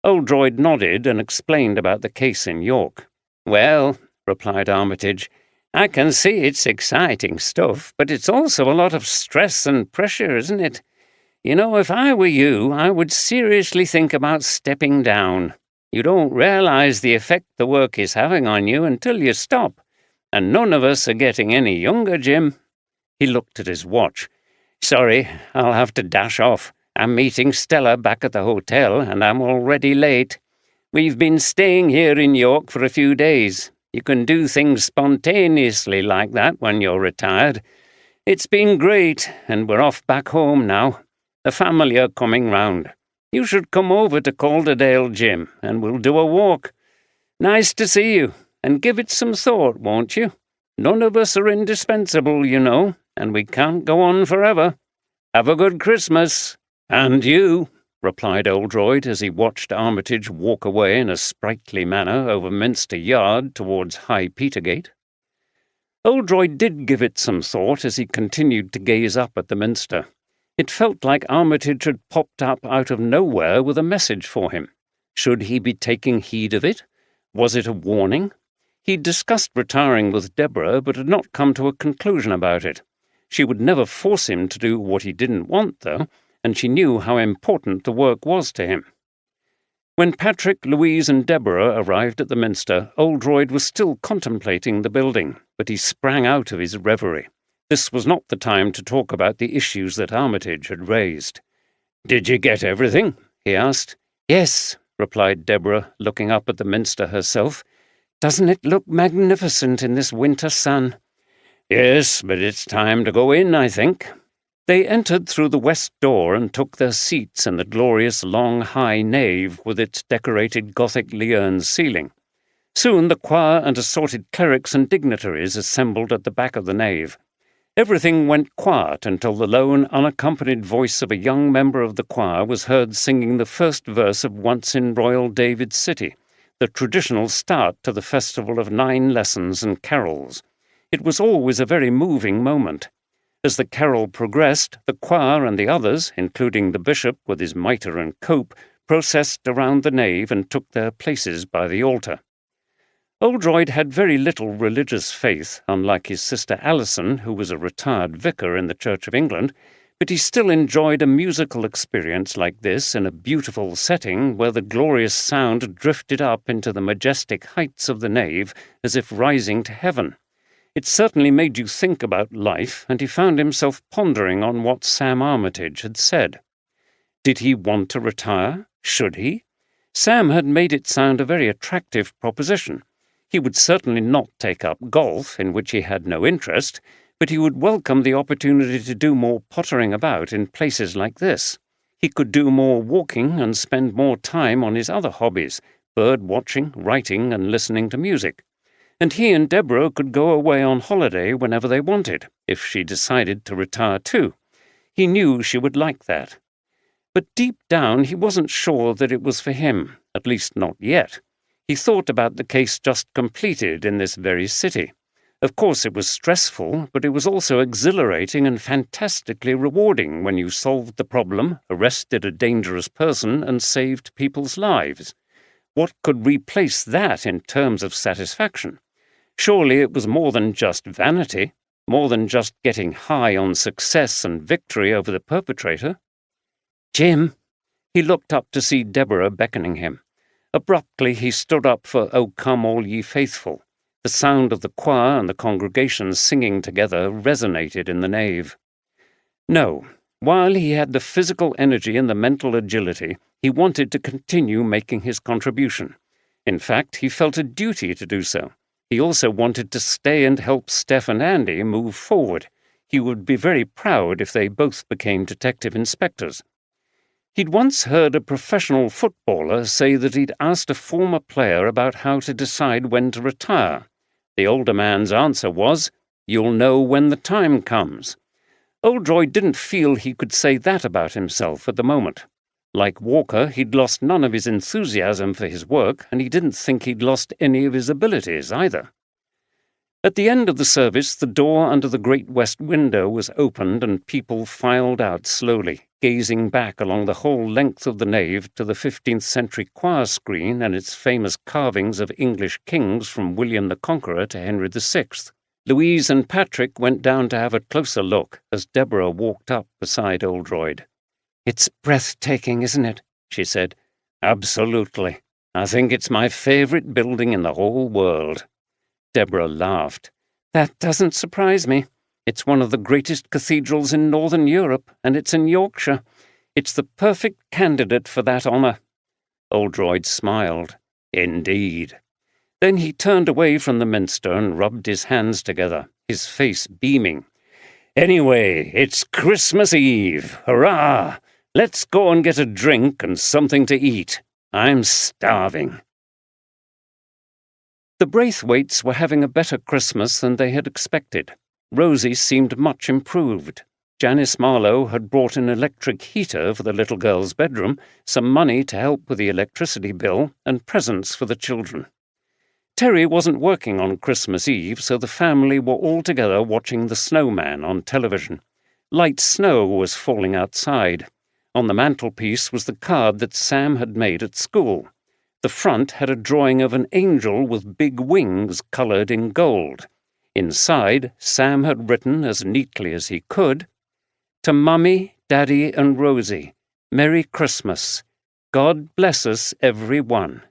Oldroyd nodded and explained about the case in York. Well, replied Armitage, I can see it's exciting stuff, but it's also a lot of stress and pressure, isn't it? You know, if I were you, I would seriously think about stepping down. You don't realize the effect the work is having on you until you stop. And none of us are getting any younger, Jim. He looked at his watch. Sorry, I'll have to dash off. I'm meeting Stella back at the hotel, and I'm already late. We've been staying here in York for a few days. You can do things spontaneously like that when you're retired. It's been great, and we're off back home now. The family are coming round. You should come over to Calderdale, Jim, and we'll do a walk. Nice to see you, and give it some thought, won't you? None of us are indispensable, you know, and we can't go on forever. Have a good Christmas. And you, replied Oldroyd as he watched Armitage walk away in a sprightly manner over Minster Yard towards High Petergate. Oldroyd did give it some thought as he continued to gaze up at the minster. It felt like Armitage had popped up out of nowhere with a message for him. Should he be taking heed of it? Was it a warning? He'd discussed retiring with Deborah, but had not come to a conclusion about it. She would never force him to do what he didn't want, though, and she knew how important the work was to him. When Patrick, Louise and Deborah arrived at the Minster, Oldroyd was still contemplating the building, but he sprang out of his reverie. This was not the time to talk about the issues that Armitage had raised. "Did you get everything?" he asked. "Yes," replied Deborah, looking up at the Minster herself. "Doesn't it look magnificent in this winter sun?" "Yes, but it's time to go in, I think." They entered through the west door and took their seats in the glorious long high nave with its decorated Gothic Lierne ceiling. Soon the choir and assorted clerics and dignitaries assembled at the back of the nave. Everything went quiet until the lone, unaccompanied voice of a young member of the choir was heard singing the first verse of Once in Royal David's City, the traditional start to the festival of 9 lessons and carols. It was always a very moving moment. As the carol progressed, the choir and the others, including the bishop with his mitre and cope, processed around the nave and took their places by the altar. Oldroyd had very little religious faith, unlike his sister Alison, who was a retired vicar in the Church of England, but he still enjoyed a musical experience like this in a beautiful setting where the glorious sound drifted up into the majestic heights of the nave as if rising to heaven. It certainly made you think about life, and he found himself pondering on what Sam Armitage had said. Did he want to retire? Should he? Sam had made it sound a very attractive proposition. He would certainly not take up golf, in which he had no interest, but he would welcome the opportunity to do more pottering about in places like this. He could do more walking and spend more time on his other hobbies, bird watching, writing, and listening to music. And he and Deborah could go away on holiday whenever they wanted, if she decided to retire too. He knew she would like that. But deep down he wasn't sure that it was for him, at least not yet. He thought about the case just completed in this very city. Of course it was stressful, but it was also exhilarating and fantastically rewarding when you solved the problem, arrested a dangerous person, and saved people's lives. What could replace that in terms of satisfaction? Surely it was more than just vanity, more than just getting high on success and victory over the perpetrator. "Jim!" He looked up to see Deborah beckoning him. Abruptly he stood up for "O Come All Ye Faithful." The sound of the choir and the congregation singing together resonated in the nave. No, while he had the physical energy and the mental agility, he wanted to continue making his contribution. In fact, he felt a duty to do so. He also wanted to stay and help Steph and Andy move forward. He would be very proud if they both became detective inspectors. He'd once heard a professional footballer say that he'd asked a former player about how to decide when to retire. The older man's answer was, "You'll know when the time comes." Oldroyd didn't feel he could say that about himself at the moment. Like Walker, he'd lost none of his enthusiasm for his work, and he didn't think he'd lost any of his abilities either. At the end of the service, the door under the great west window was opened and people filed out slowly, gazing back along the whole length of the nave to the 15th century choir screen and its famous carvings of English kings from William the Conqueror to Henry VI. Louise and Patrick went down to have a closer look as Deborah walked up beside Oldroyd. "It's breathtaking, isn't it?" she said. "Absolutely. I think it's my favourite building in the whole world." Deborah laughed. "That doesn't surprise me. It's one of the greatest cathedrals in Northern Europe, and it's in Yorkshire. It's the perfect candidate for that honour." Oldroyd smiled. "Indeed." Then he turned away from the minster and rubbed his hands together, his face beaming. "Anyway, it's Christmas Eve. Hurrah! Let's go and get a drink and something to eat. I'm starving." The Braithwaites were having a better Christmas than they had expected. Rosie seemed much improved. Janice Marlowe had brought an electric heater for the little girl's bedroom, some money to help with the electricity bill, and presents for the children. Terry wasn't working on Christmas Eve, so the family were all together watching The Snowman on television. Light snow was falling outside. On the mantelpiece was the card that Sam had made at school. The front had a drawing of an angel with big wings coloured in gold. Inside, Sam had written as neatly as he could, "To Mummy, Daddy and Rosie, Merry Christmas. God bless us, every one.